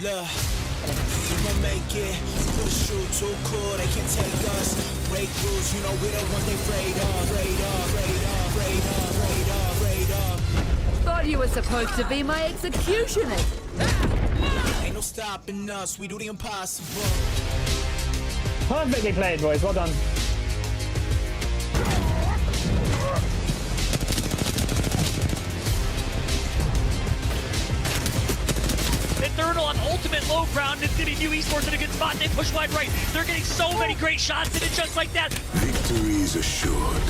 Look, we gon' make it. Push through, too cool, they can take us. Break rules, you know we the ones they afraid of. Thought you were supposed to be my executionist. Ain't no stopping us, we do the impossible. Perfectly played, boys. Well done. Infernal on ultimate low ground. It's getting new esports in a good spot. They push wide right. They're getting so many great shots in it just like that. Victory is assured.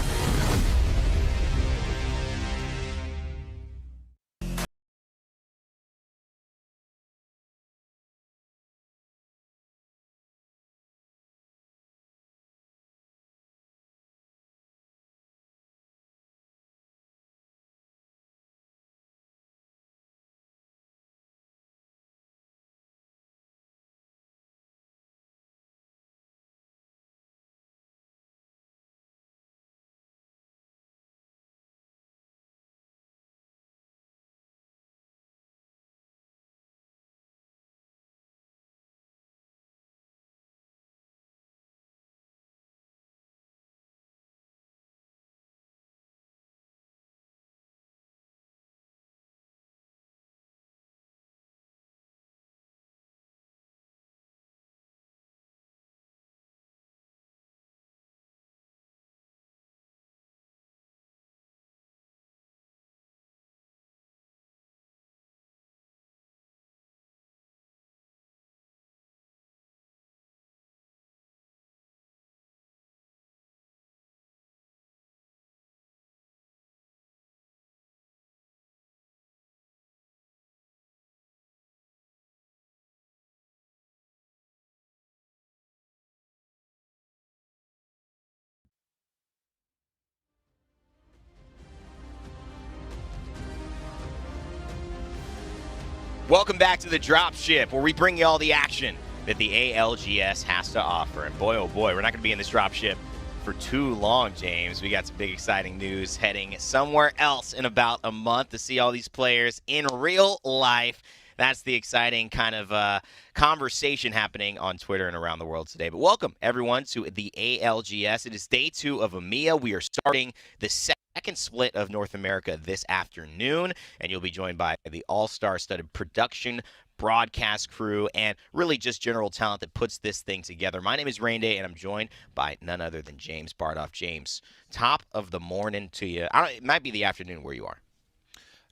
Welcome back to the Dropship, where we bring you all the action that the ALGS has to offer. And boy, oh boy, we're not going to be in this Dropship for too long, James. We got some big exciting news heading somewhere else in about a month to see all these players in real life. That's the exciting kind of conversation happening on Twitter and around the world today. But welcome, everyone, to the ALGS. It is day 2 of EMEA. We are starting the second split of North America this afternoon, and you'll be joined by the all-star studded production broadcast crew and really just general talent that puts this thing together. My name is Rainday, and I'm joined by none other than James Bardoff. James, top of the morning to you. It might be the afternoon where you are.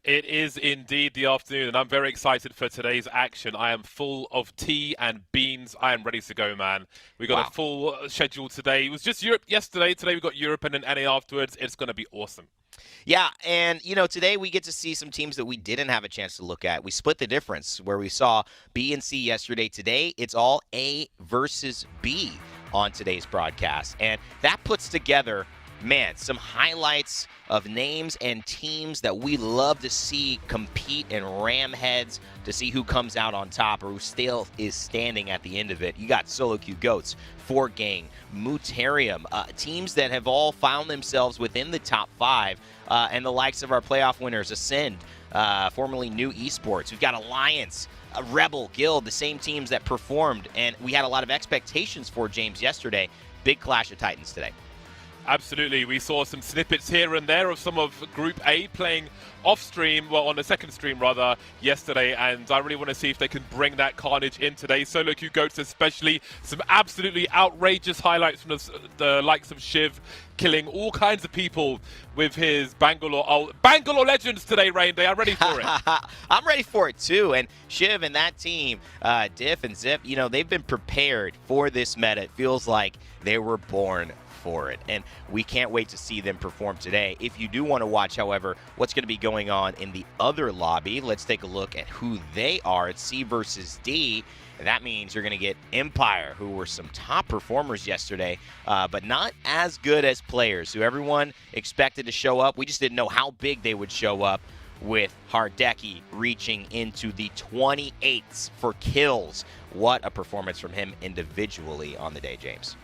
It is indeed the afternoon, and I'm very excited for today's action. I am full of tea and beans. I am ready to go, man. We got a full schedule today. It was just Europe yesterday. Today we got Europe and then NA afterwards. It's going to be awesome. Yeah, and, today we get to see some teams that we didn't have a chance to look at. We split the difference where we saw B and C yesterday. Today, it's all A versus B on today's broadcast, and that puts together some highlights of names and teams that we love to see compete and ram heads to see who comes out on top or who still is standing at the end of it. You got Solo Q Goats, Fort Gang, Mutarium, teams that have all found themselves within the top 5, and the likes of our playoff winners, Ascend, formerly New Esports. We've got Alliance, Rebel, Guild, the same teams that performed, and we had a lot of expectations for James yesterday. Big Clash of Titans today. Absolutely. We saw some snippets here and there of some of Group A playing off-stream, well, on the second stream, rather, yesterday, and I really want to see if they can bring that carnage in today. Solo Q Goats especially, some absolutely outrageous highlights from the likes of Shiv, killing all kinds of people with his Bangalore Legends today, Rain Day. I'm ready for it. I'm ready for it, too, and Shiv and that team, Diff and Zip, they've been prepared for this meta. It feels like they were born for it, and we can't wait to see them perform today. If you do want to watch, however, what's going to be going on in the other lobby, let's take a look at who they are. It's C versus D, and that means you're going to get Empire, who were some top performers yesterday, but not as good as players, who everyone expected to show up. We just didn't know how big they would show up, with Hardeki reaching into the 28s for kills. What a performance from him individually on the day, James.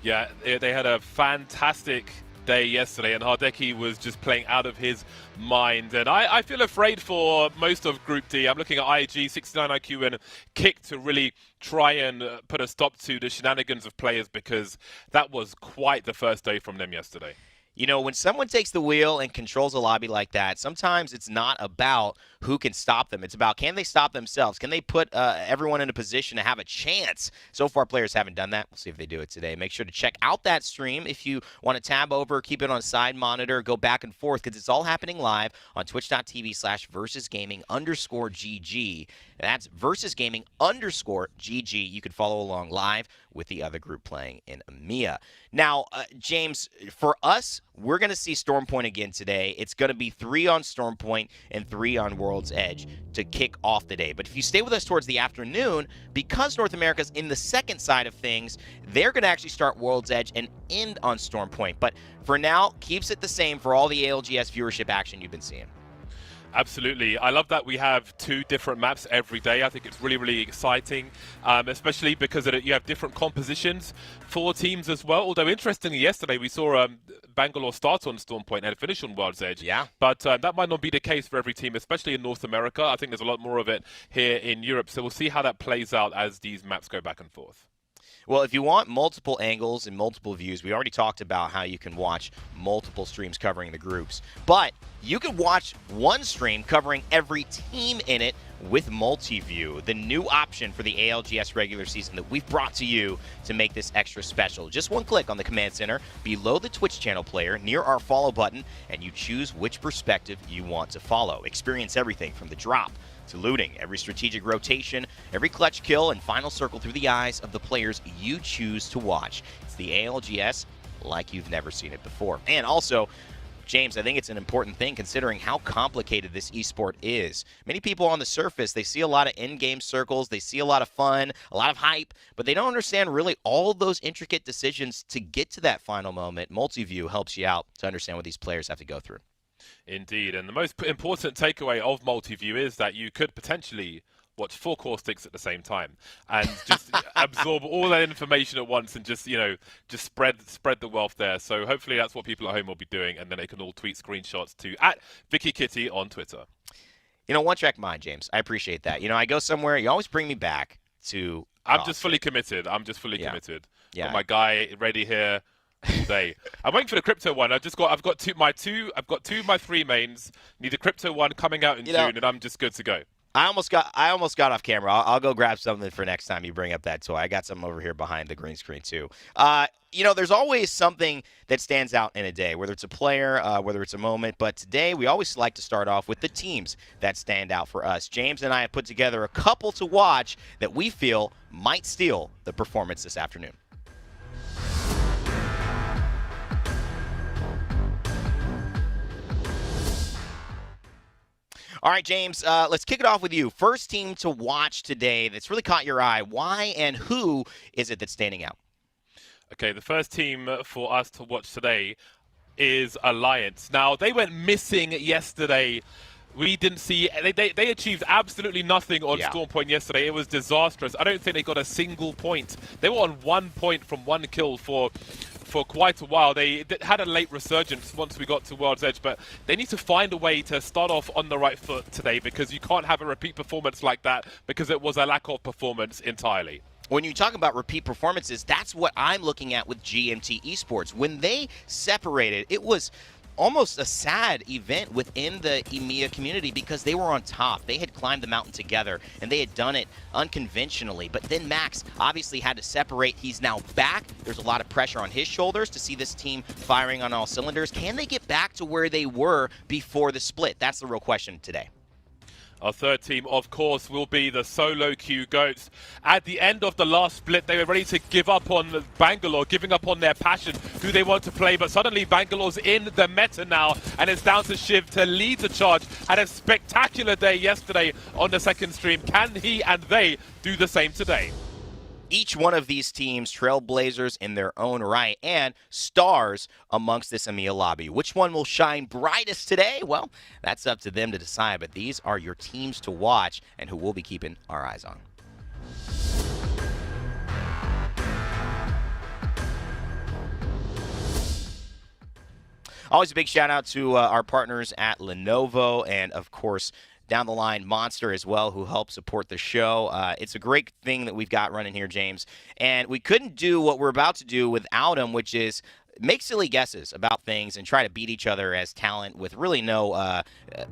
Yeah, they had a fantastic day yesterday, and Hardeki was just playing out of his mind. And I feel afraid for most of Group D. I'm looking at IG, 69 IQ, and Kick to really try and put a stop to the shenanigans of players, because that was quite the first day from them yesterday. You know, when someone takes the wheel and controls a lobby like that, sometimes it's not about who can stop them. It's about, can they stop themselves? Can they put everyone in a position to have a chance? So far, players haven't done that. We'll see if they do it today. Make sure to check out that stream. If you want to tab over, keep it on side monitor, go back and forth, because it's all happening live on twitch.tv/versusgaming_GG. That's versusgaming_GG. You can follow along live with the other group playing in EMEA. Now, James, for us, we're going to see Storm Point again today. It's going to be 3 on Storm Point and 3 on World's Edge to kick off the day. But if you stay with us towards the afternoon, because North America's in the second side of things, they're going to actually start World's Edge and end on Storm Point. But for now, keeps it the same for all the ALGS viewership action you've been seeing. Absolutely. I love that we have 2 different maps every day. I think it's really, really exciting, especially because you have different compositions for teams as well. Although, interestingly, yesterday we saw Bangalore start on Storm Point and finish on World's Edge. Yeah. But that might not be the case for every team, especially in North America. I think there's a lot more of it here in Europe. So we'll see how that plays out as these maps go back and forth. Well, if you want multiple angles and multiple views, we already talked about how you can watch multiple streams covering the groups. But you can watch one stream covering every team in it with multi-view, the new option for the ALGS regular season that we've brought to you to make this extra special. Just one click on the command center below the Twitch channel player near our follow button, and you choose which perspective you want to follow. Experience everything from the drop to looting, every strategic rotation, every clutch kill, and final circle through the eyes of the players you choose to watch. It's the ALGS like you've never seen it before. And also, James, I think it's an important thing considering how complicated this esport is. Many people on the surface, they see a lot of in-game circles, they see a lot of fun, a lot of hype, but they don't understand really all those intricate decisions to get to that final moment. Multi-view helps you out to understand what these players have to go through. Indeed, and the most important takeaway of multi-view is that you could potentially watch 4 core sticks at the same time and just absorb all that information at once and just spread the wealth there. So hopefully that's what people at home will be doing, and then they can all tweet screenshots to @VickyKitty on Twitter. You know, one track mind, James. I appreciate that. You know, I go somewhere, you always bring me back to. I'm just fully committed. Committed. Yeah. Got my guy ready here all day. I'm waiting for the crypto one. I've got two of my 3 mains. Need a crypto one coming out in June, and I'm just good to go. I almost got off camera. I'll go grab something for next time you bring up that toy. I got something over here behind the green screen too. You know, there's always something that stands out in a day, whether it's a player, whether it's a moment. But today, we always like to start off with the teams that stand out for us. James and I have put together a couple to watch that we feel might steal the performance this afternoon. All right, James, let's kick it off with you. First team to watch today that's really caught your eye. Why and who is it that's standing out? Okay, the first team for us to watch today is Alliance. Now, they went missing yesterday. We didn't see they achieved absolutely nothing on Storm Point yesterday. It was disastrous. I don't think they got a single point. They were on 1 point from 1 kill for quite a while. They had a late resurgence once we got to World's Edge, but they need to find a way to start off on the right foot today, because you can't have a repeat performance like that, because it was a lack of performance entirely. When you talk about repeat performances, that's what I'm looking at with GMT Esports. When they separated, it was almost a sad event within the EMEA community because they were on top. They had climbed the mountain together, and they had done it unconventionally. But then Max obviously had to separate. He's now back. There's a lot of pressure on his shoulders to see this team firing on all cylinders. Can they get back to where they were before the split? That's the real question today. Our third team, of course, will be the solo queue GOATs. At the end of the last split, they were ready to give up on Bangalore, giving up on their passion, who they want to play. But suddenly, Bangalore's in the meta now, and it's down to Shiv to lead the charge. Had a spectacular day yesterday on the second stream. Can he and they do the same today? Each one of these teams trailblazers in their own right and stars amongst this EMEA lobby. Which one will shine brightest today? Well, that's up to them to decide, but these are your teams to watch and who we'll be keeping our eyes on. Always a big shout out to our partners at Lenovo and, of course, down the line, Monster as well, who helps support the show. It's a great thing that we've got running here, James. And we couldn't do what we're about to do without him, which is make silly guesses about things and try to beat each other as talent with really no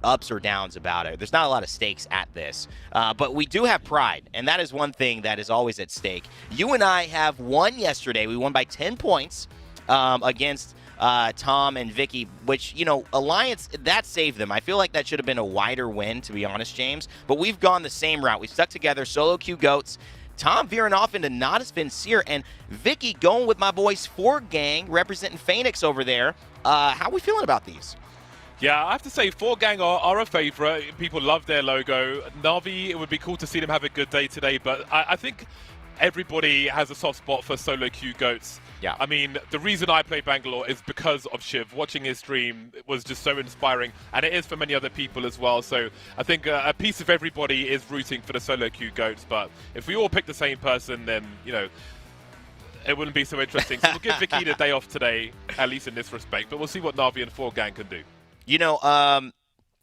ups or downs about it. There's not a lot of stakes at this. But we do have pride, and that is one thing that is always at stake. You and I have won yesterday. We won by 10 points against Tom and Vicky, which, Alliance, that saved them. I feel like that should have been a wider win, to be honest, James. But we've gone the same route. We've stuck together, solo queue goats. Tom veering off into not as Vincier, and Vicky going with my boys 4 Gang, representing Phoenix over there. How are we feeling about these? Yeah, I have to say, 4 Gang are a favourite. People love their logo. Na'Vi, it would be cool to see them have a good day today, but I think everybody has a soft spot for solo queue goats. Yeah. I mean, the reason I play Bangalore is because of Shiv. Watching his stream was just so inspiring, and it is for many other people as well. So I think a piece of everybody is rooting for the solo queue goats. But if we all pick the same person, then, it wouldn't be so interesting. So we'll give Vicky the day off today, at least in this respect. But we'll see what Na'Vi and 4 Gang can do.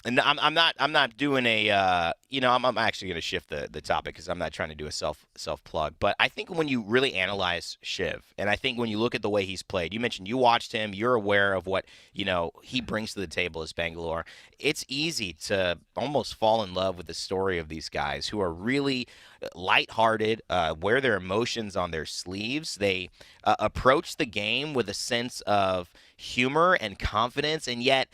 And I'm not doing a, I'm actually going to shift the topic because I'm not trying to do a self plug. But I think when you really analyze Shiv, and I think when you look at the way he's played, you mentioned you watched him, you're aware of what, he brings to the table as Bangalore. It's easy to almost fall in love with the story of these guys who are really lighthearted, wear their emotions on their sleeves. They approach the game with a sense of humor and confidence, and yet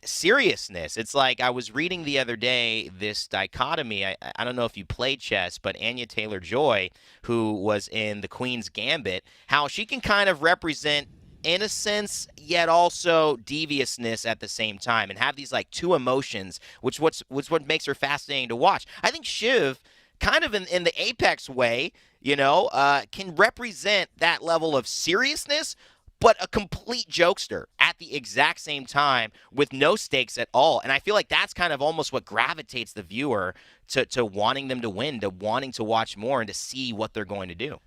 seriousness. It's like I was reading the other day this dichotomy. I don't know if you played chess, but Anya Taylor-Joy, who was in the Queen's Gambit, how she can kind of represent innocence yet also deviousness at the same time and have these like two emotions, which what makes her fascinating to watch. I think Shiv, kind of in the Apex way, can represent that level of seriousness, but a complete jokester at the exact same time with no stakes at all. And I feel like that's kind of almost what gravitates the viewer to wanting them to win, to wanting to watch more and to see what they're going to do.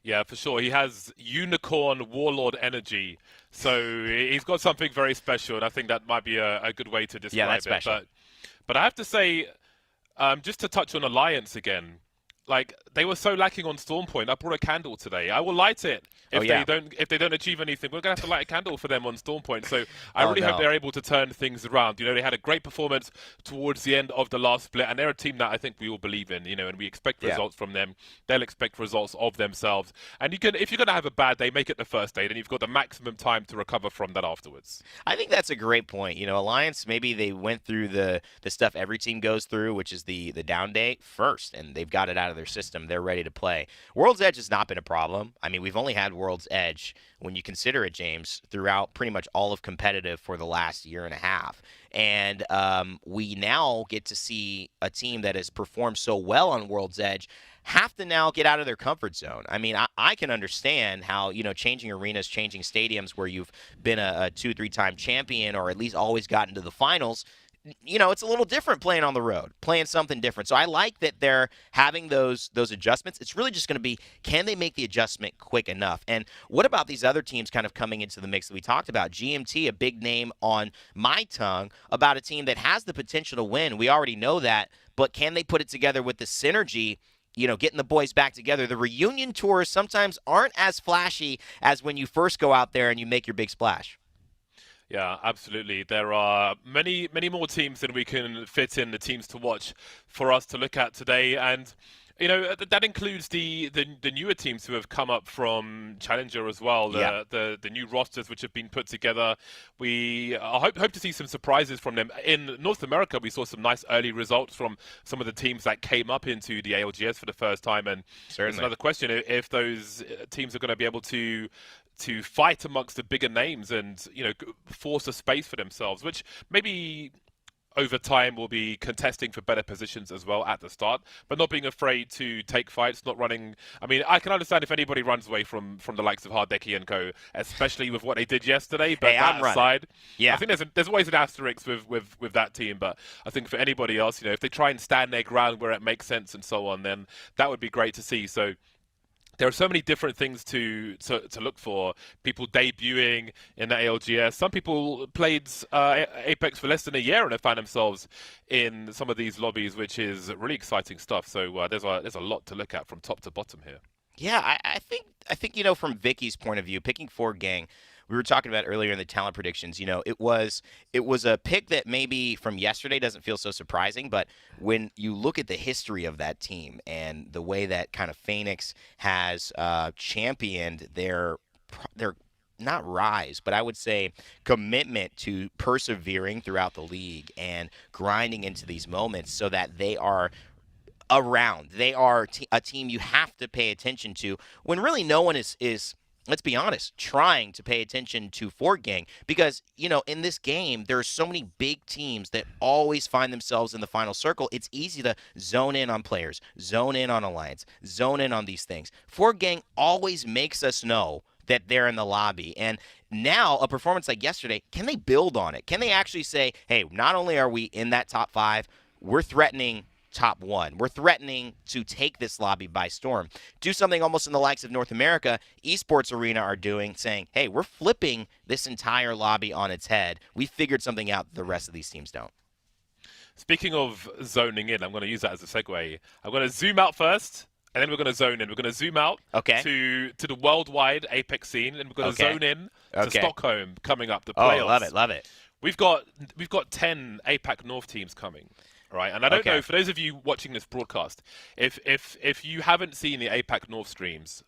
Yeah, for sure. He has unicorn warlord energy. So he's got something very special, and I think that might be a good way to describe that's it. Special. But I have to say, just to touch on Alliance again, like they were so lacking on Storm Point. I brought a candle today. I will light it if they don't achieve anything. We're gonna have to light a candle for them on Storm Point. So I really hope they're able to turn things around. They had a great performance towards the end of the last split, and they're a team that I think we all believe in. And we expect results from them. They'll expect results of themselves. And if you're gonna have a bad day, make it the first day. Then you've got the maximum time to recover from that afterwards. I think that's a great point. Alliance, maybe they went through the stuff every team goes through, which is the down day first, and they've got it out of their system. They're ready to play. World's Edge has not been a problem. I mean, we've only had World's Edge, when you consider it, James, throughout pretty much all of competitive for the last year and a half. And we now get to see a team that has performed so well on World's Edge have to now get out of their comfort zone. I mean, I can understand how, changing arenas, changing stadiums where you've been a 2-3 time champion or at least always gotten to the finals, it's a little different playing on the road, playing something different. So I like that they're having those adjustments. It's really just going to be, can they make the adjustment quick enough? And what about these other teams kind of coming into the mix that we talked about? GMT, a big name on my tongue about a team that has the potential to win. We already know that, but can they put it together with the synergy, getting the boys back together? The reunion tours sometimes aren't as flashy as when you first go out there and you make your big splash. Yeah, absolutely. There are many more teams than we can fit in the teams to watch for us to look at today. And, that includes the newer teams who have come up from Challenger as well, the new rosters which have been put together. We hope to see some surprises from them. In North America, we saw some nice early results from some of the teams that came up into the ALGS for the first time. And It's another question if those teams are going to be able to fight amongst the bigger names and, force a space for themselves, which maybe over time will be contesting for better positions as well at the start, but not being afraid to take fights, not running. I mean, I can understand if anybody runs away from the likes of Hardeki and co, especially with what they did yesterday, but that aside, I think there's always an asterisk with that team, but I think for anybody else, if they try and stand their ground where it makes sense and so on, then that would be great to see. So there are so many different things to look for. People debuting in the ALGS. Some people played Apex for less than a year and have found themselves in some of these lobbies, which is really exciting stuff. So there's a lot to look at from top to bottom here. Yeah, I think from Vicky's point of view, picking 4 Gang we were talking about earlier in the talent predictions, it was a pick that maybe from yesterday doesn't feel so surprising, but when you look at the history of that team and the way that kind of Phoenix has championed their not rise, but I would say commitment to persevering throughout the league and grinding into these moments so that they are around. They are a team you have to pay attention to when really no one is let's be honest, trying to pay attention to Fortgang because, in this game, there are so many big teams that always find themselves in the final circle. It's easy to zone in on players, zone in on Alliance, zone in on these things. Fortgang always makes us know that they're in the lobby. And now a performance like yesterday, can they build on it? Can they actually say, hey, not only are we in that top 5, we're threatening top 1. We're threatening to take this lobby by storm. Do something almost in the likes of North America, Esports Arena are doing, saying, hey, we're flipping this entire lobby on its head. We figured something out that the rest of these teams don't. Speaking of zoning in, I'm going to use that as a segue. I'm going to zoom out first, and then we're going to zone in. We're going to zoom out to the worldwide Apex scene, and we're going to zone in to Stockholm coming up, the playoffs. Oh, love it. We've got 10 APAC North teams coming. Right, and I don't know, for those of you watching this broadcast, if you haven't seen the APAC North streams,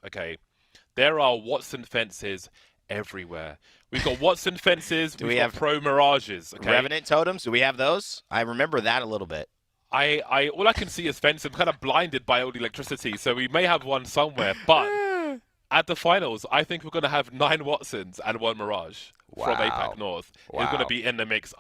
there are Watson fences everywhere. We've got Watson fences, we've got Pro Mirages. Revenant totems, do we have those? I remember that a little bit. All I can see is fence. I'm kind of blinded by all the electricity, so we may have one somewhere, but at the finals, I think we're going to have 9 Watsons and 1 Mirage. From APAC North is going to be in the mix.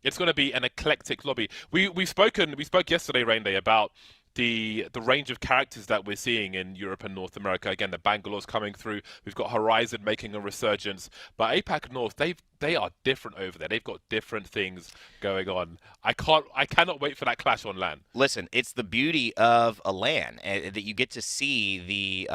It's going to be an eclectic lobby. We spoke yesterday, Rainday, about the range of characters that we're seeing in Europe and North America. Again, the Bangalore's coming through. We've got Horizon making a resurgence, but APAC North, they are different over there. They've got different things going on. I cannot wait for that clash on LAN. Listen, it's the beauty of a LAN that you get to see the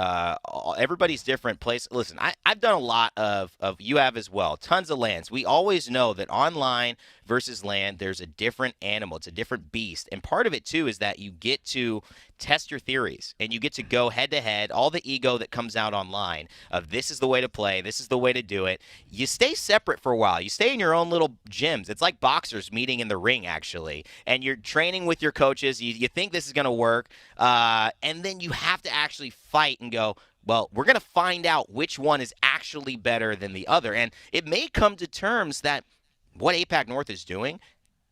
everybody's different place. Listen, I've done a lot of you have as well. Tons of LANs. We always know that online versus LAN, there's a different animal. It's a different beast. And part of it, too, is that you get to test your theories and you get to go head to head. All the ego that comes out online of this is the way to play, this is the way to do it. You stay separate for a while. You stay in your own little gyms. It's like boxers meeting in the ring, actually, and you're training with your coaches. You think this is going to work, and then you have to actually fight and go, well, we're going to find out which one is actually better than the other. And it may come to terms that what APAC North is doing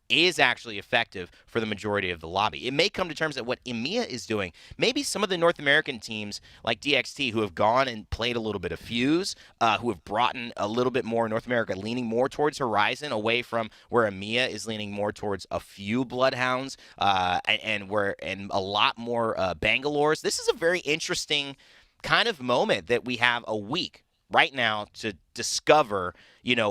is actually effective for the majority of the lobby. It may come to terms that what EMEA is doing, maybe some of the North American teams like DXT who have gone and played a little bit of Fuse, who have brought in a little bit more North America, leaning more towards Horizon, away from where EMEA is leaning more towards a few Bloodhounds, and a lot more Bangalores. This is a very interesting kind of moment that we have a week right now to discover,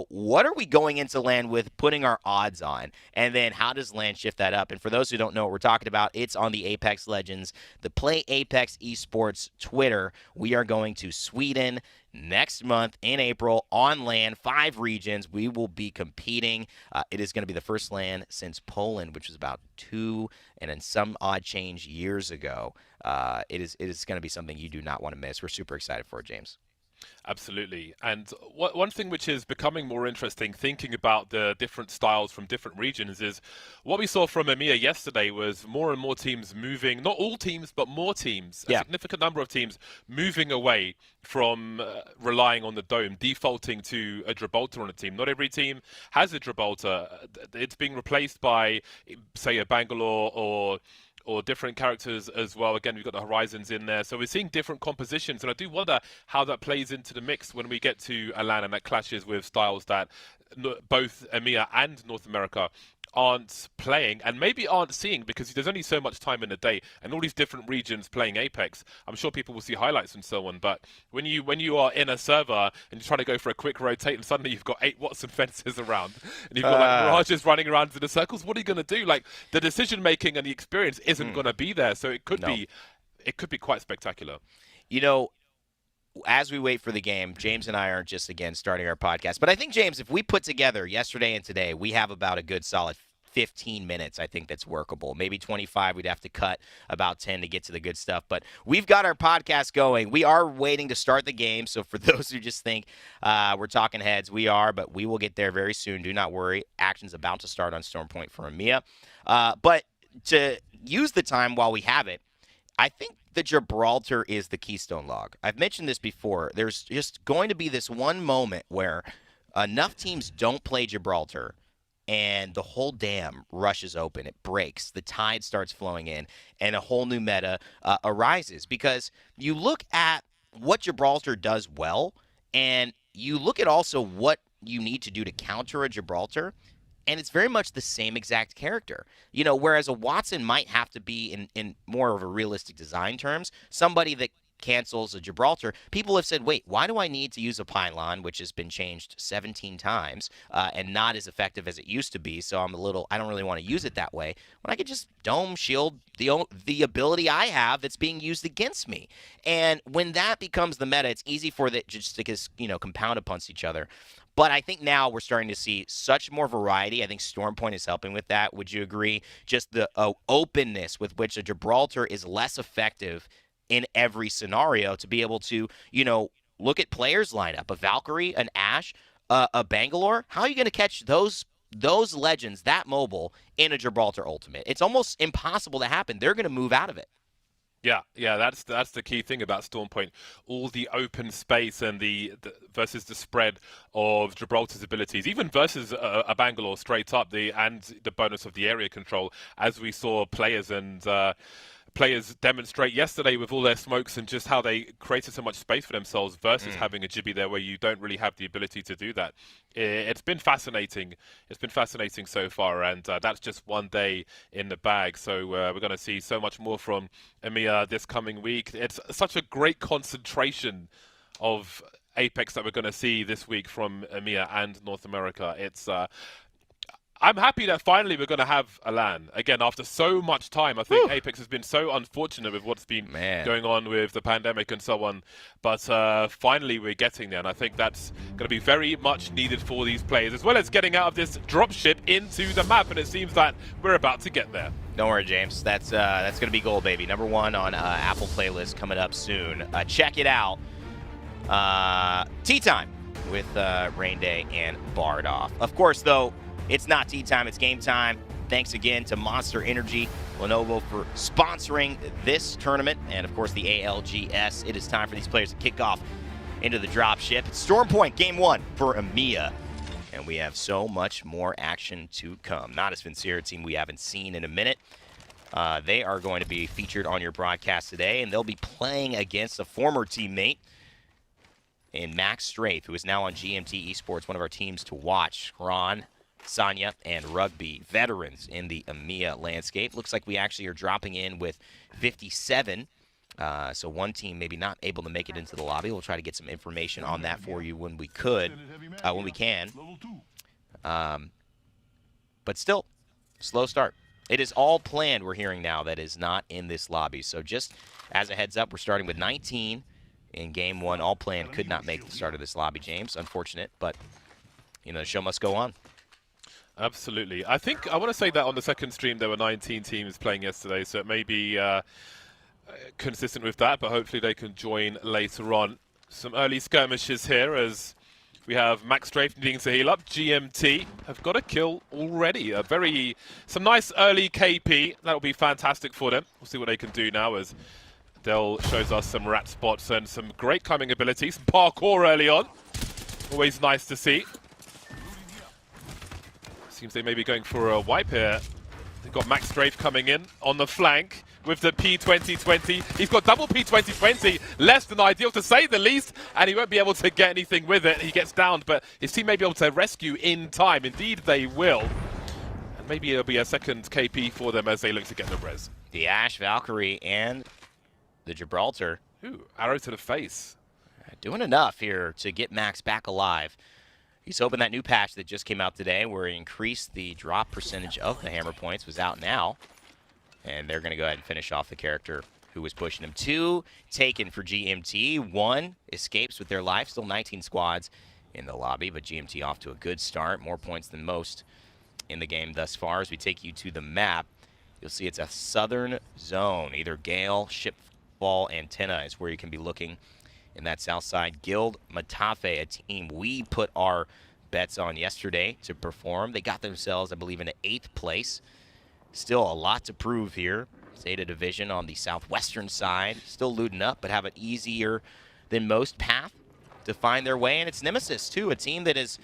what are we going into LAN with, putting our odds on, and then how does LAN shift that up? And for those who don't know what we're talking about, it's on the Apex Legends, the Play Apex Esports Twitter. We are going to Sweden next month in April on LAN, 5 regions. We will be competing. It is going to be the first LAN since Poland, which was about 2 and in some odd change years ago. It is going to be something you do not want to miss. We're super excited for it, James. Absolutely. And one thing which is becoming more interesting, thinking about the different styles from different regions, is what we saw from EMEA yesterday was more and more teams moving, not all teams, but more teams, a significant number of teams moving away from relying on the dome, defaulting to a Gibraltar on a team. Not every team has a Gibraltar. It's being replaced by, say, a Bangalore or different characters as well. Again, we've got the Horizons in there. So we're seeing different compositions. And I do wonder how that plays into the mix when we get to a LAN and that clashes with styles that both EMEA and North America aren't playing and maybe aren't seeing, because there's only so much time in the day and all these different regions playing Apex. I'm sure people will see highlights and so on, but when you are in a server and you're trying to go for a quick rotate and suddenly you've got 8 Watson fences around and you've got Mirages running around in the circles, what are you going to do? Like, the decision making and the experience isn't going to be there, so it could be quite spectacular. As we wait for the game, James and I aren't just, again, starting our podcast. But I think, James, if we put together yesterday and today, we have about a good solid 15 minutes, I think that's workable. Maybe 25. We'd have to cut about 10 to get to the good stuff. But we've got our podcast going. We are waiting to start the game. So for those who just think we're talking heads, we are, but we will get there very soon. Do not worry. Action's about to start on Storm Point for EMEA. But to use the time while we have it, I think the Gibraltar is the Keystone Log. I've mentioned this before. There's just going to be this one moment where enough teams don't play Gibraltar and the whole dam rushes open. It breaks. The tide starts flowing in, and a whole new meta arises. Because you look at what Gibraltar does well, and you look at also what you need to do to counter a Gibraltar, and it's very much the same exact character. Whereas a Watson might have to be, in more of a realistic design terms, somebody that cancels a Gibraltar. People have said, wait, why do I need to use a pylon, which has been changed 17 times and not as effective as it used to be? So I don't really want to use it that way, when I could just dome shield the ability I have that's being used against me. And when that becomes the meta, it's easy for it just to compound upon each other. But I think now we're starting to see such more variety. I think Stormpoint is helping with that. Would you agree? Just the openness with which a Gibraltar is less effective in every scenario, to be able to, look at players lineup, a Valkyrie, an Ashe, a Bangalore. How are you going to catch those legends that mobile in a Gibraltar Ultimate? It's almost impossible to happen. They're going to move out of it. Yeah, that's the key thing about Stormpoint. All the open space and the versus the spread of Gibraltar's abilities, even versus a Bangalore straight up, and the bonus of the area control, as we saw players demonstrate yesterday with all their smokes and just how they created so much space for themselves versus having a Jibby there where you don't really have the ability to do that. It's been fascinating. It's been fascinating so far, and that's just one day in the bag. So we're going to see so much more from EMEA this coming week. It's such a great concentration of Apex that we're going to see this week from EMEA and North America. I'm happy that finally we're going to have a LAN. Again, after so much time, I think Apex has been so unfortunate with what's been going on with the pandemic and so on. But finally we're getting there, and I think that's going to be very much needed for these players, as well as getting out of this dropship into the map, and it seems that we're about to get there. Don't worry, James. That's going to be gold, baby. Number 1 on Apple playlist coming up soon. Check it out. Tea time with Rain Day and Bardoff. Of course, though, it's not tea time, it's game time. Thanks again to Monster Energy, Lenovo, for sponsoring this tournament, and of course the ALGS. It is time for these players to kick off into the dropship. It's Stormpoint Game 1 for EMEA, and we have so much more action to come. Not as sincere a team we haven't seen in a minute. They are going to be featured on your broadcast today, and they'll be playing against a former teammate in Max Strafe, who is now on GMT Esports, one of our teams to watch. Ron, Sanya, and Rugby, veterans in the EMEA landscape. Looks like we actually are dropping in with 57. So one team maybe not able to make it into the lobby. We'll try to get some information on that for you when we can. But still, slow start. It is all planned, we're hearing now, that is not in this lobby. So just as a heads up, we're starting with 19 in Game 1. All planned, could not make the start of this lobby, James. Unfortunate, but, the show must go on. Absolutely. I want to say that on the second stream there were 19 teams playing yesterday, so it may be consistent with that, but hopefully they can join later on. Some early skirmishes here as we have Max Strafe needing to heal up. GMT have got a kill already. Some nice early KP. That'll be fantastic for them. We'll see what they can do now as Dell shows us some rat spots and some great climbing abilities. Some parkour early on. Always nice to see. Seems they may be going for a wipe here. They've got Max Strafe coming in on the flank with the P2020. He's got double P2020, less than ideal to say the least, and he won't be able to get anything with it. He gets downed, but his team may be able to rescue in time. Indeed, they will. And maybe it'll be a second KP for them as they look to get the res. The Ashe, Valkyrie, and the Gibraltar. Ooh, arrow to the face. Doing enough here to get Max back alive. He's hoping that new patch that just came out today, where he increased the drop percentage of the hammer points, was out now. And they're going to go ahead and finish off the character who was pushing him. 2 taken for GMT. 1 escapes with their life. Still 19 squads in the lobby, but GMT off to a good start. More points than most in the game thus far. As we take you to the map, you'll see it's a southern zone. Either Gale, Shipfall, Antenna is where you can be looking in that south side. Guild Matafe, a team we put our bets on yesterday to perform. They got themselves, I believe, in 8th place. Still a lot to prove here. Zeta Division on the southwestern side, still looting up, but have an easier than most path to find their way. And it's Nemesis, too, a team that has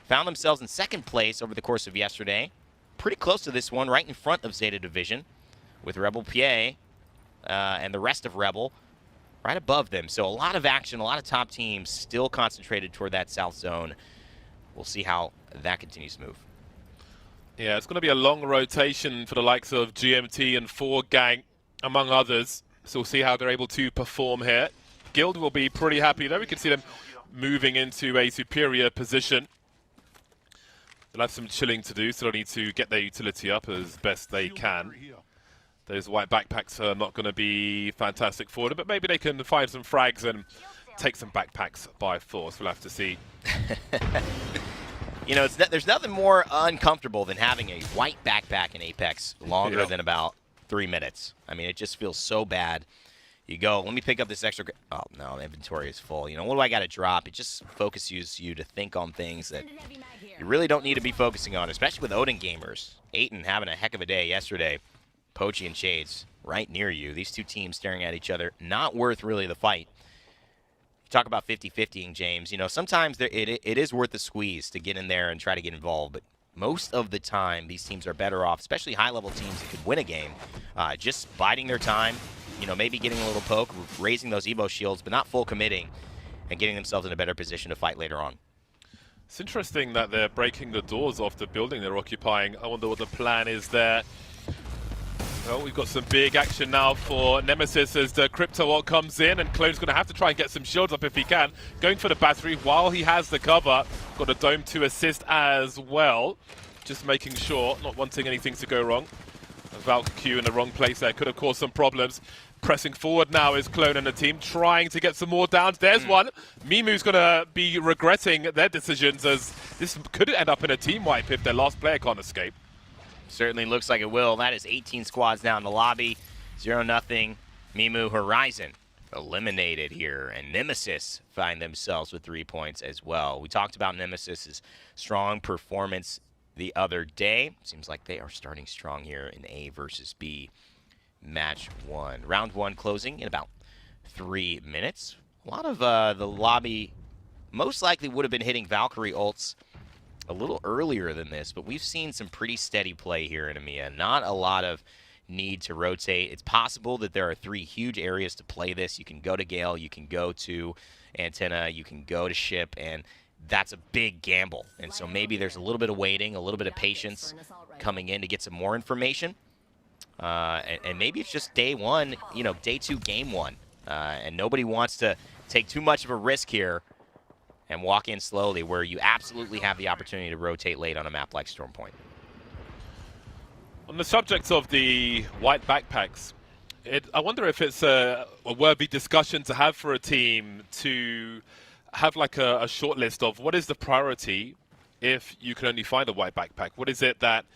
found themselves in 2nd place over the course of yesterday. Pretty close to this one, right in front of Zeta Division, with Rebel PA and the rest of Rebel right above them. So a lot of action, a lot of top teams still concentrated toward that south zone. We'll see how that continues to move. Yeah, it's going to be a long rotation for the likes of GMT and 4Gang, among others. So we'll see how they're able to perform here. Guild will be pretty happy, though. We can see them moving into a superior position. They'll have some chilling to do, so they'll need to get their utility up as best they can. Those white backpacks are not going to be fantastic for them, but maybe they can find some frags and take some backpacks by force. We'll have to see. You know, there's nothing more uncomfortable than having a white backpack in Apex longer than about 3 minutes. I mean, it just feels so bad. You go, let me pick up this extra. Oh, no, the inventory is full. You know, what do I got to drop? It just focuses you to think on things that you really don't need to be focusing on, especially with Odin gamers. Aiden having a heck of a day yesterday. Pochi and Shades right near you. These two teams staring at each other. Not worth really the fight. Talk about 50-50ing, James. You know, sometimes it is worth the squeeze to get in there and try to get involved, but most of the time these teams are better off, especially high-level teams that could win a game, just biding their time, you know, maybe getting a little poke, raising those Evo shields, but not full committing and getting themselves in a better position to fight later on. It's interesting that they're breaking the doors off the building they're occupying. I wonder what the plan is there. Well, we've got some big action now for Nemesis as the Crypto ult comes in, and Clone's going to have to try and get some shields up if he can. Going for the battery while he has the cover. Got a dome to assist as well. Just making sure, not wanting anything to go wrong. Valk Q in the wrong place there could have caused some problems. Pressing forward now is Clone and the team, trying to get some more downs. There's one. Mimu's going to be regretting their decisions, as this could end up in a team wipe if their last player can't escape. Certainly looks like it will. That is 18 squads down in the lobby. 0-0. Mimu Horizon eliminated here. And Nemesis find themselves with 3 points as well. We talked about Nemesis's strong performance the other day. Seems like they are starting strong here in A versus B match 1. Round 1 closing in about 3 minutes. A lot of the lobby most likely would have been hitting Valkyrie ults a little earlier than this, but we've seen some pretty steady play here in EMEA. Not a lot of need to rotate. It's possible that there are 3 huge areas to play this. You can go to Gale, you can go to Antenna, you can go to Ship, and that's a big gamble. And so maybe there's a little bit of waiting, a little bit of patience coming in to get some more information. And maybe it's just day 1, you know, day 2, game 1. And nobody wants to take too much of a risk here and walk in slowly, where you absolutely have the opportunity to rotate late on a map like Stormpoint. On the subject of the white backpacks, I wonder if it's a worthy discussion to have for a team to have like a short list of what is the priority if you can only find a white backpack. What is it that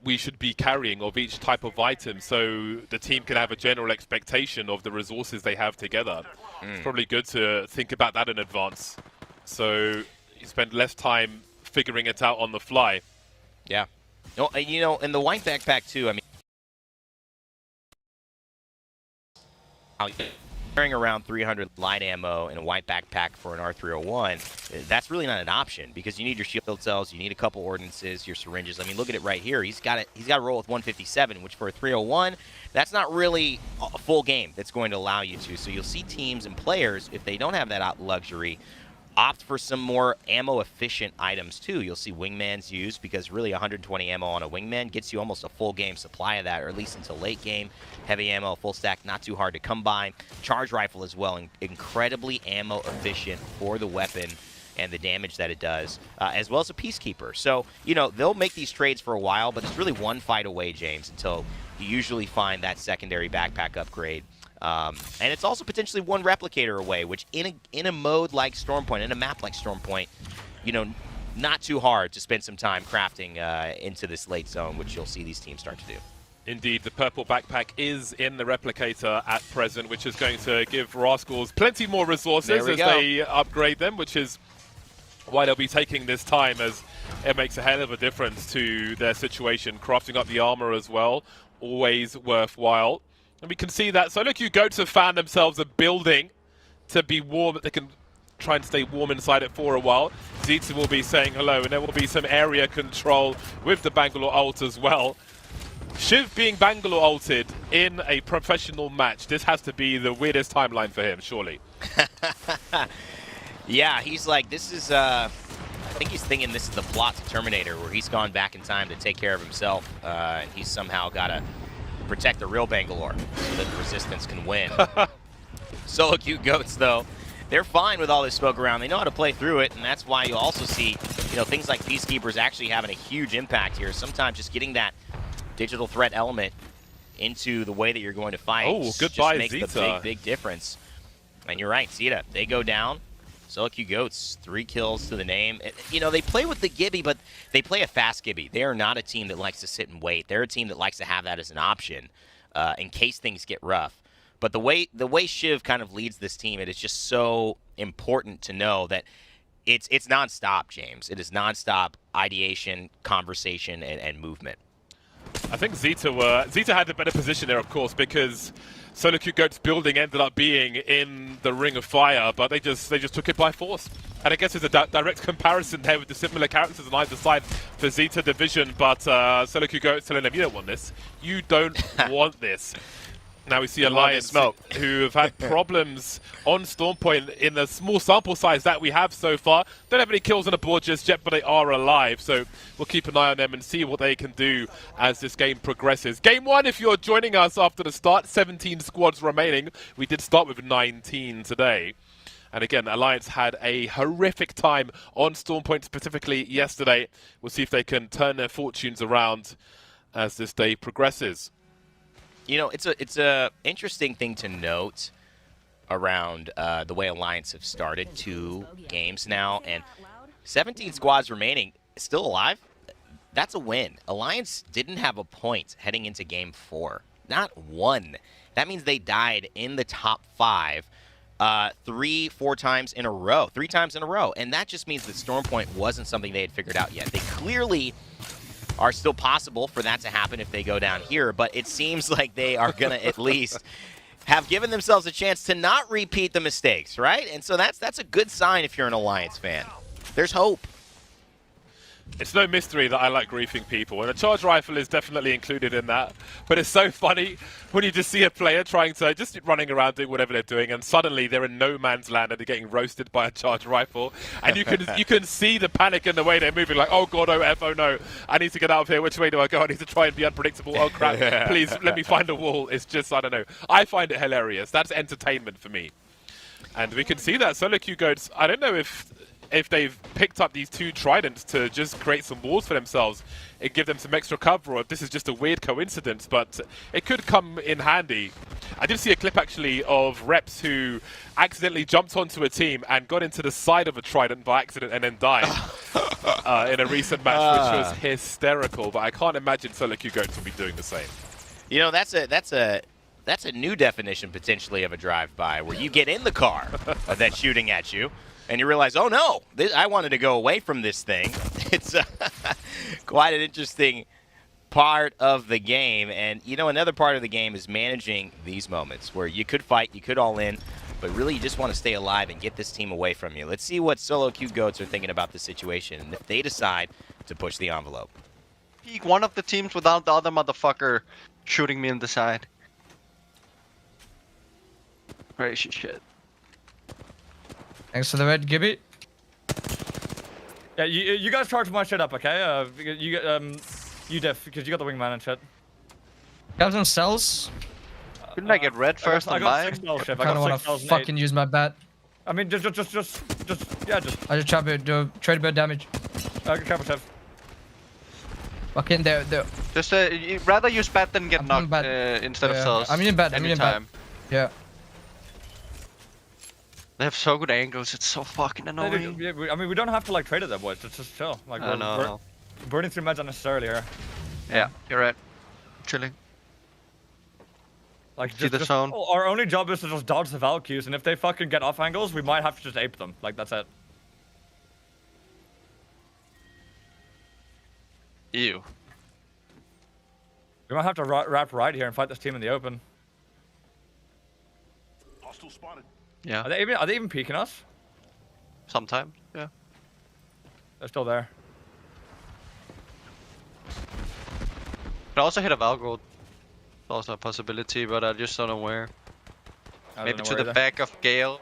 we should be carrying of each type of item, so the team can have a general expectation of the resources they have together. It's probably good to think about that in advance, so you spend less time figuring it out on the fly. Yeah. No, you know, and the white backpack too, I mean, carrying around 300 light ammo in a white backpack for an R301, that's really not an option, because you need your shield cells, you need a couple ordnances, your syringes. I mean, look at it right here. He's got to roll with 157, which for a 301, that's not really a full game that's going to allow you to. So you'll see teams and players, if they don't have that luxury, opt for some more ammo-efficient items, too. You'll see wingmans used, because really 120 ammo on a wingman gets you almost a full game supply of that, or at least until late game. Heavy ammo, full stack, not too hard to come by. Charge rifle as well, incredibly ammo-efficient for the weapon and the damage that it does, as well as a Peacekeeper. So, you know, they'll make these trades for a while, but it's really one fight away, James, until you usually find that secondary backpack upgrade. And it's also potentially one replicator away, which in a mode like Stormpoint, in a map like Stormpoint, you know, not too hard to spend some time crafting into this late zone, which you'll see these teams start to do. Indeed, the purple backpack is in the replicator at present, which is going to give Rascals plenty more resources as they upgrade them, which is why they'll be taking this time, as it makes a hell of a difference to their situation. Crafting up the armor as well, always worthwhile. And we can see that Solo Q Goats have found themselves a building to be warm, that they can try and stay warm inside it for a while. Zeta will be saying hello, and there will be some area control with the Bangalore ult as well. Shiv being Bangalore ulted in a professional match, this has to be the weirdest timeline for him, surely. Yeah, he's like, this is, I think he's thinking this is the plot to Terminator, where he's gone back in time to take care of himself, and he's somehow got to protect the real Bangalore so that the Resistance can win. Solo Q Goats, though, they're fine with all this smoke around. They know how to play through it, and that's why you'll also see, you know, things like Peacekeepers actually having a huge impact here. Sometimes just getting that digital threat element into the way that you're going to fight just makes the big difference. And you're right, Zeta, they go down. Solo Q Goats, 3 kills to the name. You know, they play with the Gibby, but they play a fast Gibby. They are not a team that likes to sit and wait. They're a team that likes to have that as an option in case things get rough. But the way Shiv kind of leads this team, it is just so important to know that it's nonstop, James. It is nonstop ideation, conversation, and movement. I think Zeta had the better position there, of course, because Solo Q Goats building ended up being in the Ring of Fire, but they just took it by force. And I guess there's a direct comparison there with the similar characters on either side for Zeta Division, but Solo Q Goats telling them, you don't want this. You don't want this. Now we see Alliance, who have had problems on Stormpoint in the small sample size that we have so far. Don't have any kills on the board just yet, but they are alive. So we'll keep an eye on them and see what they can do as this game progresses. Game 1, if you're joining us after the start, 17 squads remaining. We did start with 19 today. And again, Alliance had a horrific time on Stormpoint, specifically yesterday. We'll see if they can turn their fortunes around as this day progresses. You know, it's a interesting thing to note around the way Alliance have started 2 games now, and 17 squads remaining, still alive. That's a win. Alliance didn't have a point heading into Game 4. Not one. That means they died in the top 5 3-4 times in a row. 3 times in a row. And that just means that Stormpoint wasn't something they had figured out yet. They clearly are still possible for that to happen if they go down here, but it seems like they are going to at least have given themselves a chance to not repeat the mistakes, right? And so that's a good sign if you're an Alliance fan. There's hope. It's no mystery that I like griefing people, and a charge rifle is definitely included in that. But it's so funny when you just see a player trying to just running around doing whatever they're doing, and suddenly they're in no man's land and they're getting roasted by a charge rifle. And you can see the panic in the way they're moving, like, oh god, oh f, oh no, I need to get out of here. Which way do I go? I need to try and be unpredictable. Oh crap! Please let me find a wall. It's just, I don't know. I find it hilarious. That's entertainment for me. And we can see that Solo Q Goats. I don't know if they've picked up these 2 tridents to just create some walls for themselves and give them some extra cover, or if this is just a weird coincidence, but it could come in handy. I did see a clip actually of Reps who accidentally jumped onto a team and got into the side of a trident by accident and then died in a recent match, which was hysterical, but I can't imagine Solo Q Goats will be doing the same. You know, that's a new definition potentially of a drive-by, where you get in the car that's shooting at you, and you realize, oh no, I wanted to go away from this thing. It's quite an interesting part of the game. And, you know, another part of the game is managing these moments where you could fight, you could all in, but really you just want to stay alive and get this team away from you. Let's see what Solo Q Goats are thinking about this situation, and if they decide to push the envelope. Peek one of the teams without the other motherfucker shooting me in the side. Crazy shit. Thanks for the red, Gibby. Yeah, you guys charge my shit up, okay? You def, because you got the wingman and shit. Got some cells. Couldn't I get red first on mine? I kind of want to fucking use my bat. I mean, just. I just try to do trade a bit of damage. Careful, Chef. Fucking there. Just rather use bat than get knocked instead of cells. I'm in bat. I'm in bat. Yeah. They have so good angles, it's so fucking annoying. Yeah, I mean, we don't have to like trade it that much. It's just chill. Like we're burning through meds unnecessarily here. Yeah, you're right. Chilling. Like See the zone. Our only job is to just dodge the Valkyries, and if they fucking get off angles, we might have to just ape them. Like that's it. Ew. We might have to wrap right here and fight this team in the open. Hostile spotted. Yeah. Are they even peeking us? Sometimes, yeah. They're still there. Could also hit a Valgold. Also a possibility, but I just don't know where. Maybe to the back of Gale.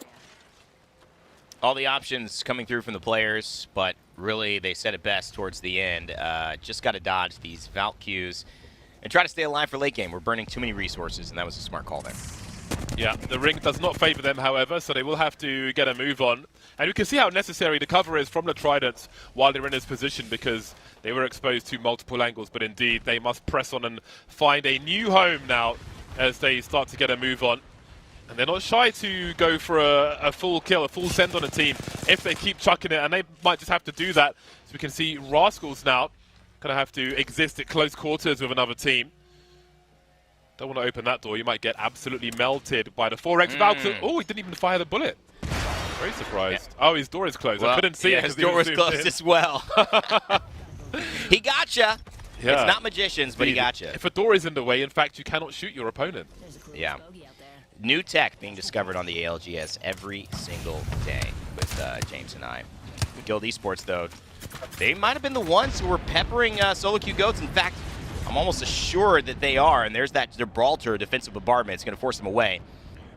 All the options coming through from the players, but really they said it best towards the end. Just got to dodge these Valk Qs and try to stay alive for late game. We're burning too many resources, and that was a smart call there. Yeah, the ring does not favor them, however, so they will have to get a move on. And you can see how necessary the cover is from the Tridents while they're in this position, because they were exposed to multiple angles, but indeed they must press on and find a new home now as they start to get a move on. And they're not shy to go for a full kill, a full send on a team if they keep chucking it, and they might just have to do that. So we can see Rascals now going to have to exist at close quarters with another team. Don't want to open that door. You might get absolutely melted by the 4x Valkyrie. Oh, he didn't even fire the bullet. Very surprised. Yeah. Oh, his door is closed. Well, I couldn't see it. His door was closed as well. He gotcha. Yeah. It's not magicians, but he gotcha. If a door is in the way, in fact, you cannot shoot your opponent. Yeah. New tech being discovered on the ALGS every single day with James and I. Guild Esports, though, they might have been the ones who were peppering solo queue goats. In fact, I'm almost assured that they are, and there's that Gibraltar defensive bombardment. It's going to force them away.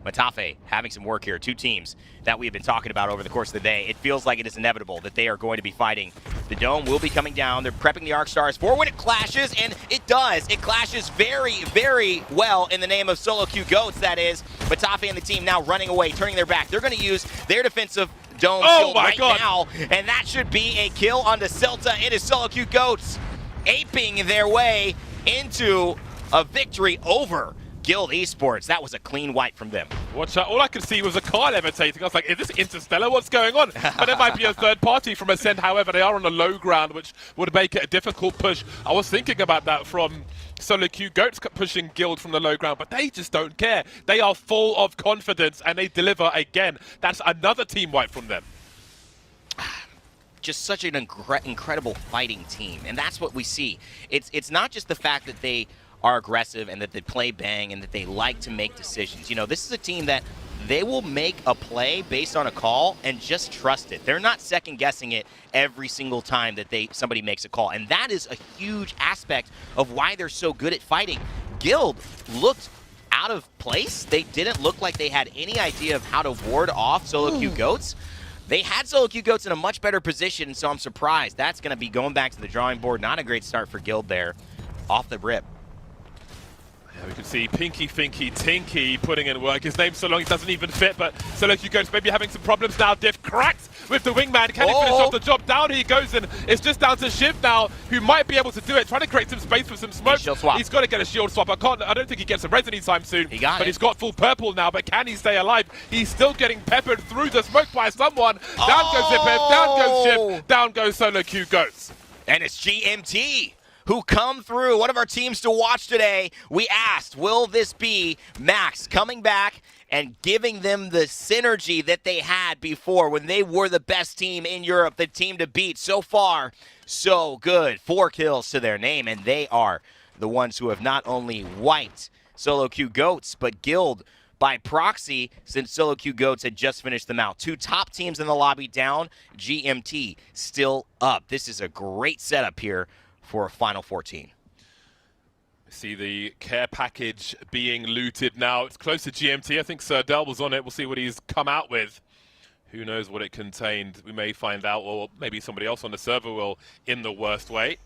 Matafe having some work here. Two teams that we've been talking about over the course of the day. It feels like it is inevitable that they are going to be fighting. The dome will be coming down. They're prepping the Arc Stars for when it clashes, and it does. It clashes very, very well in the name of solo queue goats, that is. Matafe and the team now running away, turning their back. They're going to use their defensive dome shield right now, and that should be a kill onto Celta. It is solo queue goats aping their way into a victory over Guild Esports. That was a clean wipe from them. Watch out. All I could see was a car levitating. I was like, is this Interstellar? What's going on? But it might be a third party from Ascend. However, they are on the low ground, which would make it a difficult push. I was thinking about that from solo queue goats pushing Guild from the low ground, but they just don't care. They are full of confidence, and they deliver again. That's another team wipe from them. Just such an incredible fighting team, and that's what we see. It's not just the fact that they are aggressive and that they play bang and that they like to make decisions. You know, this is a team that they will make a play based on a call and just trust it. They're not second-guessing it every single time that somebody makes a call, and that is a huge aspect of why they're so good at fighting. Guild looked out of place. They didn't look like they had any idea of how to ward off solo queue goats. They had solo queue goats in a much better position, so I'm surprised. That's going to be going back to the drawing board. Not a great start for Guild there, off the rip. Yeah, we can see Pinky Finky Tinky putting in work. His name's so long it doesn't even fit, but solo queue goats maybe having some problems now. Diff cracked with the wingman. Can he finish off the job? Down he goes, and it's just down to Shiv now, who might be able to do it. Trying to create some space with some smoke. He's got to get a shield swap. I don't think he gets a res anytime soon. But he's got full purple now, but can he stay alive? He's still getting peppered through the smoke by someone. Down goes Ziphev, down goes Shiv, down goes solo queue goats. And it's GMT who come through, one of our teams to watch today. We asked, will this be Max coming back and giving them the synergy that they had before when they were the best team in Europe, the team to beat? So far, so good. 4 kills to their name, and they are the ones who have not only wiped solo queue goats, but Guild by proxy, since solo queue goats had just finished them out. 2 top teams in the lobby down, GMT still up. This is a great setup here for a Final 14. See the care package being looted now. It's close to GMT. I think Sir Del was on it. We'll see what he's come out with. Who knows what it contained. We may find out, or maybe somebody else on the server will, in the worst way.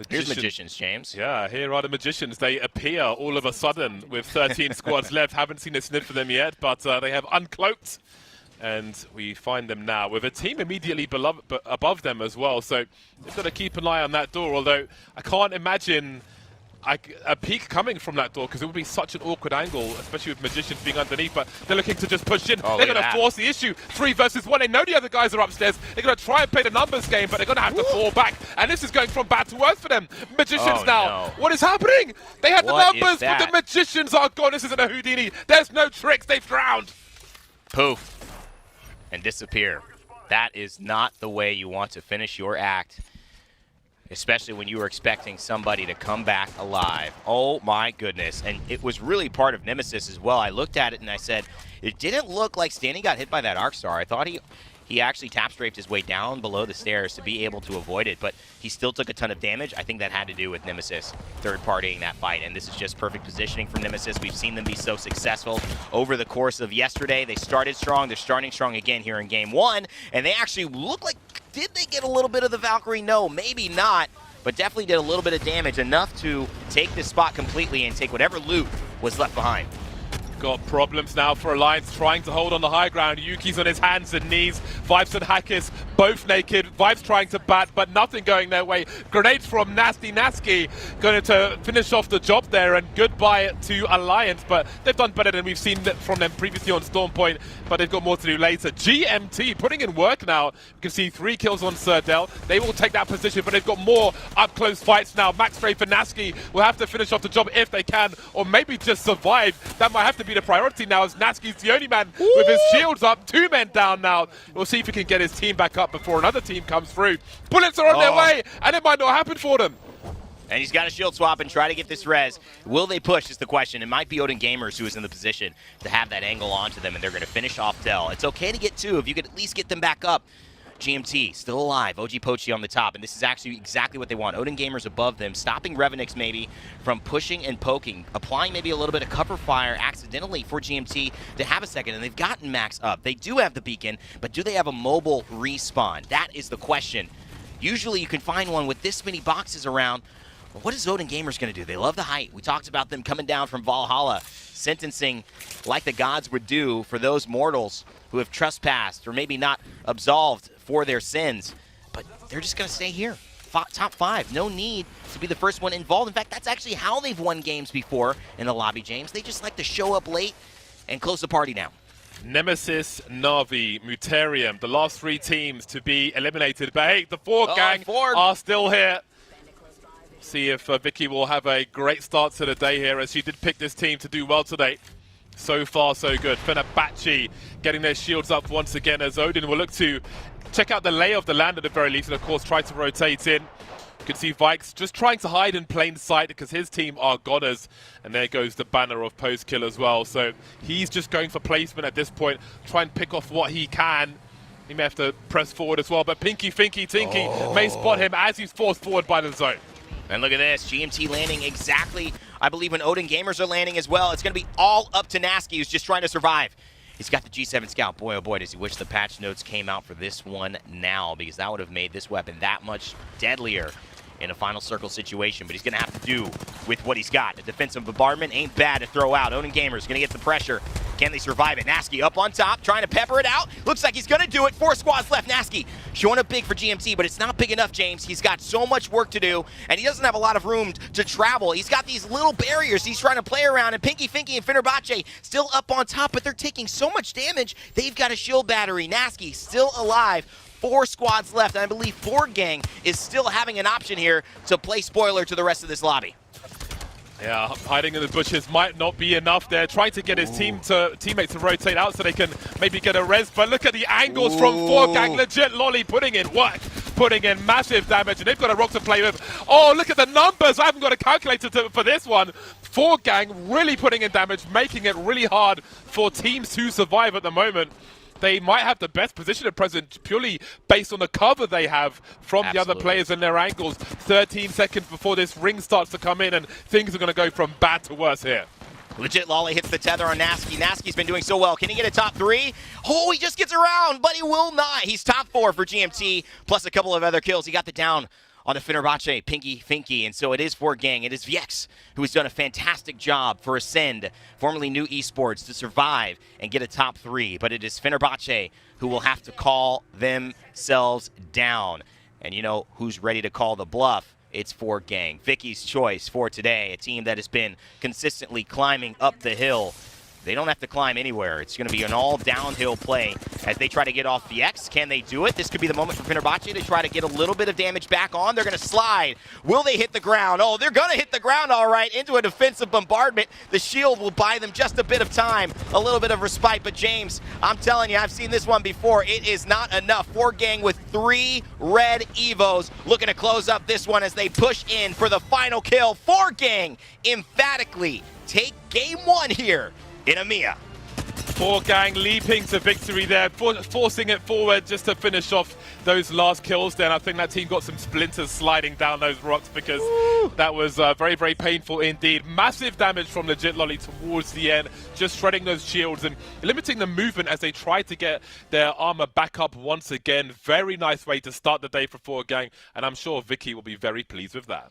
Here's Magicians, James. Yeah, here are the Magicians. They appear all of a sudden with 13 squads left. Haven't seen a sniff for them yet, but they have uncloaked. And we find them now with a team immediately above them as well. So they've got to keep an eye on that door, although I can't imagine a peek coming from that door, because it would be such an awkward angle, especially with Magicians being underneath, but they're looking to just push in. They're going to force the issue. 3 versus 1. They know the other guys are upstairs. They're going to try and play the numbers game, but they're going to have to fall back. And this is going from bad to worse for them. Magicians now. No. What is happening? They had the numbers, but the Magicians are gone. This isn't a Houdini. There's no tricks. They've drowned. Poof. And disappear. That is not the way you want to finish your act, especially when you were expecting somebody to come back alive. Oh my goodness. And it was really part of Nemesis as well. I looked at it and I said, it didn't look like Stanley got hit by that arc star. I thought he actually tap-strafed his way down below the stairs to be able to avoid it, but he still took a ton of damage. I think that had to do with Nemesis third-partying that fight, and this is just perfect positioning from Nemesis. We've seen them be so successful over the course of yesterday. They started strong. They're starting strong again here in Game 1, and they actually look like, did they get a little bit of the Valkyrie? No, maybe not, but definitely did a little bit of damage, enough to take this spot completely and take whatever loot was left behind. Got problems now for Alliance, trying to hold on the high ground. Yuki's on his hands and knees. Vibes and Hackers both naked. Vibes trying to bat, but nothing going their way. Grenades from Nasty Nasky going to finish off the job there, and goodbye to Alliance, but they've done better than we've seen from them previously on Storm Point, but they've got more to do later. GMT putting in work now. You can see 3 kills on Serdell. They will take that position, but they've got more up-close fights now. Max Strafe and Nasky will have to finish off the job if they can, or maybe just survive. That might have to be the priority now, as Nasky's the only man with his shields up. 2 men down now. We'll see if he can get his team back up before another team comes through. Bullets are on their way, and it might not happen for them. And he's got a shield swap and try to get this res. Will they push is the question. It might be Odin Gamers who is in the position to have that angle onto them, and they're going to finish off Dell. It's okay to get 2 if you could at least get them back up. GMT still alive. OG Pochi on the top, and this is actually exactly what they want. Odin Gamers above them, stopping Revenix maybe from pushing and poking, applying maybe a little bit of cover fire accidentally for GMT to have a second, and they've gotten Max up. They do have the beacon, but do they have a mobile respawn? That is the question. Usually you can find one with this many boxes around. What is Odin Gamers going to do? They love the height. We talked about them coming down from Valhalla, sentencing like the gods would do for those mortals who have trespassed or maybe not absolved for their sins. But they're just going to stay here. Top 5. No need to be the first one involved. In fact, that's actually how they've won games before in the lobby, James. They just like to show up late and close the party down. Nemesis, Na'Vi, Muterium, the last 3 teams to be eliminated. But hey, the 4 gang are still here. See if Vicky will have a great start to the day here, as she did pick this team to do well today. So far, so good. Fenerbahce getting their shields up once again, as Odin will look to check out the lay of the land at the very least, and of course try to rotate in. You can see Vikes just trying to hide in plain sight because his team are goners, and there goes the banner of post kill as well. So he's just going for placement at this point, try and pick off what he can. He may have to press forward as well, but Pinky Finky Tinky may spot him as he's forced forward by the zone. And look at this, GMT landing exactly, I believe, when Odin Gamers are landing as well. It's going to be all up to Nasky, who's just trying to survive. He's got the G7 Scout. Boy, oh boy, does he wish the patch notes came out for this one now, because that would have made this weapon that much deadlier in a final circle situation. But he's going to have to do with what he's got. A defensive bombardment ain't bad to throw out. Odin Gamers going to get the pressure. Can they survive it? Nasky up on top, trying to pepper it out. Looks like he's going to do it. 4 squads left. Nasky showing up big for GMT, but it's not big enough, James. He's got so much work to do, and he doesn't have a lot of room to travel. He's got these little barriers he's trying to play around, and Pinky Finky and Fenerbahce still up on top, but they're taking so much damage. They've got a shield battery. Nasky still alive. 4 squads left, and I believe 4 gang is still having an option here to play spoiler to the rest of this lobby. Yeah, hiding in the bushes might not be enough there. Trying to get his teammates to rotate out so they can maybe get a res. But look at the angles from 4 gang. Legit Lolly putting in work, putting in massive damage, and they've got a rock to play with. Oh, look at the numbers. I haven't got a calculator for this one. 4 gang really putting in damage, making it really hard for teams to survive at the moment. They might have the best position at present purely based on the cover they have from the other players and their angles. 13 seconds before this ring starts to come in, and things are going to go from bad to worse here. Legit Lolly hits the tether on Nasky. Nasky's been doing so well. Can he get a top 3? Oh, he just gets around, but he will not. He's top 4 for GMT, plus a couple of other kills. He got the down on the Fenerbahce, Pinky Finky, and so it is 4 gang. It is VX who has done a fantastic job for Ascend, formerly New Esports, to survive and get a top 3. But it is Fenerbahce who will have to call themselves down. And you know who's ready to call the bluff? it's Ford Gang. Vicky's choice for today, a team that has been consistently climbing up the hill. They don't have to climb anywhere. It's going to be an all downhill play as they try to get off the X. Can they do it? This could be the moment for Fenerbahce to try to get a little bit of damage back on. They're going to slide. Will they hit the ground? Oh, they're going to hit the ground all right into a defensive bombardment. The shield will buy them just a bit of time, a little bit of respite. But James, I'm telling you, I've seen this one before. It is not enough. Ford Gang with 3 red Evos looking to close up this one as they push in for the final kill. Ford Gang emphatically take game 1 here in EMEA. Ford Gang leaping to victory there, forcing it forward just to finish off those last kills. Then I think that team got some splinters sliding down those rocks because that was very, very painful indeed. Massive damage from Legit Lolly towards the end, just shredding those shields and limiting the movement as they tried to get their armor back up once again. Very nice way to start the day for Ford Gang, and I'm sure Vicky will be very pleased with that.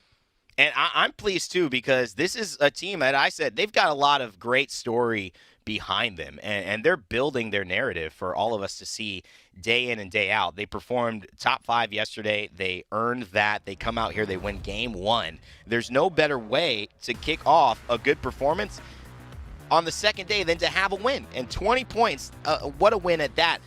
And I'm pleased, too, because this is a team that I said they've got a lot of great story behind them, and they're building their narrative for all of us to see day in and day out. They performed top 5 yesterday. They earned that. They come out here. They win game 1. There's no better way to kick off a good performance on the second day than to have a win. And 20 points, what a win at that.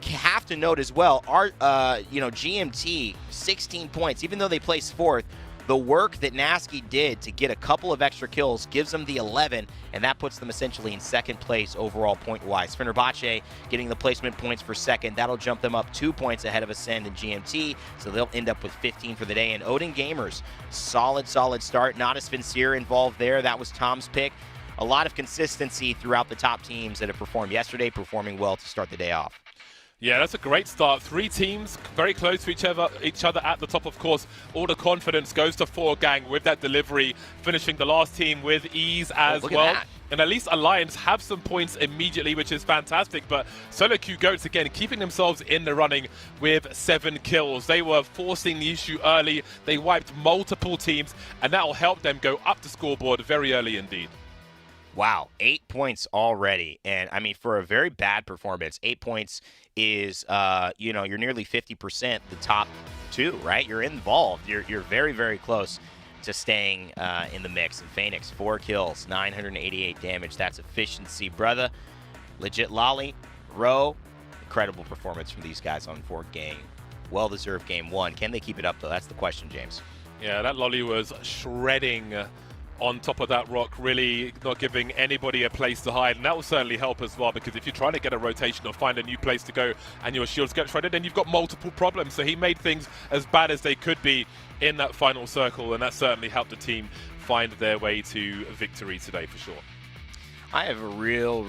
Have to note as well, our GMT, 16 points, even though they placed 4th. The work that Nasky did to get a couple of extra kills gives them the 11, and that puts them essentially in 2nd place overall point-wise. Fenerbahce getting the placement points for 2nd. That'll jump them up 2 points ahead of Ascend and GMT, so they'll end up with 15 for the day. And Odin Gamers, solid start. Not a Spencer involved there. That was Tom's pick. A lot of consistency throughout the top teams that have performed yesterday, performing well to start the day off. Yeah, that's a great start. 3 teams very close to each other at the top, of course. All the confidence goes to Ford Gang with that delivery, finishing the last team with ease as well. And at least Alliance have some points immediately, which is fantastic. But Solo Q Goats, again, keeping themselves in the running with 7 kills. They were forcing the issue early. They wiped multiple teams, and that will help them go up the scoreboard very early indeed. Wow, 8 points already. And, I mean, for a very bad performance, 8 points is, you're nearly 50% the top 2, right? You're involved. You're very, very close to staying in the mix. And Phoenix, 4 kills, 988 damage. That's efficiency, brother. Legit Lolly, Row, incredible performance from these guys on Ford Gang. Well-deserved game 1. Can they keep it up, though? That's the question, James. Yeah, that Lolly was shredding on top of that rock, really not giving anybody a place to hide, and that will certainly help as well, because if you're trying to get a rotation or find a new place to go and your shields get shredded, then you've got multiple problems. So he made things as bad as they could be in that final circle, and that certainly helped the team find their way to victory today for sure. I have a real,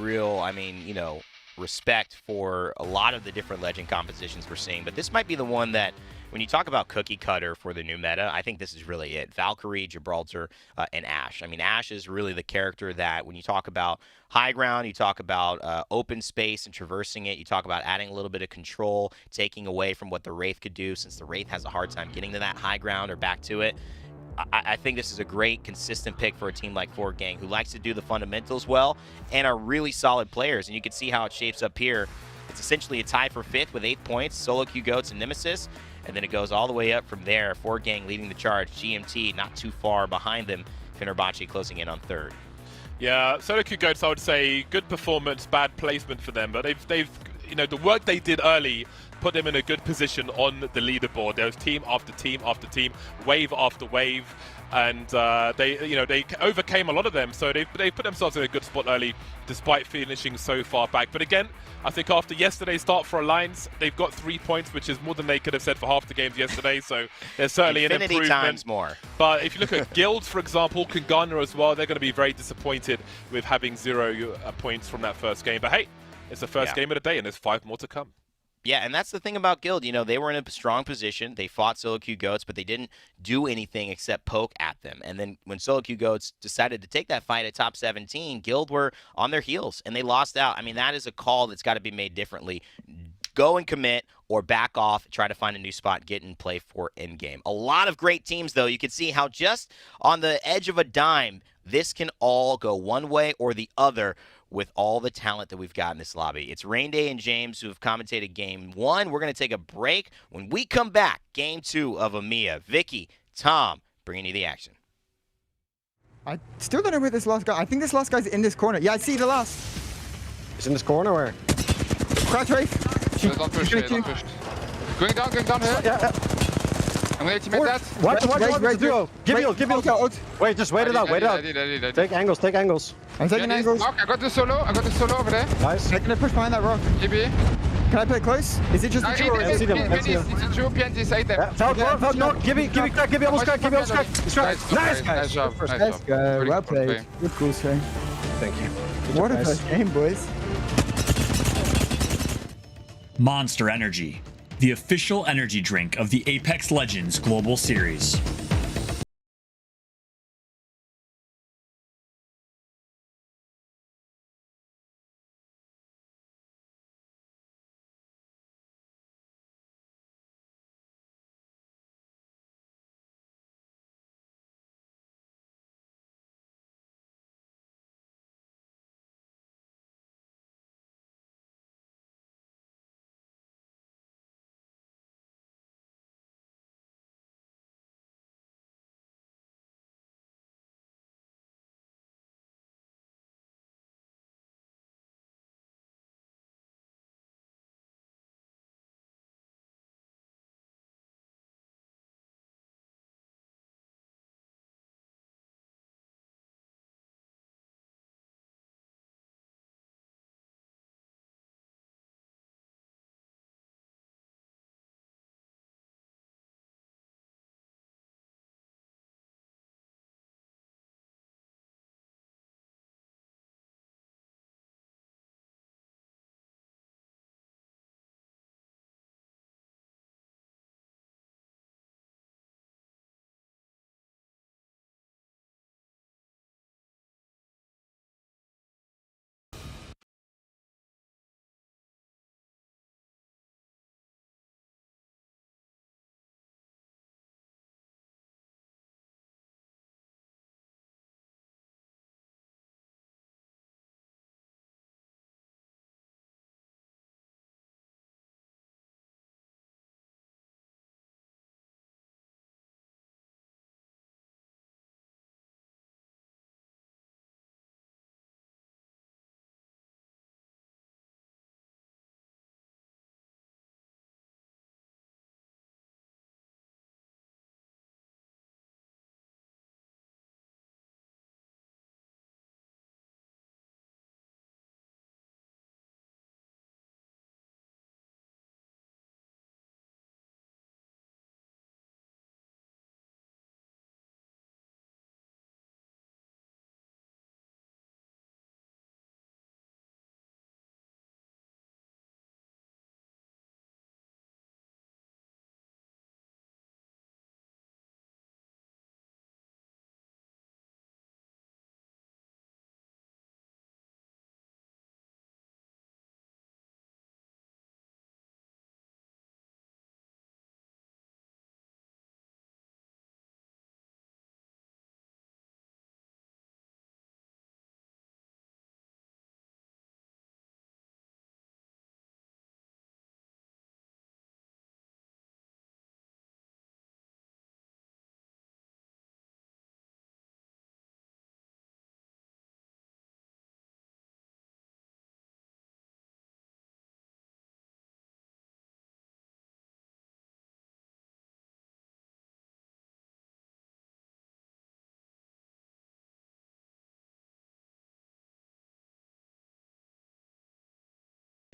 respect for a lot of the different legend compositions we're seeing, but this might be the one that, when you talk about cookie cutter for the new meta, I think this is really it. Valkyrie, Gibraltar, and Ashe. I mean, Ashe is really the character that when you talk about high ground, you talk about open space and traversing it, you talk about adding a little bit of control, taking away from what the Wraith could do, since the Wraith has a hard time getting to that high ground or back to it. I think this is a great, consistent pick for a team like Ford Gang, who likes to do the fundamentals well and are really solid players. And you can see how it shapes up here. It's essentially a tie for 5th with 8 points, Solo Q Goats and Nemesis. And then it goes all the way up from there. Ford Gang leading the charge. GMT not too far behind them. Fenerbahce closing in on 3rd. Yeah, Solo Q Goats, I would say, good performance, bad placement for them. But they've the work they did early put them in a good position on the leaderboard. There was team after team after team, wave after wave, and they overcame a lot of them. So they put themselves in a good spot early, despite finishing so far back. But again, I think after yesterday's start for Alliance, they've got 3 points, which is more than they could have said for half the games yesterday. So there's certainly Infinity an improvement. Times more. But if you look at Guilds, for example, Kungana as well, they're going to be very disappointed with having 0 points from that first game. But hey, it's the first game of the day, and there's 5 more to come. Yeah, and that's the thing about Guild. They were in a strong position. They fought Solo Q Goats, but they didn't do anything except poke at them. And then when Solo Q Goats decided to take that fight at top 17, Guild were on their heels, and they lost out. I mean, that is a call that's got to be made differently. Go and commit, or back off, try to find a new spot, get in play for endgame. A lot of great teams, though. You can see how just on the edge of a dime, this can all go one way or the other with all the talent that we've got in this lobby. It's Rain Day and James who have commentated Game 1. We're going to take a break. When we come back, Game 2 of EMEA. Vicky, Tom, bringing you the action. I still don't know where this last guy. I think this last guy's in this corner. Yeah, I see the last. He's in this corner where? Crouch Wraith. Don't push, don't push. Going down here. Yeah. I'm gonna ultimate that. What? Duo. Give me ult. Wait, just wait it out, I did. Take angles. I'm taking angles. Mark, I got the solo over there. Nice. I'm gonna push behind that rock. GB. Can I play close? Is it just the two? I see them. It's a true PNT side them. Falcon, no. Give me crack. Give me almost crack. Nice, guys. Nice job. Let's go. Well played. Good cool string. Thank you. What a first game, boys. Monster Energy, the official energy drink of the Apex Legends Global Series.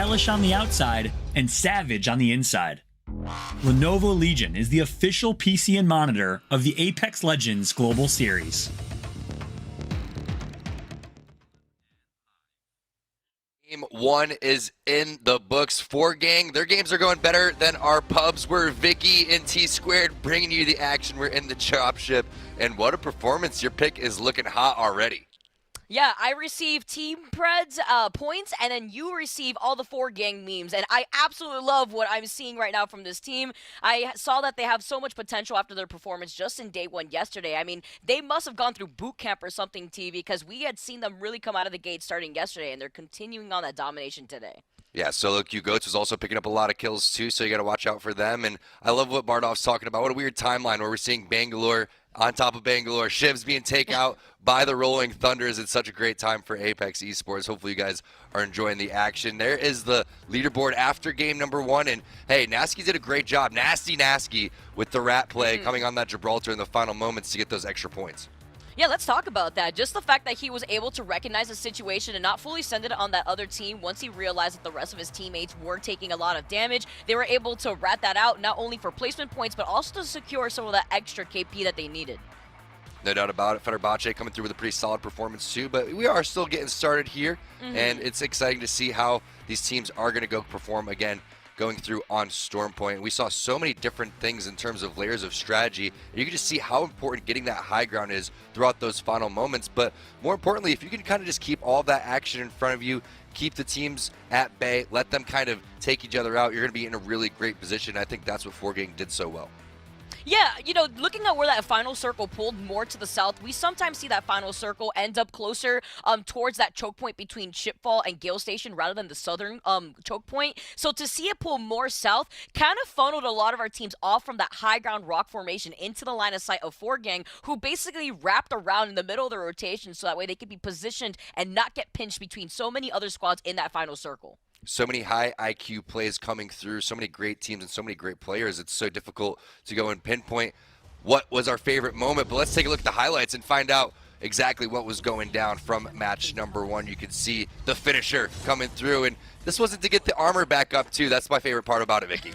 Stylish on the outside and savage on the inside. Lenovo Legion is the official PC and monitor of the Apex Legends Global Series. Game 1 is in the books for Gang. Their games are going better than our pubs. We're Vicky and T-Squared bringing you the action. We're in the chop ship. And what a performance. Your pick is looking hot already. Yeah, I receive Team Pred's points, and then you receive all the 4 Gang memes. And I absolutely love what I'm seeing right now from this team. I saw that they have so much potential after their performance just in day 1 yesterday. I mean, they must have gone through boot camp or something, T, because we had seen them really come out of the gate starting yesterday, and they're continuing on that domination today. Yeah, Solo Q Goats was also picking up a lot of kills too, so you got to watch out for them. And I love what Bardov's talking about. What a weird timeline where we're seeing Bangalore on top of Bangalore, Shivs being taken out by the Rolling Thunders. It's such a great time for Apex Esports. Hopefully you guys are enjoying the action. There is the leaderboard after game number 1. And hey, Nasky did a great job. Nasty with the rat play coming on that Gibraltar in the final moments to get those extra points. Yeah, let's talk about that. Just the fact that he was able to recognize the situation and not fully send it on that other team once he realized that the rest of his teammates were taking a lot of damage. They were able to rat that out, not only for placement points, but also to secure some of that extra KP that they needed. No doubt about it. Fenerbahce coming through with a pretty solid performance too, but we are still getting started here, and it's exciting to see how these teams are going to go perform again going through on Stormpoint. We saw so many different things in terms of layers of strategy, and you can just see how important getting that high ground is throughout those final moments. But more importantly, if you can kind of just keep all that action in front of you, keep the teams at bay, let them kind of take each other out, you're going to be in a really great position. I think that's what 4Gang did so well. Yeah, you know, looking at where that final circle pulled more to the south, we sometimes see that final circle end up closer towards that choke point between Shipfall and Gale Station rather than the southern choke point. So to see it pull more south kind of funneled a lot of our teams off from that high ground rock formation into the line of sight of 4Gang, who basically wrapped around in the middle of the rotation so that way they could be positioned and not get pinched between so many other squads in that final circle. So many high IQ plays coming through, so many great teams and so many great players. It's so difficult to go and pinpoint what was our favorite moment. But let's take a look at the highlights and find out exactly what was going down from match number 1. You can see the finisher coming through, and this wasn't to get the armor back up too. That's my favorite part about it, Vicky.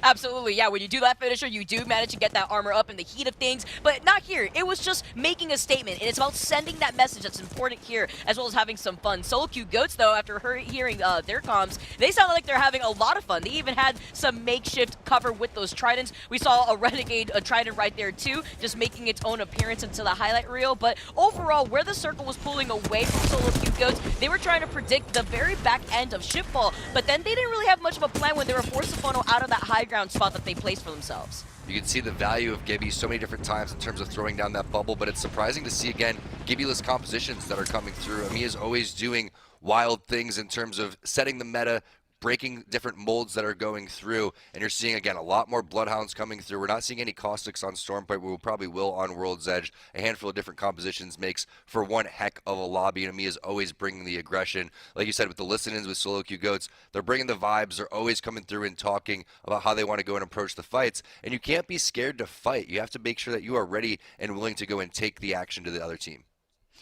Absolutely, yeah. When you do that finisher, you do manage to get that armor up in the heat of things, but not here. It was just making a statement, and it's about sending that message that's important here, as well as having some fun. Solo Q Goats, though, after hearing their comms, they sounded like they're having a lot of fun. They even had some makeshift cover with those tridents. We saw a Renegade trident right there, too, just making its own appearance into the highlight reel. But overall, where the circle was pulling away from Solo Q Goats, they were trying to predict the very back end of Shipfall, but then they didn't really have much of a plan when they were forced to funnel out of that high ground spot that they placed for themselves. You can see the value of Gibby so many different times in terms of throwing down that bubble, but it's surprising to see, again, Gibby-less compositions that are coming through. EMEA is always doing wild things in terms of setting the meta, breaking different molds that are going through, and you're seeing, again, a lot more Bloodhounds coming through. We're not seeing any Caustics on Stormpoint. We probably will on World's Edge. A handful of different compositions makes for one heck of a lobby, and EMEA is always bringing the aggression. Like you said, with the listen-ins with Solo Q Goats, they're bringing the vibes. They're always coming through and talking about how they want to go and approach the fights, and you can't be scared to fight. You have to make sure that you are ready and willing to go and take the action to the other team.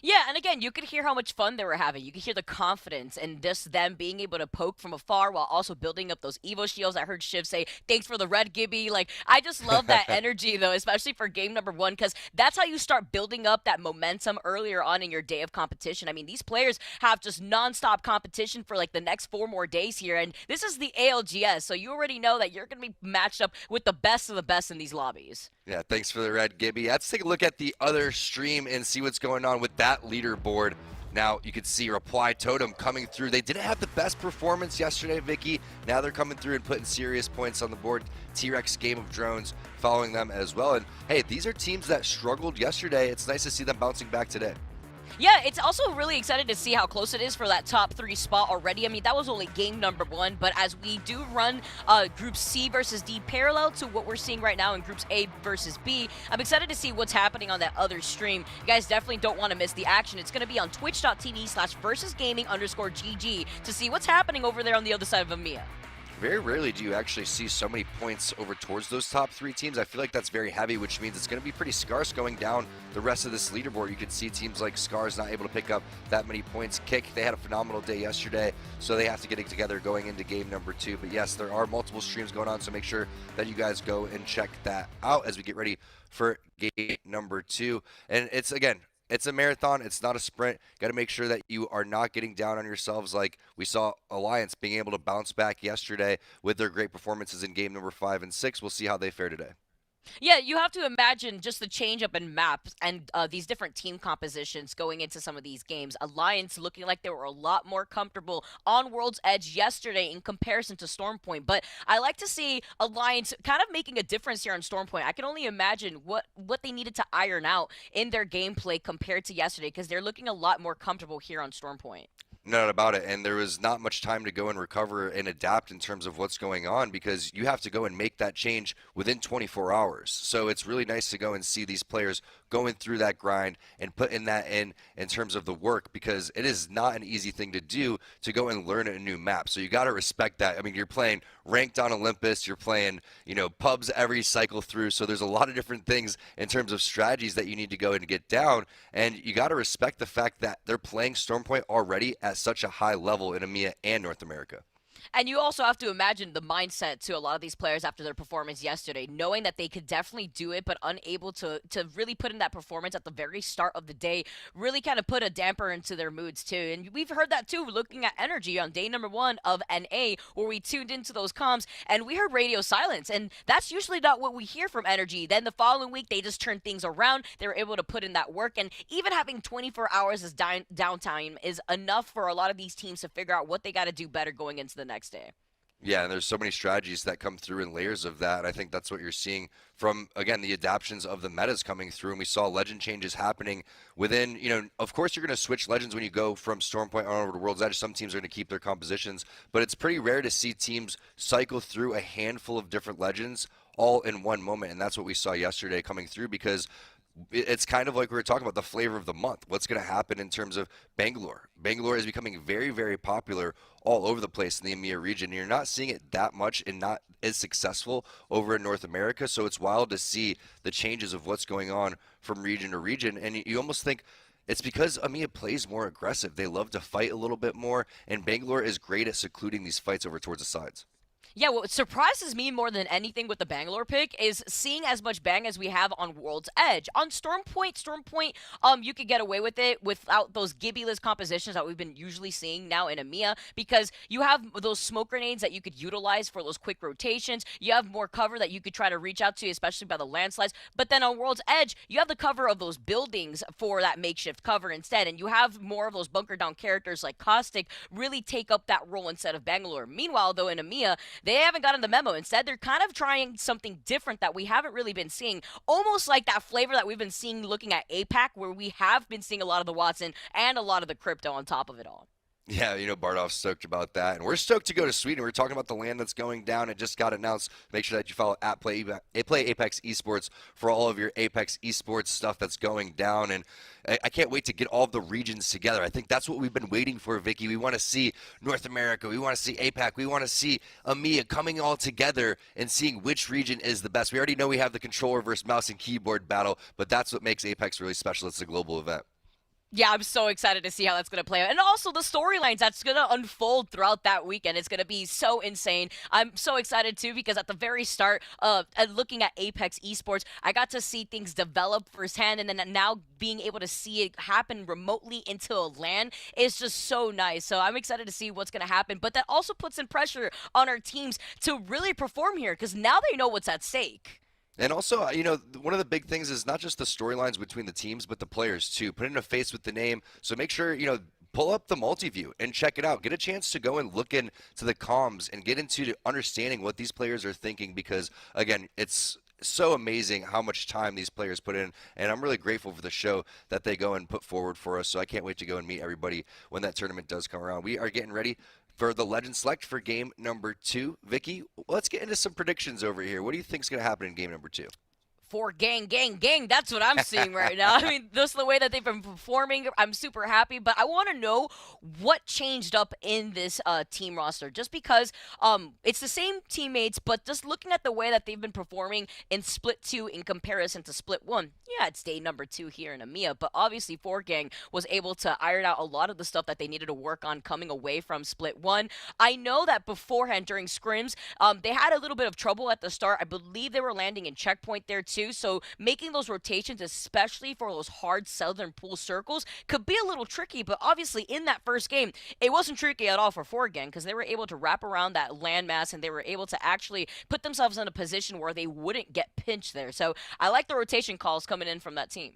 Yeah, and again, you could hear how much fun they were having. You could hear the confidence and just them being able to poke from afar while also building up those Evo shields. I heard Shiv say, thanks for the red, Gibby. Like, I just love that energy, though, especially for game number 1, because that's how you start building up that momentum earlier on in your day of competition. I mean, these players have just nonstop competition for, like, the next 4 more days here, and this is the ALGS, so you already know that you're going to be matched up with the best of the best in these lobbies. Yeah, thanks for the red, Gibby. Let's take a look at the other stream and see what's going on with that leaderboard. Now, you can see Reply Totem coming through. They didn't have the best performance yesterday, Vicky. Now they're coming through and putting serious points on the board. T-Rex Game of Drones following them as well. And, hey, these are teams that struggled yesterday. It's nice to see them bouncing back today. Yeah, it's also really excited to see how close it is for that top 3 spot already. I mean, that was only game number 1, but as we do run Group C versus D parallel to what we're seeing right now in Groups A versus B, I'm excited to see what's happening on that other stream. You guys definitely don't want to miss the action. It's going to be on twitch.tv/versusgaming_GG to see what's happening over there on the other side of EMEA. Very rarely do you actually see so many points over towards those top 3 teams. I feel like that's very heavy, which means it's going to be pretty scarce going down the rest of this leaderboard. You can see teams like Scars not able to pick up that many points. Kick, they had a phenomenal day yesterday, so they have to get it together going into game number 2. But yes, there are multiple streams going on, so make sure that you guys go and check that out as we get ready for game number 2. And it's, again, it's a marathon. It's not a sprint. Got to make sure that you are not getting down on yourselves like we saw Alliance being able to bounce back yesterday with their great performances in game number 5 and 6. We'll see how they fare today. Yeah, you have to imagine just the change up in maps and these different team compositions going into some of these games. Alliance looking like they were a lot more comfortable on World's Edge yesterday in comparison to Stormpoint. But I like to see Alliance kind of making a difference here on Stormpoint. I can only imagine what they needed to iron out in their gameplay compared to yesterday, because they're looking a lot more comfortable here on Stormpoint. No doubt about it. And there was not much time to go and recover and adapt in terms of what's going on, because you have to go and make that change within 24 hours. So it's really nice to go and see these players going through that grind and putting that in terms of the work, because it is not an easy thing to do to go and learn a new map. So you got to respect that. I mean, you're playing ranked on Olympus, you're playing, pubs every cycle through. So there's a lot of different things in terms of strategies that you need to go and get down. And you got to respect the fact that they're playing Stormpoint already at such a high level in EMEA and North America. And you also have to imagine the mindset to a lot of these players after their performance yesterday, knowing that they could definitely do it, but unable to really put in that performance at the very start of the day, really kind of put a damper into their moods too. And we've heard that too, looking at Energy on day number 1 of NA, where we tuned into those comms and we heard radio silence. And that's usually not what we hear from Energy. Then the following week, they just turned things around. They were able to put in that work. And even having 24 hours as downtime is enough for a lot of these teams to figure out what they got to do better going into the next day. Yeah, and there's so many strategies that come through in layers of that. And I think that's what you're seeing from, again, the adaptions of the metas coming through. And we saw legend changes happening within, of course, you're going to switch legends when you go from Stormpoint on over to World's Edge. Some teams are going to keep their compositions, but it's pretty rare to see teams cycle through a handful of different legends all in one moment. And that's what we saw yesterday coming through, because it's kind of like we were talking about the flavor of the month. What's going to happen in terms of Bangalore? Bangalore is becoming very, very popular all over the place in the EMEA region. You're not seeing it that much and not as successful over in North America. So it's wild to see the changes of what's going on from region to region. And you almost think it's because EMEA plays more aggressive. They love to fight a little bit more. And Bangalore is great at secluding these fights over towards the sides. Yeah, what surprises me more than anything with the Bangalore pick is seeing as much bang as we have on World's Edge. On Stormpoint, you could get away with it without those Gibby-less compositions that we've been usually seeing now in EMEA, because you have those smoke grenades that you could utilize for those quick rotations. You have more cover that you could try to reach out to, especially by the landslides. But then on World's Edge, you have the cover of those buildings for that makeshift cover instead, and you have more of those bunker down characters like Caustic really take up that role instead of Bangalore. Meanwhile, though, in EMEA, they haven't gotten the memo. Instead, they're kind of trying something different that we haven't really been seeing. Almost like that flavor that we've been seeing looking at APAC, where we have been seeing a lot of the Watson and a lot of the crypto on top of it all. Yeah, Bardolph's stoked about that. And we're stoked to go to Sweden. We're talking about the land that's going down. It just got announced. Make sure that you follow at Play Apex Esports for all of your Apex Esports stuff that's going down. And I can't wait to get all of the regions together. I think that's what we've been waiting for, Vicky. We want to see North America. We want to see APAC. We want to see EMEA coming all together and seeing which region is the best. We already know we have the controller versus mouse and keyboard battle, but that's what makes Apex really special. It's a global event. Yeah, I'm so excited to see how that's going to play out. And also the storylines that's going to unfold throughout that weekend. It's going to be so insane. I'm so excited too, because at the very start of looking at Apex Esports, I got to see things develop firsthand, and then now being able to see it happen remotely into a LAN is just so nice. So I'm excited to see what's going to happen. But that also puts in pressure on our teams to really perform here, because now they know what's at stake. And also, one of the big things is not just the storylines between the teams, but the players too. Put in a face with the name. So make sure, pull up the multi-view and check it out. Get a chance to go and look into the comms and get into understanding what these players are thinking, because, again, it's so amazing how much time these players put in, and I'm really grateful for the show that they go and put forward for us. So I can't wait to go and meet everybody when that tournament does come around. We are getting ready for the Legend Select for game number 2. Vicky, let's get into some predictions over here. What do you think is going to happen in game number 2? For gang. That's what I'm seeing right now. I mean, just the way that they've been performing, I'm super happy. But I want to know what changed up in this team roster. Just because it's the same teammates, but just looking at the way that they've been performing in Split 2 in comparison to Split 1. Yeah, it's day number 2 here in EMEA, but obviously 4Gang was able to iron out a lot of the stuff that they needed to work on coming away from Split 1. I know that beforehand during scrims, they had a little bit of trouble at the start. I believe they were landing in checkpoint there too. So making those rotations, especially for those hard southern pool circles, could be a little tricky. But obviously in that first game, it wasn't tricky at all for 4Gang, because they were able to wrap around that landmass and they were able to actually put themselves in a position where they wouldn't get pinched there. So I like the rotation calls coming in from that team.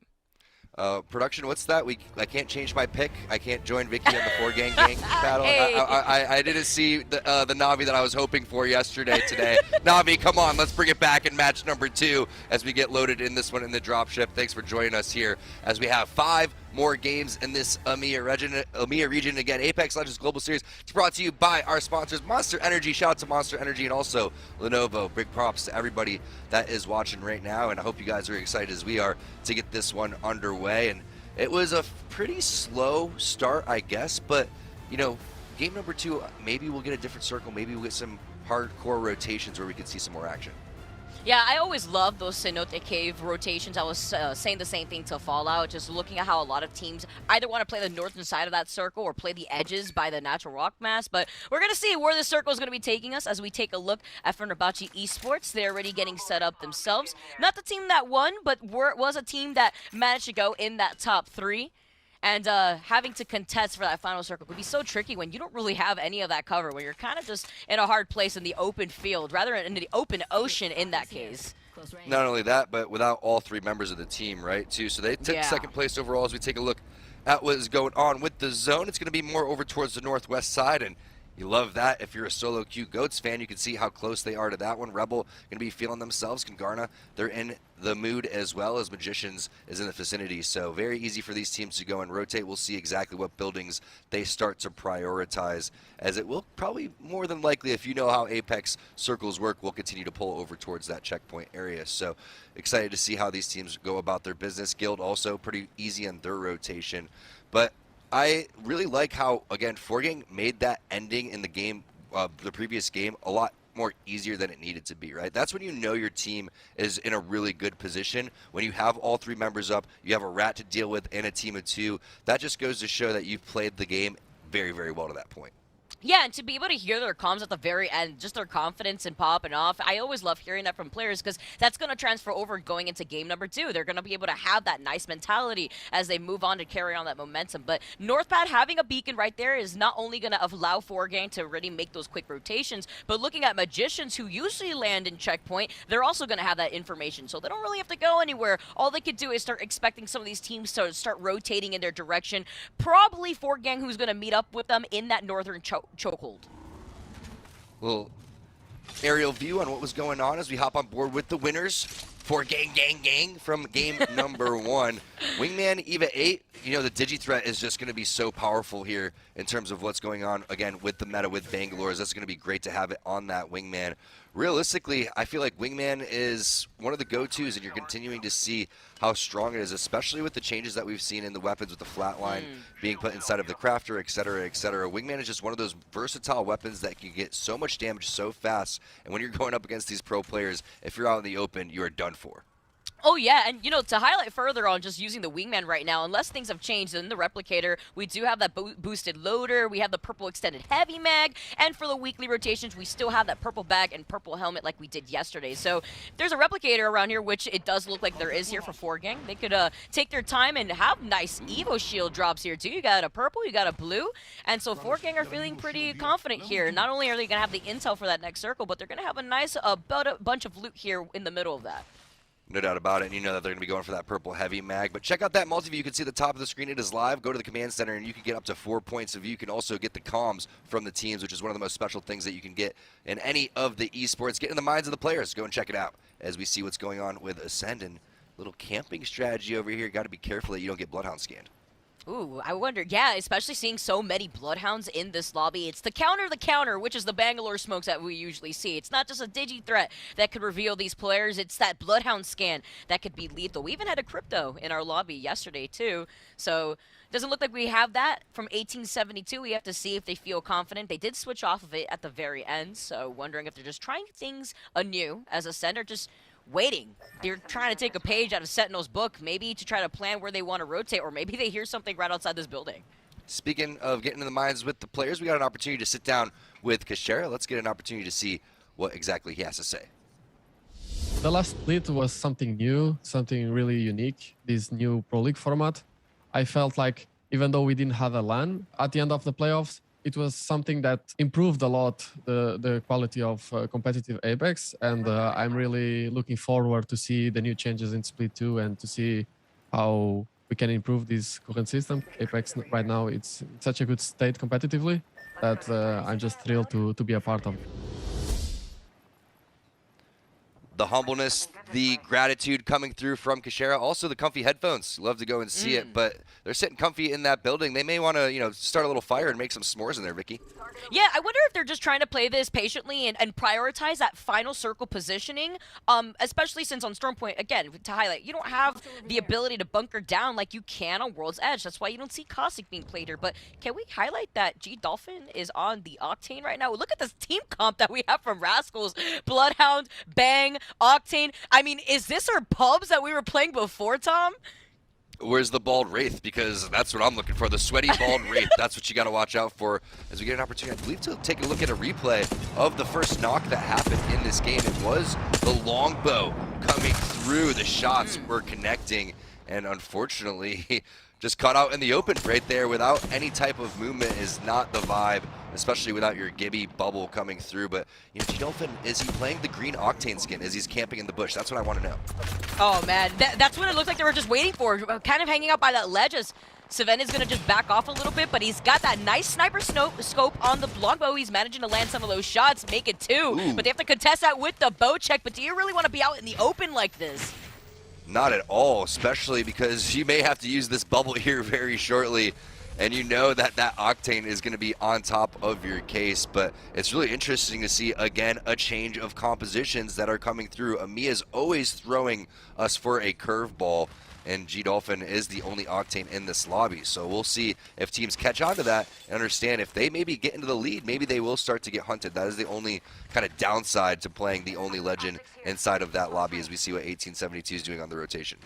Production, what's that? I can't change my pick. I can't join Vicky on the 4Gang battle. Hey. I didn't see the Navi that I was hoping for today. Navi, come on, let's bring it back in match number 2 as we get loaded in this one in the dropship. Thanks for joining us here as we have 5 more games in this EMEA region. Again, Apex Legends Global Series. It's brought to you by our sponsors, Monster Energy. Shout out to Monster Energy and also Lenovo. Big props to everybody that is watching right now, and I hope you guys are excited as we are to get this one underway. And it was a pretty slow start, I guess, but you know, game number 2, maybe we'll get a different circle. Maybe we'll get some hardcore rotations where we can see some more action. Yeah, I always love those Cenote Cave rotations. I was saying the same thing to Fallout, just looking at how a lot of teams either want to play the northern side of that circle or play the edges by the natural rock mass. But we're going to see where this circle is going to be taking us as we take a look at Fenerbahce Esports. They're already getting set up themselves. Not the team that won, but was a team that managed to go in that top 3. And having to contest for that final circle could be so tricky when you don't really have any of that cover, when you're kind of just in a hard place in the open field, rather in the open ocean in that case. Not only that, but without all 3 members of the team, right, too. So they took second place overall. As we take a look at what is going on with the zone, it's going to be more over towards the northwest side, and you love that. If you're a solo Q Goats fan, you can see how close they are to that one. Rebel going to be feeling themselves. Congarna, they're in the mood as well as Magicians is in the vicinity. So very easy for these teams to go and rotate. We'll see exactly what buildings they start to prioritize, as it will probably more than likely, if you know how Apex circles work, will continue to pull over towards that checkpoint area. So excited to see how these teams go about their business. Guild also pretty easy in their rotation. But I really like how, again, 4Gang made that ending in the game, the previous game, a lot more easier than it needed to be, right? That's when you know your team is in a really good position. When you have all 3 members up, you have a rat to deal with and a team of 2. That just goes to show that you've played the game very, very well to that point. Yeah, and to be able to hear their comms at the very end, just their confidence and popping off, I always love hearing that from players because that's going to transfer over going into game number 2. They're going to be able to have that nice mentality as they move on to carry on that momentum. But Northpad having a beacon right there is not only going to allow 4Gang to really make those quick rotations, but looking at Magicians who usually land in checkpoint, they're also going to have that information. So they don't really have to go anywhere. All they could do is start expecting some of these teams to start rotating in their direction. Probably 4Gang who's going to meet up with them in that northern chokehold. Little aerial view on what was going on as we hop on board with the winners for gang from game number 1. Wingman EVA 8, you know, the Digi-threat is just going to be so powerful here in terms of what's going on, again, with the meta with Bangalore. That's going to be great to have it on that Wingman. Realistically, I feel like Wingman is one of the go-tos, and you're continuing to see how strong it is, especially with the changes that we've seen in the weapons with the flatline being put inside of the crafter, etc., etc. Wingman is just one of those versatile weapons that can get so much damage so fast, and when you're going up against these pro players, if you're out in the open, you are done for. Oh yeah, and you know, to highlight further on just using the Wingman right now, unless things have changed in the Replicator, we do have that boosted loader, we have the purple extended heavy mag, and for the weekly rotations, we still have that purple bag and purple helmet like we did yesterday. So there's a Replicator around here, which it does look like there is here for 4Gang. They could take their time and have nice Evo shield drops here too. You got a purple, you got a blue, and so 4Gang are feeling pretty confident here. Not only are they going to have the intel for that next circle, but they're going to have a nice bunch of loot here in the middle of that. No doubt about it, and you know that they're going to be going for that purple heavy mag. But check out that multi-view. You can see the top of the screen. It is live. Go to the command center, and you can get up to 4 points of view. You can also get the comms from the teams, which is one of the most special things that you can get in any of the esports. Get in the minds of the players. Go and check it out as we see what's going on with Ascend. And little camping strategy over here. Got to be careful that you don't get Bloodhound scanned. Ooh, I wonder, yeah, especially seeing so many Bloodhounds in this lobby. It's the counter, which is the Bangalore smokes that we usually see. It's not just a Digi-threat that could reveal these players. It's that Bloodhound scan that could be lethal. We even had a Crypto in our lobby yesterday, too. So, doesn't look like we have that from 1872. We have to see if they feel confident. They did switch off of it at the very end, so wondering if they're just trying things anew as a center, just waiting. They're trying to take a page out of Sentinel's book, maybe to try to plan where they want to rotate, or maybe they hear something right outside this building. Speaking of getting in the minds with the players, we got an opportunity to sit down with Kashera. Let's get an opportunity to see what exactly he has to say. The last split was something new, something really unique, this new Pro League format. I felt like even though we didn't have a LAN at the end of the playoffs, it was something that improved a lot the quality of competitive Apex, and I'm really looking forward to see the new changes in Split 2 and to see how we can improve this current system. Apex right now, it's in such a good state competitively that I'm just thrilled to be a part of it. the humbleness, the gratitude coming through from Kashera. Also the comfy headphones. Love to go and see it, but they're sitting comfy in that building. They may want to, you know, start a little fire and make some s'mores in there, Vicky. Yeah, I wonder if they're just trying to play this patiently and prioritize that final circle positioning, especially since on Stormpoint, again, to highlight, you don't have the ability to bunker down like you can on World's Edge. That's why you don't see Caustic being played here. But can we highlight that G Dolphin is on the Octane right now? Look at this team comp that we have from Rascals, Bloodhound, Bang, Octane. I mean, is this our pubs that we were playing before, Tom? Where's the bald wraith? Because that's what I'm looking for. The sweaty bald wraith. That's what you got to watch out for as we get an opportunity, I believe, to take a look at a replay of the first knock that happened in this game. It was the longbow coming through. The shots were connecting, and unfortunately, just caught out in the open right there without any type of movement is not the vibe, especially without your Gibby bubble coming through. But, you know, G-Dolphin, is he playing the green Octane skin as he's camping in the bush? That's what I want to know. Oh, man. That's what it looked like they were just waiting for. Kind of hanging out by that ledge as Savannah's going to just back off a little bit, but he's got that nice sniper scope on the longbow. He's managing to land some of those shots, make it 2. But they have to contest that with the bow check. But do you really want to be out in the open like this? Not at all, especially because you may have to use this bubble here very shortly, and you know that that Octane is going to be on top of your case. But it's really interesting to see, again, a change of compositions that are coming through. EMEA's always throwing us for a curveball, and G-Dolphin is the only Octane in this lobby. So we'll see if teams catch on to that and understand if they maybe get into the lead, maybe they will start to get hunted. That is the only kind of downside to playing the only legend inside of that lobby, as we see what 1872 is doing on the rotation.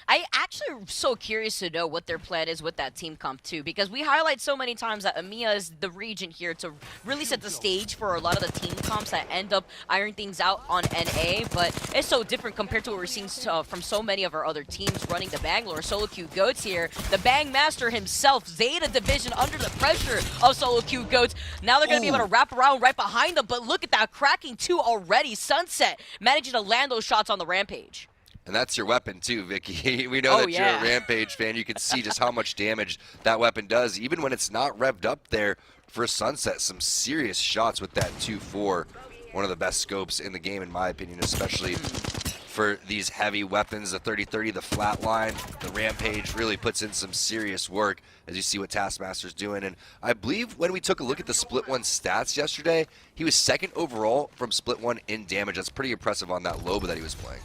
I actually am so curious to know what their plan is with that team comp too, because we highlight so many times that EMEA is the region here to really set the stage for a lot of the team comps that end up ironing things out on NA, but it's so different compared to what we're seeing from so many of our other teams running the Bangalore. Solo Q Goats here, the Bang Master himself, Zeta Division under the pressure of Solo Q Goats. Now they're going to be able to wrap around right behind them, but look at that, cracking 2 already. Sunset managing to land those shots on the Rampage. And that's your weapon too, Vicky. We know that you're a Rampage fan. You can see just how much damage that weapon does, even when it's not revved up there for Sunset. Some serious shots with that 2-4. One of the best scopes in the game, in my opinion, especially for these heavy weapons. The 30-30, the flatline, the Rampage really puts in some serious work, as you see what Taskmaster's doing. And I believe when we took a look at the Split 1 stats yesterday, he was 2nd overall from Split 1 in damage. That's pretty impressive on that Loba that he was playing.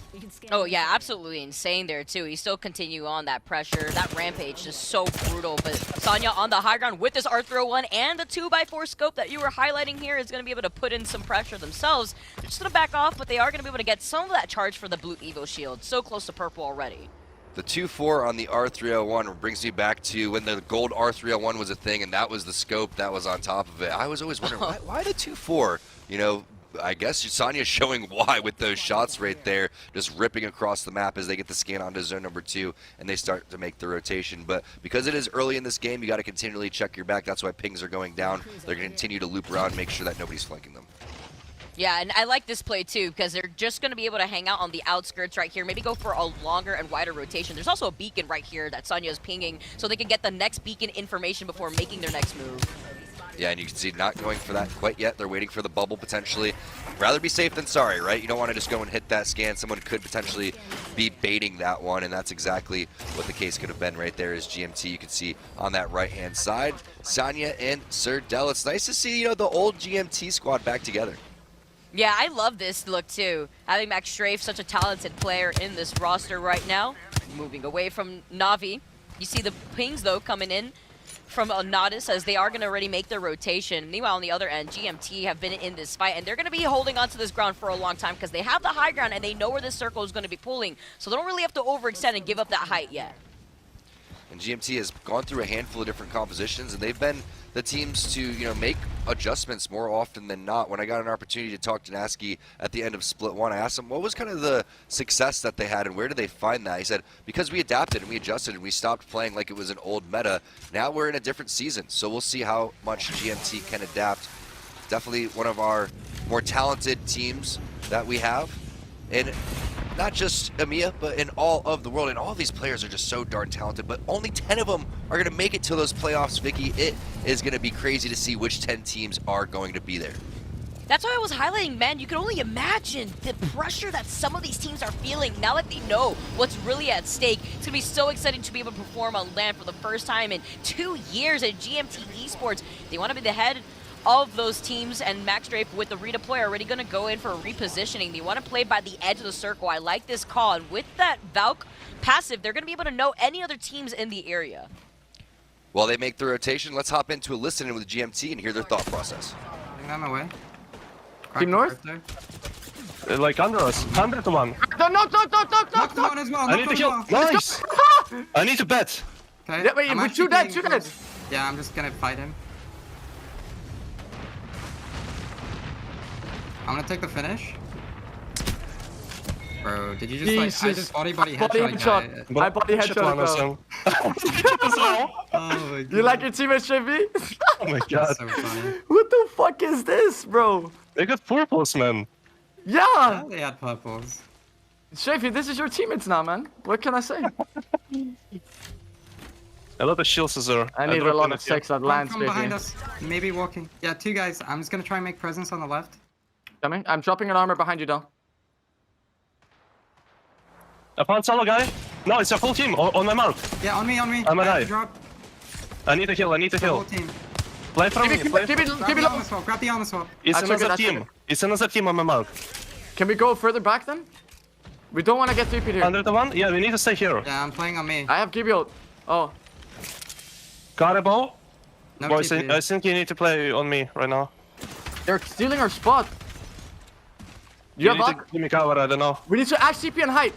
Oh yeah, absolutely insane there too. He still continue on that pressure. That Rampage is so brutal. But Sonya on the high ground with this R301 and the 2x4 scope that you were highlighting here is going to be able to put in some pressure themselves. They're just going to back off, but they are going to be able to get some of that charge for the blue Evo shield. So close to purple already. The 2-4 on the R301 brings me back to when the gold R301 was a thing, and that was the scope that was on top of it. I was always wondering, why the 2-4? You know, I guess Sonya's showing why with those shots right there, just ripping across the map as they get the scan onto zone number 2 and they start to make the rotation. But because it is early in this game, you got to continually check your back. That's why pings are going down. They're going to continue to loop around and make sure that nobody's flanking them. Yeah, and I like this play too, because they're just going to be able to hang out on the outskirts right here, maybe go for a longer and wider rotation. There's also a beacon right here that Sonya is pinging, so they can get the next beacon information before making their next move. Yeah, and you can see not going for that quite yet. They're waiting for the bubble potentially. Rather be safe than sorry, right? You don't want to just go and hit that scan. Someone could potentially be baiting that one, and that's exactly what the case could have been right there. Is GMT, you can see on that right-hand side, Sonya and Sir Del. It's nice to see, you know, the old GMT squad back together. Yeah, I love this look too. Having Max Strafe, such a talented player in this roster right now. Moving away from Na'Vi. You see the pings though coming in from Nodis as they are going to already make their rotation. Meanwhile, on the other end, GMT have been in this fight, and they're going to be holding onto this ground for a long time because they have the high ground and they know where this circle is going to be pulling. So they don't really have to overextend and give up that height yet. And GMT has gone through a handful of different compositions, and they've been the teams to, you know, make adjustments more often than not. When I got an opportunity to talk to Nasky at the end of Split 1, I asked him what was kind of the success that they had and where did they find that. He said, because we adapted and we adjusted and we stopped playing like it was an old meta. Now we're in a different season, so we'll see how much GMT can adapt. Definitely one of our more talented teams that we have. And not just EMEA, but in all of the world. And all of these players are just so darn talented, but only 10 of them are going to make it to those playoffs, Vicky. It is going to be crazy to see which 10 teams are going to be there. That's why I was highlighting, man. You can only imagine the pressure that some of these teams are feeling now that they know what's really at stake. It's going to be so exciting to be able to perform on LAN for the first time in 2 years at GMT Esports. They want to be the head of those teams, and Max Drape with the redeploy already going to go in for a repositioning. They want to play by the edge of the circle. I like this call, and with that Valk passive, they're going to be able to know any other teams in the area. While they make the rotation, let's hop into a listen-in with GMT and hear their thought process. I'm away. Team North? Like under us. 100 to 1. Knock one as well. I need to kill. Nice. I need to bet. Okay. Yeah, wait, we're 2 dead, 2 dead. Yeah, I'm just gonna fight him. I'm gonna take the finish. Bro, did you just like, I just body headshot guy. I body headshot. Oh my god. You like your teammates, JV? Oh my god. That's so funny. What the fuck is this, bro? They got purples, man. Yeah! Yeah, they had purples. Shafy, this is your teammates now, man. What can I say? A lot of shields is there. I need a lot of sex at land, From behind us. Maybe walking. Yeah, 2 guys. I'm just gonna try and make presence on the left. Coming. I'm dropping an armor behind you, Del. I found solo guy. No, it's a full team on my mark. Yeah, on me. I'm alive. Drop. I need to heal. Whole team. Play from me. Keep it low. Grab the armor swap. It's another team. It's another team on my mark. Can we go further back then? We don't want to get 3P here. 100 to 1? Yeah, we need to stay here. Yeah, I'm playing on me. I have Gibby ult. Oh. Got a bow? No Boys, I think you need to play on me right now. They're stealing our spot. You need to give me cover, I don't know. We need to act CP and height.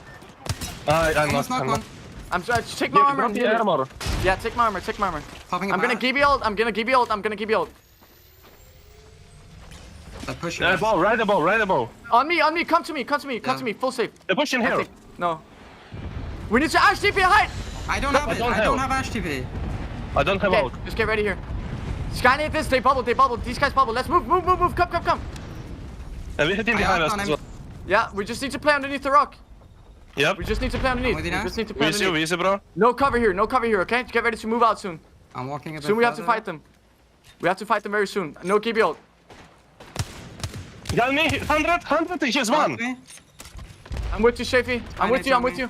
I'm not. I'm trying to take my armor. Drop the armor. Yeah, take my armor. Popping I'm gonna Gibby ult. I'm gonna Gibby ult. They're pushing Right above. On me. Come to me. Full safe. They're pushing here. No. We need to act CP and height. I don't have it. I don't have Ash TP. I don't have ult. Just get ready here. Skynet this. They bubble. These guys bubble. Let's move. Come. And we're hitting behind us as well. Yeah, we just need to play underneath the rock. Yep. We just need to play underneath. We see, bro. No cover here, okay? Get ready to move out soon. I'm walking a bit Soon we have to fight them. We have to fight them very soon. No Gibby ult. Got me, 100, he's one. I'm with you, Shafy. I'm with you.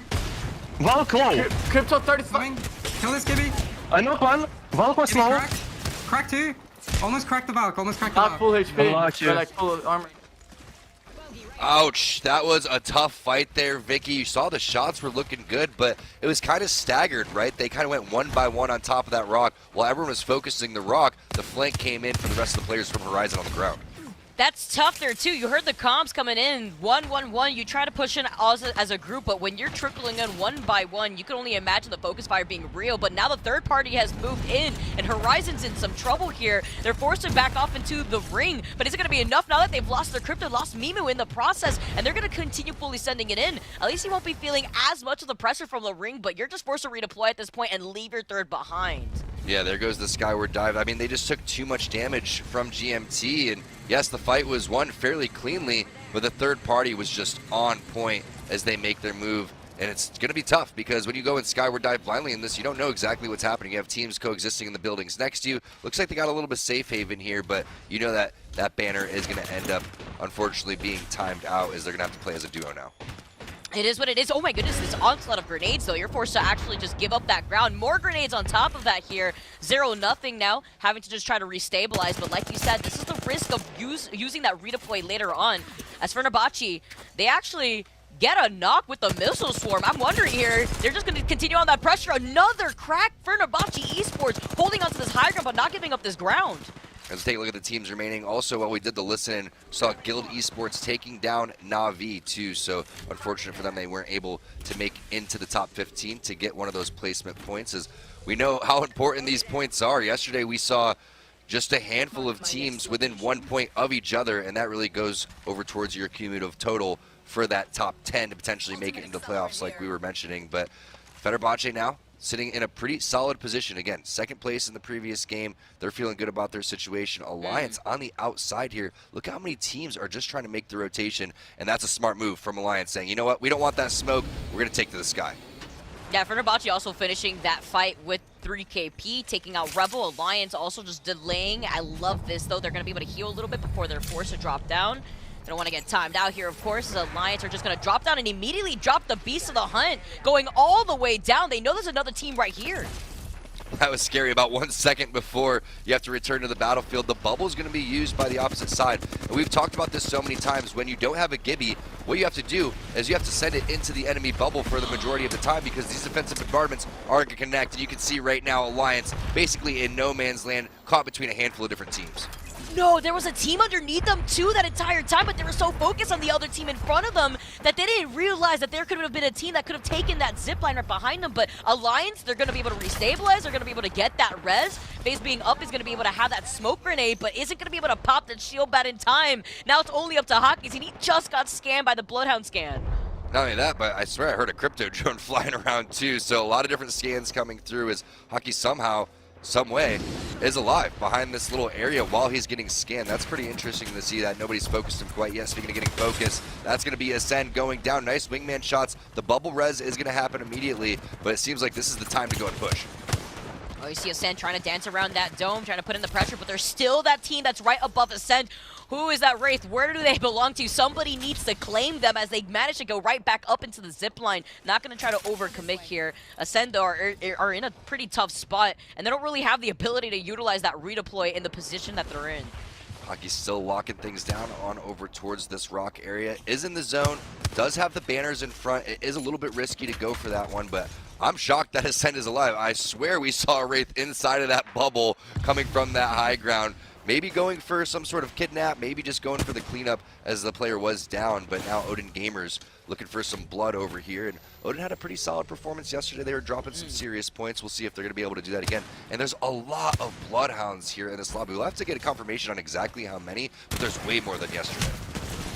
Valk low. Crypto 35. Kill this Gibby. I knocked one. Valk was low. Crack 2. Almost cracked the Valk. Not full HP. They're like full armor. Ouch, that was a tough fight there, Vicky. You saw the shots were looking good, but it was kind of staggered, right? They kind of went one by one on top of that rock. While everyone was focusing the rock, the flank came in for the rest of the players from Horizon on the ground. That's tough there, too. You heard the comms coming in, 1-1-1. You try to push in as a group, but when you're trickling in one by one, you can only imagine the focus fire being real. But now the third party has moved in, and Horizon's in some trouble here. They're forced to back off into the ring, but is it going to be enough now that they've lost their crypto, lost Mimu in the process, and they're going to continue fully sending it in? At least you won't be feeling as much of the pressure from the ring, but you're just forced to redeploy at this point and leave your third behind. Yeah, there goes the skyward dive. I mean, they just took too much damage from GMT, and yes, the fight was won fairly cleanly, but the third party was just on point as they make their move. And it's going to be tough because when you go and skyward dive blindly in this, you don't know exactly what's happening. You have teams coexisting in the buildings next to you. Looks like they got a little bit safe haven here, but you know that that banner is going to end up, unfortunately, being timed out as they're going to have to play as a duo now. It is what it is. Oh my goodness, this onslaught of grenades, though. You're forced to actually just give up that ground. More grenades on top of that here. 0-0 now, having to just try to restabilize. But like you said, this is the risk of using that redeploy later on. As for Nabachi, they actually get a knock with the missile swarm. I'm wondering here, they're just going to continue on that pressure. Another crack for Nabachi Esports, holding onto this high ground, but not giving up this ground. Let's take a look at the teams remaining. Also, while we did the listen, saw Guild Esports taking down Na'Vi too. So unfortunate for them, they weren't able to make into the top 15 to get one of those placement points. As we know how important these points are. Yesterday, we saw just a handful of teams within 1 point of each other, and that really goes over towards your cumulative total for that top 10 to potentially make it into the playoffs like we were mentioning. But Fenerbahce now sitting in a pretty solid position. Again, second place in the previous game. They're feeling good about their situation. Alliance on the outside here. Look how many teams are just trying to make the rotation, and that's a smart move from Alliance saying, you know what, we don't want that smoke. We're going to take to the sky. Yeah, Fenerbahce also finishing that fight with 3KP, taking out Rebel. Alliance also just delaying. I love this, though. They're going to be able to heal a little bit before they're forced to drop down. They don't want to get timed out here, of course, as Alliance are just going to drop down and immediately drop the Beast of the Hunt, going all the way down. They know there's another team right here. That was scary. About 1 second before you have to return to the battlefield, the bubble is going to be used by the opposite side. And we've talked about this so many times. When you don't have a Gibby, what you have to do is you have to send it into the enemy bubble for the majority of the time, because these defensive bombardments aren't going to connect. And you can see right now Alliance basically in no man's land, caught between a handful of different teams. No, there was a team underneath them too that entire time, but they were so focused on the other team in front of them that they didn't realize that there could have been a team that could have taken that zipline right behind them. But Alliance, they're going to be able to restabilize, they're going to be able to get that res. FaZe being up is going to be able to have that smoke grenade, but isn't going to be able to pop that shield bat in time. Now it's only up to Hockey's, and he just got scanned by the Bloodhound scan. Not only that, but I swear I heard a crypto drone flying around too, so a lot of different scans coming through as Hockey somehow, some way, is alive behind this little area while he's getting scanned. That's pretty interesting to see that nobody's focused him quite yet. Speaking of getting focused, that's going to be Ascend going down. Nice wingman shots. The bubble res is going to happen immediately, but it seems like this is the time to go and push. Oh, you see Ascend trying to dance around that dome, trying to put in the pressure, but there's still that team that's right above Ascend. Who is that Wraith? Where do they belong to? Somebody needs to claim them as they manage to go right back up into the zip line. Not going to try to overcommit here. Ascend, though, are in a pretty tough spot, and they don't really have the ability to utilize that redeploy in the position that they're in. Hockey's still locking things down on over towards this rock area. Is in the zone, does have the banners in front. It is a little bit risky to go for that one, but I'm shocked that Ascend is alive. I swear we saw a Wraith inside of that bubble coming from that high ground. Maybe going for some sort of kidnap, maybe just going for the cleanup as the player was down, but now Odin Gamers looking for some blood over here. And Odin had a pretty solid performance yesterday. They were dropping some serious points. We'll see if they're going to be able to do that again. And there's a lot of Bloodhounds here in this lobby. We'll have to get a confirmation on exactly how many, but there's way more than yesterday.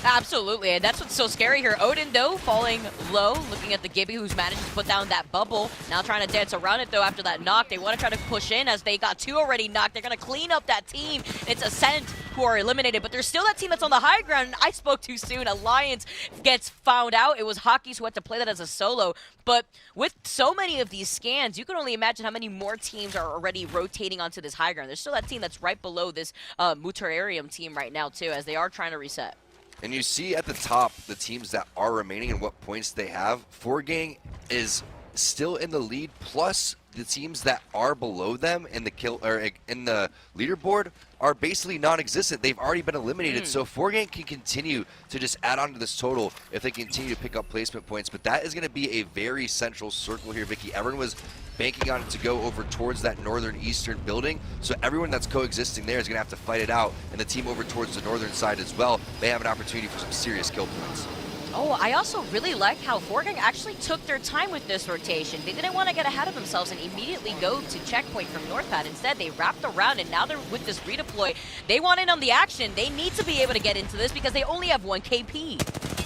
Absolutely, and that's what's so scary here. Odin, though, falling low, looking at the Gibby, who's managed to put down that bubble. Now trying to dance around it, though, after that knock. They want to try to push in as they got 2 already knocked. They're going to clean up that team. It's Ascend who are eliminated, but there's still that team that's on the high ground. I spoke too soon. Alliance gets found out. It was Hockey's who had to play that as a solo. But with so many of these scans, you can only imagine how many more teams are already rotating onto this high ground. There's still that team that's right below this Mutararium team right now, too, as they are trying to reset. And you see at the top the teams that are remaining and what points they have. 4Gang is still in the lead, plus the teams that are below them in the kill or in the leaderboard are basically non-existent. They've already been eliminated, so 4Gang can continue to just add on to this total if they continue to pick up placement points. But that is going to be a very central circle here, Vicky. Everyone was banking on it to go over towards that northern eastern building, so everyone that's coexisting there is going to have to fight it out, and the team over towards the northern side as well, they have an opportunity for some serious kill points. Oh, I also really like how 4Gang actually took their time with this rotation. They didn't want to get ahead of themselves and immediately go to checkpoint from North Pad. Instead, they wrapped around, and now they're with this redeploy. They want in on the action. They need to be able to get into this because they only have 1 KP.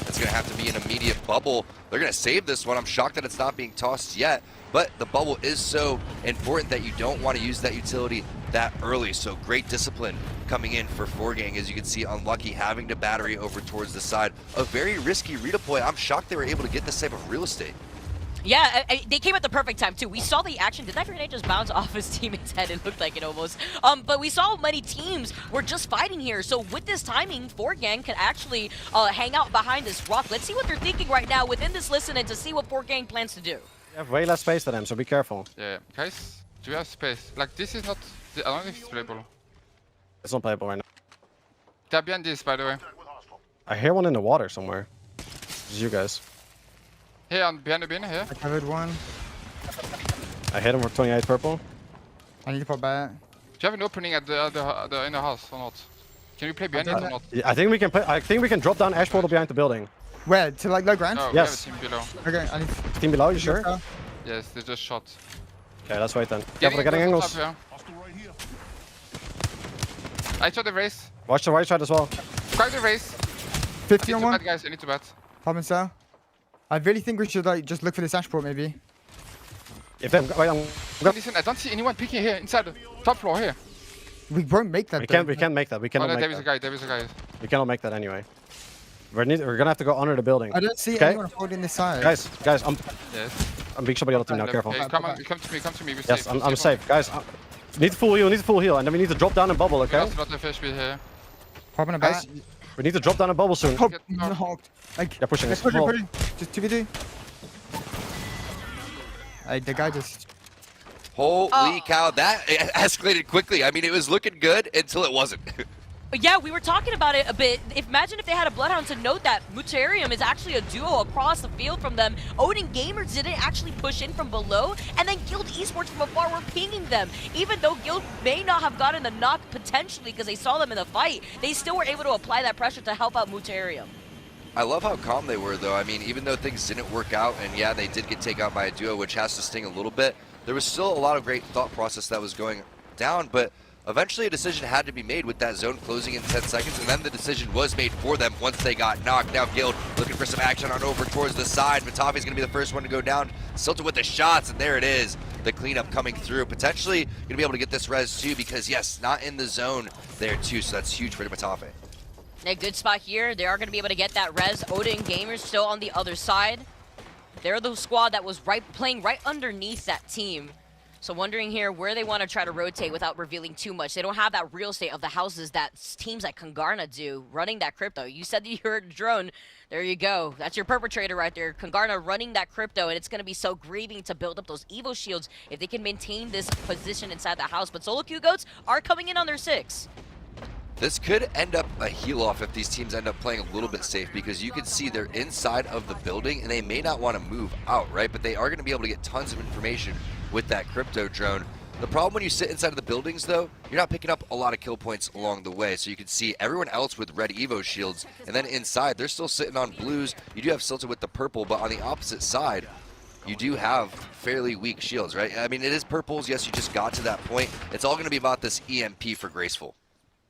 It's going to have to be an immediate bubble. They're going to save this one. I'm shocked that it's not being tossed yet, but the bubble is so important that you don't want to use that utility that early. So great discipline coming in for 4Gang. As you can see, Unlucky having to battery over towards the side. A very risky redeploy. I'm shocked they were able to get this type of real estate. Yeah, they came at the perfect time, too. We saw the action. Did that grenade just bounce off his teammate's head? It looked like it almost. But we saw many teams were just fighting here. So with this timing, 4Gang can actually hang out behind this rock. Let's see what they're thinking right now within this listen and to see what 4Gang plans to do. You have way less space than them, so be careful. Yeah, guys, do you have space? Like, this is not... I don't think it's playable. It's not playable right now. They're behind this, by the way. I hear one in the water somewhere. This is you guys. Here, behind the bin, here. I covered one. I hit him with 28 purple. I need to pop back. Do you have an opening at the inner house or not? Can we play behind it or not? Yeah, I think we can play. I think we can drop down Ash Portal behind the building. Where? To like low ground? No, yes. we have a team below. Okay, I need team below, you sure? Yes, they just shot. Okay, let's wait then. Careful getting angles. Up, I shot the race. Watch the right side as well. Grab the race. 50 on one. Bad, guys, I need to bat. Popping cell. I really think we should like just look for this Ash port maybe. If they wait, Listen, I don't see anyone picking here inside the top floor here. We won't make that. We can't make that. We cannot no, make there is that. a guy. There is a guy. We cannot make that anyway. We're gonna have to go under the building. I don't see anyone holding this side. Guys, Yes. I'm being somebody on the team now. Careful. Okay, come to me. Come to me. We're Yes, safe. I'm safe, guys. Need to full heal. Need to full heal, and then we need to drop down and bubble. Okay. That's not the fish we here. Popping a bat. Guys, we need to drop down and bubble soon. Oh, no. Yeah, pushing. Let's push it. Just 2v2. The guy just... Holy cow, that escalated quickly. I mean, it was looking good until it wasn't. Yeah, we were talking about it a bit. Imagine if they had a Bloodhound to note that Muterium is actually a duo across the field from them. Odin Gamers didn't actually push in from below, and then Guild Esports from afar were pinging them. Even though Guild may not have gotten the knock potentially because they saw them in the fight, they still were able to apply that pressure to help out Muterium. I love how calm they were, though. I mean, even though things didn't work out, and yeah, they did get taken out by a duo, which has to sting a little bit, there was still a lot of great thought process that was going down, but eventually a decision had to be made with that zone closing in 10 seconds, and then the decision was made for them once they got knocked. Now Guild looking for some action on over towards the side. Matafi's going to be the first one to go down. Silted with the shots, and there it is. The cleanup coming through. Potentially going to be able to get this res too, because yes, not in the zone there too, so that's huge for Matafi. A good spot here. They are going to be able to get that res. Odin Gamers still on the other side. They're the squad that was playing right underneath that team. So wondering here where they want to try to rotate without revealing too much. They don't have that real estate of the houses that teams like Kungarna do, running that crypto. You said that you heard drone. There you go. That's your perpetrator right there. Kungarna running that crypto, and it's going to be so grieving to build up those Evo shields if they can maintain this position inside the house. But Solo Q Goats are coming in on their 6. This could end up a heal-off if these teams end up playing a little bit safe, because you can see they're inside of the building, and they may not want to move out, right? But they are going to be able to get tons of information with that crypto drone. The problem when you sit inside of the buildings, though, you're not picking up a lot of kill points along the way. So you can see everyone else with red Evo shields, and then inside, they're still sitting on blues. You do have Silted with the purple, but on the opposite side, you do have fairly weak shields, right? I mean, it is purples. Yes, you just got to that point. It's all going to be about this EMP for Graceful.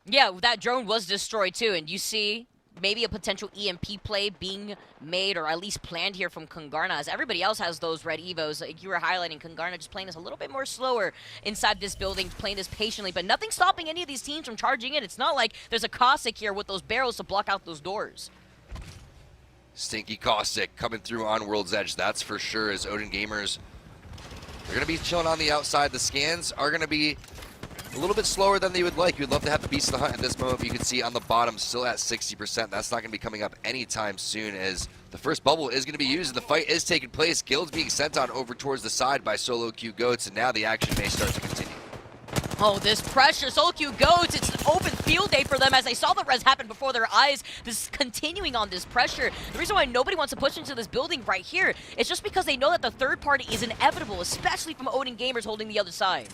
Yeah, that drone was destroyed too, and you see maybe a potential EMP play being made or at least planned here from Kungarna, as everybody else has those red Evos. Like you were highlighting, Kungarna just playing this a little bit more slower inside this building, playing this patiently, but nothing stopping any of these teams from charging in. It's not like there's a Caustic here with those barrels to block out those doors. Stinky Caustic coming through on World's Edge, that's for sure, as Odin Gamers, they're going to be chilling on the outside. The scans are going to be a little bit slower than they would like. You'd love to have the Beast of the Hunt at this moment, but you can see on the bottom still at 60%. That's not going to be coming up anytime soon, as the first bubble is going to be used and the fight is taking place. Guild's being sent on over towards the side by Solo Q Goats, and now the action may start to continue. Oh, this pressure. Solo Q Goats, it's an open field day for them as they saw the res happen before their eyes. This is continuing on this pressure. The reason why nobody wants to push into this building right here is just because they know that the third party is inevitable, especially from Odin Gamers holding the other side.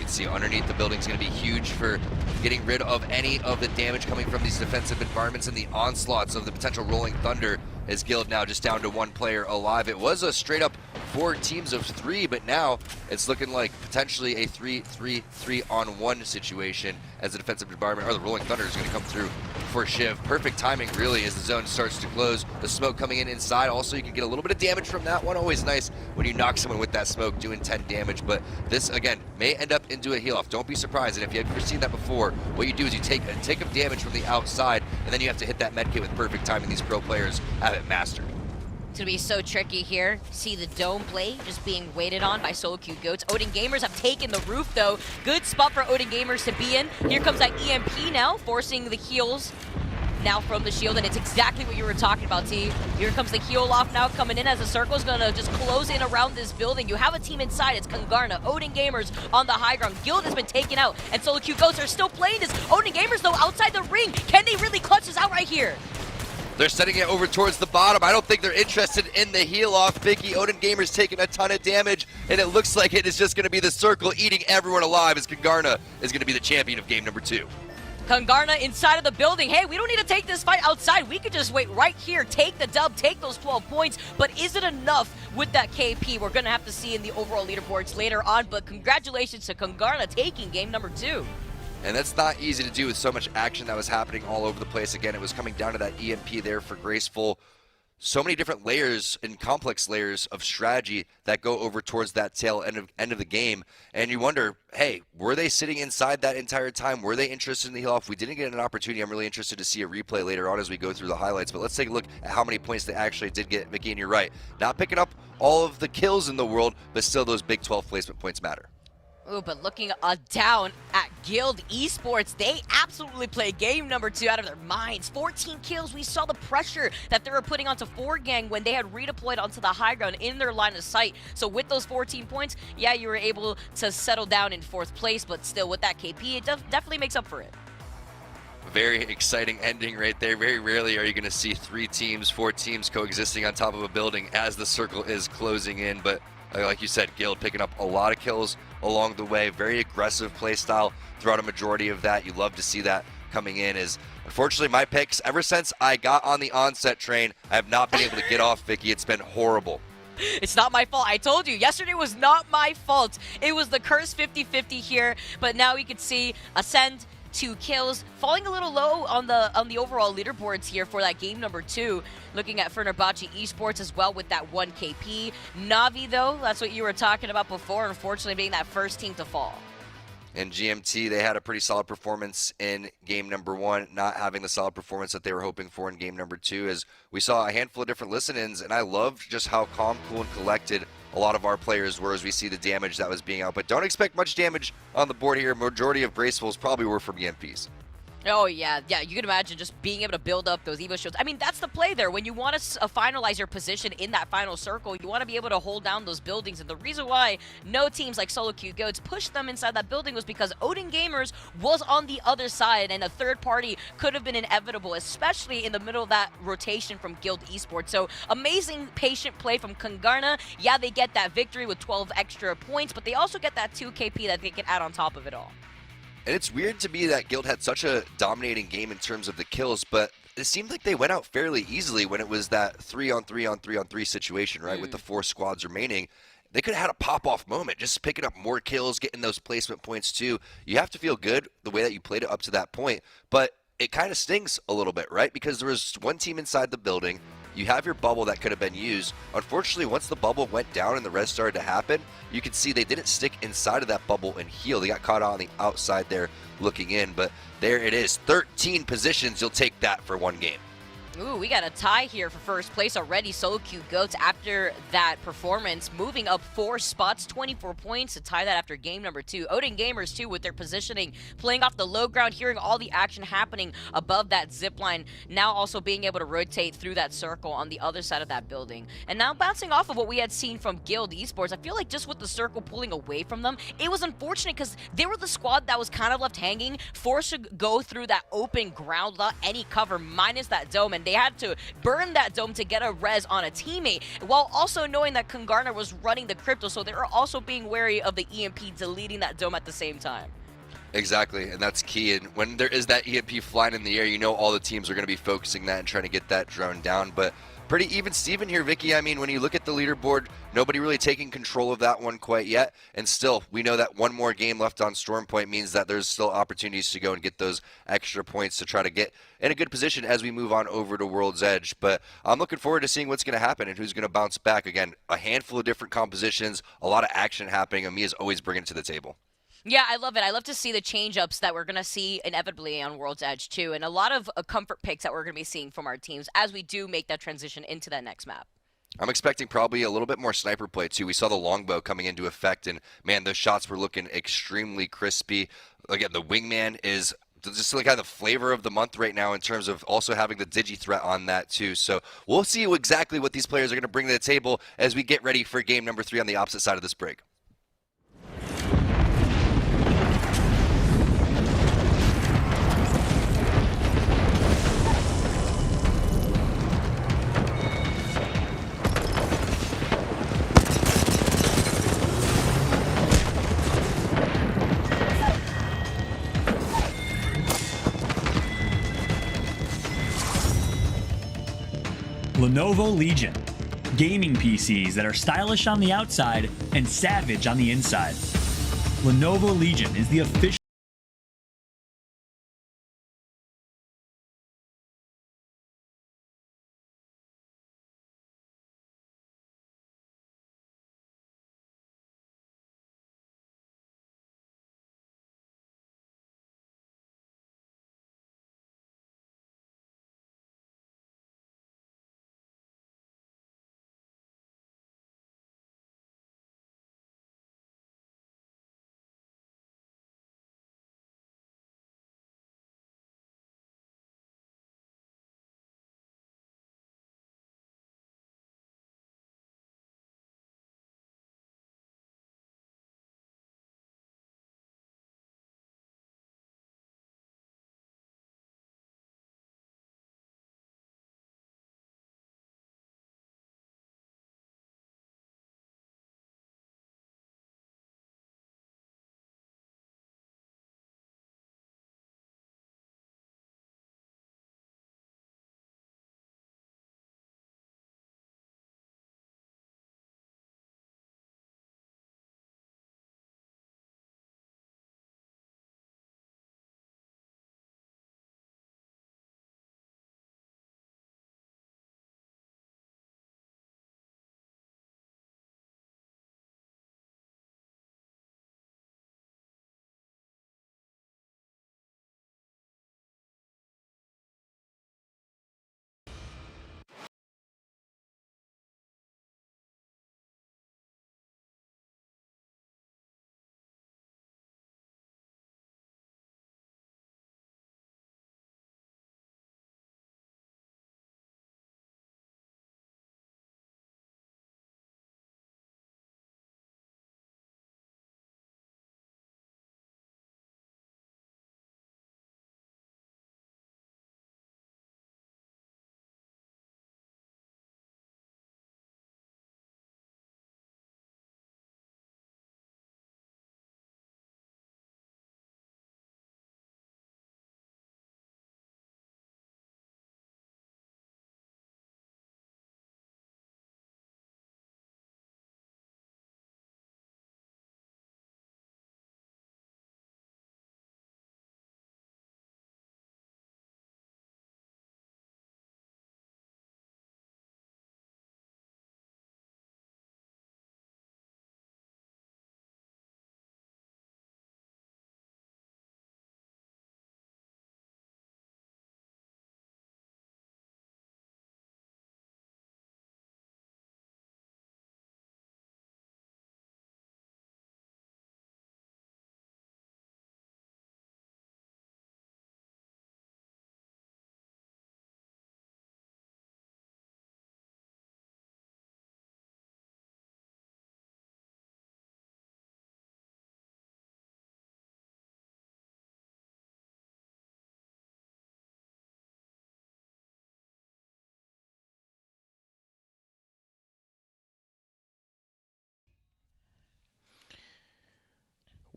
See underneath the building is going to be huge for getting rid of any of the damage coming from these defensive environments and the onslaughts of the potential Rolling Thunder, as Guild now just down to 1 player alive. It was a straight up 4 teams of 3, but now it's looking like potentially a 3-3-3-on-1 situation, as the defensive environment, or the Rolling Thunder, is going to come through for Shiv. Perfect timing really as the zone starts to close. The smoke coming in inside. Also, you can get a little bit of damage from that one. Always nice when you knock someone with that smoke, doing 10 damage. But this, again, may end up into a heal-off. Don't be surprised. And if you have foreseen that before, what you do is you take up damage from the outside, and then you have to hit that medkit with perfect timing. These pro players have it mastered. It's gonna be so tricky here. See the dome play just being waited on by Solo Q Goats. Odin Gamers have taken the roof though. Good spot for Odin Gamers to be in. Here comes that EMP now, forcing the heals now from the shield, and it's exactly what you were talking about, T. Here comes the heal off now coming in as the circle's gonna just close in around this building. You have a team inside. It's Kungarna, Odin Gamers on the high ground. Guild has been taken out, and Solo Q Goats are still playing this. Odin Gamers though outside the ring. Can they really clutch this out right here? They're setting it over towards the bottom. I don't think they're interested in the heal-off. Biggie, Odin Gamers taking a ton of damage, and it looks like it is just going to be the circle eating everyone alive, as Kungarna is going to be the champion of game number 2. Kungarna inside of the building. Hey, we don't need to take this fight outside. We could just wait right here, take the dub, take those 12 points. But is it enough with that KP? We're going to have to see in the overall leaderboards later on. But congratulations to Kungarna taking game number 2. And that's not easy to do with so much action that was happening all over the place. Again, it was coming down to that EMP there for Graceful. so many different layers and complex layers of strategy that go over towards that tail end of the game. And you wonder, hey, were they sitting inside that entire time? Were they interested in the heal off? We didn't get an opportunity. I'm really interested to see a replay later on as we go through the highlights. But let's take a look at how many points they actually did get. Vicky, and you're right. Not picking up all of the kills in the world, but still those Big 12 placement points matter. Ooh, but looking down at Guild Esports, they absolutely played game number 2 out of their minds. 14 kills. We saw the pressure that they were putting onto 4Gang when they had redeployed onto the high ground in their line of sight. So with those 14 points, yeah, you were able to settle down in 4th place, but still with that KP, it definitely makes up for it. Very exciting ending right there. Very rarely are you going to see 3 teams, 4 teams coexisting on top of a building as the circle is closing in, but like you said, Guild picking up a lot of kills along the way. Very aggressive play style throughout a majority of that. You love to see that coming in. Is unfortunately my picks, ever since I got on the onset train, I have not been able to get off, Vicky. It's been horrible. It's not my fault. I told you, yesterday was not my fault. It was the curse 50-50 here, but now we could see Ascend, 2 kills, falling a little low on the overall leaderboards here for that game number 2. Looking at Fenerbahce Esports as well with that 1 KP. Navi, though, that's what you were talking about before, unfortunately being that first team to fall. And GMT, they had a pretty solid performance in game number 1, not having the solid performance that they were hoping for in game number 2, as we saw a handful of different listen-ins, and I loved just how calm, cool, and collected a lot of our players were as we see the damage that was being out. But don't expect much damage on the board here. Majority of Gracefuls probably were from EMPs. Oh, yeah, you can imagine just being able to build up those Evo shields. I mean, that's the play there. When you want to finalize your position in that final circle, you want to be able to hold down those buildings. And the reason why no teams like Solo Q Goats pushed them inside that building was because Odin Gamers was on the other side, and a third party could have been inevitable, especially in the middle of that rotation from Guild Esports. So, amazing patient play from Kungarna. Yeah, they get that victory with 12 extra points, but they also get that 2 KP that they can add on top of it all. And it's weird to me that Guild had such a dominating game in terms of the kills, but it seemed like they went out fairly easily when it was that 3-on-3-on-3-on-3 situation, right, with the 4 squads remaining. They could have had a pop-off moment, just picking up more kills, getting those placement points too. You have to feel good the way that you played it up to that point, but it kind of stings a little bit, right, because there was 1 team inside the building. You have your bubble that could have been used. Unfortunately, once the bubble went down and the res started to happen, you can see they didn't stick inside of that bubble and heal. They got caught on the outside there looking in, but there it is. 13 positions. You'll take that for 1 game. Ooh, we got a tie here for first place already. Solo Q Goats, after that performance, moving up 4 spots, 24 points to tie that after game number 2. Odin Gamers, too, with their positioning, playing off the low ground, hearing all the action happening above that zip line, now also being able to rotate through that circle on the other side of that building. And now bouncing off of what we had seen from Guild Esports, I feel like just with the circle pulling away from them, it was unfortunate because they were the squad that was kind of left hanging, forced to go through that open ground without any cover, minus that dome, and they had to burn that dome to get a res on a teammate, while also knowing that Kungarna was running the crypto, so they were also being wary of the EMP deleting that dome at the same time. Exactly, and that's key. And when there is that EMP flying in the air, you know all the teams are going to be focusing that and trying to get that drone down. But pretty even Steven here, Vicky. I mean, when you look at the leaderboard, nobody really taking control of that one quite yet. And still, we know that 1 more game left on Storm Point means that there's still opportunities to go and get those extra points to try to get in a good position as we move on over to World's Edge. But I'm looking forward to seeing what's going to happen and who's going to bounce back. Again, a handful of different compositions, a lot of action happening. EMEA's always bringing it to the table. Yeah, I love it. I love to see the change-ups that we're going to see inevitably on World's Edge, too, and a lot of comfort picks that we're going to be seeing from our teams as we do make that transition into that next map. I'm expecting probably a little bit more sniper play, too. We saw the longbow coming into effect, and, man, those shots were looking extremely crispy. Again, the wingman is just like kind of the flavor of the month right now in terms of also having the digi threat on that, too. So we'll see exactly what these players are going to bring to the table as we get ready for game number 3 on the opposite side of this break. Lenovo Legion. Gaming PCs that are stylish on the outside and savage on the inside. Lenovo Legion is the official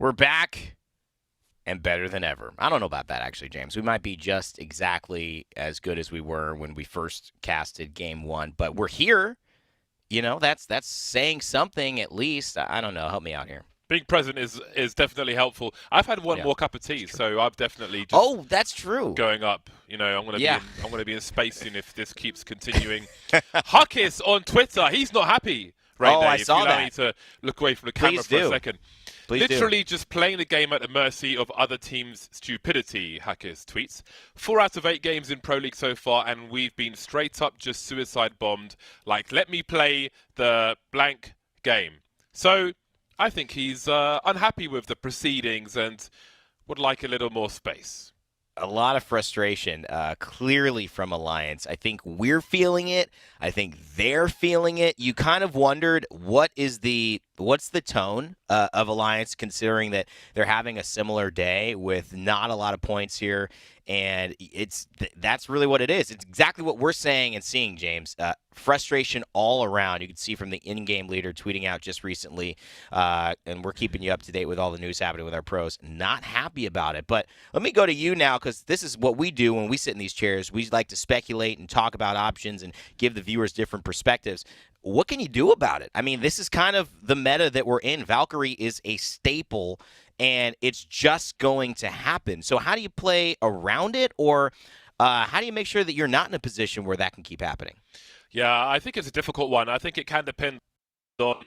We're back and better than ever. I don't know about that, actually, James. We might be just exactly as good as we were when we first casted Game 1, but we're here. You know, that's saying something at least. I don't know. Help me out here. Being present is definitely helpful. I've had one more cup of tea, so I'm definitely just that's true. Going up. You know, I'm gonna be in space soon if this keeps continuing. Huckis on Twitter, he's not happy right now. I saw that. If you allow me to look away from the camera for a second. Literally just playing the game at the mercy of other teams' stupidity, Huckis tweets. 4 out of 8 games in Pro League so far, and we've been straight up just suicide bombed. Like, let me play the blank game. So I think he's unhappy with the proceedings and would like a little more space. A lot of frustration, clearly from Alliance. I think we're feeling it. I think they're feeling it. You kind of wondered what's the tone of Alliance, considering that they're having a similar day with not a lot of points here. And that's really what it is. It's exactly what we're saying and seeing, James. Frustration all around. You can see from the in-game leader tweeting out just recently, and we're keeping you up to date with all the news happening with our pros. Not happy about it. But let me go to you now, because this is what we do when we sit in these chairs. We like to speculate and talk about options and give the viewers different perspectives. What can you do about it? I mean, this is kind of the meta that we're in. Valkyrie is a staple, and it's just going to happen. So how do you play around it, or how do you make sure that you're not in a position where that can keep happening? Yeah, I think it's a difficult one. I think it can depend on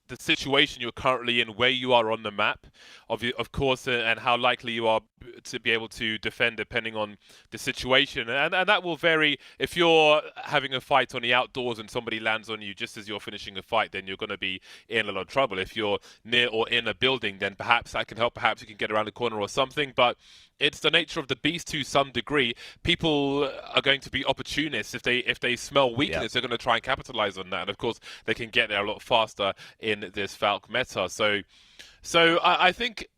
the situation you're currently in, where you are on the map, of course, and how likely you are to be able to defend depending on the situation. And that will vary. If you're having a fight on the outdoors and somebody lands on you just as you're finishing a fight, then you're going to be in a lot of trouble. If you're near or in a building, then perhaps that can help. Perhaps you can get around the corner or something. But it's the nature of the beast to some degree. People are going to be opportunists. If they smell weakness, they're going to try and capitalize on that. And of course, they can get there a lot faster in this Valk meta. So I think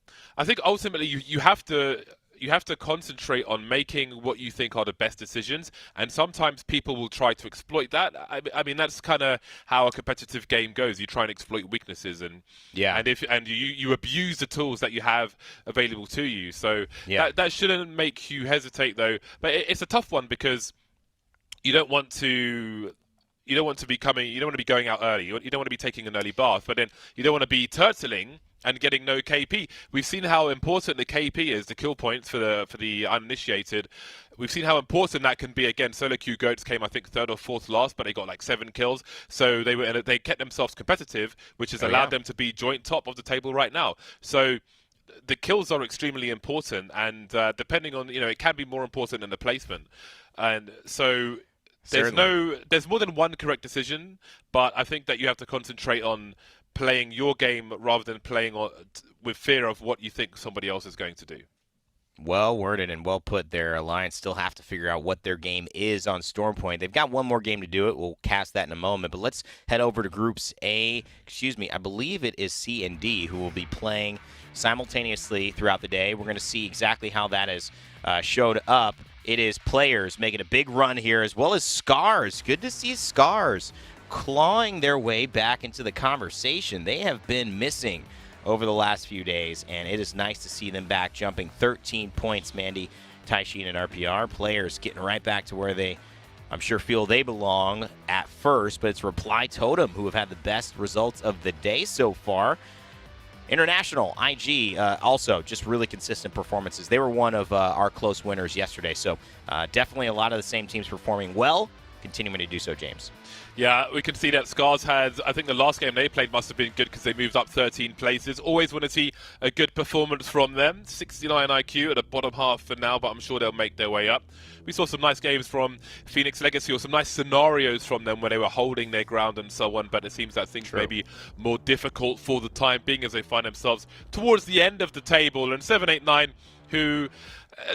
ultimately you have to concentrate on making what you think are the best decisions, and sometimes people will try to exploit that. I mean that's kind of how a competitive game goes. You try and exploit weaknesses, and you abuse the tools that you have available to you. So that shouldn't make you hesitate, though. But it's a tough one because you don't want to. You don't want to be going out early. You don't want to be taking an early bath, but then you don't want to be turtling and getting no KP. We've seen how important the KP is, the kill points for the uninitiated. We've seen how important that can be. Again, Solo Q Goats came, I think, 3rd or 4th last, but they got like 7 kills. So they kept themselves competitive, which has allowed them to be joint top of the table right now. So the kills are extremely important, and depending on, it can be more important than the placement. And so there's more than one correct decision, but I think that you have to concentrate on playing your game rather than playing with fear of what you think somebody else is going to do. Well worded and well put there. Alliance still have to figure out what their game is on Stormpoint. They've got one more game to do it. We'll cast that in a moment. But let's head over to groups I believe it is C and D who will be playing simultaneously throughout the day. We're going to see exactly how that has showed up. It is players making a big run here, as well as Scars. Good to see Scars clawing their way back into the conversation. They have been missing over the last few days, and it is nice to see them back, jumping 13 points, Mandy, Taishin, and RPR. Players getting right back to where they, I'm sure, feel they belong at first, but it's Reply Totem who have had the best results of the day so far. International, IG, also just really consistent performances. They were one of our close winners yesterday, so definitely a lot of the same teams performing well, continuing to do so, James. Yeah, we can see that Scars had, I think the last game they played must have been good because they moved up 13 places. Always want to see a good performance from them. 69 IQ at the bottom half for now, but I'm sure they'll make their way up. We saw some nice games from Phoenix Legacy, or some nice scenarios from them where they were holding their ground and so on, but it seems that things may be more difficult for the time being as they find themselves towards the end of the table. And 789, who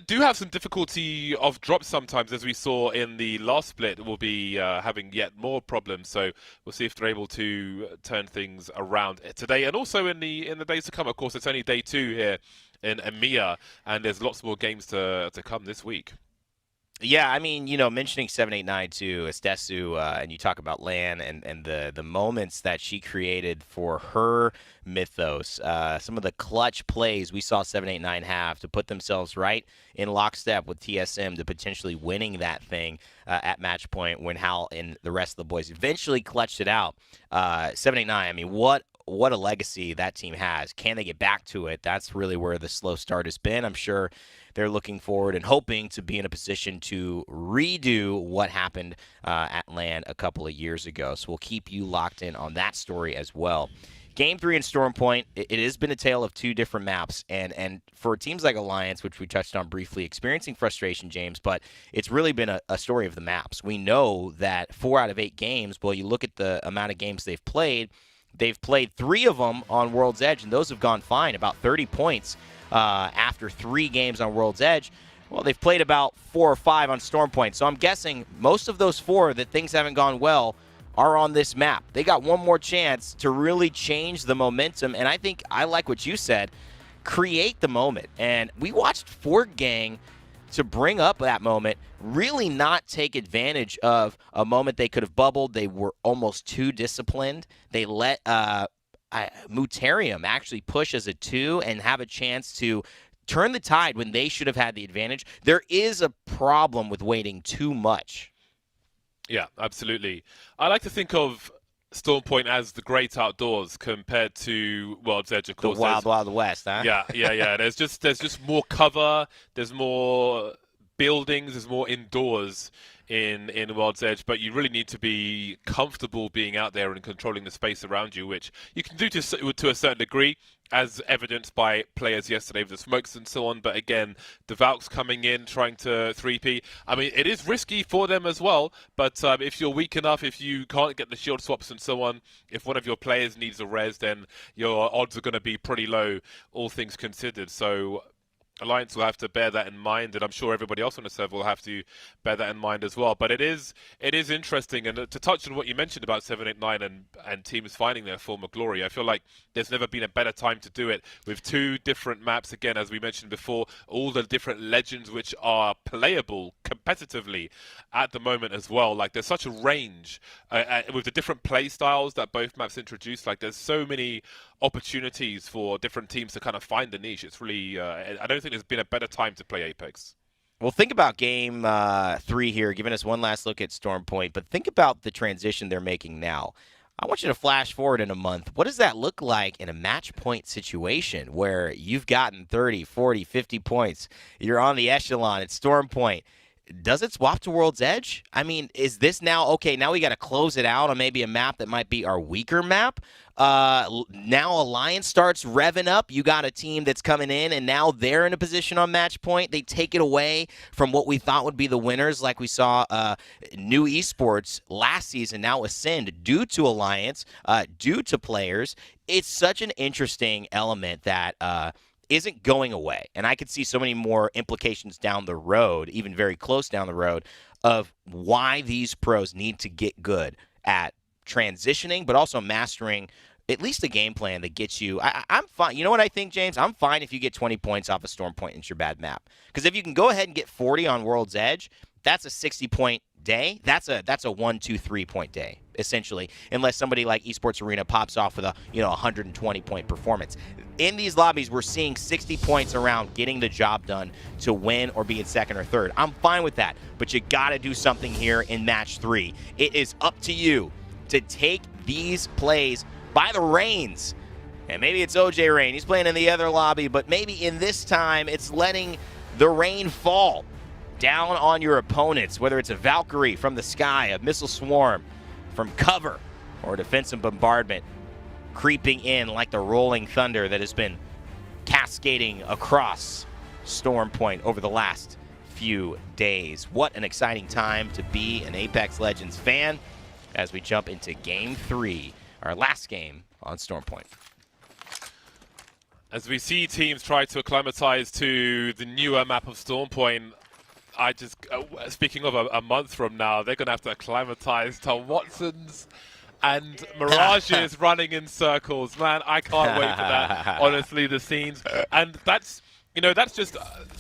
do have some difficulty of drops sometimes, as we saw in the last split, will be having yet more problems. So we'll see if they're able to turn things around today and also in the days to come. Of course, it's only day 2 here in EMEA, and there's lots more games to come this week. Yeah, I mean, mentioning 789 to Estesu, and you talk about Lan and the moments that she created for her mythos, some of the clutch plays we saw 789 have to put themselves right in lockstep with TSM to potentially winning that thing at match point when Hal and the rest of the boys eventually clutched it out. 789, I mean, what a legacy that team has. Can they get back to it? That's really where the slow start has been. I'm sure they're looking forward and hoping to be in a position to redo what happened at LAN a couple of years ago. So we'll keep you locked in on that story as well. Game 3 in Storm Point, it has been a tale of two different maps. And for teams like Alliance, which we touched on briefly, experiencing frustration, James, but it's really been a story of the maps. We know that 4 out of 8 games, well, you look at the amount of games they've played 3 of them on World's Edge, and those have gone fine, about 30 points after 3 games on World's Edge. Well, they've played about 4 or 5 on Storm Point. So I'm guessing most of those 4 that things haven't gone well are on this map. They got one more chance to really change the momentum, and I think I like what you said, create the moment. And we watched Fort Gang to bring up that moment, really not take advantage of a moment they could have bubbled. They were almost too disciplined. They let Mutarium actually push as a 2 and have a chance to turn the tide when they should have had the advantage. There is a problem with waiting too much. Yeah, absolutely. I like to think of Storm Point as the great outdoors compared to World's Edge, of course. The wild, wild west, huh? Yeah. There's just more cover. There's more buildings. There's more indoors in World's Edge, but you really need to be comfortable being out there and controlling the space around you, which you can do to a certain degree, as evidenced by players yesterday with the smokes and so on. But again, the Valks coming in, trying to 3P. I mean, it is risky for them as well, but if you're weak enough, if you can't get the shield swaps and so on, if one of your players needs a res, then your odds are going to be pretty low, all things considered. So Alliance will have to bear that in mind, and I'm sure everybody else on the server will have to bear that in mind as well. But it is interesting, and to touch on what you mentioned about 789 and teams finding their form of glory, I feel like there's never been a better time to do it with 2 different maps. Again, as we mentioned before, all the different legends which are playable competitively at the moment as well. Like, there's such a range with the different play styles that both maps introduce. Like, there's so many opportunities for different teams to kind of find the niche. It's really, I don't think there's been a better time to play Apex. Well, think about game 3 here, giving us one last look at Storm Point, but think about the transition they're making now. I want you to flash forward in a month. What does that look like in a match point situation where you've gotten 30, 40, 50 points? You're on the echelon at Storm Point. Does it swap to World's Edge? I mean, is this now, okay, now we got to close it out on maybe a map that might be our weaker map? Now Alliance starts revving up. You got a team that's coming in, and now they're in a position on match point. They take it away from what we thought would be the winners, like we saw New Esports last season now ascend due to Alliance, due to players. It's such an interesting element that isn't going away. And I could see so many more implications down the road, even very close down the road, of why these pros need to get good at transitioning, but also mastering at least a game plan that gets you. I'm fine. You know what I think, James? I'm fine if you get 20 points off a Storm Point into your bad map. Because if you can go ahead and get 40 on World's Edge, that's a 60-point day. That's a 1, 2, 3 point day, essentially, unless somebody like Esports Arena pops off with a 120-point performance. In these lobbies, we're seeing 60 points around getting the job done to win or be in second or third. I'm fine with that, but you got to do something here in match 3. It is up to you to take these plays by the reins. And maybe it's OJ Rain. He's playing in the other lobby, but maybe in this time it's letting the rain fall down on your opponents, whether it's a Valkyrie from the sky, a missile swarm from cover, or a defensive bombardment creeping in like the rolling thunder that has been cascading across Storm Point over the last few days. What an exciting time to be an Apex Legends fan as we jump into Game 3, our last game on Storm Point. As we see teams try to acclimatize to the newer map of Storm Point, speaking of a month from now, they're going to have to acclimatize to Watsons and Mirages running in circles. Man, I can't wait for that. Honestly, the scenes. And that's you know, that's just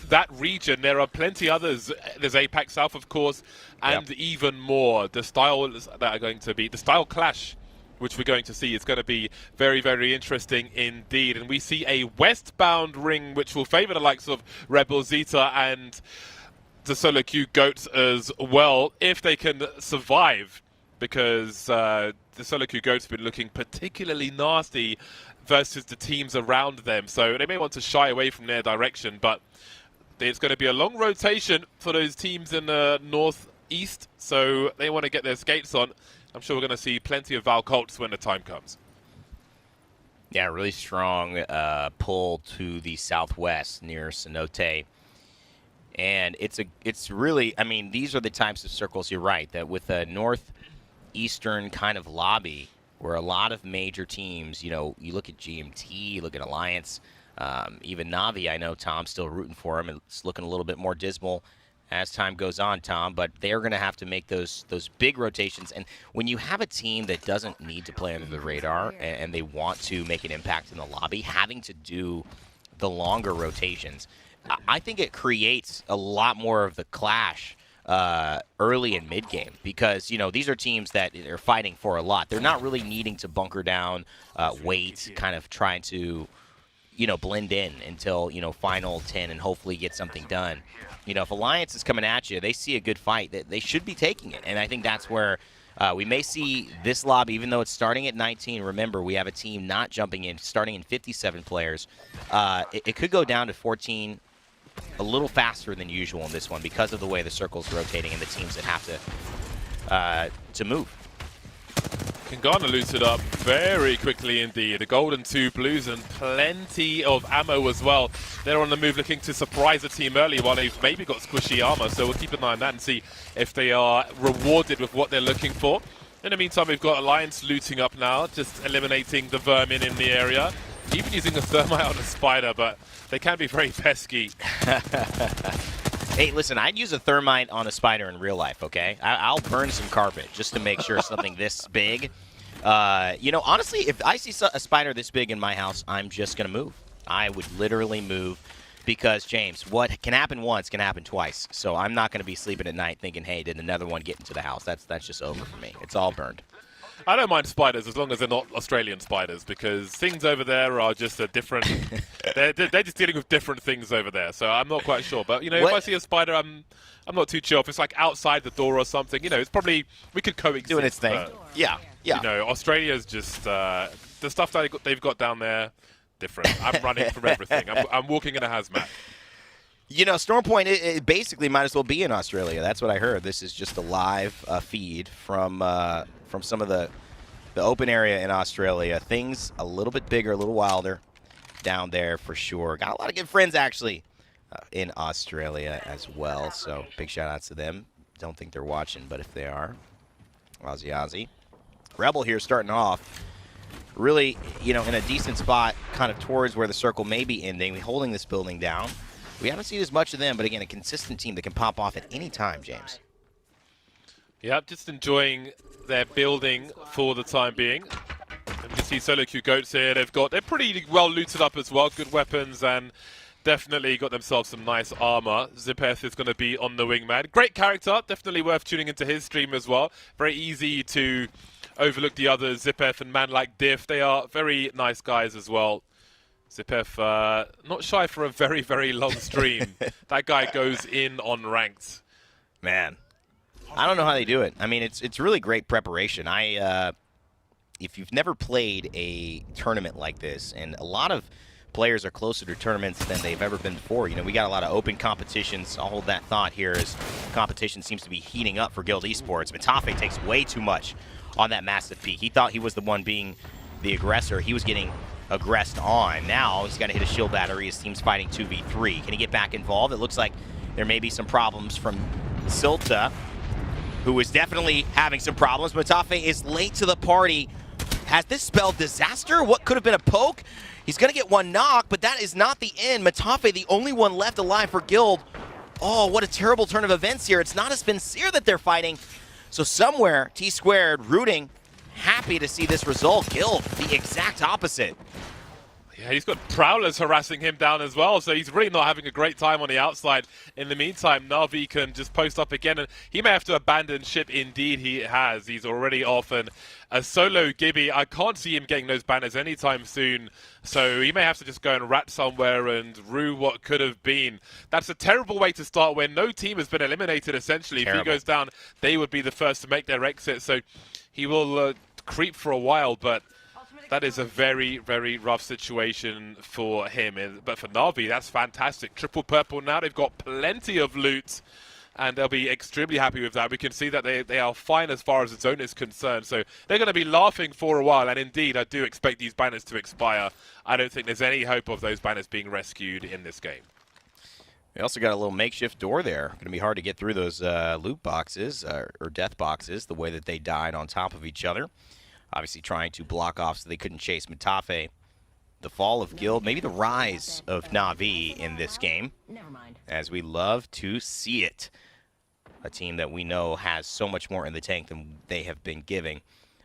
that region. There are plenty others. There's APAC South, of course, and even more. The styles that are going to be, the style clash, which we're going to see, is going to be very, very interesting indeed. And we see a westbound ring, which will favor the likes of Rebel Zeta and the solo queue goats as well, if they can survive, because the solo queue goats have been looking particularly nasty versus the teams around them, so they may want to shy away from their direction, but it's going to be a long rotation for those teams in the northeast, so they want to get their skates on. I'm sure we're going to see plenty of Val Colts when the time comes. Yeah, really strong pull to the southwest near Cenote. And it's really, I mean, these are the types of circles, you're right, that with a northeastern kind of lobby where a lot of major teams, you know, you look at GMT, you look at Alliance, even Navi, I know Tom's still rooting for him. It's looking a little bit more dismal as time goes on, Tom, but they're going to have to make those big rotations. And when you have a team that doesn't need to play under the radar and they want to make an impact in the lobby, having to do the longer rotations, I think it creates a lot more of the clash early and mid game, because you know these are teams that are fighting for a lot. They're not really needing to bunker down, wait, kind of trying to, you know, blend in until, you know, final 10 and hopefully get something done. You know, if Alliance is coming at you, they see a good fight, they should be taking it, and I think that's where we may see this lobby, even though it's starting at 19. Remember, we have a team not jumping in, starting in 57 players. It could go down to 14. A little faster than usual in this one because of the way the circle's rotating and the teams that have to move. Kangana looted up very quickly indeed. The golden 2 blues and plenty of ammo as well. They're on the move looking to surprise the team early while they've maybe got squishy armor, so we'll keep an eye on that and see if they are rewarded with what they're looking for. In the meantime, we've got Alliance looting up now, just eliminating the vermin in the area. Even using a thermite on a spider, but they can be very pesky. Hey, listen, I'd use a thermite on a spider in real life, okay? I'll burn some carpet just to make sure something this big. You know, honestly, if I see a spider this big in my house, I'm just going to move. I would literally move because, James, what can happen once can happen twice. So I'm not going to be sleeping at night thinking, hey, did another one get into the house? That's just over for me. It's all burned. I don't mind spiders as long as they're not Australian spiders, because things over there are just a different... they're just dealing with different things over there, so I'm not quite sure. But, you know, if I see a spider, I'm not too chill. If it's like outside the door or something, you know, it's probably... We could coexist. Doing its thing. Yeah. You know, Australia's just... the stuff that they've got down there, different. I'm running from everything. I'm walking in a hazmat. You know, Stormpoint, it basically might as well be in Australia. That's what I heard. This is just a live feed from some of the open area in Australia. Things a little bit bigger, a little wilder down there for sure. Got a lot of good friends, actually, in Australia as well. So big shout-outs to them. Don't think they're watching, but if they are, Aussie. Rebel here starting off really, you know, in a decent spot, kind of towards where the circle may be ending, holding this building down. We haven't seen as much of them, but again, a consistent team that can pop off at any time, James. Yeah, just enjoying their building for the time being. And you can see solo queue goats here. They're pretty well looted up as well. Good weapons and definitely got themselves some nice armor. Zipeth is going to be on the wingman. Great character. Definitely worth tuning into his stream as well. Very easy to overlook the others. Zipeth and man like Diff. They are very nice guys as well. Zipeth, not shy for a very, very long stream. That guy goes in on ranked. Man, I don't know how they do it. I mean, it's really great preparation. If you've never played a tournament like this, and a lot of players are closer to tournaments than they've ever been before. You know, we got a lot of open competitions. I'll hold that thought here as competition seems to be heating up for Guild Esports. Matafe takes way too much on that massive peak. He thought he was the one being the aggressor. He was getting aggressed on. Now he's got to hit a shield battery. His team's fighting 2v3. Can he get back involved? It looks like there may be some problems from Silta, who is definitely having some problems. Matafe is late to the party. Has this spelled disaster? What could have been a poke? He's going to get one knock, but that is not the end. Matafe, the only one left alive for Guild. Oh, what a terrible turn of events here. It's not a Spinseer that they're fighting. So somewhere, T-Squared rooting, happy to see this result. Guild, the exact opposite. Yeah, he's got Prowlers harassing him down as well, so he's really not having a great time on the outside. In the meantime, Na'Vi can just post up again, and he may have to abandon ship. Indeed, he has. He's already off, and a solo Gibby, I can't see him getting those banners anytime soon, so he may have to just go and rat somewhere and rue what could have been. That's a terrible way to start when no team has been eliminated, essentially. Terrible. If he goes down, they would be the first to make their exit, so he will creep for a while, but that is a very, very rough situation for him. But for Na'Vi, that's fantastic. Triple purple now. They've got plenty of loot, and they'll be extremely happy with that. We can see that they are fine as far as the zone is concerned. So they're going to be laughing for a while. And indeed, I do expect these banners to expire. I don't think there's any hope of those banners being rescued in this game. We also got a little makeshift door there. Going to be hard to get through those loot boxes or death boxes the way that they died on top of each other. Obviously trying to block off so they couldn't chase Matafe. The fall of Guild, maybe the rise of Na'Vi in this game, as we love to see it. A team that we know has so much more in the tank than they have been giving.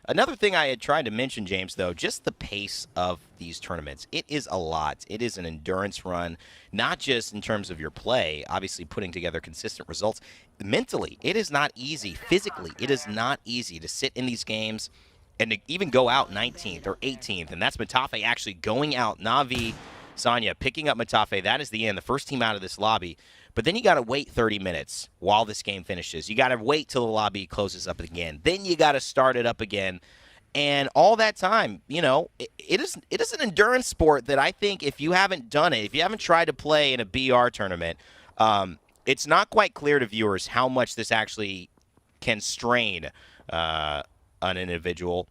Another thing I had tried to mention, James, though, just the pace of these tournaments. It is a lot. It is an endurance run, not just in terms of your play, obviously putting together consistent results. Mentally, it is not easy. Physically, it is not easy to sit in these games and to even go out 19th or 18th, and that's Matafe actually going out. Na'Vi, Sanya picking up Matafe. That is the end, the first team out of this lobby. But then you got to wait 30 minutes while this game finishes. You got to wait till the lobby closes up again. Then you got to start it up again. And all that time, you know, it is an endurance sport that I think if you haven't done it, if you haven't tried to play in a BR tournament, it's not quite clear to viewers how much this actually can strain an individual.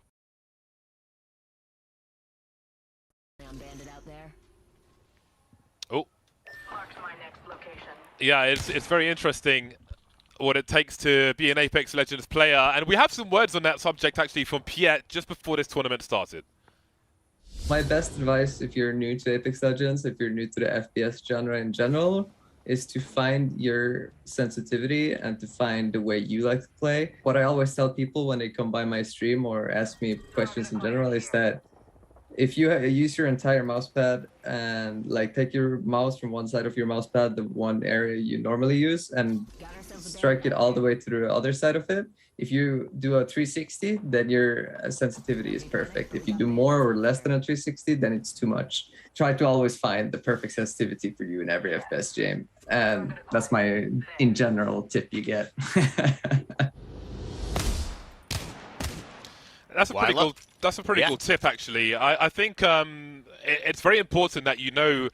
Oh. Yeah, it's very interesting what it takes to be an Apex Legends player, and we have some words on that subject actually from Piet just before this tournament started. My best advice if you're new to Apex Legends, if you're new to the FPS genre in general, is to find your sensitivity and to find the way you like to play. What I always tell people when they come by my stream or ask me questions in general is that if you use your entire mousepad and like take your mouse from one side of your mousepad, the one area you normally use, and strike it all the way to the other side of it, if you do a 360, then your sensitivity is perfect. If you do more or less than a 360, then it's too much. Try to always find the perfect sensitivity for you in every FPS game. And that's my, in general, tip you get. That's a pretty cool tip, actually. I think it's very important that you know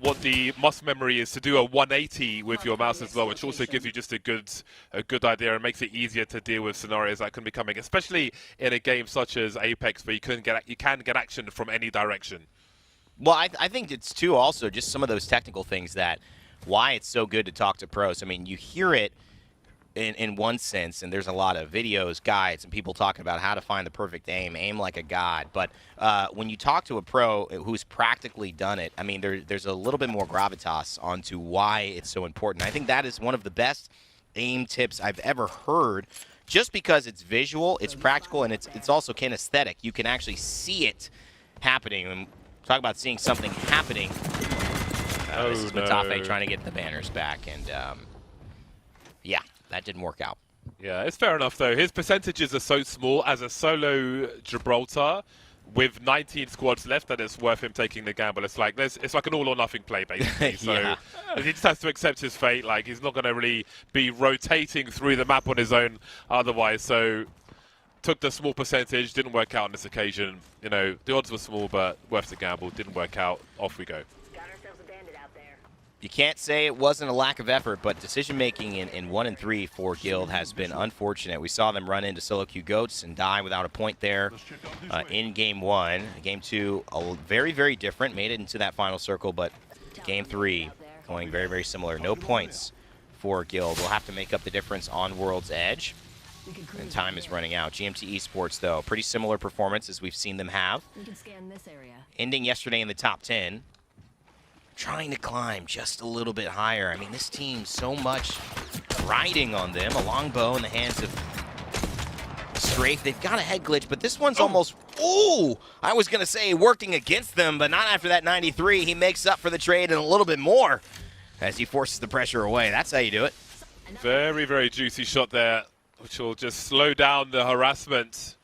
what the muscle memory is to do a 180 with your mouse as well, which also gives you just a good idea and makes it easier to deal with scenarios that can be coming, especially in a game such as Apex, where you can get action from any direction. Well, I think it's too also just some of those technical things that why it's so good to talk to pros. I mean, you hear it in one sense, and there's a lot of videos, guides, and people talking about how to find the perfect aim like a god. But when you talk to a pro who's practically done it, I mean, there's a little bit more gravitas onto why it's so important. I think that is one of the best aim tips I've ever heard, just because it's visual, it's practical, and it's also kinesthetic. You can actually see it happening. And talk about seeing something happening. This is Matafe trying to get the banners back, and yeah. That didn't work out. Yeah, it's fair enough, though. His percentages are so small as a solo Gibraltar with 19 squads left that it's worth him taking the gamble. It's like an all-or-nothing play, basically. So he just has to accept his fate. Like, he's not going to really be rotating through the map on his own otherwise. So took the small percentage, didn't work out on this occasion. You know, the odds were small, but worth the gamble. Didn't work out. Off we go. You can't say it wasn't a lack of effort, but decision-making in 1 and 3 for Guild has been unfortunate. We saw them run into Solo Q Goats and die without a point there in Game 1. Game 2, very, very different. Made it into that final circle, but Game 3 going very, very similar. No points for Guild. We'll have to make up the difference on World's Edge, and time is running out. GMT Esports, though, pretty similar performance as we've seen them have. Ending yesterday in the top 10. Trying to climb just a little bit higher. I mean, this team, so much riding on them. A longbow in the hands of Strafe. They've got a head glitch, but this one's almost, ooh, I was going to say working against them, but not after that 93. He makes up for the trade and a little bit more as he forces the pressure away. That's how you do it. Very, very juicy shot there, which will just slow down the harassment.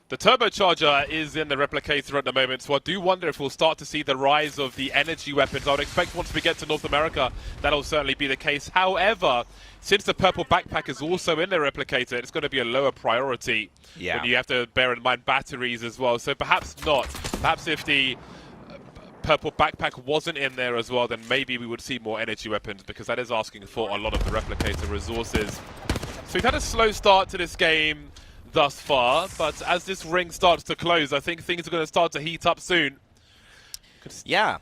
The turbocharger is in the replicator at the moment, so I do wonder if we'll start to see the rise of the energy weapons. I would expect once we get to North America, that'll certainly be the case. However, since the purple backpack is also in the replicator, it's going to be a lower priority. Yeah. When you have to bear in mind batteries as well. So perhaps not. Perhaps if the purple backpack wasn't in there as well, then maybe we would see more energy weapons, because that is asking for a lot of the replicator resources. So we've had a slow start to this game thus far, but as this ring starts to close, I think things are going to start to heat up soon. Yeah.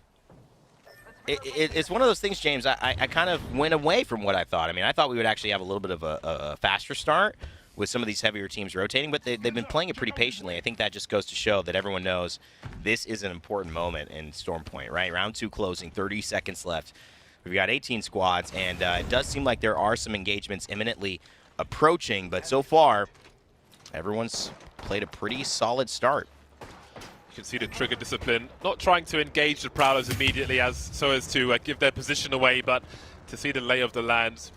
It's one of those things, James, I kind of went away from what I thought. I mean, I thought we would actually have a little bit of a faster start with some of these heavier teams rotating, but they've been playing it pretty patiently. I think that just goes to show that everyone knows this is an important moment in Storm Point, right? Round 2 closing, 30 seconds left. We've got 18 squads, and it does seem like there are some engagements imminently approaching, but so far, everyone's played a pretty solid start. You can see the trigger discipline, not trying to engage the Prowlers immediately so as to give their position away, but to see the lay of the land.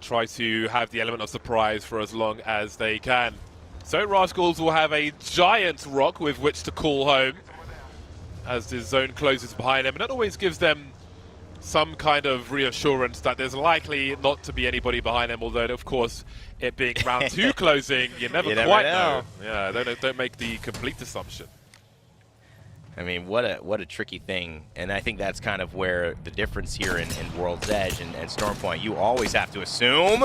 Try to have the element of surprise for as long as they can. So Rascals will have a giant rock with which to call home as the zone closes behind them, and that always gives them some kind of reassurance that there's likely not to be anybody behind them, although of course it being round 2 closing, you never quite know. Yeah, don't make the complete assumption. I mean, what a tricky thing, and I think that's kind of where the difference here in World's Edge and Storm Point, you always have to assume.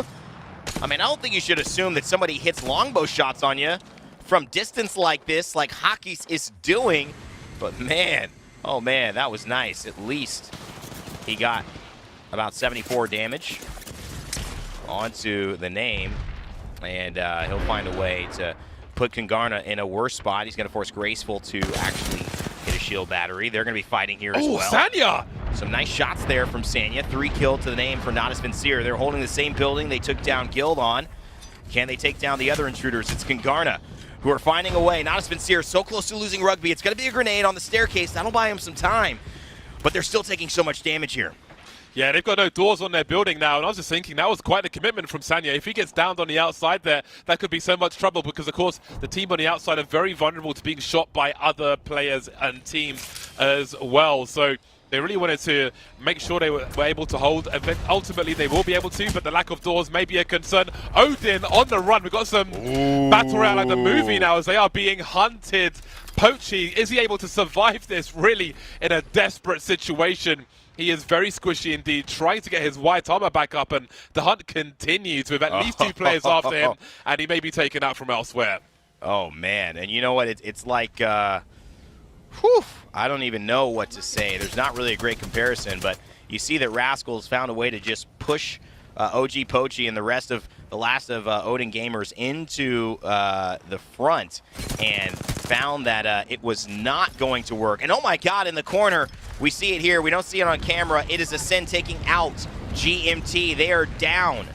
I mean, I don't think you should assume that somebody hits longbow shots on you from distance like this, like Hockey's is doing, but man, oh man, that was nice. At least he got about 74 damage onto the name, and he'll find a way to put Kungarna in a worse spot. He's going to force Graceful to actually hit a shield battery. They're going to be fighting here as well. Oh, Sanya! Some nice shots there from Sanya. 3 kill to the name for Natus Vincere. They're holding the same building they took down Guild on. Can they take down the other intruders? It's Kungarna who are finding a way. Natus Vincere so close to losing Rugby. It's going to be a grenade on the staircase. That'll buy him some time, but they're still taking so much damage here. Yeah, they've got no doors on their building now, and I was just thinking that was quite a commitment from Sanya. If he gets downed on the outside there, that could be so much trouble, because of course the team on the outside are very vulnerable to being shot by other players and teams as well. So they really wanted to make sure they were able to hold. Ultimately, they will be able to, but the lack of doors may be a concern. Odin on the run. We've got some battle royale like the movie now as they are being hunted. Poachy, is he able to survive this really in a desperate situation? He is very squishy indeed, trying to get his white armor back up, and the hunt continues with at least 2 players after him, and he may be taken out from elsewhere. Oh, man. And you know what? It's like, whew, I don't even know what to say. There's not really a great comparison, but you see that Rascals found a way to just push OG Poachy and the last of Odin gamers into the front, and found that it was not going to work. And oh my god, in the corner, we see it here. We don't see it on camera. It is Ascend taking out GMT. They are down.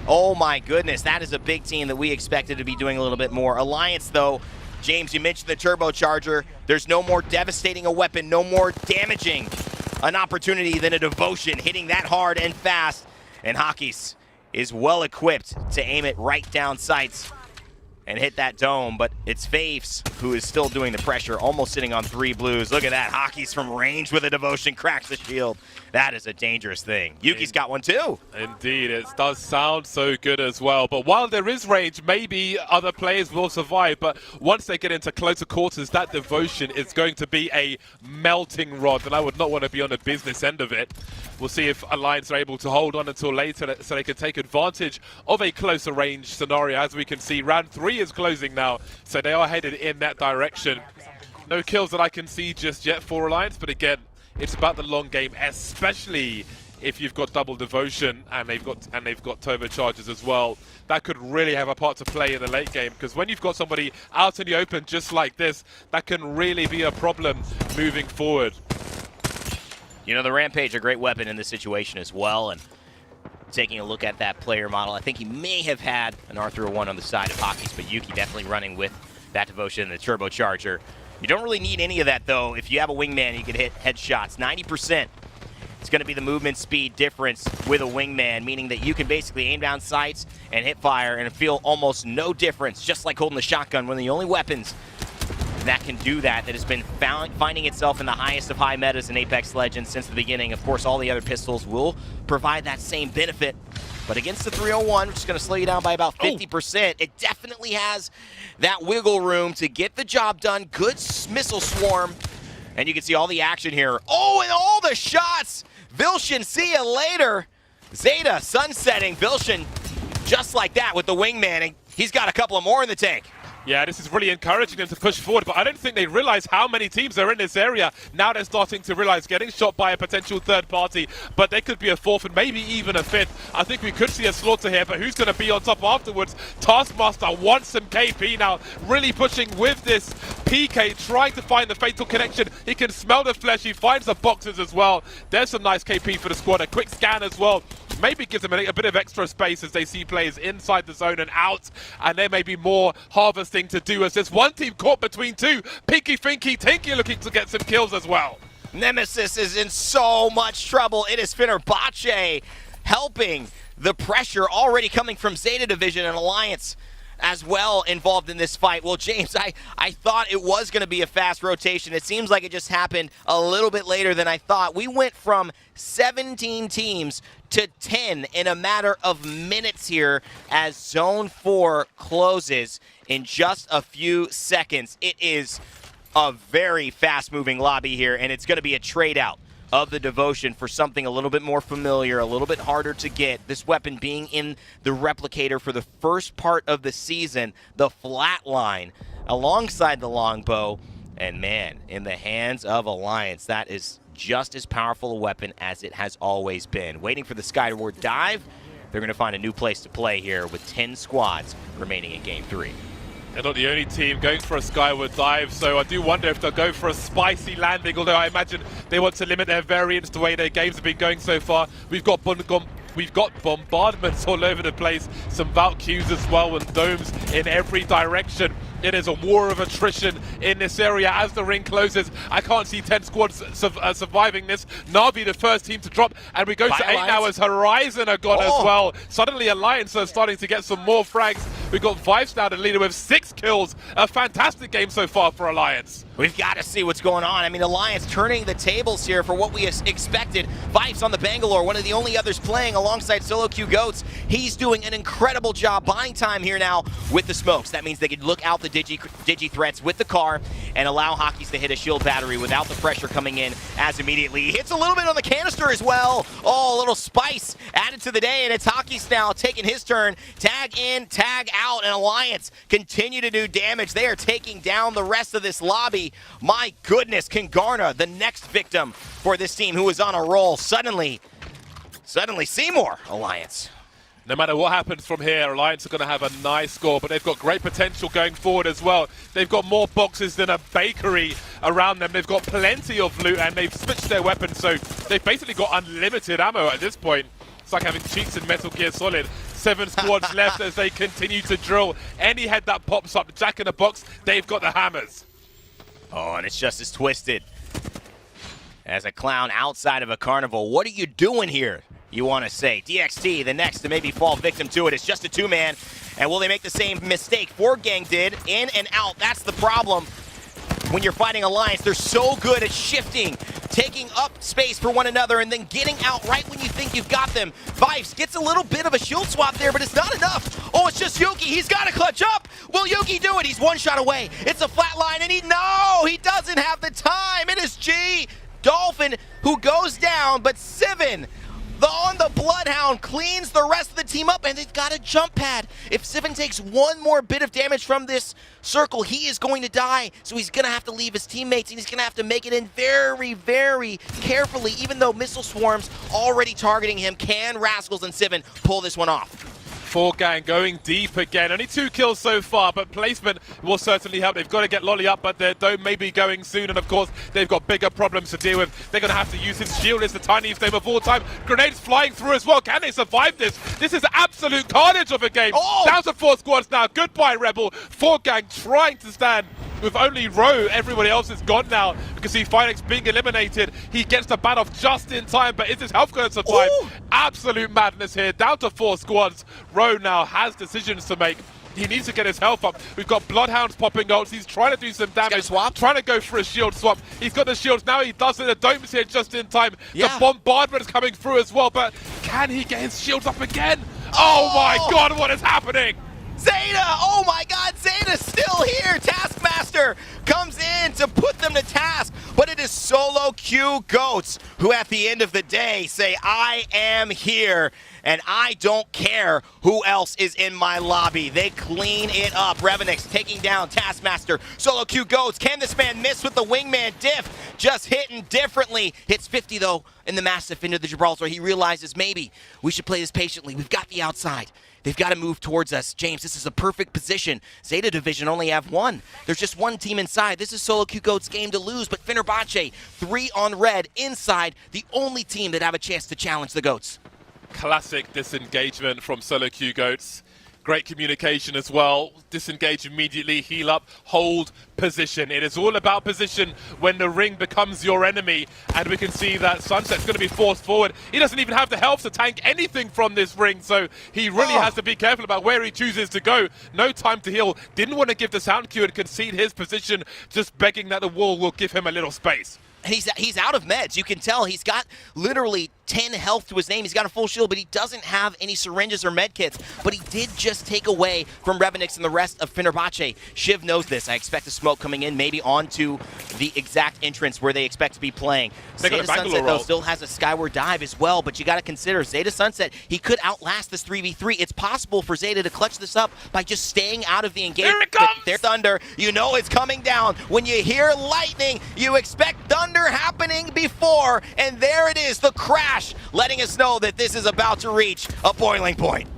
Oh my goodness, that is a big team that we expected to be doing a little bit more. Alliance, though, James, you mentioned the turbocharger. There's no more devastating a weapon, no more damaging an opportunity than a Devotion hitting that hard and fast. And Hockey's is well equipped to aim it right down sights and hit that dome, but it's Faves who is still doing the pressure, almost sitting on 3 blues. Look at that, Hockey's from range with a Devotion, cracks the shield. That is a dangerous thing. Yuki's got one too. Indeed, it does sound so good as well, but while there is range, maybe other players will survive, but once they get into closer quarters, that Devotion is going to be a melting rod, and I would not want to be on the business end of it. We'll see if Alliance are able to hold on until later so they can take advantage of a closer range scenario. As we can see, round 3 is closing now, so they are headed in that direction. No kills that I can see just yet for Alliance, but again, it's about the long game, especially if you've got double Devotion and they've got turbochargers as well. That could really have a part to play in the late game, because when you've got somebody out in the open just like this, that can really be a problem moving forward. You know, the Rampage, a great weapon in this situation as well, and taking a look at that player model. I think he may have had an R301 on the side of Hockey's, but Yuki definitely running with that devotion and the turbocharger. You don't really need any of that, though. If you have a wingman, you can hit headshots. 90%. It's going to be the movement speed difference with a wingman, meaning that you can basically aim down sights and hit fire and feel almost no difference, just like holding the shotgun, one of the only weapons that can do that has been finding itself in the highest of high metas in Apex Legends since the beginning. Of course, all the other pistols will provide that same benefit, but against the 301, which is going to slow you down by about 50%, it definitely has that wiggle room to get the job done. Good missile swarm, and you can see all the action here. Oh, and all the shots! Vilshin, see you later. Zeta sunsetting Vilshin just like that with the wingman, and he's got a couple of more in the tank. Yeah, this is really encouraging them to push forward, but I don't think they realize how many teams are in this area. Now they're starting to realize getting shot by a potential third party, but they could be a fourth and maybe even a fifth. I think we could see a slaughter here, but who's going to be on top afterwards? Taskmaster wants some KP now, really pushing with this PK, trying to find the fatal connection. He can smell the flesh, he finds the boxes as well. There's some nice KP for the squad, a quick scan as well. Maybe gives them a bit of extra space as they see players inside the zone and out, and there may be more harvesting to do as there's one team caught between two. Pinky, Finky, Tinky looking to get some kills as well. Nemesis is in so much trouble. It is Fenerbahce helping the pressure already coming from Zeta Division and Alliance as well involved in this fight. Well, James, I thought it was going to be a fast rotation. It seems like it just happened a little bit later than I thought. We went from 17 teams to 10 in a matter of minutes here as Zone 4 closes in just a few seconds. It is a very fast-moving lobby here, and it's going to be a trade-out of the devotion for something a little bit more familiar, a little bit harder to get. This weapon being in the replicator for the first part of the season, the flatline alongside the longbow, and man, in the hands of Alliance, that is just as powerful a weapon as it has always been. Waiting for the Skyward dive, they're going to find a new place to play here with 10 squads remaining in Game 3. They're not the only team going for a skyward dive, so I do wonder if they'll go for a spicy landing, although I imagine they want to limit their variance the way their games have been going so far. We've got bombardments all over the place, some Valk Qs as well, and domes in every direction. It is a war of attrition in this area as the ring closes. I can't see 10 squads surviving this. Na'Vi the first team to drop, and we go to 8 now as Horizon are gone as well. Suddenly Alliance are starting to get some more frags. We've got Vibes now the leader with 6 kills. A fantastic game so far for Alliance. We've got to see what's going on. I mean, Alliance turning the tables here for what we expected. Vibes on the Bangalore, one of the only others playing alongside Solo Q Goats. He's doing an incredible job buying time here now with the smokes. That means they can look out the digi threats with the car and allow Hockeys to hit a shield battery without the pressure coming in as immediately. He hits a little bit on the canister as well. Oh, a little spice added to the day, and it's Hockeys now taking his turn. Tag in, tag out, and Alliance continue to do damage. They are taking down the rest of this lobby. My goodness, Kingarna, the next victim for this team who is on a roll. Suddenly Seymour Alliance. No matter what happens from here, Alliance are going to have a nice score, but they've got great potential going forward as well. They've got more boxes than a bakery around them. They've got plenty of loot, and they've switched their weapons, so they've basically got unlimited ammo at this point. It's like having cheats in Metal Gear Solid. 7 squads left as they continue to drill. Any head that pops up, Jack in the Box, they've got the hammers. Oh, and it's just as twisted as a clown outside of a carnival. What are you doing here, you want to say? DXT, the next to maybe fall victim to it. It's just a 2-man. And will they make the same mistake 4Gang did? In and out. That's the problem. When you're fighting Alliance, they're so good at shifting, taking up space for one another, and then getting out right when you think you've got them. Vibes gets a little bit of a shield swap there, but it's not enough. Oh, it's just Yuki. He's got to clutch up. Will Yuki do it? He's one shot away. It's a flat line, and he doesn't have the time. It is G Dolphin who goes down, but Sivin on the Bloodhound cleans the rest of the team up, and they've got a jump pad. If Sivin takes one more bit of damage from this circle, he is going to die. So he's going to have to leave his teammates, and he's going to have to make it in very, very carefully, even though missile swarms already targeting him. Can Rascals and Sivin pull this one off? 4gang going deep again. Only 2 kills so far, but placement will certainly help. They've got to get Lolly up, but their dome may be going soon, and of course, they've got bigger problems to deal with. They're going to have to use his shield. It's the tiniest game of all time. Grenades flying through as well. Can they survive this? This is absolute carnage of a game. Down to 4 squads now. Goodbye, Rebel. 4gang trying to stand with only Row. Everybody else is gone now. You can see Finex being eliminated. He gets the ban off just in time, but is his health going to survive? Absolute madness here. Down to 4 squads. Row now has decisions to make. He needs to get his health up. We've got Bloodhounds popping ults. He's trying to do some damage. Trying to go for a shield swap. He's got the shields now. He does it. The dome's here just in time. The bombardment's coming through as well, but can he get his shields up again? Oh my god, what is happening? Zeta! Oh my god, Zeta's still here! Taskmaster comes in to put them to task, but it is solo Q Goats who at the end of the day say, I am here, and I don't care who else is in my lobby. They clean it up. Revenix taking down Taskmaster. Solo Q Goats. Can this man miss with the wingman diff? Just hitting differently. Hits 50 though in the Mastiff into the Gibraltar. He realizes maybe we should play this patiently. We've got the outside. They've got to move towards us. James, this is a perfect position. Zeta Division only have 1. There's just 1 team inside. This is Solo Q Goats' game to lose, but Fenerbahce, 3 on red, inside, the only team that have a chance to challenge the Goats. Classic disengagement from Solo Q Goats. Great communication as well. Disengage immediately, heal up, hold position. It is all about position when the ring becomes your enemy. And we can see that Sunset's going to be forced forward. He doesn't even have the health to tank anything from this ring. So he really has to be careful about where he chooses to go. No time to heal. Didn't want to give the sound cue and concede his position. Just begging that the wall will give him a little space. He's out of meds. You can tell he's got literally 10 health to his name. He's got a full shield, but he doesn't have any syringes or med kits. But he did just take away from Revenix and the rest of Fenerbahce. Shiv knows this. I expect a smoke coming in, maybe onto the exact entrance where they expect to be playing. Zeta Sunset, though, still has a skyward dive as well, but you got to consider Zeta Sunset, he could outlast this 3v3. It's possible for Zeta to clutch this up by just staying out of the engagement. Here it comes! Their thunder, you know it's coming down. When you hear lightning, you expect thunder happening before, and there it is, the crash, letting us know that this is about to reach a boiling point.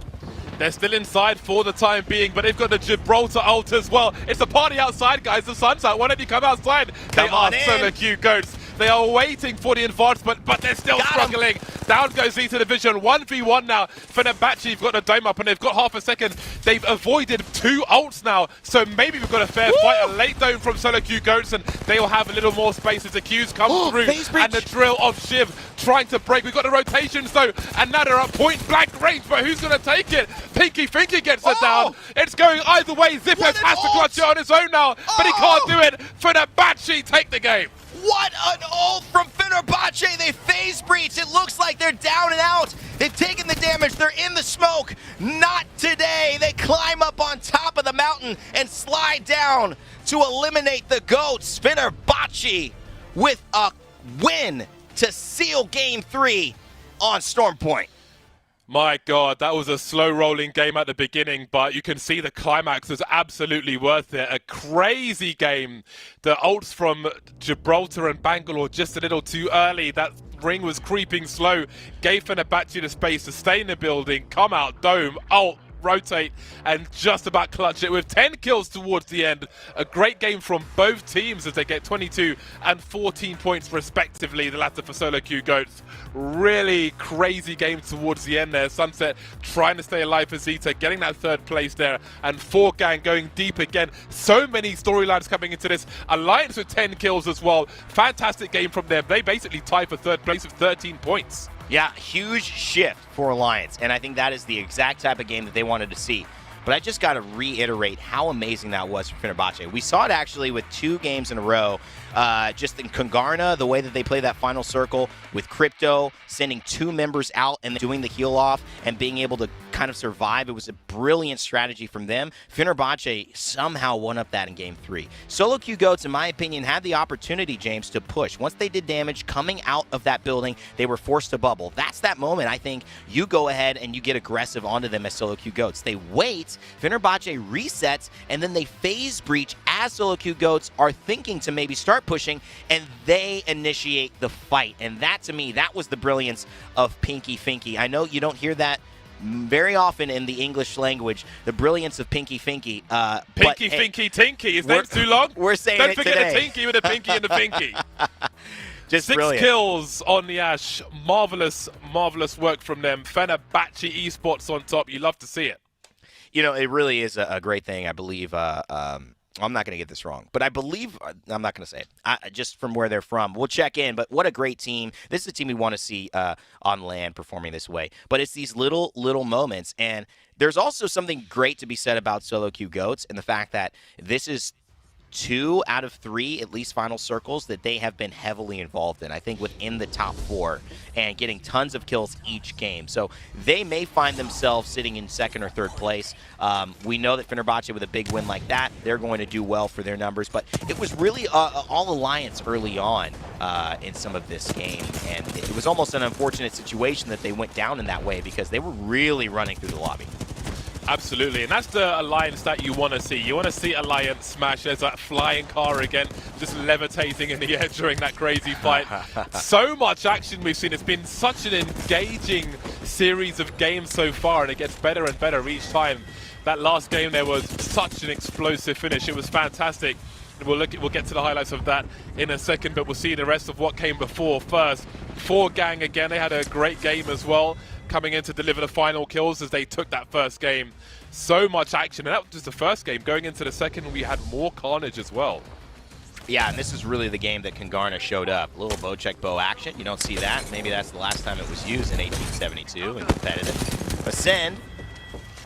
They're still inside for the time being, but they've got the Gibraltar ult as well. It's a party outside, guys. The sun's out. Why don't you come outside? They are Solo Q Goats. They are waiting for the advancement, but they're still struggling. Down goes Zeta Division. 1v1 now. Fenerbahce have got the dome up, and they've got half a second. They've avoided 2 ults now, so maybe we've got a fair fight. A late dome from Solo Q Goats, and they'll have a little more space as the Qs come through. And the drill of Shiv trying to break. We've got the rotations, though, and now they're at point-blank range, but who's going to take it? Pinky Finky gets it down. It's going either way. Zippers has to clutch it on his own now, but he can't do it. Fenerbahce take the game. What an ult from Fenerbahce. They phase breach. It looks like they're down and out. They've taken the damage. They're in the smoke. Not today. They climb up on top of the mountain and slide down to eliminate the Goats. Fenerbahce with a win to seal Game 3 on Storm Point. My God, that was a slow-rolling game at the beginning, but you can see the climax was absolutely worth it. A crazy game. The ults from Gibraltar and Bangalore just a little too early. That ring was creeping slow. Gave Fenerbahce the space to stay in the building, come out, dome, ult, rotate, and just about clutch it with 10 kills towards the end. A great game from both teams as they get 22 and 14 points respectively, the latter for Solo Q Goats. Really crazy game towards the end there. Sunset trying to stay alive for Zeta, getting that 3rd place there, and 4gang going deep again. So many storylines coming into this. Alliance with 10 kills as well. Fantastic game from them. They basically tie for 3rd place with 13 points. Yeah, huge shift for Alliance, and I think that is the exact type of game that they wanted to see. But I just got to reiterate how amazing that was for Fenerbahce. We saw it actually with 2 games in a row. Just in Kongarna, the way that they play that final circle with Crypto, sending 2 members out and doing the heal off and being able to kind of survive. It was a brilliant strategy from them. Fenerbahce somehow won up that in Game 3. Solo Q Goats, in my opinion, had the opportunity, James, to push. Once they did damage coming out of that building, they were forced to bubble. That's that moment, I think, you go ahead and you get aggressive onto them as Solo Q Goats. They wait, Fenerbahce resets, and then they phase breach as Solo Q Goats are thinking to maybe start pushing, and they initiate the fight. And that, to me, that was the brilliance of Pinky Finky. I know you don't hear that very often in the English language, the brilliance of Pinky Finky. Pinky Finky Tinky. His name's too long. We're saying Don't it forget today. the Tinky with the Pinky and the Finky. Just 6 brilliant. kills on the Ash. Marvelous, marvelous work from them. Fenerbahce Esports on top. You love to see it. You know, it really is a great thing. I believe, I'm not going to get this wrong, but I believe, I'm not going to say it, just from where they're from. We'll check in, but what a great team. This is a team we want to see on land performing this way. But it's these little moments, and there's also something great to be said about solo queue GOATs and the fact that this is 2 out of 3, at least, final circles that they have been heavily involved in. I think within the top 4 and getting tons of kills each game. So they may find themselves sitting in 2nd or 3rd place. We know that Fenerbahce, with a big win like that, they're going to do well for their numbers. But it was really all alliance early on in some of this game. And it was almost an unfortunate situation that they went down in that way because they were really running through the lobby. Absolutely, and that's the alliance that you want to see. You want to see alliance smash. There's that flying car again, just levitating in the air during that crazy fight. So much action we've seen. It's been such an engaging series of games so far, and it gets better and better each time. That last game there was such an explosive finish. It was fantastic. We'll get to the highlights of that in a second, but we'll see the rest of what came before. First, 4Gang again. They had a great game as well, coming in to deliver the final kills as they took that first game. So much action, and that was just the first game. Going into the second, we had more carnage as well. Yeah, and this is really the game that Kangarna showed up. A little Bocek bow action. You don't see that. Maybe that's the last time it was used in 1872 in competitive. Ascend,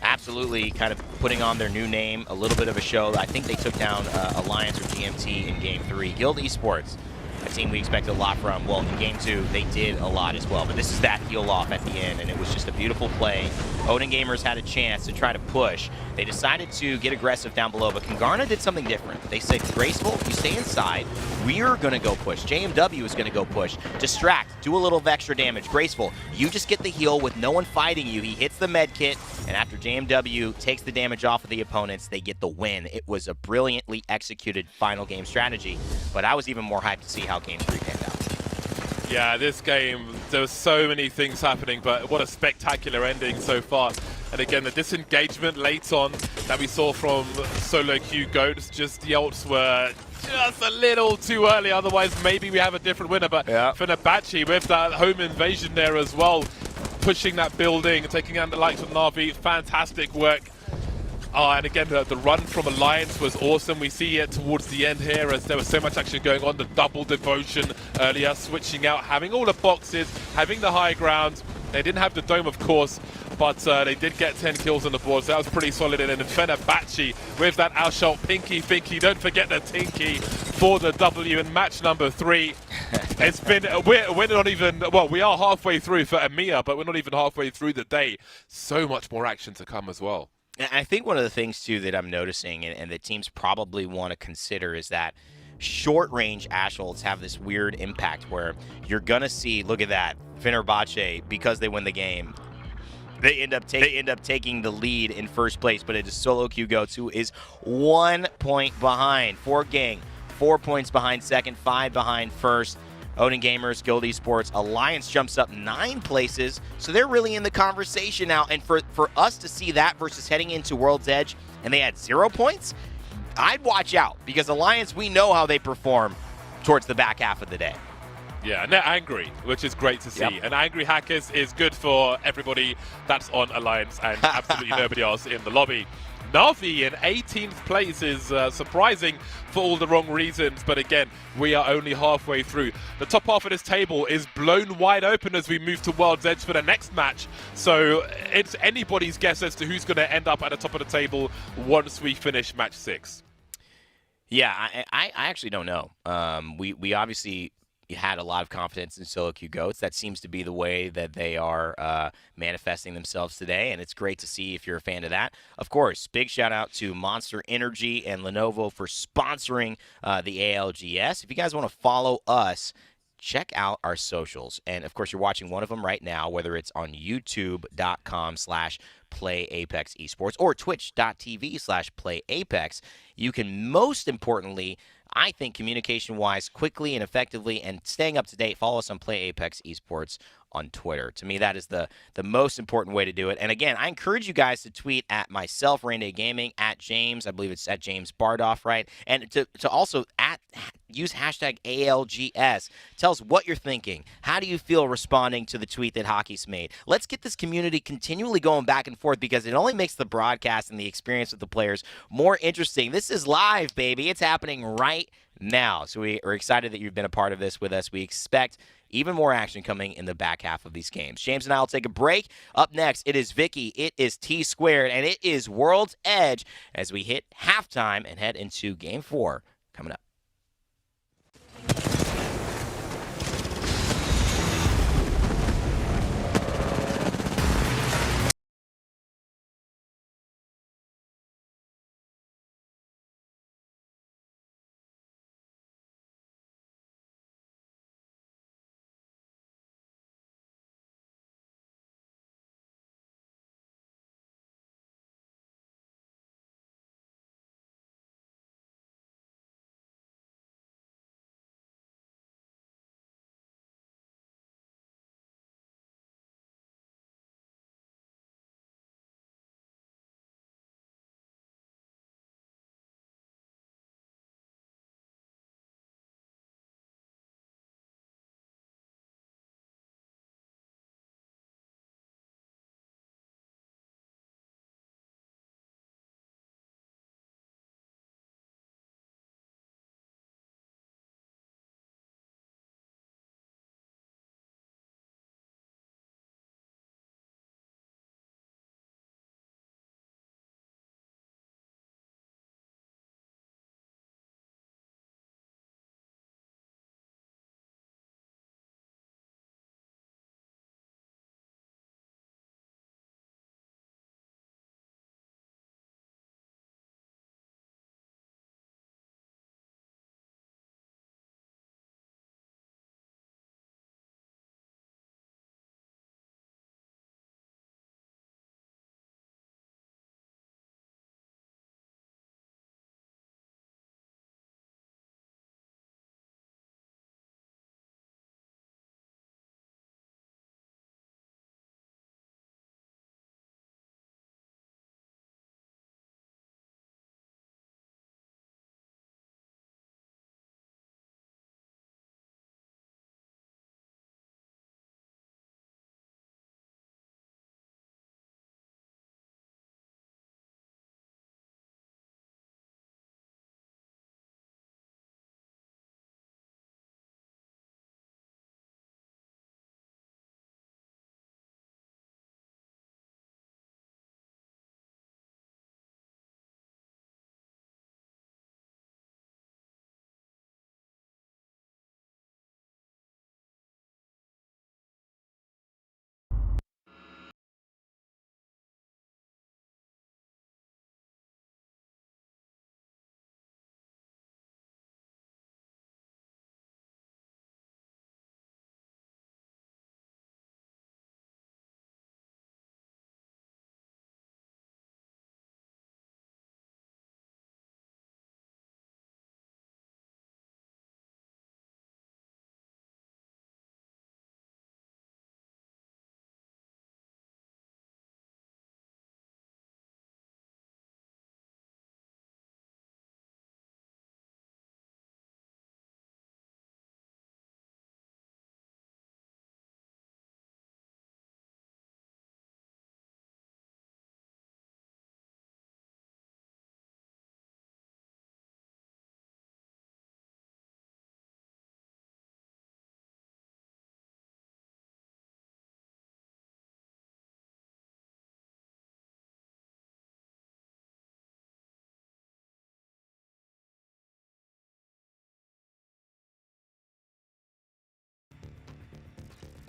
absolutely kind of putting on their new name. A little bit of a show. I think they took down Alliance or GMT in Game 3. Guild Esports, a team we expected a lot from. Well, in Game 2, they did a lot as well. But this is that heal off at the end, and it was just a beautiful play. Odin Gamers had a chance to try to push. They decided to get aggressive down below, but Kangarna did something different. They said, Graceful, you stay inside. We're going to go push. JMW is going to go push. Distract. Do a little of extra damage. Graceful, you just get the heal with no one fighting you. He hits the med kit, and after JMW takes the damage off of the opponents, they get the win. It was a brilliantly executed final game strategy, but I was even more hyped to see how Game 3 panned out. Yeah, this game, there were so many things happening, but what a spectacular ending so far. And again, the disengagement late on that we saw from solo queue GOATs, just the ults were just a little too early, otherwise maybe we have a different winner. But Fenerbahce with that home invasion there as well, pushing that building, taking out the likes of Na'Vi, fantastic work. And again, the run from Alliance was awesome. We see it towards the end here as there was so much action going on. The double devotion earlier, switching out, having all the boxes, having the high ground. They didn't have the dome, of course, but they did get 10 kills on the board, so that was pretty solid. And then Fenerbahce with that outshot, Pinky Finky, don't forget the Tinky for the W in match number 3. It's been, we're not even, well, we are halfway through for EMEA, but we're not even halfway through the day. So much more action to come as well. I think one of the things, too, that I'm noticing and that teams probably want to consider is that short-range Ash ults have this weird impact where you're going to see, look at that, Fenerbahce, because they win the game, they end up taking the lead in first place, but it is solo queue GOATs who is 1 point behind. 4Gang, 4 points behind second, 5 behind first. Odin Gamers, Guild Esports, Alliance jumps up 9 places, so they're really in the conversation now. And for us to see that versus heading into World's Edge, and they had 0 points, I'd watch out, because Alliance, we know how they perform towards the back half of the day. Yeah, and they're angry, which is great to see. Yep. And angry hackers is good for everybody that's on Alliance and absolutely nobody else in the lobby. Na'Vi in 18th place is surprising for all the wrong reasons, but again, we are only halfway through. The top half of this table is blown wide open as we move to World's Edge for the next match, so it's anybody's guess as to who's going to end up at the top of the table once we finish match 6. Yeah, I actually don't know. We obviously had a lot of confidence in solo queue GOATs. That seems to be the way that they are manifesting themselves today, and it's great to see if you're a fan of that. Of course, big shout out to Monster Energy and Lenovo for sponsoring the ALGS. If you guys want to follow us, check out our socials. And of course, you're watching one of them right now, whether it's on youtube.com/PlayApexEsports or twitch.tv/PlayApex. You can most importantly, I think, communication-wise, quickly and effectively, and staying up to date, follow us on Play Apex Esports on Twitter. To me, that is the most important way to do it. And again, I encourage you guys to tweet at myself, Randy Gaming, at James, I believe it's at James Bardoff, right? And to also use hashtag ALGS. Tell us what you're thinking. How do you feel responding to the tweet that Hockey's made? Let's get this community continually going back and forth because it only makes the broadcast and the experience with the players more interesting. This is live, baby. It's happening right now. So we are excited that you've been a part of this with us. We expect even more action coming in the back half of these games. James and I will take a break. Up next, it is Vicky, it is T Squared, and it is World's Edge as we hit halftime and head into Game 4 coming up.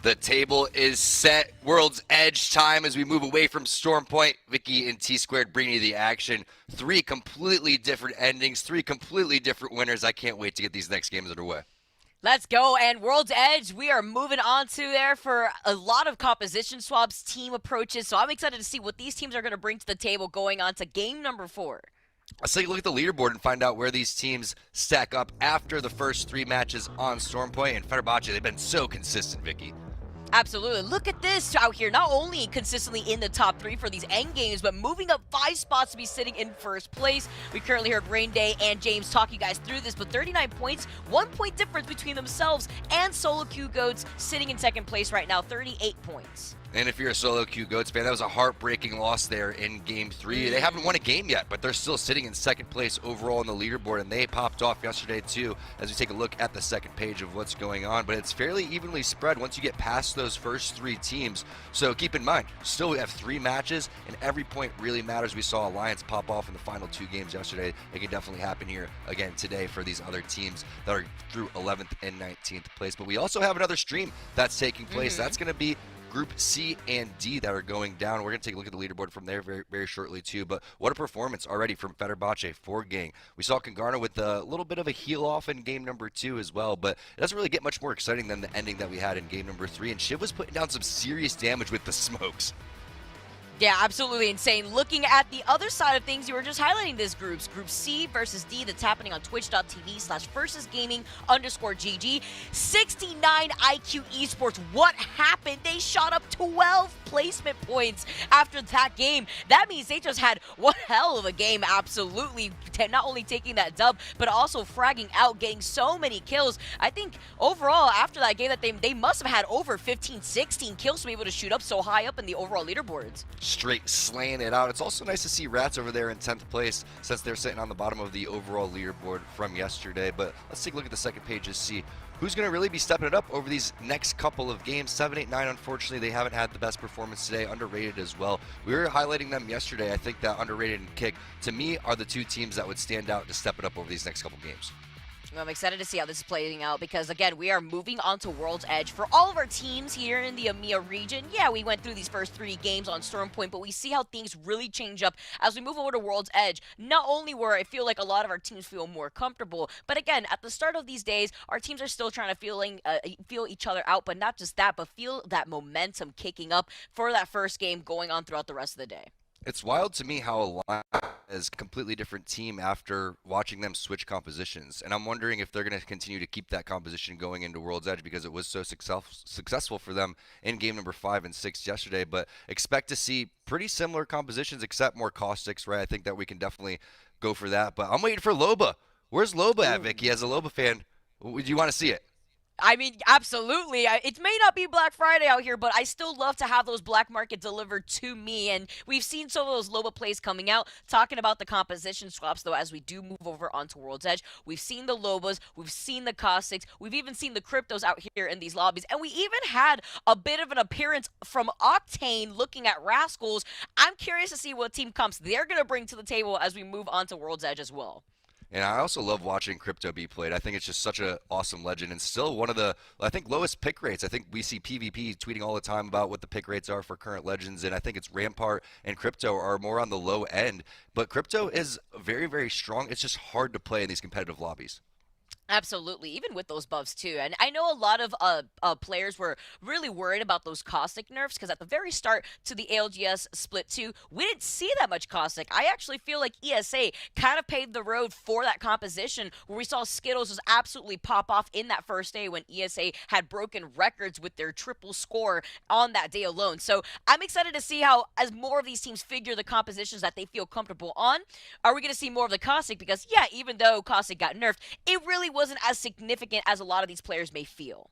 The table is set. World's Edge time as we move away from Storm Point. Vicky and T Squared bringing you the action. 3 completely different endings, 3 completely different winners. I can't wait to get these next games underway. Let's go, and World's Edge, we are moving on to there for a lot of composition swaps, team approaches, so I'm excited to see what these teams are going to bring to the table going on to game number 4. Let's take a look at the leaderboard and find out where these teams stack up after the first 3 matches on Stormpoint and Fenerbahce. They've been so consistent, Vicky. Absolutely. Look at this out here. Not only consistently in the top 3 for these end games, but moving up 5 spots to be sitting in first place. We currently heard Rain Day and James talk you guys through this, but 39 points, 1 point difference between themselves and Solo Q Goats sitting in second place right now, 38 points. And if you're a Solo Q Goats fan, that was a heartbreaking loss there in Game 3. They haven't won a game yet, but they're still sitting in second place overall on the leaderboard, and they popped off yesterday too, as we take a look at the second page of what's going on. But it's fairly evenly spread once you get past those first 3 teams. So keep in mind, still we have 3 matches, and every point really matters. We saw Alliance pop off in the final 2 games yesterday. It can definitely happen here again today for these other teams that are through 11th and 19th place. But we also have another stream that's taking place. That's going to be Group C and D that are going down. We're going to take a look at the leaderboard from there very, very shortly too. But what a performance already from Fenerbahce for Gang. We saw Kangarna with a little bit of a heel off in game number 2 as well, but it doesn't really get much more exciting than the ending that we had in game number 3. And Shiv was putting down some serious damage with the smokes. Yeah, absolutely insane. Looking at the other side of things, you were just highlighting this groups. Group C versus D that's happening on twitch.tv/versusgaming_GG. 69 IQ Esports. What happened? They shot up 12 placement points after that game. That means they just had one hell of a game, absolutely. Not only taking that dub, but also fragging out, getting so many kills. I think overall, after that game, that they must have had over 15, 16 kills to be able to shoot up so high up in the overall leaderboards. Straight slaying it out. It's also nice to see Rats over there in 10th place since they're sitting on the bottom of the overall leaderboard from yesterday. But let's take a look at the second page to see who's going to really be stepping it up over these next couple of games. 7, 8, 9, unfortunately, they haven't had the best performance today. Underrated as well. We were highlighting them yesterday. I think that Underrated and Kick, to me, are the 2 teams that would stand out to step it up over these next couple games. I'm excited to see how this is playing out because, again, we are moving on to World's Edge. For all of our teams here in the EMEA region, yeah, we went through these first 3 games on Stormpoint, but we see how things really change up as we move over to World's Edge. Not only where I feel like a lot of our teams feel more comfortable, but again, at the start of these days, our teams are still trying to feel each other out, but not just that, but feel that momentum kicking up for that first game going on throughout the rest of the day. It's wild to me how Alliance is a completely different team after watching them switch compositions. And I'm wondering if they're going to continue to keep that composition going into World's Edge because it was so successful for them in game number 5 and 6 yesterday. But expect to see pretty similar compositions except more caustics, right? I think that we can definitely go for that. But I'm waiting for Loba. Where's Loba at, Vicky? As a Loba fan, would you want to see it? I mean, absolutely. It may not be Black Friday out here, but I still love to have those black market delivered to me. And we've seen some of those Loba plays coming out. Talking about the composition swaps, though, as we do move over onto World's Edge, we've seen the Lobas, we've seen the Caustics, we've even seen the Cryptos out here in these lobbies. And we even had a bit of an appearance from Octane looking at Rascals. I'm curious to see what team comps they're going to bring to the table as we move on to World's Edge as well. And I also love watching Crypto be played. I think it's just such an awesome legend and still one of the, I think, lowest pick rates. I think we see PvP tweeting all the time about what the pick rates are for current legends, and I think it's Rampart and Crypto are more on the low end. But Crypto is very, very strong. It's just hard to play in these competitive lobbies. Absolutely, even with those buffs too. And I know a lot of players were really worried about those Caustic nerfs because at the very start to the ALGS Split 2, we didn't see that much Caustic. I actually feel like ESA kind of paved the road for that composition where we saw Skittles just absolutely pop off in that first day when ESA had broken records with their triple score on that day alone. So I'm excited to see how, as more of these teams figure the compositions that they feel comfortable on, are we going to see more of the Caustic? Because, yeah, even though Caustic got nerfed, it really wasn't as significant as a lot of these players may feel.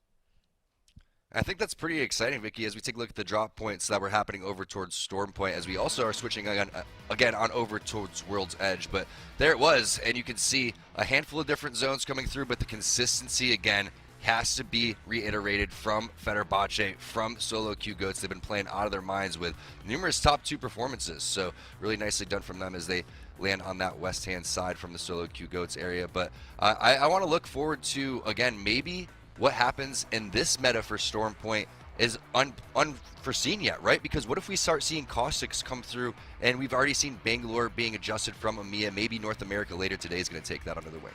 I think that's pretty exciting, Vicky, as we take a look at the drop points that were happening over towards Stormpoint, as we also are switching again on over towards World's Edge. But there it was, and you can see a handful of different zones coming through, but the consistency, again, has to be reiterated from Fenerbahce, from Solo Q Goats. They've been playing out of their minds with numerous top 2 performances, so really nicely done from them as they land on that west-hand side from the Solo Q Goats area. But I want to look forward to, again, maybe what happens in this meta for Stormpoint is unforeseen yet, right? Because what if we start seeing Caustics come through, and we've already seen Bangalore being adjusted from EMEA, maybe North America later today is going to take that under the wing.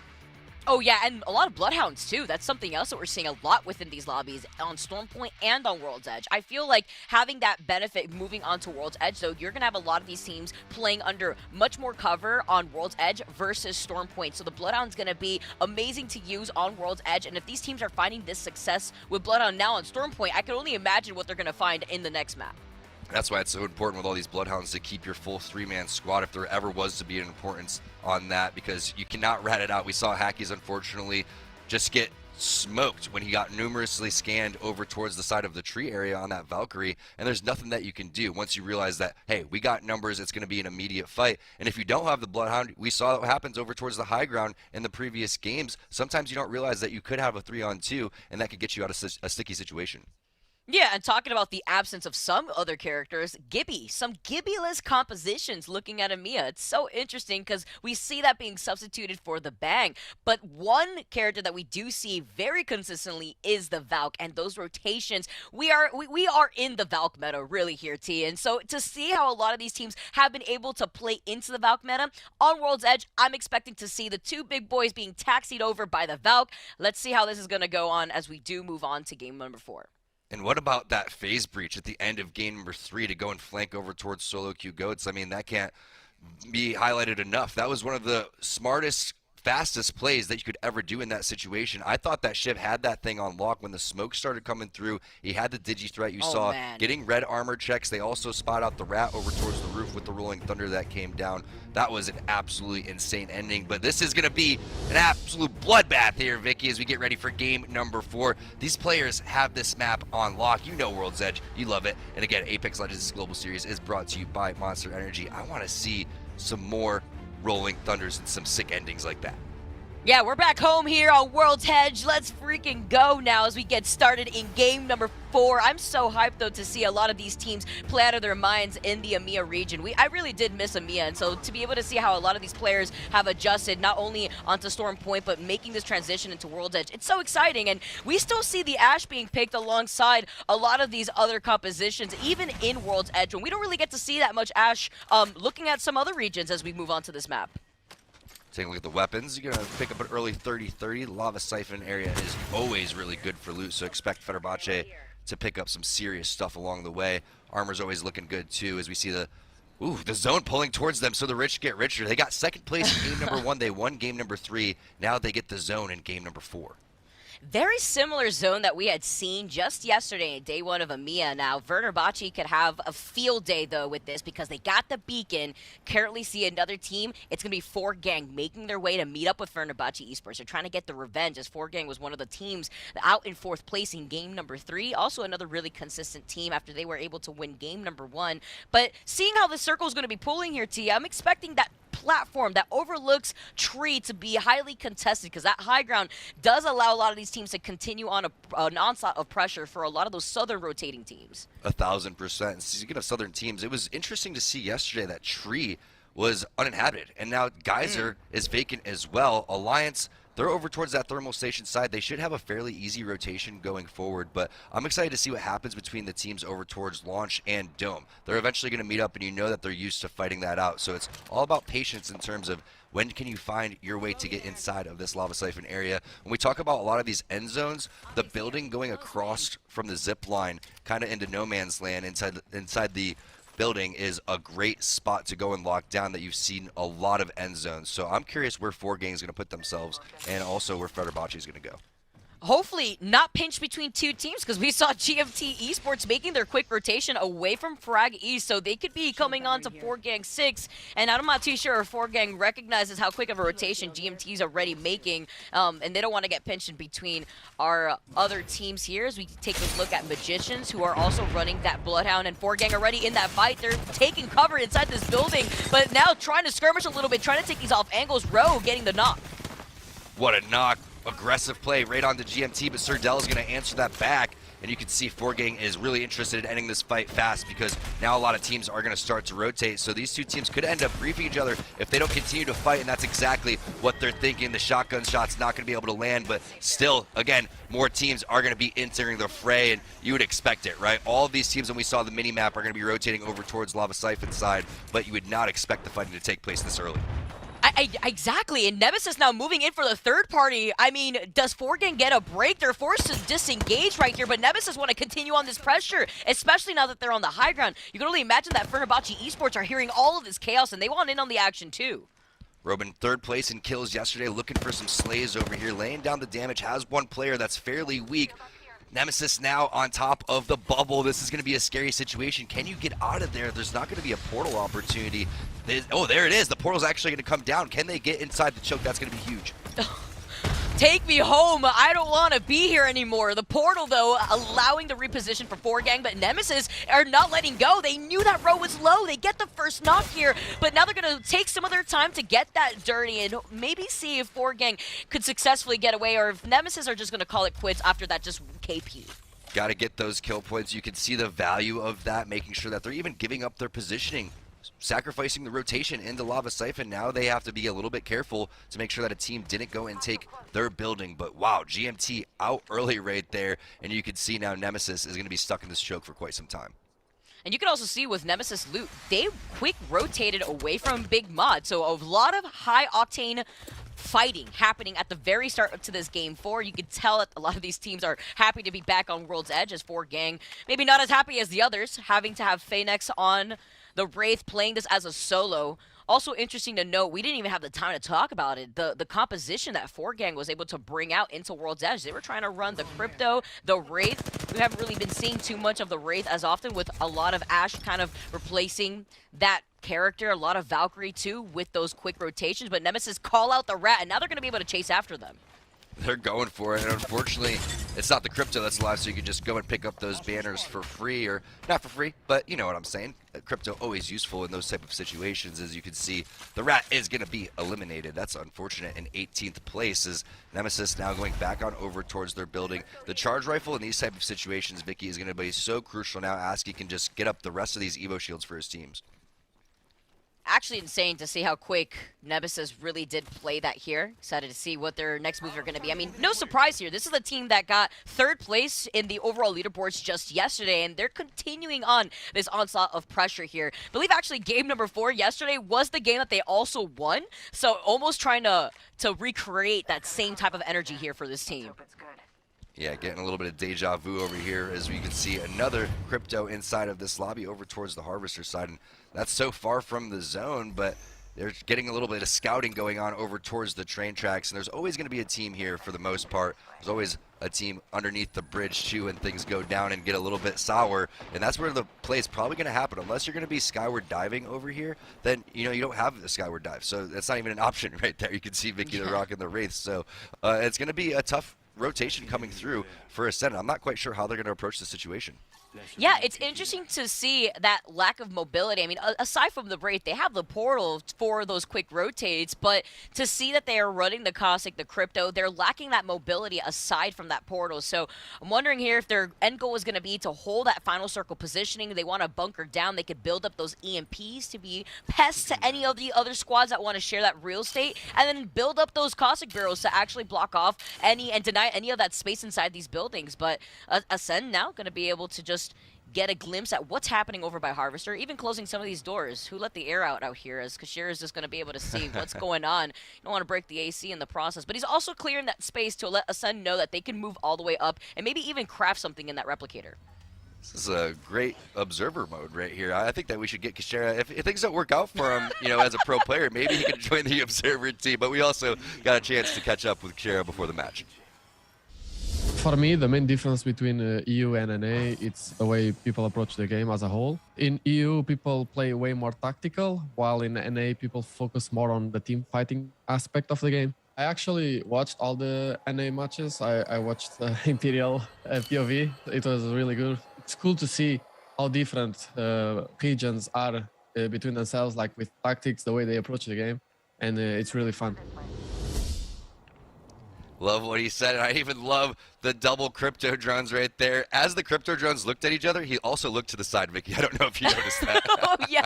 Oh yeah, and a lot of Bloodhounds too. That's something else that we're seeing a lot within these lobbies on Stormpoint and on World's Edge. I feel like having that benefit moving on to World's Edge, though, you're going to have a lot of these teams playing under much more cover on World's Edge versus Stormpoint. So the Bloodhound's going to be amazing to use on World's Edge. And if these teams are finding this success with Bloodhound now on Stormpoint, I can only imagine what they're going to find in the next map. That's why it's so important with all these Bloodhounds to keep your full 3-man squad if there ever was to be an importance on that, because you cannot rat it out. We saw Hackies, unfortunately, just get smoked when he got numerously scanned over towards the side of the tree area on that Valkyrie, and there's nothing that you can do once you realize that, hey, we got numbers, it's going to be an immediate fight. And if you don't have the Bloodhound, we saw what happens over towards the high ground in the previous games. Sometimes you don't realize that you could have a 3-on-2, and that could get you out of a sticky situation. Yeah, and talking about the absence of some other characters, Gibby. Some Gibby-less compositions looking at EMEA. It's so interesting because we see that being substituted for the Bang. But one character that we do see very consistently is the Valk, and those rotations. We are in the Valk meta really here, T. And so to see how a lot of these teams have been able to play into the Valk meta on World's Edge, I'm expecting to see the two big boys being taxied over by the Valk. Let's see how this is going to go on as we do move on to game number 4. And what about that phase breach at the end of game number 3 to go and flank over towards solo queue goats? I mean, that can't be highlighted enough. That was one of the smartest, fastest plays that you could ever do in that situation. I thought that Shiv had that thing on lock when the smoke started coming through. He had the digi threat you saw, getting red armor checks. They also spot out the rat over towards the roof with the rolling thunder that came down. That was an absolutely insane ending, but this is going to be an absolute bloodbath here, Vicky, as we get ready for game number 4. These players have this map on lock. You know World's Edge. You love it. And again, Apex Legends Global Series is brought to you by Monster Energy. I want to see some more rolling thunders and some sick endings like that. Yeah, we're back home here on World's Edge. Let's freaking go now as we get started in game number 4. I'm so hyped, though, to see a lot of these teams play out of their minds in the EMEA region. I really did miss EMEA, and so to be able to see how a lot of these players have adjusted not only onto Stormpoint, but making this transition into World's Edge, it's so exciting. And we still see the Ashe being picked alongside a lot of these other compositions, even in World's Edge, when we don't really get to see that much Ashe looking at some other regions as we move on to this map. Taking a look at the weapons, you're going to pick up an early 30-30. The Lava Siphon area is always really good for loot, so expect Fenerbahce to pick up some serious stuff along the way. Armor's always looking good, too, as we see the zone pulling towards them, so the rich get richer. They got second place in game number 1. They won game number 3. Now they get the zone in game number 4. Very similar zone that we had seen just yesterday in day 1 of EMEA. Now, Fenerbahce could have a field day, though, with this because they got the beacon. Currently see another team. It's going to be 4Gang making their way to meet up with Fenerbahce Esports. They're trying to get the revenge as 4Gang was one of the teams out in 4th place in game number 3. Also another really consistent team after they were able to win game number 1. But seeing how the circle is going to be pulling here, T, I'm expecting that platform that overlooks tree to be highly contested because that high ground does allow a lot of these teams to continue on an onslaught of pressure for a lot of those southern rotating teams. 1,000%. Speaking of southern teams, it was interesting to see yesterday that tree was uninhabited, and now Geyser is vacant as well. Alliance, they're over towards that thermal station side. They should have a fairly easy rotation going forward, but I'm excited to see what happens between the teams over towards Launch and Dome. They're eventually going to meet up, and you know that they're used to fighting that out. So it's all about patience in terms of when can you find your way to get inside of this Lava Siphon area. When we talk about a lot of these end zones, the building going across from the zip line kind of into no man's land inside the building is a great spot to go and lock down that you've seen a lot of end zones. So I'm curious where 4Gang is going to put themselves and also where Fenerbahce is going to go. Hopefully not pinched between two teams because we saw GMT Esports making their quick rotation away from Frag East, so they could be coming on to 4Gang 6, and I'm not too sure if 4Gang recognizes how quick of a rotation GMT is already making, and they don't want to get pinched in between our other teams here as we take a look at Magicians, who are also running that Bloodhound, and 4Gang already in that fight. They're taking cover inside this building, but now trying to skirmish a little bit, trying to take these off angles. Rowe getting the knock. What a knock. Aggressive play right onto GMT, but Serdell is going to answer that back, and you can see 4Gang is really interested in ending this fight fast because now a lot of teams are going to start to rotate, so these two teams could end up briefing each other if they don't continue to fight, and that's exactly what they're thinking. The shotgun shot's not going to be able to land, but still, again, more teams are going to be entering the fray, and you would expect it, right? All of these teams, when we saw the mini-map, are going to be rotating over towards Lava Siphon side, but you would not expect the fighting to take place this early. Exactly, and Nemesis now moving in for the third party. I mean, does 4Gang get a break? They're forced to disengage right here, but Nemesis want to continue on this pressure, especially now that they're on the high ground. You can only imagine that Fenerbahce Esports are hearing all of this chaos, and they want in on the action too. Robin, third place in kills yesterday, looking for some slays over here, laying down the damage, has one player that's fairly weak. Nemesis now on top of the bubble. This is going to be a scary situation. Can you get out of there? There's not going to be a portal opportunity. Oh, there it is. The portal's actually going to come down. Can they get inside the choke? That's going to be huge. Take me home. I don't want to be here anymore. The portal, though, allowing the reposition for 4Gang, but Nemesis are not letting go. They knew that row was low. They get the first knock here, but now they're going to take some of their time to get that dirty and maybe see if 4Gang could successfully get away, or if Nemesis are just going to call it quits after that just KP. Got to get those kill points. You can see the value of that, making sure that they're even giving up their positioning, sacrificing the rotation into Lava Siphon. Now they have to be a little bit careful to make sure that a team didn't go and take their building. But wow, GMT out early right there, and you can see now Nemesis is going to be stuck in this choke for quite some time. And you can also see with Nemesis loot, they quick rotated away from Big Mod. So a lot of high octane fighting happening at the very start to this game 4. You can tell that a lot of these teams are happy to be back on World's Edge as 4Gang. Maybe not as happy as the others, having to have Phoenix on the Wraith playing this as a solo. Also interesting to note, we didn't even have the time to talk about it. The composition that 4Gang was able to bring out into World's Edge. They were trying to run the Crypto, the Wraith. We haven't really been seeing too much of the Wraith as often, with a lot of Ashe kind of replacing that character. A lot of Valkyrie too with those quick rotations. But Nemesis call out the Rat, and now they're going to be able to chase after them. They're going for it, and unfortunately, it's not the Crypto that's alive, so you can just go and pick up those banners for free, or not for free, but you know what I'm saying. Crypto always useful in those type of situations. As you can see, the Rat is going to be eliminated. That's unfortunate. In 18th place is Nemesis now going back on over towards their building. The charge rifle in these type of situations, Vicky, is going to be so crucial now. Aski can just get up the rest of these Evo shields for his teams. Actually insane to see how quick Nemesis really did play that here. Excited to see what their next moves are going to be. I mean, no surprise here. This is a team that got third place in the overall leaderboards just yesterday, and they're continuing on this onslaught of pressure here. I believe actually game number 4 yesterday was the game that they also won, so almost trying to recreate that same type of energy here for this team. Yeah, getting a little bit of deja vu over here as we can see another Crypto inside of this lobby over towards the Harvester side. And that's so far from the zone, but they're getting a little bit of scouting going on over towards the train tracks. And there's always going to be a team here for the most part. There's always a team underneath the bridge too, and things go down and get a little bit sour. And that's where the play is probably going to happen. Unless you're going to be skyward diving over here, then you know you don't have the skyward dive. So that's not even an option right there. You can see Vicky the Rock and the Wraith. So it's going to be a tough rotation coming through for Ascendant. I'm not quite sure how they're going to approach the situation. Yeah, it's interesting to see that lack of mobility. I mean, aside from the Wraith, they have the portal for those quick rotates, but to see that they are running the Caustic, the Crypto, they're lacking that mobility aside from that portal. So I'm wondering here if their end goal is going to be to hold that final circle positioning. They want to bunker down. They could build up those EMPs to be pests to any of the other squads that want to share that real estate, and then build up those Caustic barrels to actually block off any and deny any of that space inside these buildings. But Ascend now going to be able to just get a glimpse at what's happening over by Harvester, even closing some of these doors. Who let the air out here, as Kashir is just going to be able to see what's going on. You don't want to break the AC in the process, but he's also clearing that space to let Ascend know that they can move all the way up and maybe even craft something in that replicator. This is a great observer mode right here. I think that we should get Kashira. If things don't work out for him, you know, as a pro player, maybe he can join the observer team, but we also got a chance to catch up with Kashira before the match. For me, the main difference between EU and NA, it's the way people approach the game as a whole. In EU, people play way more tactical, while in NA, people focus more on the team fighting aspect of the game. I actually watched all the NA matches. I watched Imperial POV. It was really good. It's cool to see how different regions are between themselves, like with tactics, the way they approach the game, and it's really fun. Love what he said, and I even love the double crypto drones right there. As the crypto drones looked at each other, he also looked to the side, Vicky. I don't know if you noticed that. Oh, yeah.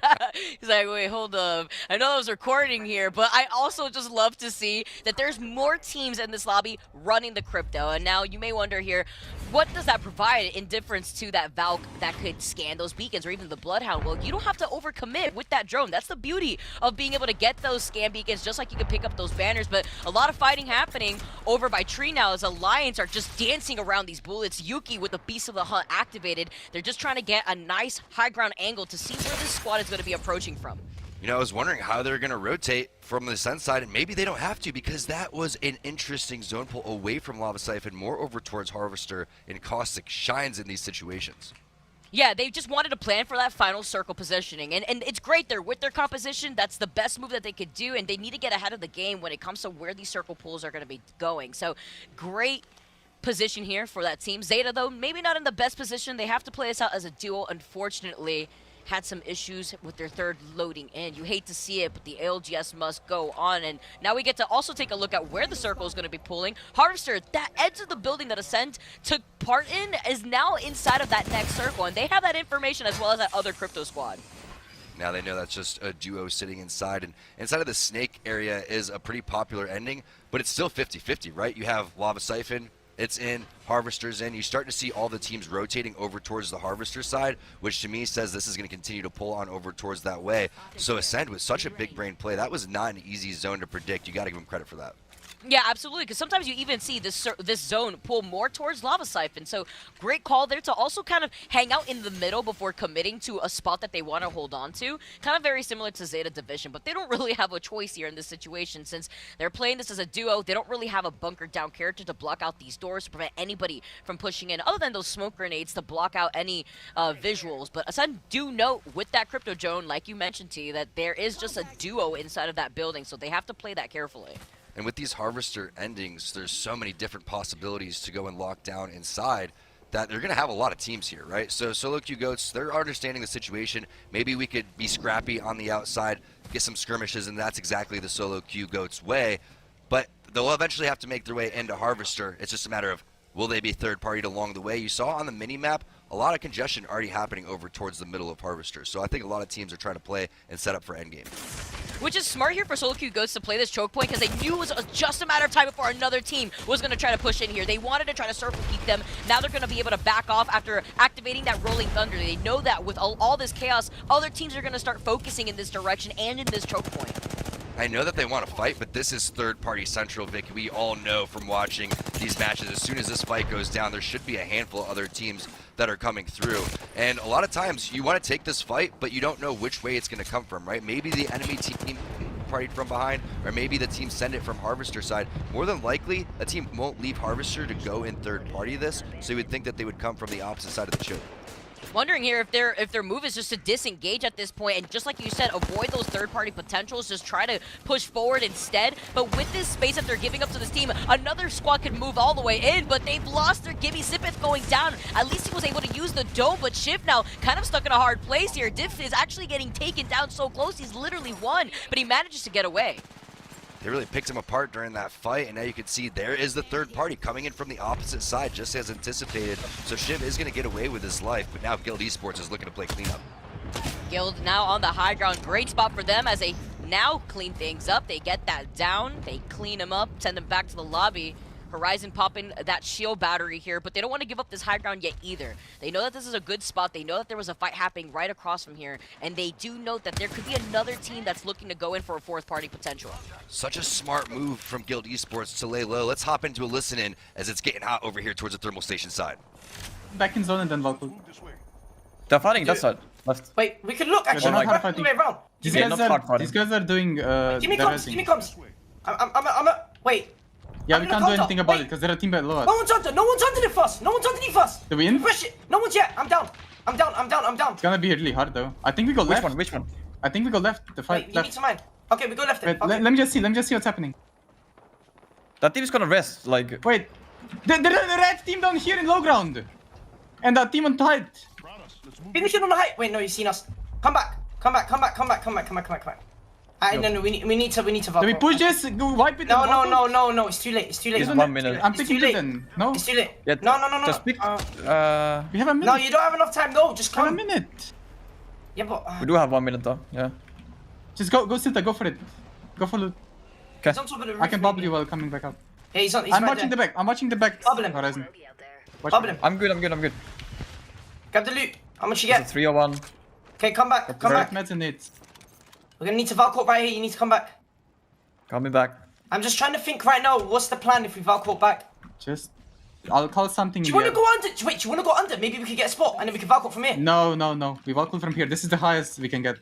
He's like, wait, hold up. I know I was recording here, but I also just love to see that there's more teams in this lobby running the crypto. And now you may wonder here, what does that provide in difference to that Valk that could scan those beacons or even the Bloodhound? Well, you don't have to overcommit with that drone. That's the beauty of being able to get those scan beacons, just like you can pick up those banners. But a lot of fighting happening over by Tree now as Alliance are just dancing around these bullets. Yuki with the Beast of the Hunt activated. They're just trying to get a nice high ground angle to see where this squad is going to be approaching from. You know, I was wondering how they're going to rotate from the Ascent side, and maybe they don't have to because that was an interesting zone pull away from Lava Siphon, more over towards Harvester, and Caustic shines in these situations. Yeah, they just wanted to plan for that final circle positioning, and it's great there with their composition. That's the best move that they could do, and they need to get ahead of the game when it comes to where these circle pulls are going to be going. So, great position here for that team. Zeta, though, maybe not in the best position. They have to play this out as a duo, unfortunately. Had some issues with their third loading in. You hate to see it, but the ALGS must go on. And now we get to also take a look at where the circle is going to be pulling. Harvester, that edge of the building that Ascent took part in, is now inside of that next circle. And they have that information as well as that other crypto squad. Now they know that's just a duo sitting inside. And inside of the Snake area is a pretty popular ending, but it's still 50-50, right? You have Lava Siphon, it's in, Harvester's in. You start to see all the teams rotating over towards the Harvester side, which to me says this is going to continue to pull on over towards that way. So Ascend was such a big brain play. That was not an easy zone to predict. You got to give him credit for that. Yeah, absolutely, because sometimes you even see this zone pull more towards Lava Siphon. So great call there to also kind of hang out in the middle before committing to a spot that they want to hold on to. Kind of very similar to Zeta Division, but they don't really have a choice here in this situation since they're playing this as a duo. They don't really have a bunkered down character to block out these doors to prevent anybody from pushing in, other than those smoke grenades to block out any visuals. But Ascend do note with that crypto drone, like you mentioned, T, that there is just a duo inside of that building, so they have to play that carefully. And with these Harvester endings, there's so many different possibilities to go and lock down inside that they're going to have a lot of teams here, right? So Solo Q Goats, they're understanding the situation. Maybe we could be scrappy on the outside, get some skirmishes, and that's exactly the Solo Q Goats way. But they'll eventually have to make their way into Harvester. It's just a matter of, will they be third-partied along the way? You saw on the mini-map a lot of congestion already happening over towards the middle of Harvester. So I think a lot of teams are trying to play and set up for endgame. Which is smart here for Solo Q Goats to play this choke point because they knew it was just a matter of time before another team was going to try to push in here. They wanted to try to circle keep them. Now they're going to be able to back off after activating that Rolling Thunder. They know that with all this chaos, other teams are going to start focusing in this direction and in this choke point. I know that they want to fight, but this is third-party Central, Vic. We all know from watching these matches, as soon as this fight goes down, there should be a handful of other teams that are coming through. And a lot of times, you want to take this fight, but you don't know which way it's going to come from, right? Maybe the enemy team partied from behind, or maybe the team send it from Harvester side. More than likely, a team won't leave Harvester to go in third-party this, so you would think that they would come from the opposite side of the choke. Wondering here if their move is just to disengage at this point and just like you said, avoid those third-party potentials, just try to push forward instead. But with this space that they're giving up to this team, another squad could move all the way in, but they've lost their Gibby. Sipith going down. At least he was able to use the dome, but Shiv now kind of stuck in a hard place here. Diff is actually getting taken down so close. He's literally won, but he manages to get away. They really picked him apart during that fight, and now you can see there is the third party coming in from the opposite side, just as anticipated. So Shiv is going to get away with his life, but now Guild Esports is looking to play cleanup. Guild now on the high ground. Great spot for them as they now clean things up. They get that down, they clean him up, send him back to the lobby. Horizon popping that shield battery here, but they don't want to give up this high ground yet either. They know that this is a good spot. They know that there was a fight happening right across from here, and they do note that there could be another team that's looking to go in for a fourth party potential. Such a smart move from Guild Esports to lay low. Let's hop into a listen-in as it's getting hot over here towards the thermal station side. Back in zone and then local. They're fighting that side. Left. Wait, we can look actually. They're not fighting. These guys are doing. Give me comms. Give me comms. Wait. Yeah, we can't do anything about it because they're a team below us. No one's underneath us. No one's underneath us. Do we in? Push it. No one's yet. I'm down. It's gonna be really hard though. I think we go left. Which one? I think we go left. The fight. Wait, you need some mine. Okay, we go left. Wait, okay. Let me just see what's happening. That team is gonna rest. Like. Wait. The red team down here in low ground. And that team on height. Finish it on the height. Wait, no, you've seen us. Come back. No, we need to Valkyrie. Do we push this? Go wipe it. No, it's too late. It's too late. It's 1 minute. I'm picking it then. No? It's too late. Yeah, No. Just pick. We have a minute. No, you don't have enough time. No, just come. We have a minute. Yeah, but... we do have 1 minute though, yeah. Just go sit there, go for it. Go for loot. Okay. I can bubble you while coming back up. Yeah, he's I'm watching the back. I'm watching the back. Bubble him. Horizon. Bubble him. I'm good. Grab the loot. How much you get? 301. Okay, come back. Come back. Meds and nades. We're gonna need to Valkyrie right here. You need to come back. Coming back. I'm just trying to think right now. What's the plan if we Valkyrie back? Just... I'll call something. Do you want to go under? Wait, do you want to go under? Maybe we could get a spot and then we can Valkyrie from here. No. We Valkyrie from here. This is the highest we can get.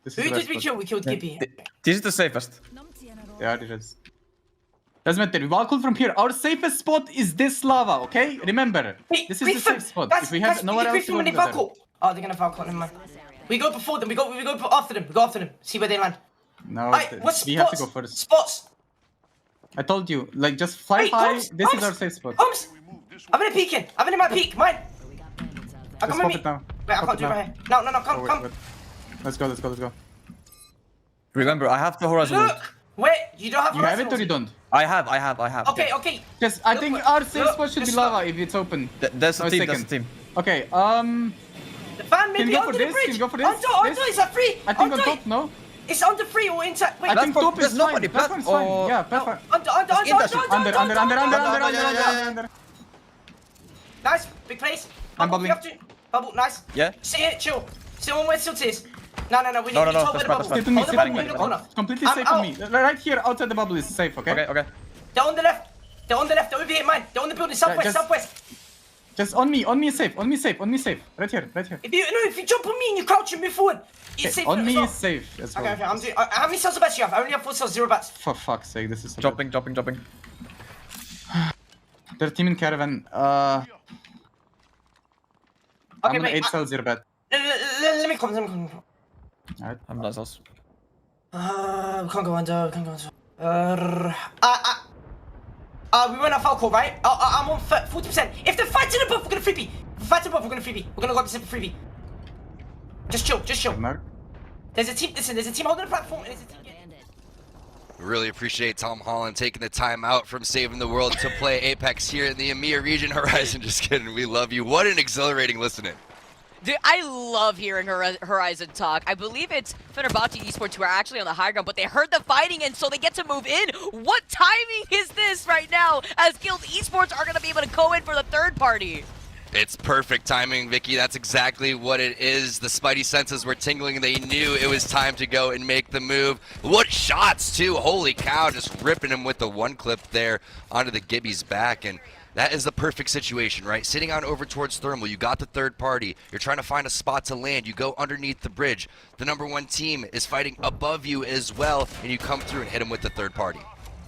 Who did we kill? We killed Gibby. This is the safest. Yeah, it is. Doesn't matter. We Valkyrie from here. Our safest spot is this lava, okay? Remember. This is the safe spot. If we have nowhere else to go, oh, they're gonna Valkyrie, never mind. We go before them. We go after them. We go after them. See where they land. No, we have to go first. Spots. I told you, like, just fly high. This is our safe spot. Holmes, I'm gonna peek in. I'm in my peak. Mine. I come with me. Now. Wait, I can't do it right here. No. Come. Let's go. Remember, I have the horizon. Look. Wait, you don't have. You have it or you don't? I have. Okay. Because I think our safe spot should be lava if it's open. That's the team. Okay. The fan maybe under the bridge. Can you go for this? Under, is that free? I think on top, no? It's under free or inside. Wait, I think top is fine. Platform's fine. Yeah, platform. Under. Nice, big place. I'm bubbling. Bubble, nice. Yeah. Sit here, chill. Sit on where Silt is. No, we need to top the bubble. Sit completely safe on me. Right here, outside the bubble is safe, okay? Okay. They're on the left. They're over here, mine. They're on the building, southwest. Just on me is safe. Right here. If you jump on me and you crouch and move forward, it's safe. On me is safe as well. Okay, I'm doing. How many cells of bats you have? I only have 4 cells, 0 bats. For fuck's sake, this is dropping. They're team in caravan. I'm on 8 cells, 0 bat. Let me come. Alright, I'm not cells. We can't go under. We went off alcohol, right? I'm on 40%. If they're fighting above, we're gonna freebie. We're gonna go up to freebie. Just chill. There's a team holding the platform, and there's a team. Really appreciate Tom Holland taking the time out from saving the world to play Apex here in the EMEA region. Horizon, just kidding. We love you. What an exhilarating listening. Dude, I love hearing Horizon talk. I believe it's Fenerbahce Esports who are actually on the high ground, but they heard the fighting and so they get to move in. What timing is this right now as Guild Esports are going to be able to go in for the third party? It's perfect timing, Vicky. That's exactly what it is. The spidey senses were tingling. They knew it was time to go and make the move. What shots, too. Holy cow, just ripping him with the one clip there onto the Gibby's back. And that is the perfect situation, right? Sitting on over towards Thermal, you got the third party. You're trying to find a spot to land. You go underneath the bridge. The #1 team is fighting above you as well, and you come through and hit them with the third party.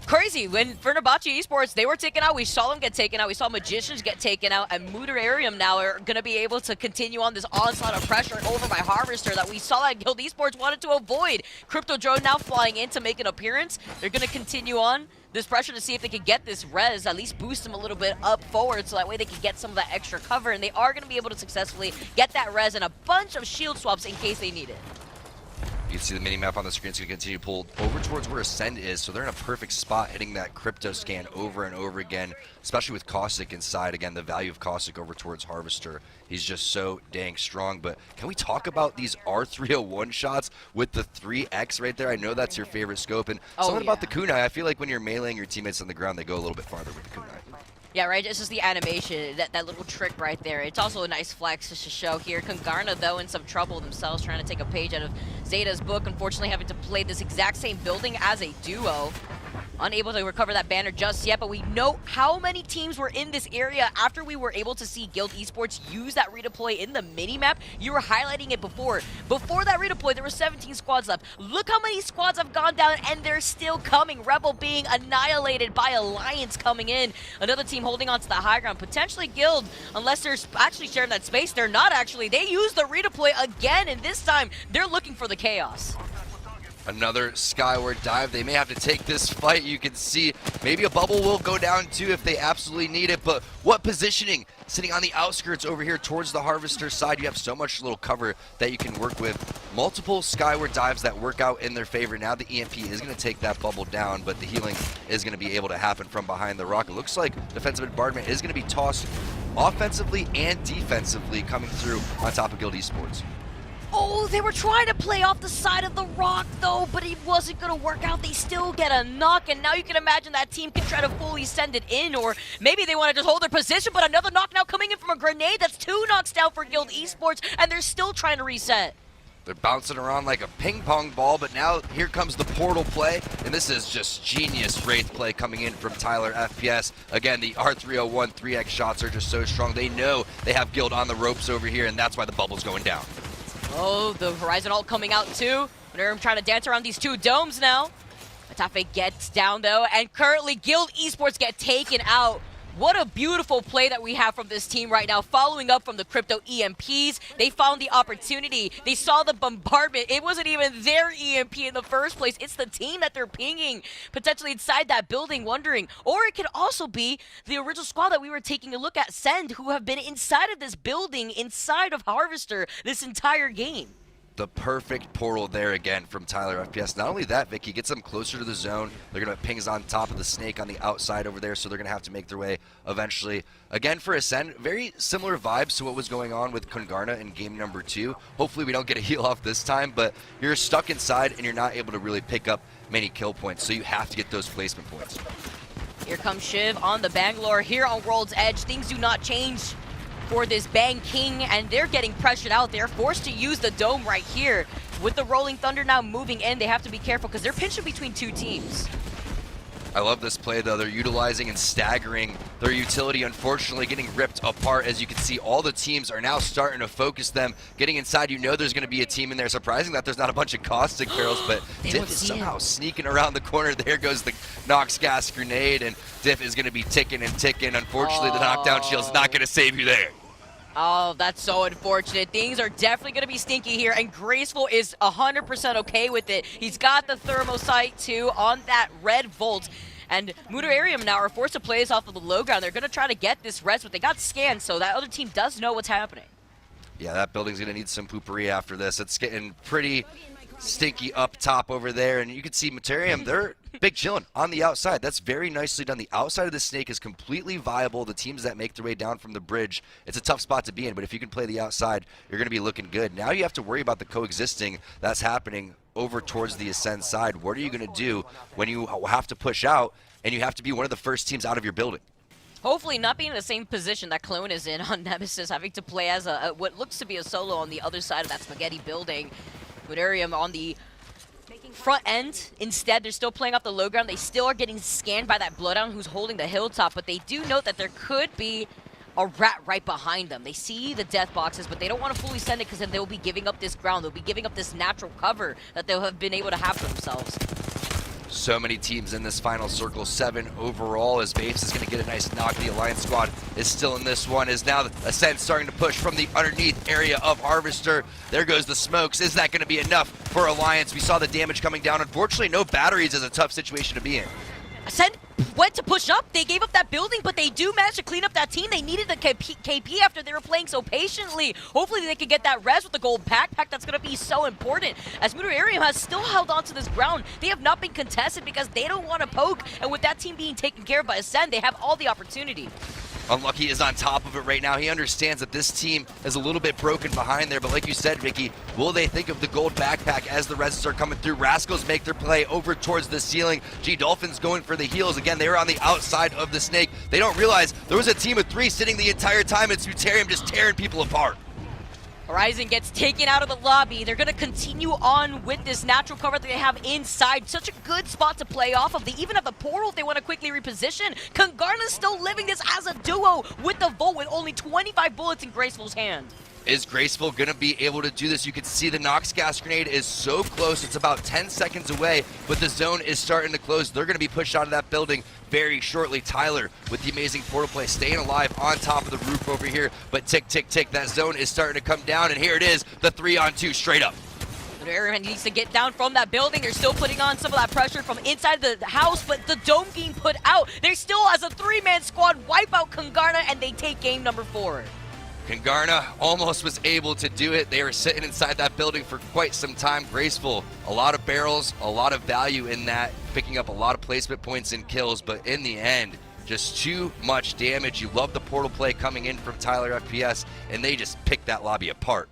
Crazy. When Fenerbahce Esports, they were taken out, we saw them get taken out, we saw Magicians get taken out, and Muterarium now are going to be able to continue on this onslaught of pressure over by Harvester that we saw that Guild Esports wanted to avoid. Crypto Drone now flying in to make an appearance. They're going to continue on this pressure to see if they can get this res, at least boost them a little bit up forward so that way they can get some of that extra cover, and they are going to be able to successfully get that res and a bunch of shield swaps in case they need it. You can see the mini-map on the screen. It's going to continue to pull over towards where Ascend is, so they're in a perfect spot hitting that crypto scan over and over again, especially with Caustic inside. Again, the value of Caustic over towards Harvester. He's just so dang strong. But can we talk about these R301 shots with the 3X right there? I know that's your favorite scope. And something about the kunai. I feel like when you're meleeing your teammates on the ground, they go a little bit farther with the kunai. Yeah, right, it's just the animation, that little trick right there. It's also a nice flex to show here. Kungarna, though, in some trouble themselves, trying to take a page out of Zeta's book, unfortunately having to play this exact same building as a duo. Unable to recover that banner just yet, but we know how many teams were in this area after we were able to see Guild Esports use that redeploy in the mini-map. You were highlighting it before. Before that redeploy, there were 17 squads left. Look how many squads have gone down, and they're still coming. Rebel being annihilated by Alliance coming in. Another team holding on to the high ground. Potentially Guild, unless they're actually sharing that space. They're not actually. They use the redeploy again, and this time, they're looking for the chaos. Another skyward dive. They may have to take this fight. You can see maybe a bubble will go down too if they absolutely need it. But what positioning? Sitting on the outskirts over here towards the Harvester side, you have so much little cover that you can work with. Multiple skyward dives that work out in their favor. Now the EMP is going to take that bubble down, but the healing is going to be able to happen from behind the rock. It looks like defensive bombardment is going to be tossed offensively and defensively coming through on top of Guild Esports. Oh, they were trying to play off the side of the rock, though, but it wasn't going to work out. They still get a knock, and now you can imagine that team can try to fully send it in, or maybe they want to just hold their position, but another knock now coming in from a grenade. That's 2 knocks down for Guild Esports, and they're still trying to reset. They're bouncing around like a ping pong ball, but now here comes the portal play, and this is just genius Wraith play coming in from Tyler FPS. Again, the R301 3x shots are just so strong. They know they have Guild on the ropes over here, and that's why the bubble's going down. Oh, the Horizon ult coming out too. They're trying to dance around these 2 domes now. Atafe gets down though, and currently Guild Esports get taken out. What a beautiful play that we have from this team right now, following up from the crypto EMPs. They found the opportunity. They saw the bombardment. It wasn't even their EMP in the first place. It's the team that they're pinging, potentially inside that building, wondering. Or it could also be the original squad that we were taking a look at, Send, who have been inside of this building, inside of Harvester, this entire game. The perfect portal there again from Tyler FPS. Not only that, Vicky gets them closer to the zone. They're going to pings on top of the snake on the outside over there, so they're going to have to make their way eventually. Again, for Ascend, very similar vibes to what was going on with Kungarna in game number 2. Hopefully we don't get a heal off this time, but you're stuck inside and you're not able to really pick up many kill points, so you have to get those placement points. Here comes Shiv on the Bangalore. Here on World's Edge, things do not change for this Bang King, and they're getting pressured out. They're forced to use the dome right here. With the Rolling Thunder now moving in, they have to be careful because they're pinching between 2 teams. I love this play though. They're utilizing and staggering their utility, unfortunately getting ripped apart. As you can see, all the teams are now starting to focus them. Getting inside, you know there's going to be a team in there. Surprising that there's not a bunch of caustic barrels, but Diff is somehow sneaking around the corner. There goes the Nox gas grenade, and Diff is going to be ticking and ticking. Unfortunately, the knockdown shield's not going to save you there. Oh, that's so unfortunate. Things are definitely going to be stinky here, and Graceful is 100% okay with it. He's got the thermosight too on that red Volt. And Mudarium now are forced to play this off of the low ground. They're going to try to get this res, but they got scanned, so that other team does know what's happening. Yeah, that building's going to need some poopery after this. It's getting pretty stinky up top over there, and you can see Materium, they're big chilling on the outside. That's very nicely done. The outside of the snake is completely viable. The teams that make their way down from the bridge, it's a tough spot to be in, but if you can play the outside, you're going to be looking good. Now you have to worry about the coexisting that's happening over towards the Ascend side. What are you going to do when you have to push out and you have to be one of the first teams out of your building? Hopefully not being in the same position that Clone is in on Nemesis, having to play as what looks to be a solo on the other side of that spaghetti building. Mudarium on the front end. Instead, they're still playing off the low ground. They still are getting scanned by that Bloodhound who's holding the hilltop, but they do note that there could be a rat right behind them. They see the death boxes, but they don't want to fully send it because then they'll be giving up this ground. They'll be giving up this natural cover that they'll have been able to have for themselves. So many teams in this final circle, 7 overall, as Babes is going to get a nice knock. The Alliance squad is still in this one, is now Ascent starting to push from the underneath area of Harvester. There goes the smokes. Is that going to be enough for Alliance? We saw the damage coming down. Unfortunately, no batteries is a tough situation to be in. Ascent went to push up. They gave up that building, but they do manage to clean up that team. They needed the KP after they were playing so patiently. Hopefully they can get that res with the gold pack that's going to be so important. As Mudarium has still held on to this ground, they have not been contested because they don't want to poke. And with that team being taken care of by Ascend, they have all the opportunity. Unlucky is on top of it right now. He understands that this team is a little bit broken behind there, but like you said, Vicky, will they think of the gold backpack as the reses are coming through? Rascals make their play over towards the ceiling. G-Dolphins going for the heals. Again, they were on the outside of the snake. They don't realize there was a team of 3 sitting the entire time. It's Mutarium just tearing people apart. Horizon gets taken out of the lobby. They're going to continue on with this natural cover that they have inside. Such a good spot to play off of. They even have the portal if they want to quickly reposition. Kungarna's still living this as a duo with the Volt with only 25 bullets in Graceful's hand. Is Graceful going to be able to do this? You can see the Nox gas grenade is so close. It's about 10 seconds away, but the zone is starting to close. They're going to be pushed out of that building very shortly. Tyler with the amazing portal play, staying alive on top of the roof over here, but tick, tick, tick. That zone is starting to come down, and here it is, the 3-on-2 straight up. Aaron needs to get down from that building. They're still putting on some of that pressure from inside the house, but the dome being put out. They're still, as a 3-man squad, wipe out Kungarna, and they take game number 4. Kungarna almost was able to do it. They were sitting inside that building for quite some time. Graceful, a lot of barrels, a lot of value in that, picking up a lot of placement points and kills, but in the end, just too much damage. You love the portal play coming in from Tyler FPS, and they just picked that lobby apart.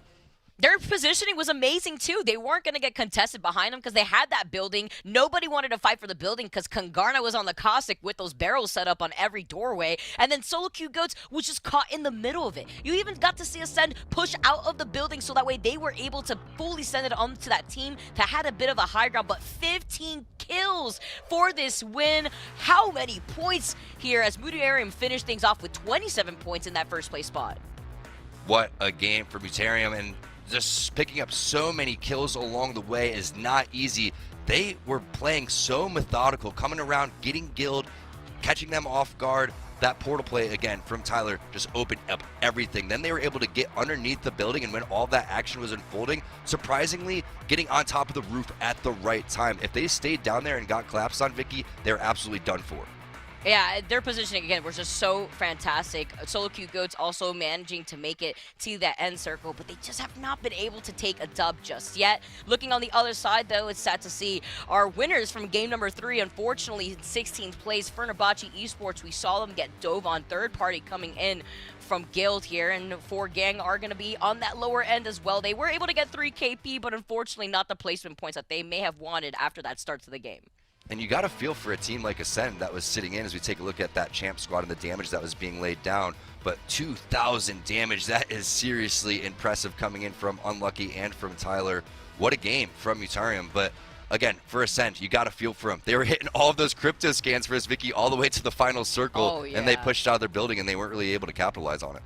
Their positioning was amazing, too. They weren't going to get contested behind them because they had that building. Nobody wanted to fight for the building because Kungarna was on the Caustic with those barrels set up on every doorway. And then Solo Q Goats was just caught in the middle of it. You even got to see Ascend push out of the building so that way they were able to fully send it onto that team that had a bit of a high ground. But 15 kills for this win. How many points here as Mutarium finished things off with 27 points in that first place spot. What a game for Mutarium, and just picking up so many kills along the way is not easy. They were playing so methodical, coming around, getting guild, catching them off guard. That portal play, again, from Tyler just opened up everything. Then they were able to get underneath the building, and when all that action was unfolding, surprisingly, getting on top of the roof at the right time. If they stayed down there and got collapsed on Vicky, they're absolutely done for. Yeah, their positioning, again, was just so fantastic. Solo Q Goats also managing to make it to that end circle, but they just have not been able to take a dub just yet. Looking on the other side, though, it's sad to see our winners from game number 3, unfortunately, in 16th place, Fenerbahce Esports. We saw them get dove on, third party coming in from Guild here, and 4Gang are going to be on that lower end as well. They were able to get 3 KP, but unfortunately not the placement points that they may have wanted after that start to the game. And you got to feel for a team like Ascend that was sitting in as we take a look at that champ squad and the damage that was being laid down. But 2,000 damage, that is seriously impressive coming in from Unlucky and from Tyler. What a game from Mutarium. But again, for Ascend, you got to feel for them. They were hitting all of those crypto scans for his Vicky all the way to the final circle, and they pushed out of their building and they weren't really able to capitalize on it.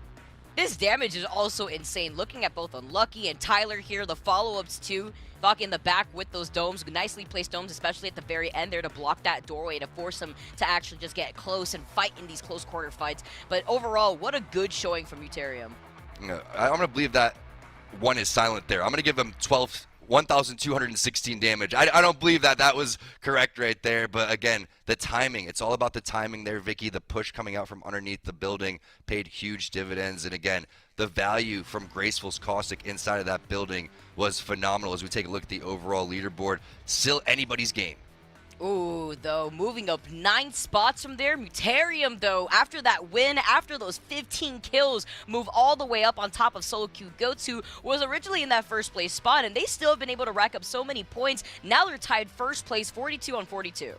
This damage is also insane. Looking at both Unlucky and Tyler here, the follow-ups too. Valk in the back with those domes, nicely placed domes, especially at the very end there to block that doorway, to force them to actually just get close and fight in these close quarter fights. But overall, what a good showing from Mutarium. I'm going to believe that one is silent there. I'm going to give them 1,216 damage. I don't believe that was correct right there, but again, the timing, it's all about the timing there, Vicky. The push coming out from underneath the building paid huge dividends, and again, the value from Graceful's Caustic inside of that building was phenomenal. As we take a look at the overall leaderboard, still anybody's game. Ooh, though, moving up 9 spots from there. Mutarium, though, after that win, after those 15 kills, move all the way up on top of Solo Q Goats, who was originally in that first place spot, and they still have been able to rack up so many points. Now they're tied first place, 42 on 42.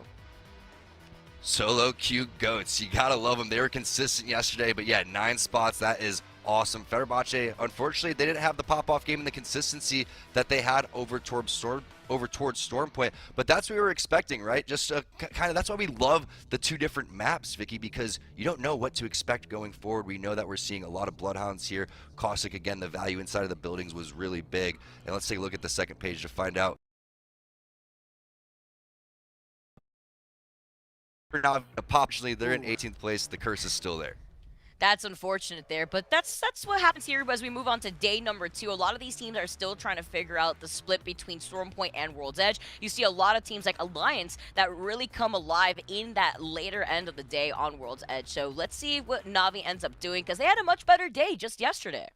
Solo Q Goats, you gotta love them. They were consistent yesterday, but yeah, 9 spots, that is awesome. Fenerbahce, unfortunately, they didn't have the pop-off game and the consistency that they had over towards Storm Point, but that's what we were expecting, right? Just kind of, that's why we love the 2 different maps, Vicky, because you don't know what to expect going forward. We know that we're seeing a lot of Bloodhounds here. Caustic, again, the value inside of the buildings was really big. And let's take a look at the second page to find out. Unfortunately, they're in 18th place. The curse is still there. That's unfortunate there, but that's what happens here as we move on to day number 2. A lot of these teams are still trying to figure out the split between Stormpoint and World's Edge. You see a lot of teams like Alliance that really come alive in that later end of the day on World's Edge. So let's see what Na'Vi ends up doing, because they had a much better day just yesterday.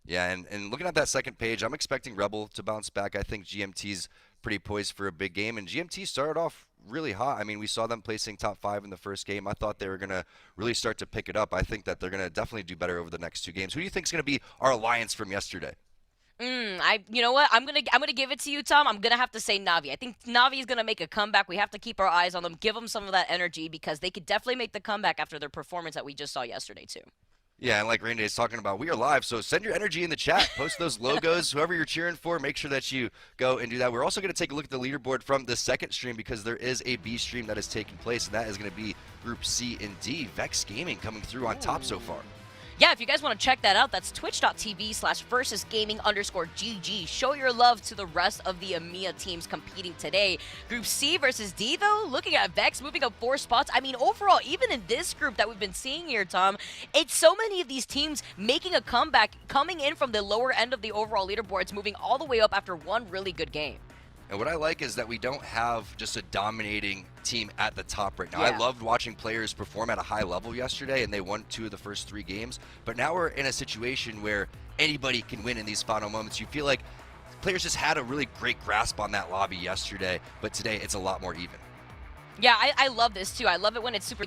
Yeah, and looking at that second page, I'm expecting Rebel to bounce back. I think GMT's pretty poised for a big game, and GMT started off really hot. I mean, we saw them placing top 5 in the first game. I thought they were going to really start to pick it up. I think that they're going to definitely do better over the next 2 games. Who do you think is going to be our Alliance from yesterday? You know what? I'm gonna give it to you, Tom. I'm gonna have to say Na'Vi. I think Na'Vi is gonna make a comeback. We have to keep our eyes on them, give them some of that energy, because they could definitely make the comeback after their performance that we just saw yesterday too. Yeah, and like Rain Day is talking about, we are live, so send your energy in the chat. Post those logos, whoever you're cheering for, make sure that you go and do that. We're also going to take a look at the leaderboard from the second stream, because there is a B stream that is taking place, and that is going to be Group C and D. Vex Gaming coming through on top so far. Yeah, if you guys want to check that out, that's twitch.tv/versusgaming_GG. Show your love to the rest of the EMEA teams competing today. Group C versus D, though, looking at Vex moving up 4 spots. I mean, overall, even in this group that we've been seeing here, Tom, it's so many of these teams making a comeback, coming in from the lower end of the overall leaderboards, moving all the way up after one really good game. And what I like is that we don't have just a dominating team at the top right now. Yeah. I loved watching players perform at a high level yesterday, and they won 2 of the first 3 games. But now we're in a situation where anybody can win in these final moments. You feel like players just had a really great grasp on that lobby yesterday, but today it's a lot more even. Yeah, I love this too. I love it when it's super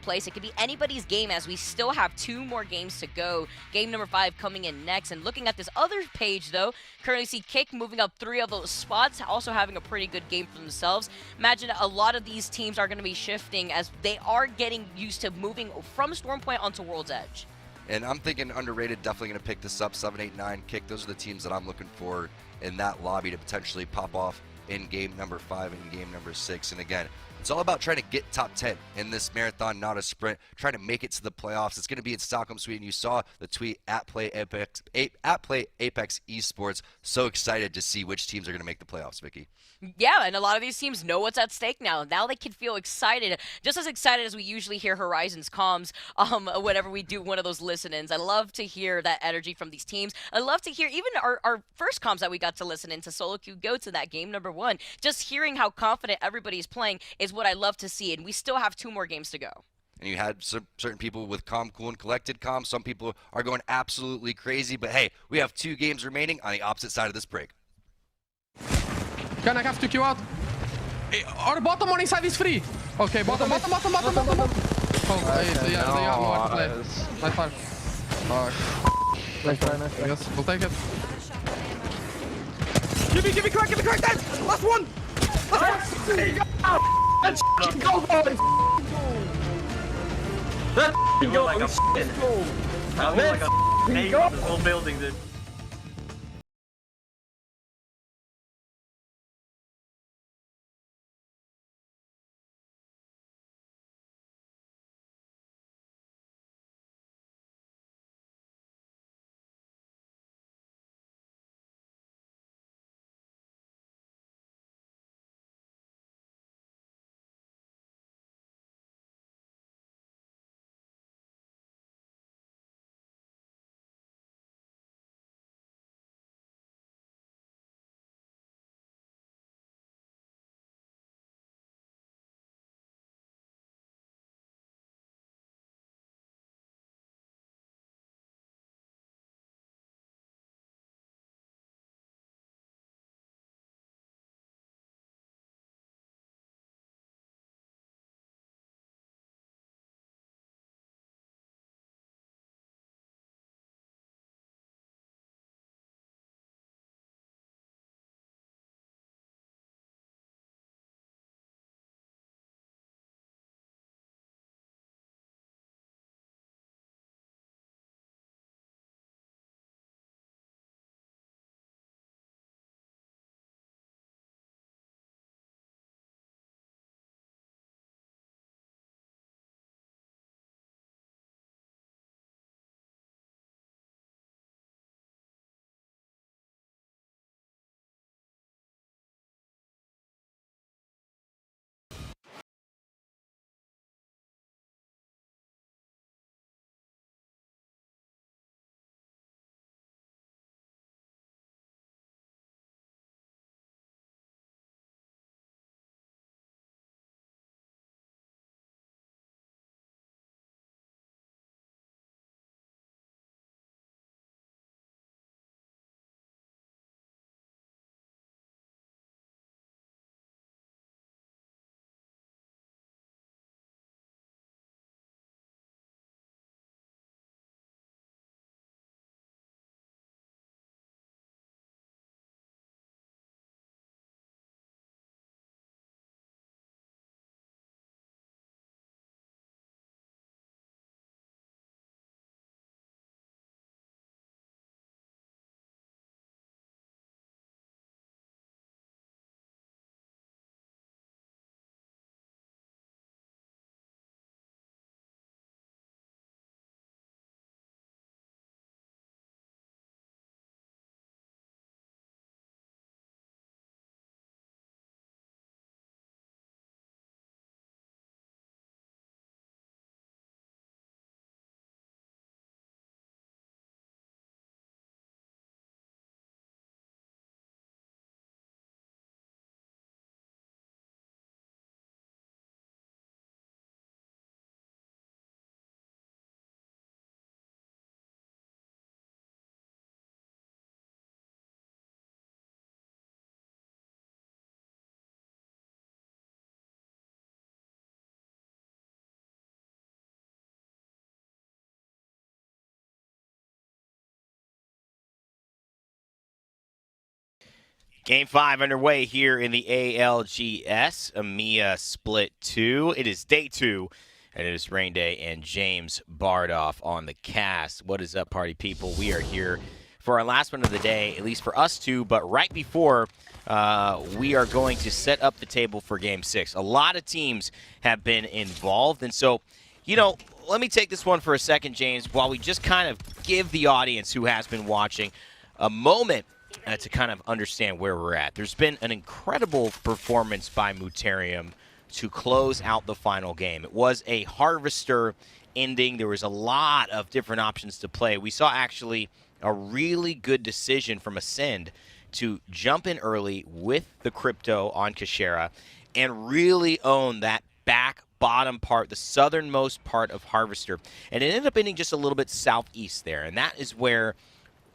place. It could be anybody's game as we still have 2 more games to go. Game number 5 coming in next. And looking at this other page though, currently see Kick moving up 3 of those spots, also having a pretty good game for themselves. Imagine a lot of these teams are going to be shifting as they are getting used to moving from Stormpoint onto World's Edge. And I'm thinking underrated, definitely going to pick this up. 7, 8, 9, Kick. Those are the teams that I'm looking for in that lobby to potentially pop off in game number 5 and game number 6. And again, it's all about trying to get top 10 in this marathon, not a sprint. Trying to make it to the playoffs. It's going to be in Stockholm, Sweden. You saw the tweet at Play Apex Esports. So excited to see which teams are going to make the playoffs, Vicky. Yeah, and a lot of these teams know what's at stake now. Now they can feel excited, just as excited as we usually hear Horizon's comms whenever we do one of those listen-ins. I love to hear that energy from these teams. I love to hear even our first comms that we got to listen into solo queue go to that game number 1. Just hearing how confident everybody is playing is what I love to see, and we still have 2 more games to go. And you had certain people with calm, cool, and collected calm. Some people are going absolutely crazy, but hey, we have 2 games remaining on the opposite side of this break. Can I have to queue out? Our bottom one inside is free. Okay, bottom. Oh, yeah, they are more play. Nice fire. Nice. Yes, we'll take it. Give me crack, dead! Last one! Let's go, boys! Let's go! Let's go! The whole building, dude. Game 5 underway here in the ALGS EMEA Split 2. It is day 2, and it is Rain Day and James Bardoff on the cast. What is up, party people? We are here for our last one of the day, at least for us two, but right before we are going to set up the table for Game 6. A lot of teams have been involved, and so, you know, let me take this one for a second, James, while we just kind of give the audience who has been watching a moment to kind of understand where we're at. There's been an incredible performance by Muterium to close out the final game. It was a Harvester ending. There was a lot of different options to play. We saw actually a really good decision from Ascend to jump in early with the crypto on Kashera and really own that back bottom part, the southernmost part of Harvester. And it ended up ending just a little bit southeast there. And that is where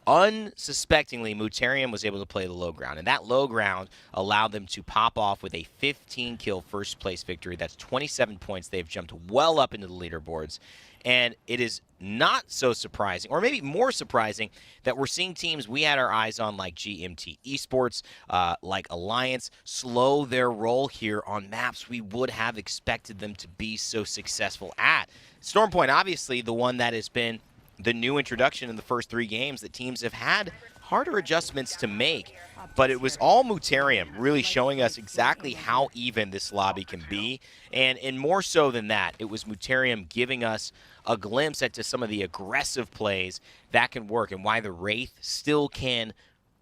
unsuspectingly, Muterium was able to play the low ground, and that low ground allowed them to pop off with a 15-kill first-place victory. That's 27 points. They've jumped well up into the leaderboards, and it is not so surprising, or maybe more surprising, that we're seeing teams we had our eyes on like GMT Esports, like Alliance, slow their roll here on maps we would have expected them to be so successful at. Stormpoint, obviously, the one that has been the new introduction in the first 3 games that teams have had harder adjustments to make, but it was all Muterium really showing us exactly how even this lobby can be, and more so than that, it was Muterium giving us a glimpse into some of the aggressive plays that can work and why the Wraith still can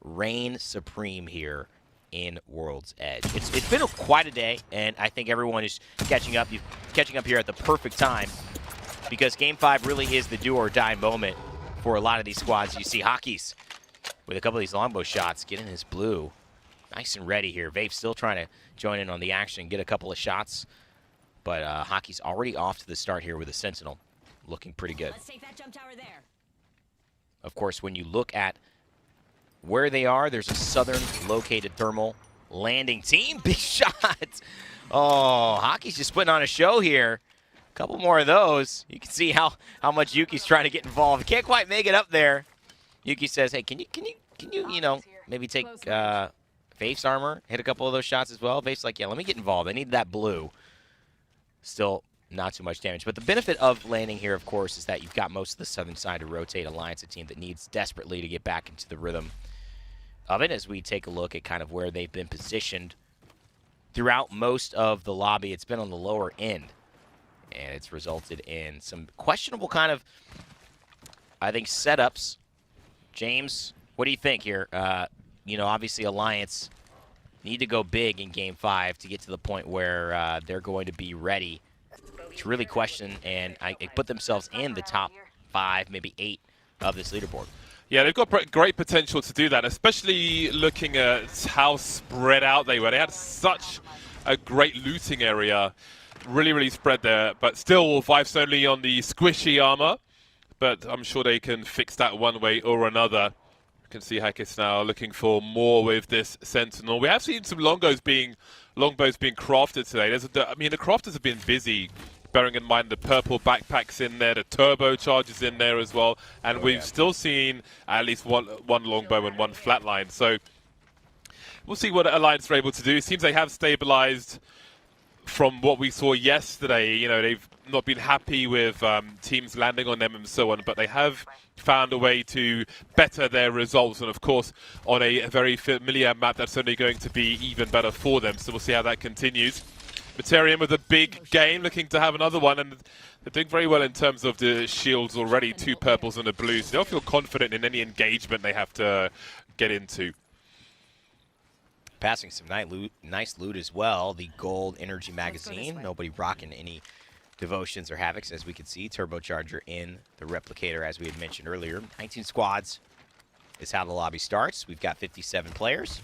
reign supreme here in World's Edge. It's been quite a day, and I think everyone is catching up here at the perfect time, because Game 5 really is the do-or-die moment for a lot of these squads. You see Hockey's with a couple of these longbow shots, getting his blue nice and ready here. Vape still trying to join in on the action, get a couple of shots, but Hockey's already off to the start here with a Sentinel, looking pretty good. Let's take that jump tower there. Of course, when you look at where they are, there's a southern located thermal landing team. Big shot. Oh, Hockey's just putting on a show here. Couple more of those. You can see how much Yuki's trying to get involved. Can't quite make it up there. Yuki says, "Hey, can you know, maybe take Vafe's armor, hit a couple of those shots as well?" Vafe's like, "Yeah, let me get involved. I need that blue." Still not too much damage. But the benefit of landing here, of course, is that you've got most of the southern side to rotate. Alliance, a team that needs desperately to get back into the rhythm of it. As we take a look at kind of where they've been positioned throughout most of the lobby, it's been on the lower end. And it's resulted in some questionable kind of, I think, setups. James, what do you think here? You know, obviously Alliance need to go big in Game 5 to get to the point where they're going to be ready to really question and put themselves in the top 5, maybe 8 of this leaderboard. Yeah, they've got great potential to do that, especially looking at how spread out they were. They had such a great looting area. Really spread there, but still Vife's only on the squishy armor, but I'm sure they can fix that one way or another. You can see Hackis now looking for more with this Sentinel. We have seen some longbows being crafted today. I mean, the crafters have been busy, bearing in mind the purple backpacks in there, the turbochargers in there as well, and we've still seen at least one longbow and one flatline. So we'll see what Alliance are able to do. It seems they have stabilized from what we saw yesterday. You know, they've not been happy with teams landing on them and so on, but they have found a way to better their results, and of course on a very familiar map that's only going to be even better for them, so we'll see how that continues. Muterium with a big game, looking to have another one, and they're doing very well in terms of the shields already, 2 purples and a blue, so they'll feel confident in any engagement they have to get into. Passing some nice loot as well. The gold energy magazine. Nobody rocking any devotions or havocs, as we can see. Turbocharger in the replicator, as we had mentioned earlier. 19 squads is how the lobby starts. We've got 57 players,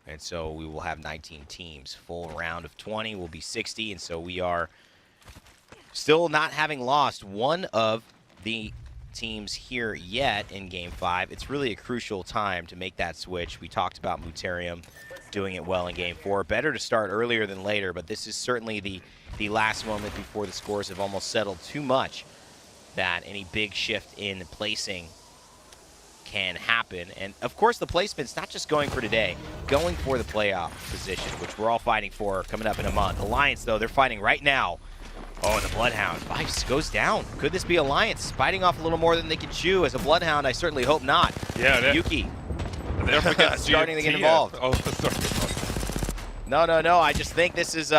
and so we will have 19 teams. Full round of 20 will be 60, and so we are still not having lost one of the teams here yet in Game 5. It's really a crucial time to make that switch. We talked about Muterium doing it well in Game 4. Better to start earlier than later, but this is certainly the last moment before the scores have almost settled too much that any big shift in placing can happen. And of course, the placement's not just going for today, going for the playoff position, which we're all fighting for coming up in a month. Alliance, though, they're fighting right now. Oh, the Bloodhound. Vibes goes down. Could this be Alliance biting off a little more than they can chew? As a Bloodhound, I certainly hope not. Yeah, Yuki. They're starting to get involved. Oh, sorry. No. I just think this is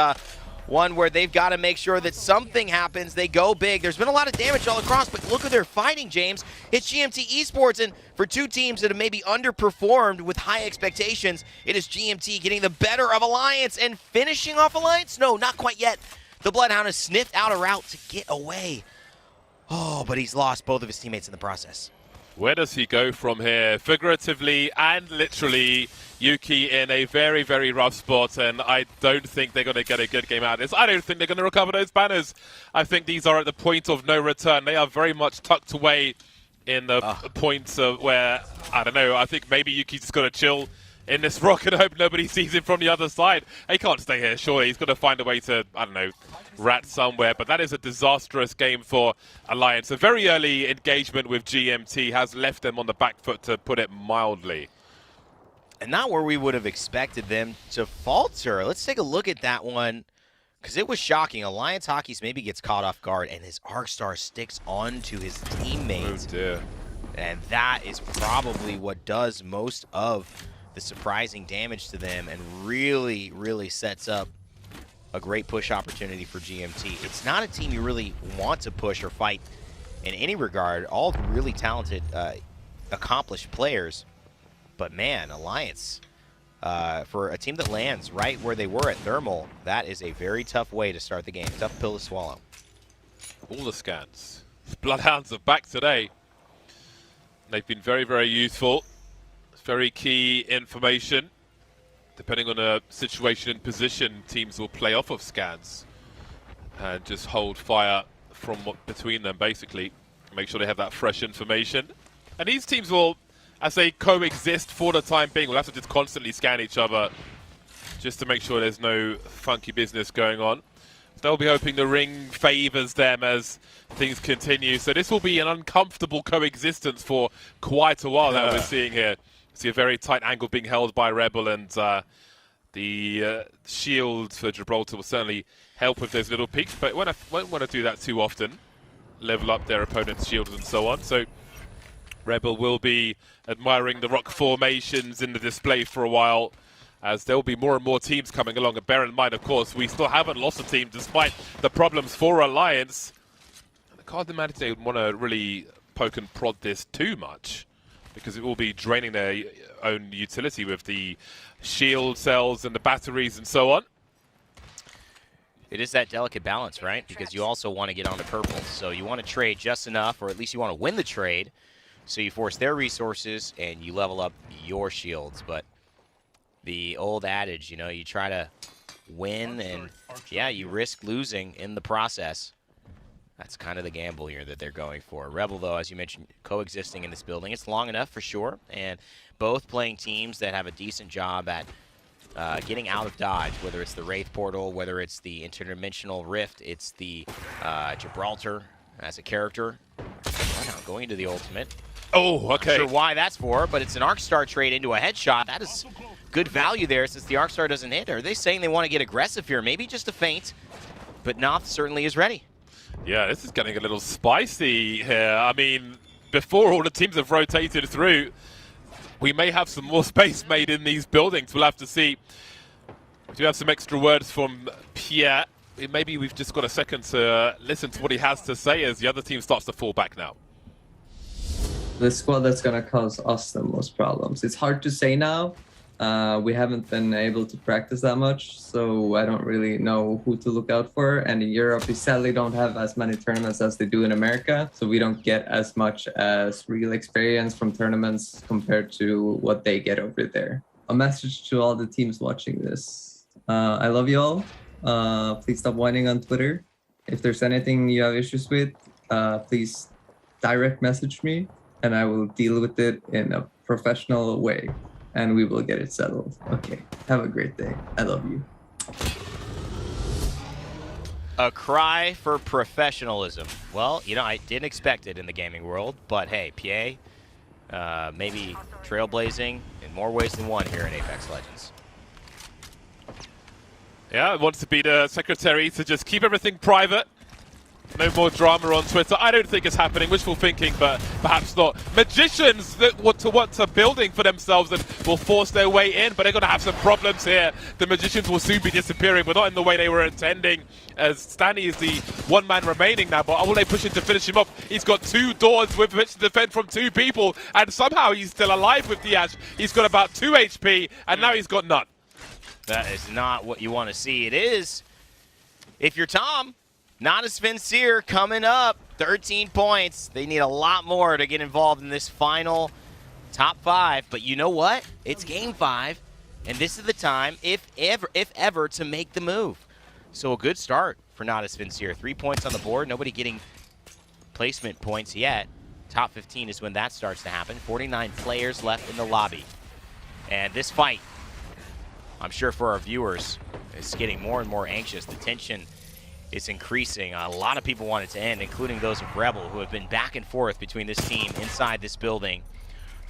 one where they've got to make sure that something happens. They go big. There's been a lot of damage all across, but look who they're fighting, James. It's GMT Esports, and for two teams that have maybe underperformed with high expectations, it is GMT getting the better of Alliance and finishing off Alliance? No, not quite yet. The Bloodhound has sniffed out a route to get away. Oh, but he's lost both of his teammates in the process. Where does he go from here? Figuratively and literally, Yuki in a very, very rough spot, and I don't think they're going to get a good game out of this. I don't think they're going to recover those banners. I think these are at the point of no return. They are very much tucked away in the points of where, I don't know, I think maybe Yuki's just got to chill in this rock and hope nobody sees him from the other side. He can't stay here, surely. He's got to find a way to, I don't know, rat somewhere. But that is a disastrous game for Alliance. A very early engagement with GMT has left them on the back foot, to put it mildly. And not where we would have expected them to falter. Let's take a look at that one, because it was shocking. Alliance Hockey's maybe gets caught off guard, and his Arcstar sticks onto his teammates. Oh, dear. And that is probably what does most of the surprising damage to them and really, really sets up a great push opportunity for GMT. It's not a team you really want to push or fight in any regard. All really talented, accomplished players. But man, Alliance, for a team that lands right where they were at Thermal, that is a very tough way to start the game. Tough pill to swallow. All the scans. Bloodhounds are back today. They've been very, very useful. Very key information. Depending on a situation and position, teams will play off of scans and just hold fire from between them, basically. Make sure they have that fresh information. And these teams will, as they coexist for the time being, will have to just constantly scan each other just to make sure there's no funky business going on. They'll be hoping the ring favors them as things continue. So this will be an uncomfortable coexistence for quite a while that we're seeing here. See a very tight angle being held by Rebel, and the shield for Gibraltar will certainly help with those little peaks, but won't want to do that too often. Level up their opponent's shields and so on. So Rebel will be admiring the rock formations in the display for a while, as there will be more and more teams coming along. And bear in mind, of course, we still haven't lost a team despite the problems for Alliance. I can't imagine they would want to really poke and prod this too much, because it will be draining their own utility with the shield cells and the batteries and so on. It is that delicate balance, right? Because you also want to get onto purple. So you want to trade just enough, or at least you want to win the trade, so you force their resources and you level up your shields. But the old adage, you know, you try to win and, yeah, you risk losing in the process. That's kind of the gamble here that they're going for. Rebel, though, as you mentioned, coexisting in this building. It's long enough for sure, and both playing teams that have a decent job at getting out of dodge, whether it's the Wraith Portal, whether it's the Interdimensional Rift, it's the Gibraltar as a character. Oh, no, going into the ultimate. Oh, okay. Not sure why that's for, but it's an Arcstar trade into a headshot. That is good value there since the Arcstar doesn't hit. Are they saying they want to get aggressive here? Maybe just a feint, but Noth certainly is ready. Yeah, this is getting a little spicy here. I mean, before all the teams have rotated through, we may have some more space made in these buildings. We'll have to see. We do have some extra words from Pierre. Maybe we've just got a second to listen to what he has to say as the other team starts to fall back now. The squad that's going to cause us the most problems. It's hard to say now. We haven't been able to practice that much, so I don't really know who to look out for. And in Europe, we sadly don't have as many tournaments as they do in America, so we don't get as much as real experience from tournaments compared to what they get over there. A message to all the teams watching this. I love you all. Please stop whining on Twitter. If there's anything you have issues with, please direct message me, and I will deal with it in a professional way. And we will get it settled. Okay, have a great day. I love you. A cry for professionalism. Well, you know, I didn't expect it in the gaming world, but hey, Pierre, maybe trailblazing in more ways than one here in Apex Legends. Yeah, wants to be the secretary to just keep everything private. No more drama on Twitter. I don't think it's happening. Wishful thinking, but perhaps not. Magicians that want a building for themselves and will force their way in, but they're going to have some problems here. The Magicians will soon be disappearing, but not in the way they were intending, as Stanny is the one man remaining now. But will they push in to finish him off? He's got 2 doors with which to defend from 2 people, and somehow he's still alive with the Ash. He's got about 2 HP, and now he's got none. That is not what you want to see. It is, if you're Tom, not a Sincere coming up, 13 points. They need a lot more to get involved in this final top 5. But you know what? It's game 5, and this is the time, if ever, to make the move. So a good start for Not a Sincere. 3 points on the board. Nobody getting placement points yet. Top 15 is when that starts to happen. 49 players left in the lobby. And this fight, I'm sure for our viewers, is getting more and more anxious. The tension is increasing. A lot of people want it to end, including those of Rebel, who have been back and forth between this team inside this building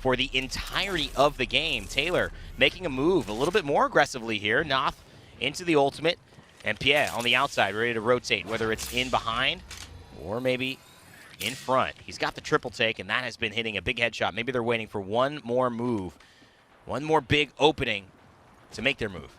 for the entirety of the game. Taylor making a move a little bit more aggressively here. Noth into the ultimate, and Pierre on the outside, ready to rotate, whether it's in behind or maybe in front. He's got the triple take, and that has been hitting a big headshot. Maybe they're waiting for one more move, one more big opening to make their move.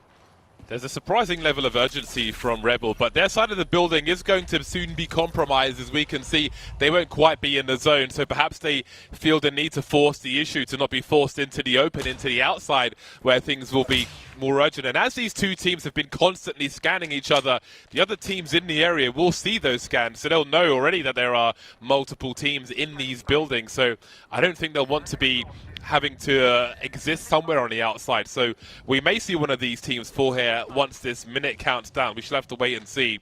There's a surprising level of urgency from Rebel, but their side of the building is going to soon be compromised. As we can see, they won't quite be in the zone, so perhaps they feel the need to force the issue to not be forced into the open, into the outside, where things will be more urgent. And as these two teams have been constantly scanning each other, the other teams in the area will see those scans, so they'll know already that there are multiple teams in these buildings. So I don't think they'll want to be having to exist somewhere on the outside. So we may see one of these teams fall here once this minute counts down. We should have to wait and see.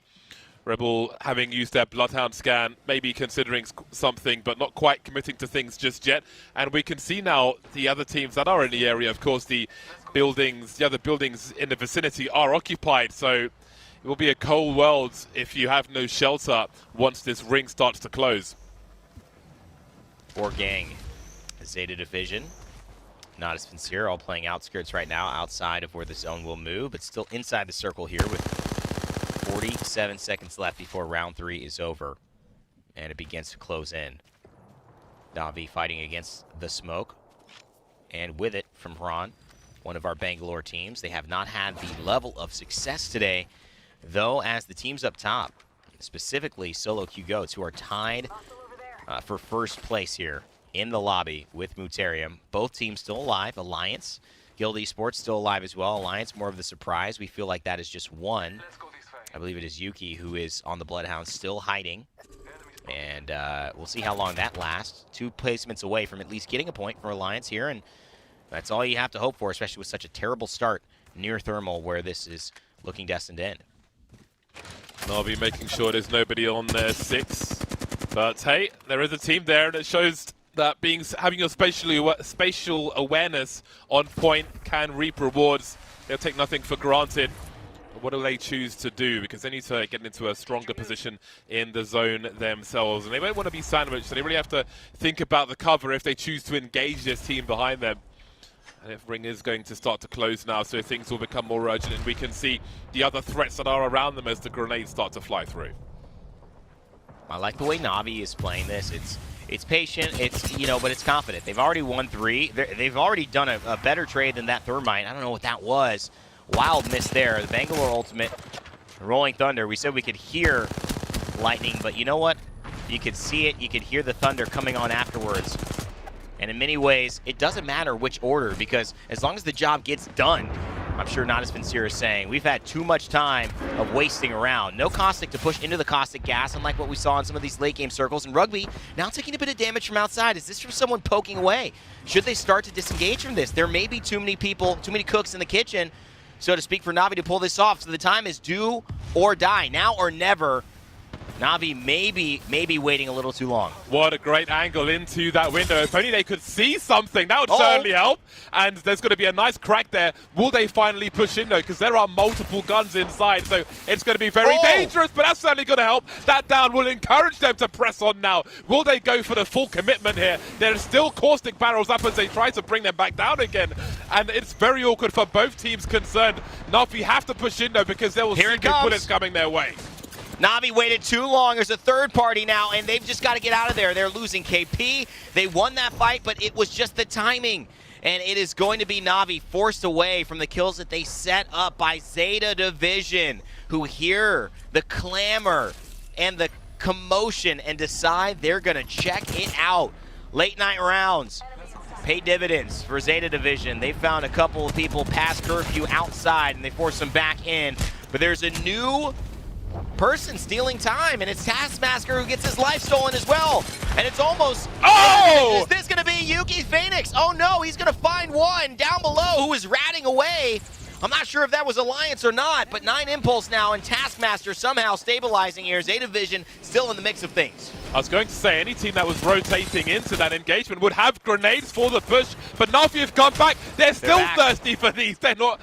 Rebel, having used their Bloodhound scan, maybe considering something, but not quite committing to things just yet. And we can see now the other teams that are in the area. Of course, the other buildings in the vicinity are occupied. So it will be a cold world if you have no shelter once this ring starts to close. 4 gang. Zeta Division, Not a Sincere, all playing outskirts right now, outside of where the zone will move, but still inside the circle here with 47 seconds left before round 3 is over, and it begins to close in. Navi fighting against the smoke, and with it from Ron, one of our Bangalore teams. They have not had the level of success today, though, as the teams up top, specifically Solo Q Goats, who are tied for first place here in the lobby with Mutarium. Both teams still alive. Alliance, Guild Esports still alive as well. Alliance more of the surprise. We feel like that is just one. I believe it is Yuki who is on the Bloodhound, still hiding. And we'll see how long that lasts. 2 placements away from at least getting a point for Alliance here, and that's all you have to hope for, especially with such a terrible start near Thermal, where this is looking destined to end. Navi making sure there's nobody on their 6. But hey, there is a team there, and it shows that having your spatial awareness on point can reap rewards. They'll take nothing for granted. But what do they choose to do? Because they need to get into a stronger position in the zone themselves. And they won't want to be sandwiched, so they really have to think about the cover if they choose to engage this team behind them. And if ring is going to start to close now, so things will become more urgent, and we can see the other threats that are around them as the grenades start to fly through. I like the way Navi is playing this. It's patient, but it's confident. They've already won 3. They've already done a better trade than that Thermite. I don't know what that was. Wild miss there. The Bangalore ultimate, Rolling Thunder. We said we could hear lightning, but you know what? You could see it. You could hear the thunder coming on afterwards. And in many ways, it doesn't matter which order, because as long as the job gets done, I'm sure Not a Sincere is saying, we've had too much time of wasting around. No Caustic to push into the Caustic gas, unlike what we saw in some of these late game circles. And Rugby now taking a bit of damage from outside. Is this from someone poking away? Should they start to disengage from this? There may be too many people, too many cooks in the kitchen, so to speak, for Navi to pull this off. So the time is do or die, now or never. Na'Vi maybe waiting a little too long. What a great angle into that window. If only they could see something, that would certainly help. And there's going to be a nice crack there. Will they finally push in though? Because there are multiple guns inside, so it's going to be very dangerous, but that's certainly going to help. That down will encourage them to press on now. Will they go for the full commitment here? There's still caustic barrels up as they try to bring them back down again. And it's very awkward for both teams concerned. Na'Vi have to push in though, because there will see big bullets coming their way. Na'Vi waited too long. There's a third party now, and they've just got to get out of there. They're losing KP. They won that fight, but it was just the timing. And it is going to be Na'Vi forced away from the kills that they set up by Zeta Division, who hear the clamor and the commotion and decide they're going to check it out. Late night rounds pay dividends for Zeta Division. They found a couple of people past curfew outside, and they forced them back in. But there's a new person stealing time, and it's Taskmaster who gets his life stolen as well. And it's almost, is this gonna be Yuki Phoenix? Oh no, he's gonna find one down below who is ratting away. I'm not sure if that was Alliance or not, but 9 Impulse now, and Taskmaster somehow stabilizing here. Zeta Division still in the mix of things. I was going to say, any team that was rotating into that engagement would have grenades for the push, but Na'Vi have come back. They're still thirsty for these. They want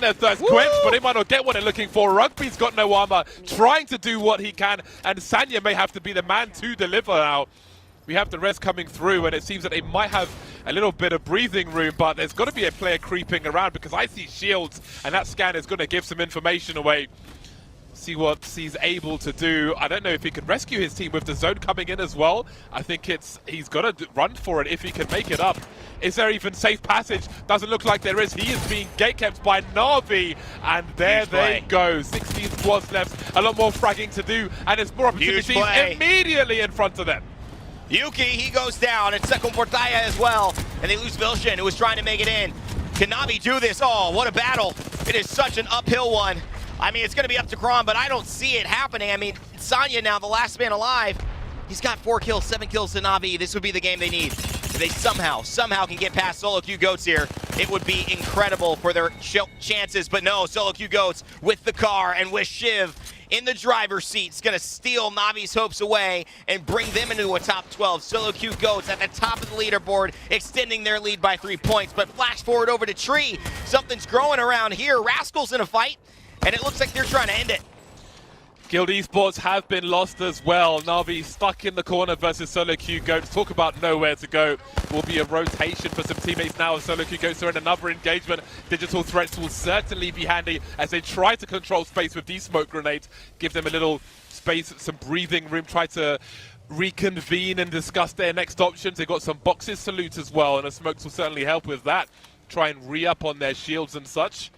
their thirst quenched, but they might not get what they're looking for. Rugby's got no armor, trying to do what he can, and Sanya may have to be the man to deliver now. We have the rest coming through, and it seems that they might have a little bit of breathing room, but there's got to be a player creeping around because I see shields, and that scan is going to give some information away. See what he's able to do. I don't know if he can rescue his team with the zone coming in as well. I think he's got to run for it if he can make it up. Is there even safe passage? Doesn't look like there is. He is being gatekept by Na'Vi, and there they go. 16 squads left, a lot more fragging to do, and there's more opportunities immediately in front of them. Yuki, he goes down, and Second Portaya as well, and they lose Vilshin, who was trying to make it in. Can Na'Vi do this? Oh, what a battle. It is such an uphill one. I mean, it's going to be up to Kron, but I don't see it happening. I mean, Sanya now, the last man alive. He's got 4 kills, 7 kills to Na'Vi. This would be the game they need. If they somehow can get past Solo Q Goats here, it would be incredible for their chances. But no, Solo Q Goats with the car and with Shiv in the driver's seat. It's going to steal Na'Vi's hopes away and bring them into a top 12. Solo Q Goats at the top of the leaderboard, extending their lead by 3 points. But flash forward over to Tree. Something's growing around here. Rascal's in a fight, and it looks like they're trying to end it. Guild Esports have been lost as well. Na'Vi stuck in the corner versus Solo Q Goats. Talk about nowhere to go. Will be a rotation for some teammates now. Solo Q Goats are in another engagement. Digital threats will certainly be handy as they try to control space with these smoke grenades. Give them a little space, some breathing room, try to reconvene and discuss their next options. They've got some boxes to loot as well, and the smokes will certainly help with that. Try and re-up on their shields and such.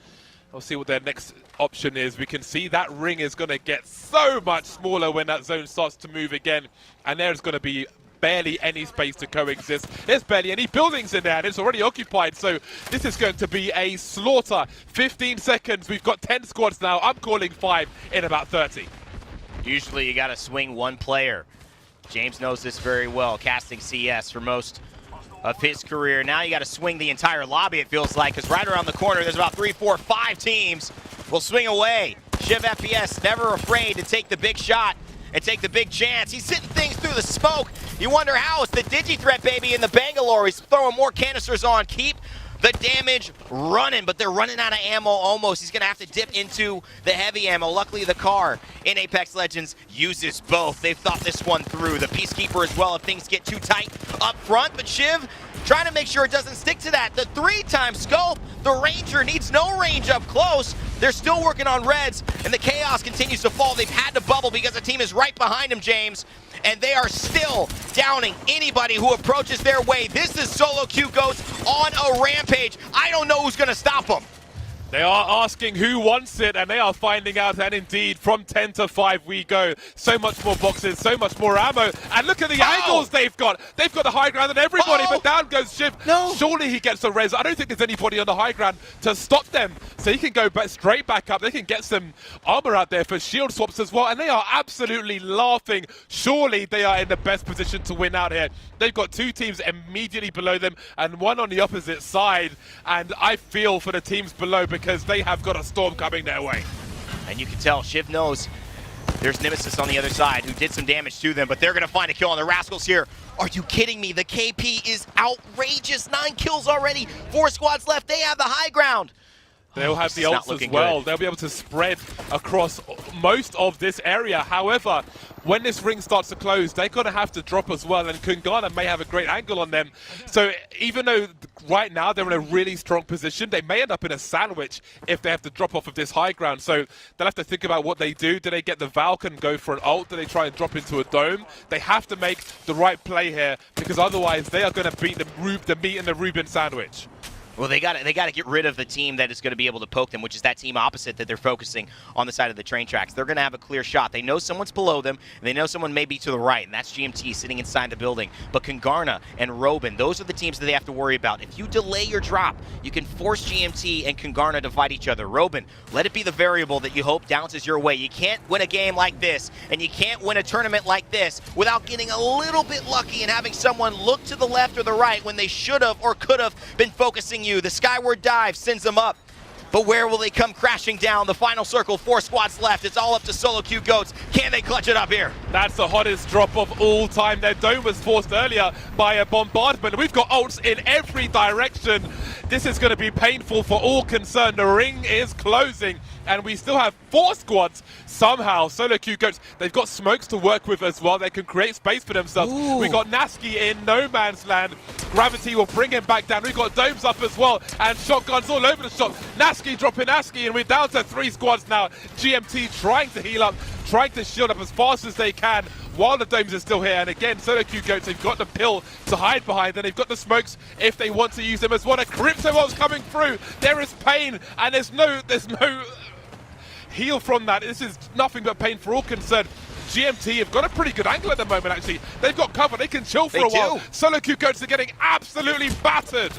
We'll see what their next option is. We can see that ring is going to get so much smaller when that zone starts to move again, and there's going to be barely any space to coexist. There's barely any buildings in there, and it's already occupied, so this is going to be a slaughter. 15 seconds, we've got 10 squads now. I'm calling 5 in about 30. Usually you got to swing one player. James knows this very well, casting CS for most of his career. Now you got to swing the entire lobby, it feels like, because right around the corner there's about 3, 4, 5 teams will swing away. Shiv FPS never afraid to take the big shot and take the big chance. He's hitting things through the smoke. You wonder how. It's the Digi-Threat, baby, in the Bangalore. He's throwing more canisters on. Keep the damage running, but they're running out of ammo almost. He's going to have to dip into the heavy ammo. Luckily, the car in Apex Legends uses both. They've thought this one through. The Peacekeeper as well if things get too tight up front, but Shiv trying to make sure it doesn't stick to that. The 3-time scope, the Ranger needs no range up close. They're still working on Reds, and the Chaos continues to fall. They've had to bubble because the team is right behind them, James, and they are still downing anybody who approaches their way. This is Solo Q Goats on a rampage. I don't know who's going to stop them. They are asking who wants it, and they are finding out, and indeed, from 10 to 5 we go. So much more boxes, so much more ammo, and look at the angles they've got. They've got the high ground and everybody, but down goes Shiv. No. Surely he gets the res. I don't think there's anybody on the high ground to stop them, so he can go straight back up. They can get some armor out there for shield swaps as well, and they are absolutely laughing. Surely they are in the best position to win out here. They've got 2 teams immediately below them and one on the opposite side, and I feel for the teams below because they have got a storm coming their way. And you can tell Shiv knows There's Nemesis on the other side who did some damage to them, but they're going to find a kill on the Rascals here. Are you kidding me? The KP is outrageous. 9 kills already. 4 squads left. They have the high ground. They'll have the ults as well. Good. They'll be able to spread across most of this area. However, when this ring starts to close, they're going to have to drop as well, and Kungana may have a great angle on them. So even though right now they're in a really strong position, they may end up in a sandwich if they have to drop off of this high ground. So they'll have to think about what they do. Do they get the Valk and go for an ult? Do they try and drop into a dome? They have to make the right play here, because otherwise they are going to beat the meat and the Reuben sandwich. Well, they got to get rid of the team that is going to be able to poke them, which is that team opposite that they're focusing on the side of the train tracks. They're going to have a clear shot. They know someone's below them, and they know someone may be to the right, and that's GMT sitting inside the building. But Kungarna and Robin, those are the teams that they have to worry about. If you delay your drop, you can force GMT and Kungarna to fight each other. Robin, let it be the variable that you hope bounces your way. You can't win a game like this, and you can't win a tournament like this without getting a little bit lucky and having someone look to the left or the right when they should have or could have been focusing you. The skyward dive sends them up, but where will they come crashing down? The final circle, 4 squads left. It's all up to Solo Q Goats. Can they clutch it up here? That's the hottest drop of all time. Their dome was forced earlier by a bombardment. We've got ults in every direction. This is going to be painful for all concerned. The ring is closing, and we still have 4 squads somehow. Solo Q Goats, they've got smokes to work with as well. They can create space for themselves. We got Nasky in no man's land. Gravity will bring him back down. We've got domes up as well, and shotguns all over the shop. Nasky dropping Nasky, and we're down to 3 squads now. GMT trying to heal up, trying to shield up as fast as they can while the domes are still here. And again, Solo Q Goats, they've got the pill to hide behind, and they've got the smokes if they want to use them as well. A Crypto Wall's coming through. There is pain, and there's no heal from that. This is nothing but pain for all concerned. GMT have got a pretty good angle at the moment, actually. They've got cover. They can chill for a while. Solo Q Goats are getting absolutely battered.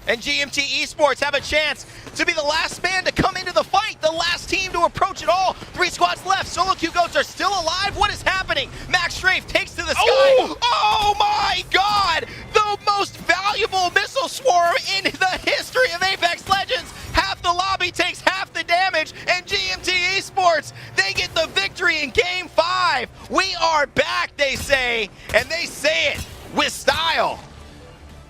And GMT Esports have a chance to be the last man to come into the fight, the last team to approach it all. 3 squads left. Solo Q Goats are still alive. What is happening? Max Strafe takes to the sky. Oh my God! The most valuable missile swarm in the history of Apex Legends. Half the lobby takes half the damage, and GMT Esports, they get the victory in Game 5. We are back, they say, and they say it with style.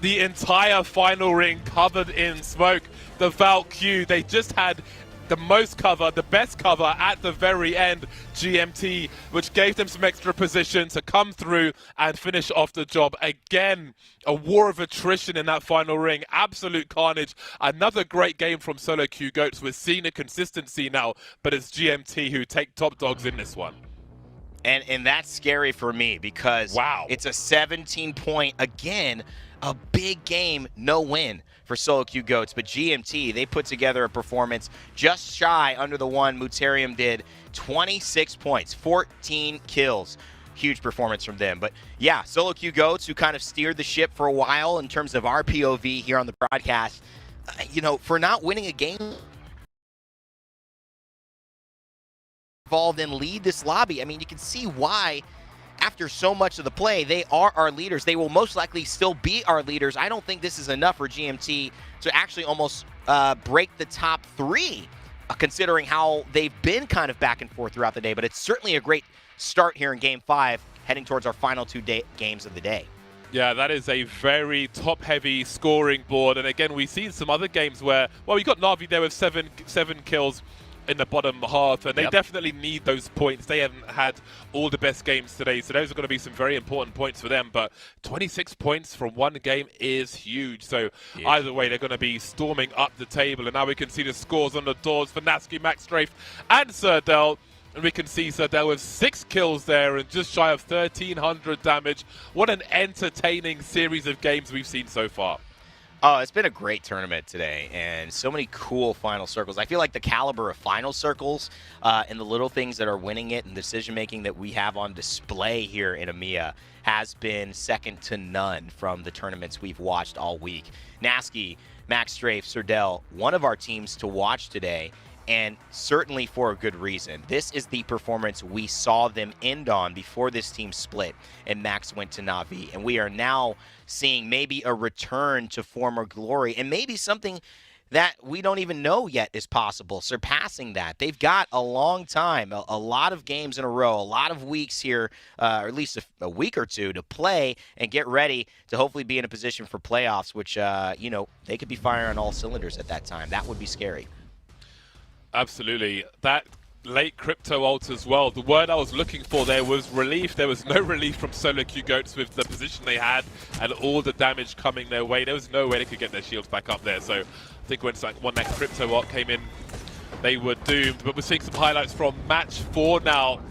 The entire final ring covered in smoke. The Valk Q, they just had the most cover, the best cover at the very end. GMT, which gave them some extra position to come through and finish off the job. Again, a war of attrition in that final ring. Absolute carnage. Another great game from Solo Q Goats. We're seeing a consistency now, but it's GMT who take top dogs in this one. And that's scary for me because it's a 17-point, again, a big game, no win for Solo Q Goats. But GMT, they put together a performance just shy under the one Muterium did. 26 points, 14 kills. Huge performance from them. But yeah, Solo Q Goats, who kind of steered the ship for a while in terms of our POV here on the broadcast, you know, for not winning a game involved and lead this lobby. I mean, you can see why after so much of the play, they are our leaders. They will most likely still be our leaders. I don't think this is enough for GMT to actually almost break the top 3, considering how they've been kind of back and forth throughout the day. But it's certainly a great start here in Game 5, heading towards our final 2 games of the day. Yeah, that is a very top-heavy scoring board. And again, we've seen some other games where, well, we got Na'Vi there with seven kills in the bottom half, and they definitely need those points. They haven't had all the best games today, so those are going to be some very important points for them. But 26 points from one game is huge. So either way, they're going to be storming up the table. And now we can see the scores on the doors for Nasky, Max Strafe, and Serdell. And we can see Serdell with 6 kills there and just shy of 1,300 damage. What an entertaining series of games we've seen so far. Oh, it's been a great tournament today, and so many cool final circles. I feel like the caliber of final circles and the little things that are winning it and decision-making that we have on display here in EMEA has been second to none from the tournaments we've watched all week. Nasky, Max Strafe, Serdell, one of our teams to watch today, and certainly for a good reason. This is the performance we saw them end on before this team split and Max went to Na'Vi. And we are now seeing maybe a return to former glory and maybe something that we don't even know yet is possible, surpassing that. They've got a long time, a lot of games in a row, a lot of weeks here, or at least a week or two to play and get ready to hopefully be in a position for playoffs, which, you know, they could be firing on all cylinders at that time. That would be scary. Absolutely. That late crypto ult as well. The word I was looking for there was relief. There was no relief from Solo Q Goats with the position they had and all the damage coming their way. There was no way they could get their shields back up there. So I think when that crypto ult came in, they were doomed. But we're seeing some highlights from match 4 now.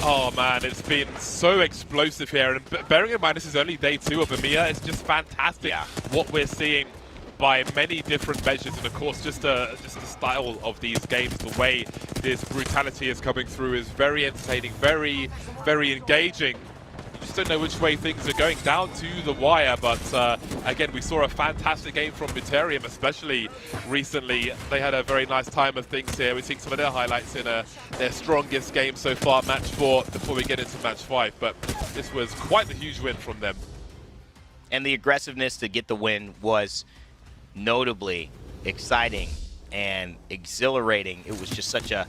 Oh man, it's been so explosive here. And bearing in mind this is only day 2 of EMEA, it's just fantastic what we're seeing by many different measures, and of course just the style of these games, the way this brutality is coming through is very entertaining, very engaging. You just don't know which way things are going down to the wire, but again, we saw a fantastic game from Muterium, especially recently. They had a very nice time of things here. We're seeing some of their highlights in their strongest game so far, match 4, before we get into match 5, but this was quite a huge win from them. And the aggressiveness to get the win was notably exciting and exhilarating. It was just such a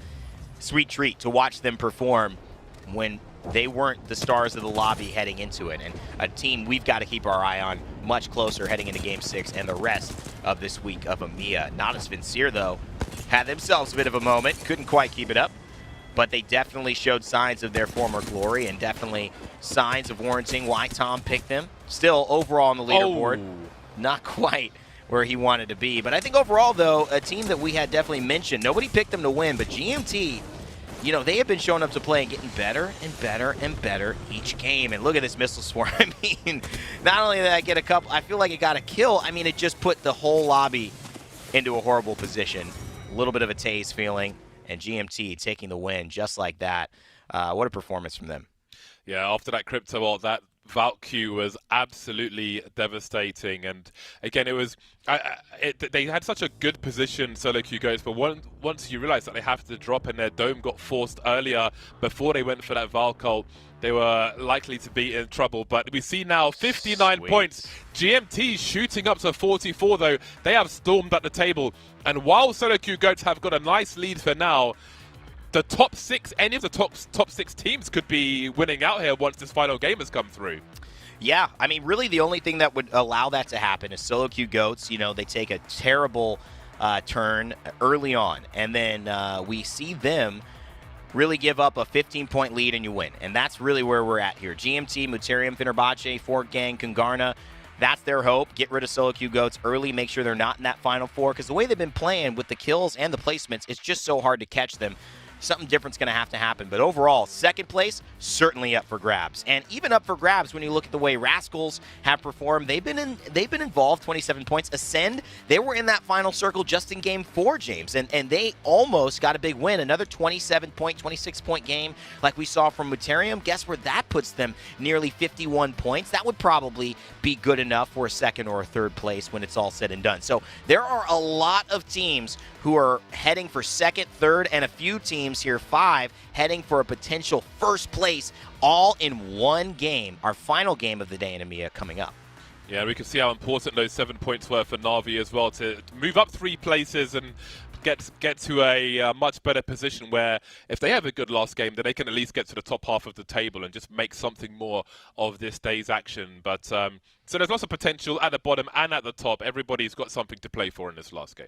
sweet treat to watch them perform when they weren't the stars of the lobby heading into it. And a team we've got to keep our eye on much closer heading into Game 6 and the rest of this week of EMEA. Not as Vincier, though, had themselves a bit of a moment. Couldn't quite keep it up. But they definitely showed signs of their former glory and definitely signs of warranting why Tom picked them. Still, overall on the leaderboard, not quite where he wanted to be. But I think overall, though, a team that we had definitely mentioned, nobody picked them to win, but GMT, you know, they have been showing up to play and getting better and better and better each game. And look at this missile swarm. I mean, not only did I get a couple, I feel like it got a kill. I mean, it just put the whole lobby into a horrible position. A little bit of a tase feeling, and GMT taking the win just like that. What a performance from them. Yeah, after that crypto ult, that Valk Q was absolutely devastating, and again, it was they had such a good position, Solo Q Goats, but once you realize that they have to drop and their dome got forced earlier before they went for that Valk ult, they were likely to be in trouble. But we see now 59 points. GMT shooting up to 44, though. They have stormed at the table, and while Solo Q Goats have got a nice lead for now, the top 6, any of the top 6 teams could be winning out here once this final game has come through. Yeah, I mean, really the only thing that would allow that to happen is Solo Q Goats. You know, they take a terrible turn early on, and then we see them really give up a 15-point lead and you win. And that's really where we're at here. GMT, Muterium, Fenerbahce, Fort Gang, Kungarna, that's their hope. Get rid of Solo Q Goats early, make sure they're not in that Final Four, because the way they've been playing with the kills and the placements, it's just so hard to catch them. Something different's going to have to happen. But overall, second place, certainly up for grabs. And even up for grabs when you look at the way Rascals have performed. They've been involved, 27 points. Ascend, they were in that final circle just in Game 4, James. And they almost got a big win. Another 27-point, 26-point game like we saw from Muterium. Guess where that puts them? Nearly 51 points. That would probably be good enough for a second or a third place when it's all said and done. So there are a lot of teams who are heading for second, third, and a few teams here, 5, heading for a potential first place, all in one game. Our final game of the day in EMEA coming up. Yeah, we can see how important those 7 points were for Na'Vi as well to move up 3 places and get to a much better position where if they have a good last game, then they can at least get to the top half of the table and just make something more of this day's action. But so there's lots of potential at the bottom and at the top. Everybody's got something to play for in this last game.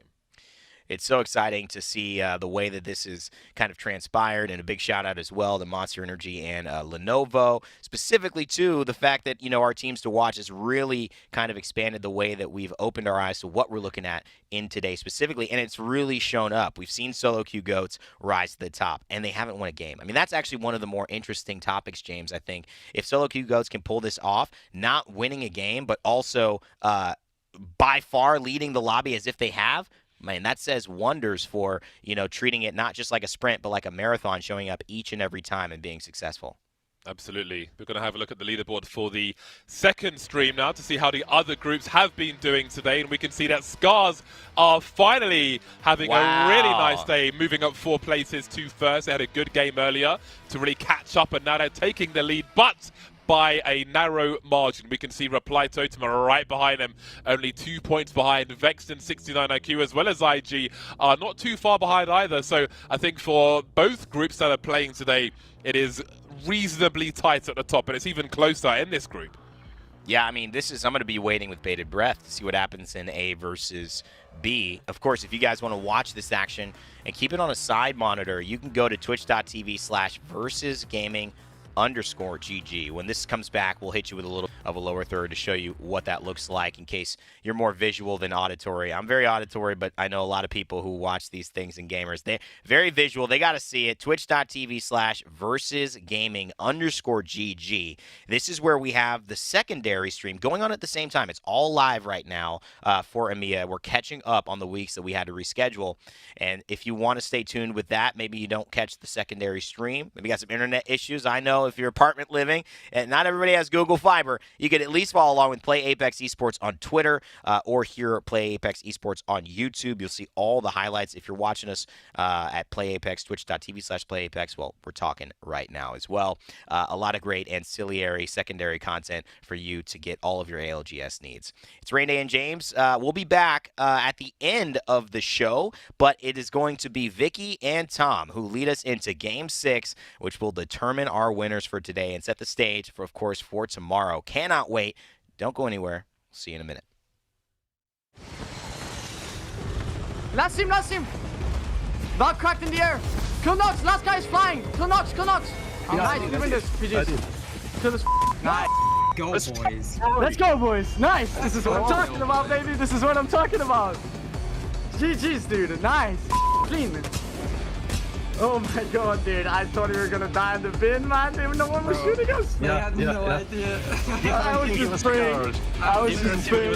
It's so exciting to see the way that this is kind of transpired, and a big shout out as well to Monster Energy and Lenovo, specifically to the fact that, you know, our teams to watch has really kind of expanded the way that we've opened our eyes to what we're looking at in today specifically, and it's really shown up. We've seen Solo Q Goats rise to the top, and they haven't won a game. I mean, that's actually one of the more interesting topics, James, I think. If Solo Q Goats can pull this off, not winning a game, but also by far leading the lobby as if they have, man, that says wonders for, you know, treating it not just like a sprint, but like a marathon, showing up each and every time and being successful. Absolutely. We're going to have a look at the leaderboard for the second stream now to see how the other groups have been doing today. And we can see that Scars are finally having a really nice day, moving up 4 places to first. They had a good game earlier to really catch up, and now they're taking the lead. But by a narrow margin. We can see Reply Totem are right behind them, only 2 points behind. Vexton 69 IQ as well as IG are not too far behind either. So I think for both groups that are playing today, it is reasonably tight at the top, and it's even closer in this group. Yeah, I mean, I'm going to be waiting with bated breath to see what happens in A versus B. Of course, if you guys want to watch this action and keep it on a side monitor, you can go to twitch.tv/versusgaming_GG. When this comes back, we'll hit you with a little of a lower third to show you what that looks like in case you're more visual than auditory. I'm very auditory, but I know a lot of people who watch these things and gamers. They're very visual. They got to see it. Twitch.tv/versusgaming_GG. This is where we have the secondary stream going on at the same time. It's all live right now for EMEA. We're catching up on the weeks that we had to reschedule. And if you want to stay tuned with that, maybe you don't catch the secondary stream. Maybe you got some internet issues. I know if you're apartment living and not everybody has Google Fiber, you can at least follow along with Play Apex Esports on Twitter or here Play Apex Esports on YouTube. You'll see all the highlights. If you're watching us at Play Apex, twitch.tv/PlayApex, well, we're talking right now as well. A lot of great ancillary secondary content for you to get all of your ALGS needs. It's Rain Day and James. We'll be back at the end of the show, but it is going to be Vicky and Tom who lead us into Game 6, which will determine our winners for today and set the stage for, of course, for tomorrow. Cannot wait. Don't go anywhere. See you in a minute. Last team. Valve cracked in the air. Kill Nox, last guy is flying. Kill Nox. Nice, we win this. GG's. Kill this. Nice. Go, boys. Let's go, boys. Nice. This is what I'm talking about, baby. This is what I'm talking about. GG's, dude. Nice. Clean. Oh my god, dude. I thought we were gonna die in the bin, man. No one was shooting us. I had no idea. I was just praying. I was just praying.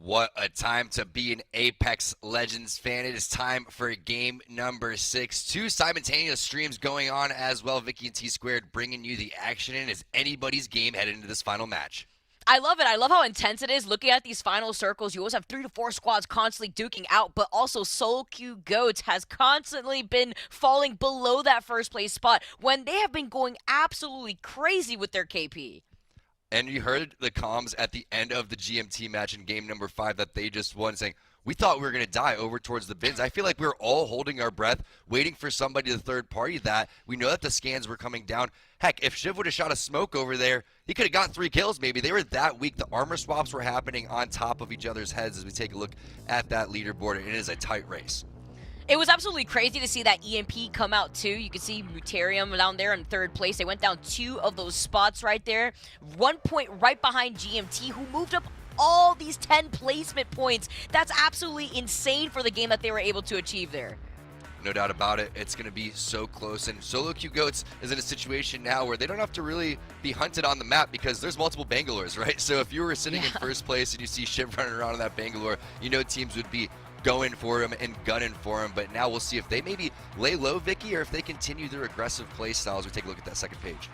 What a time to be an Apex Legends fan. It is time for game number 6. 2 simultaneous streams going on as well. Vicky and T-Squared bringing you the action in as anybody's game headed into this final match. I love it. I love how intense it is. Looking at these final circles, you always have 3 to 4 squads constantly duking out, but also Solo Q Goats has constantly been falling below that first place spot when they have been going absolutely crazy with their KP. And you heard the comms at the end of the GMT match in game number 5 that they just won, saying, we thought we were going to die over towards the bins. I feel like we were all holding our breath, waiting for somebody, the third party, that we know that the scans were coming down. Heck, if Shiv would have shot a smoke over there, he could have gotten 3 kills maybe. They were that weak. The armor swaps were happening on top of each other's heads as we take a look at that leaderboard. It is a tight race. It was absolutely crazy to see that EMP come out too. You can see Mutarium down there in 3rd place. They went down 2 of those spots right there. 1 point right behind GMT, who moved up all these 10 placement points. That's absolutely insane for the game that they were able to achieve there. No doubt about it. It's going to be so close. And Solo Q Goats is in a situation now where they don't have to really be hunted on the map because there's multiple Bangalores, right? So if you were sitting in 1st place and you see Shiv running around in that Bangalore, you know teams would be going for him and gunning for him. But now we'll see if they maybe lay low, Vicky, or if they continue their aggressive play style as we take a look at that second page.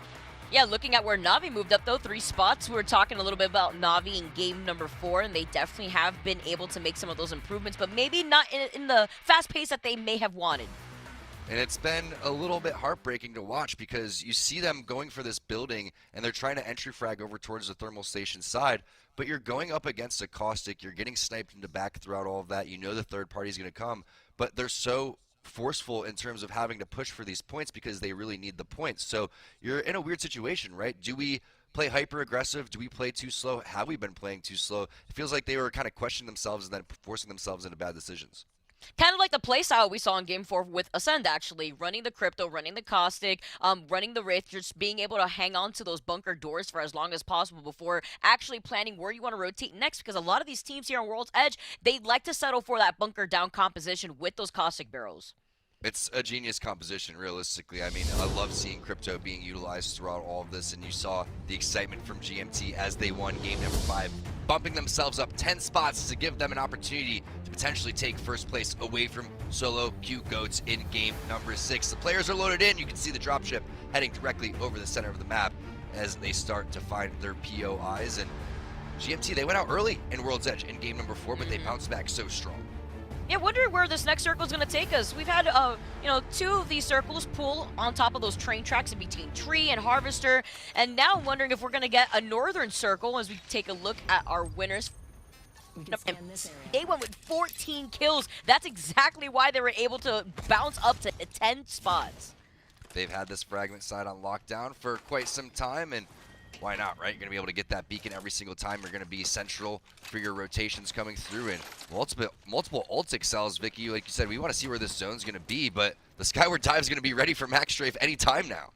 Yeah, looking at where Na'Vi moved up, though, 3 spots. We were talking a little bit about Na'Vi in game number 4, and they definitely have been able to make some of those improvements, but maybe not in the fast pace that they may have wanted. And it's been a little bit heartbreaking to watch because you see them going for this building and they're trying to entry frag over towards the thermal station side, but you're going up against a caustic, you're getting sniped in the back throughout all of that. You know the third party is going to come, but they're so forceful in terms of having to push for these points because they really need the points. So you're in a weird situation, right? Do we play hyper aggressive? Do we play too slow? Have we been playing too slow? It feels like they were kind of questioning themselves and then forcing themselves into bad decisions. Kind of like the playstyle we saw in Game 4 with Ascend, actually. Running the Crypto, running the Caustic, running the Wraith, just being able to hang on to those bunker doors for as long as possible before actually planning where you want to rotate next, because a lot of these teams here on World's Edge, they like to settle for that bunker down composition with those Caustic barrels. It's a genius composition, realistically. I mean, I love seeing Crypto being utilized throughout all of this, and you saw the excitement from GMT as they won game number 5, bumping themselves up 10 spots to give them an opportunity to potentially take 1st place away from Solo Q Goats in game number 6. The players are loaded in. You can see the dropship heading directly over the center of the map as they start to find their POIs. And GMT, they went out early in World's Edge in game number 4, but they bounced back so strong. Yeah, wondering where this next circle is going to take us. We've had, 2 of these circles pull on top of those train tracks in between Tree and Harvester, and now I'm wondering if we're going to get a northern circle as we take a look at our winners. They went with 14 kills. That's exactly why they were able to bounce up to 10 spots. They've had this fragment side on lockdown for quite some time, and why not, right? You're going to be able to get that beacon every single time. You're going to be central for your rotations coming through. And multiple ult excels, Vicky. Like you said, we want to see where this zone's going to be, but the Skyward Dive is going to be ready for max strafe any time now.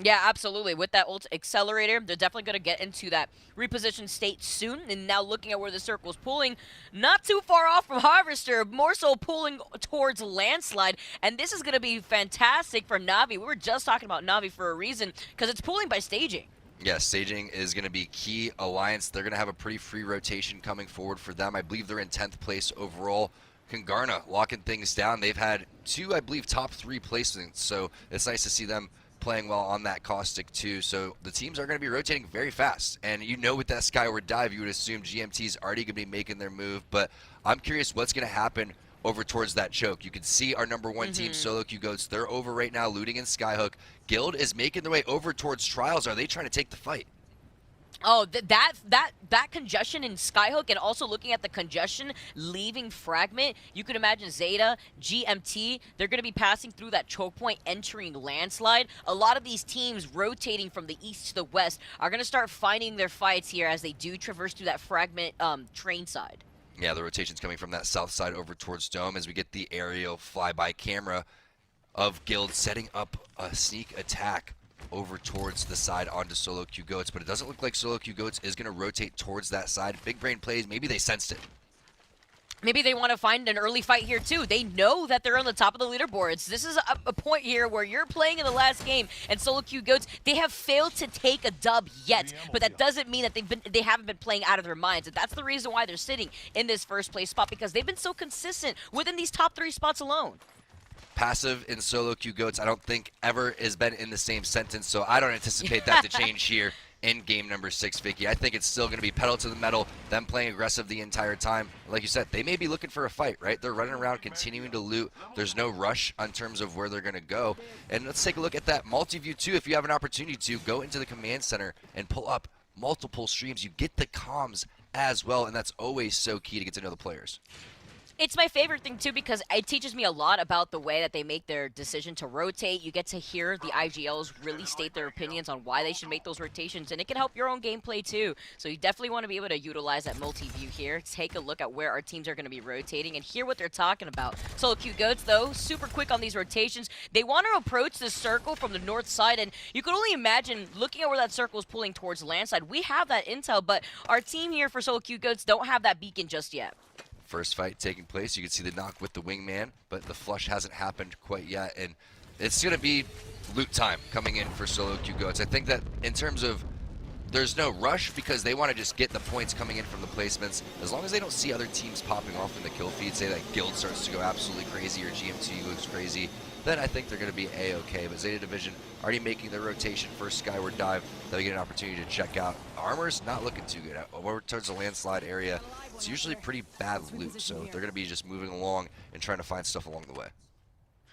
Yeah, absolutely. With that ult accelerator, they're definitely going to get into that repositioned state soon. And now looking at where the circle's pulling, not too far off from Harvester, more so pulling towards Landslide. And this is going to be fantastic for Na'Vi. We were just talking about Na'Vi for a reason, because it's pulling by staging. Yeah, staging is going to be key. Alliance, they're going to have a pretty free rotation coming forward for them. I believe they're in 10th place overall. Kangarna locking things down. They've had 2, I believe, top 3 placements, so it's nice to see them playing well on that Caustic too. So the teams are going to be rotating very fast, and you know with that Skyward Dive, you would assume GMT's already going to be making their move, but I'm curious what's going to happen over towards that choke. You can see our number 1 team, Solo Q Goats, they're over right now looting in Skyhook. Guild is making their way over towards Trials. Are they trying to take the fight? Oh, that congestion in Skyhook, and also looking at the congestion leaving Fragment, you could imagine Zeta, GMT, they're going to be passing through that choke point, entering Landslide. A lot of these teams rotating from the east to the west are going to start finding their fights here as they do traverse through that Fragment train side. Yeah, the rotation's coming from that south side over towards Dome as we get the aerial flyby camera of Guild setting up a sneak attack over towards the side onto Solo Q Goats, but it doesn't look like Solo Q Goats is going to rotate towards that side. Big brain plays, maybe they sensed it. Maybe they want to find an early fight here too. They know that they're on the top of the leaderboards. This is a point here where you're playing in the last game, and Solo Q Goats, they have failed to take a dub yet, but that doesn't mean that they haven't been playing out of their minds. And that's the reason why they're sitting in this first place spot, because they've been so consistent within these top 3 spots alone. Passive in Solo Q Goats, I don't think ever has been in the same sentence, so I don't anticipate that to change here in game number 6, Vicky. I think it's still going to be pedal to the metal, them playing aggressive the entire time. Like you said, they may be looking for a fight, right? They're running around continuing to loot. There's no rush in terms of where they're going to go. And let's take a look at that multi-view too. If you have an opportunity to go into the command center and pull up multiple streams, you get the comms as well, and that's always so key to get to know the players. It's my favorite thing, too, because it teaches me a lot about the way that they make their decision to rotate. You get to hear the IGLs really state their opinions on why they should make those rotations, and it can help your own gameplay, too. So you definitely want to be able to utilize that multi-view here. Take a look at where our teams are going to be rotating and hear what they're talking about. Solo Q Goats, though, super quick on these rotations. They want to approach this circle from the north side, and you can only imagine looking at where that circle is pulling towards land side. We have that intel, but our team here for Solo Q Goats don't have that beacon just yet. First fight taking place. You can see the knock with the wingman, but the flush hasn't happened quite yet, and it's going to be loot time coming in for Solo Q Goats. I think that in terms of there's no rush because they want to just get the points coming in from the placements. As long as they don't see other teams popping off in the kill feed, say that Guild starts to go absolutely crazy or GMT goes crazy, then I think they're going to be A-okay. But Zeta Division already making their rotation for Skyward Dive. They'll get an opportunity to check out. Armor's not looking too good. Over towards the landslide area, it's usually pretty bad loot, so they're going to be just moving along and trying to find stuff along the way.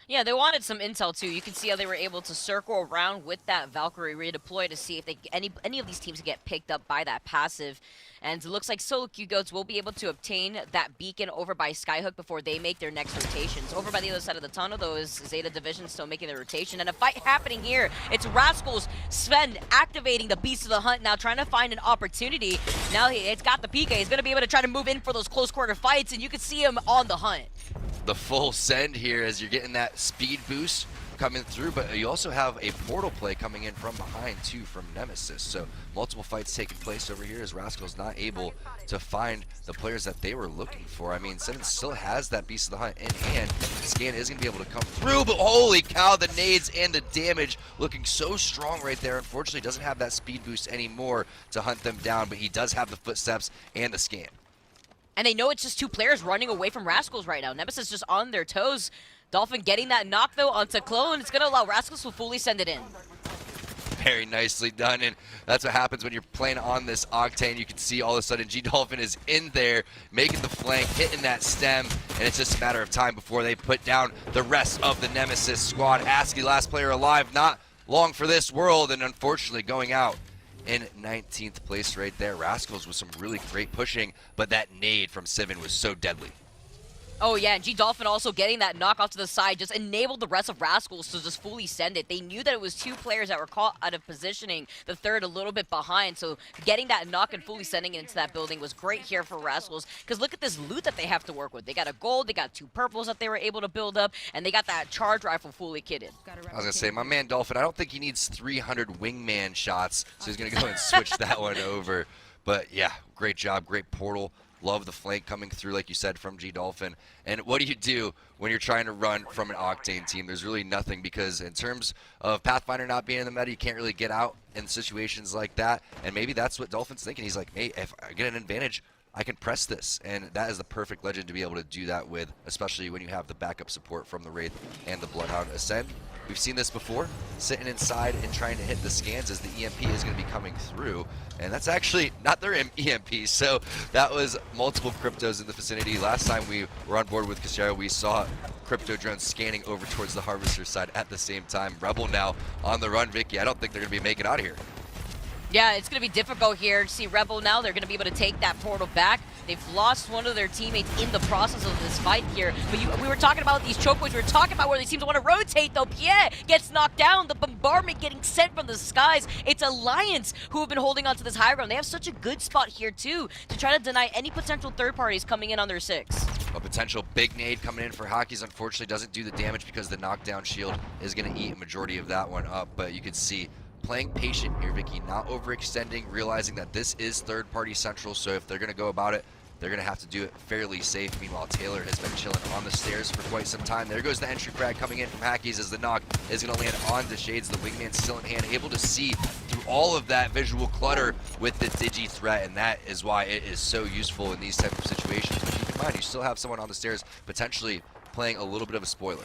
Yeah, they wanted some intel too. You can see how they were able to circle around with that Valkyrie redeploy to see if they any of these teams get picked up by that passive. And it looks like Solo Q Goats will be able to obtain that beacon over by Skyhook before they make their next rotations. Over by the other side of the tunnel, though, is Zeta Division still making their rotation. And a fight happening here. It's Rascals, Sven activating the Beast of the Hunt now, trying to find an opportunity. Now it's got the PK. He's going to be able to try to move in for those close quarter fights, and you can see him on the hunt. The full send here as you're getting that speed boost coming through, but you also have a portal play coming in from behind too from Nemesis. So multiple fights taking place over here as Rascal's not able to find the players that they were looking for. I mean, Seven still has that Beast of the Hunt in hand. Scan is going to be able to come through, but holy cow, the nades and the damage looking so strong right there. Unfortunately, doesn't have that speed boost anymore to hunt them down, but he does have the footsteps and the scan. And they know it's just 2 players running away from Rascals right now. Nemesis just on their toes. Dolphin getting that knock, though, onto Clone. It's going to allow Rascals to fully send it in. Very nicely done, and that's what happens when you're playing on this Octane. You can see all of a sudden G-Dolphin is in there, making the flank, hitting that stem, and it's just a matter of time before they put down the rest of the Nemesis squad. ASCII, last player alive, not long for this world, and unfortunately going out in 19th place right there. Rascals with some really great pushing, but that nade from Sivin was so deadly. Oh yeah, and G-Dolphin also getting that knock off to the side just enabled the rest of Rascals to just fully send it. They knew that it was 2 players that were caught out of positioning, the third a little bit behind, so getting that knock and fully sending it into that building was great here for Rascals, because look at this loot that they have to work with. They got a gold, they got 2 purples that they were able to build up, and they got that charge rifle fully kitted. I was going to say, my man Dolphin, I don't think he needs 300 wingman shots, so he's going to go and switch that one over. But yeah, great job, great portal. Love the flank coming through, like you said, from G-Dolphin. And what do you do when you're trying to run from an Octane team? There's really nothing, because in terms of Pathfinder not being in the meta, you can't really get out in situations like that. And maybe that's what Dolphin's thinking. He's like, hey, if I get an advantage, I can press this. And that is the perfect legend to be able to do that with, especially when you have the backup support from the Wraith and the Bloodhound Ascend. We've seen this before, sitting inside and trying to hit the scans as the EMP is going to be coming through. And that's actually not their EMP, so that was multiple cryptos in the vicinity. Last time we were on board with Casero, we saw crypto drones scanning over towards the Harvester side at the same time. Rebel now on the run, Vicky. I don't think they're going to be making out of here. Yeah, it's going to be difficult here to see Rebel now. They're going to be able to take that portal back. They've lost one of their teammates in the process of this fight here. But we were talking about these choke points. We were talking about where they seem to want to rotate, though. Pierre gets knocked down. The bombardment getting sent from the skies. It's Alliance who have been holding on to this high ground. They have such a good spot here, too, to try to deny any potential third parties coming in on their 6. A potential big nade coming in for Hockey's unfortunately doesn't do the damage because the knockdown shield is going to eat a majority of that one up. But you can see playing patient here, Vicky, not overextending, realizing that this is third-party central, so if they're going to go about it, they're going to have to do it fairly safe. Meanwhile, Taylor has been chilling on the stairs for quite some time. There goes the entry frag coming in from Hackies as the knock is going to land onto Shades. The wingman still in hand, able to see through all of that visual clutter with the Digi threat, and that is why it is so useful in these type of situations. But keep in mind, you still have someone on the stairs potentially playing a little bit of a spoiler.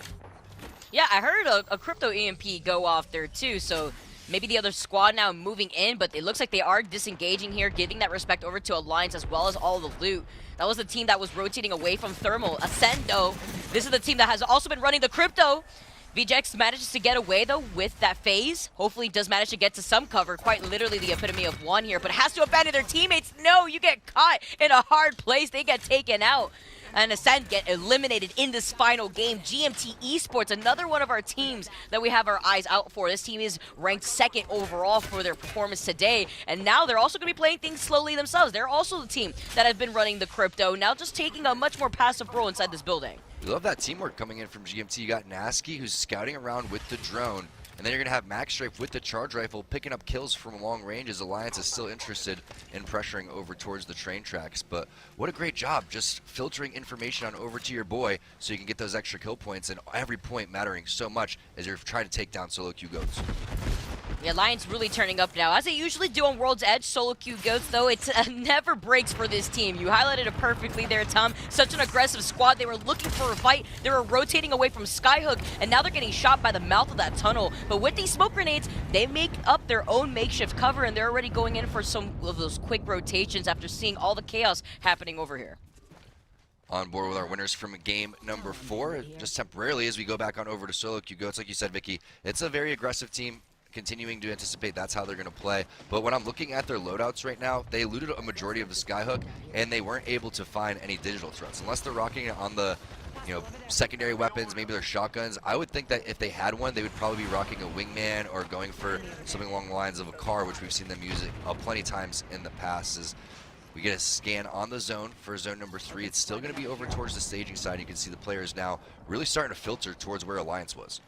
Yeah, I heard a crypto EMP go off there too, so maybe the other squad now moving in, but it looks like they are disengaging here, giving that respect over to Alliance as well as all the loot. That was the team that was rotating away from Thermal. Ascend, though, this is the team that has also been running the crypto. VJX manages to get away, though, with that phase. Hopefully does manage to get to some cover, quite literally the epitome of one here, but has to abandon their teammates. No, you get caught in a hard place. They get taken out. And Ascend get eliminated in this final game. GMT Esports, another one of our teams that we have our eyes out for. This team is ranked 2nd overall for their performance today. And now they're also going to be playing things slowly themselves. They're also the team that has been running the crypto, now just taking a much more passive role inside this building. We love that teamwork coming in from GMT. You got Nasky, who's scouting around with the drone. And then you're going to have Max Strafe with the charge rifle picking up kills from long range as Alliance is still interested in pressuring over towards the train tracks. But what a great job just filtering information on over to your boy so you can get those extra kill points, and every point mattering so much as you're trying to take down solo queue goats. The Alliance really turning up now, as they usually do on World's Edge. Solo queue goats, though, it never breaks for this team. You highlighted it perfectly there, Tom. Such an aggressive squad. They were looking for a fight. They were rotating away from Skyhook, and now they're getting shot by the mouth of that tunnel. But with these smoke grenades, they make up their own makeshift cover, and they're already going in for some of those quick rotations after seeing all the chaos happening over here. On board with our winners from game number 4, just temporarily as we go back on over to solo queue goats. Like you said, Vicky, it's a very aggressive team. Continuing to anticipate that's how they're going to play. But when I'm looking at their loadouts right now, they looted a majority of the Skyhook, and they weren't able to find any digital threats. Unless they're rocking it on the, secondary weapons, maybe their shotguns. I would think that if they had one, they would probably be rocking a wingman or going for something along the lines of a car, which we've seen them using plenty times in the past. As we get a scan on the zone for zone number 3, it's still going to be over towards the staging side. You can see the players now really starting to filter towards where Alliance was.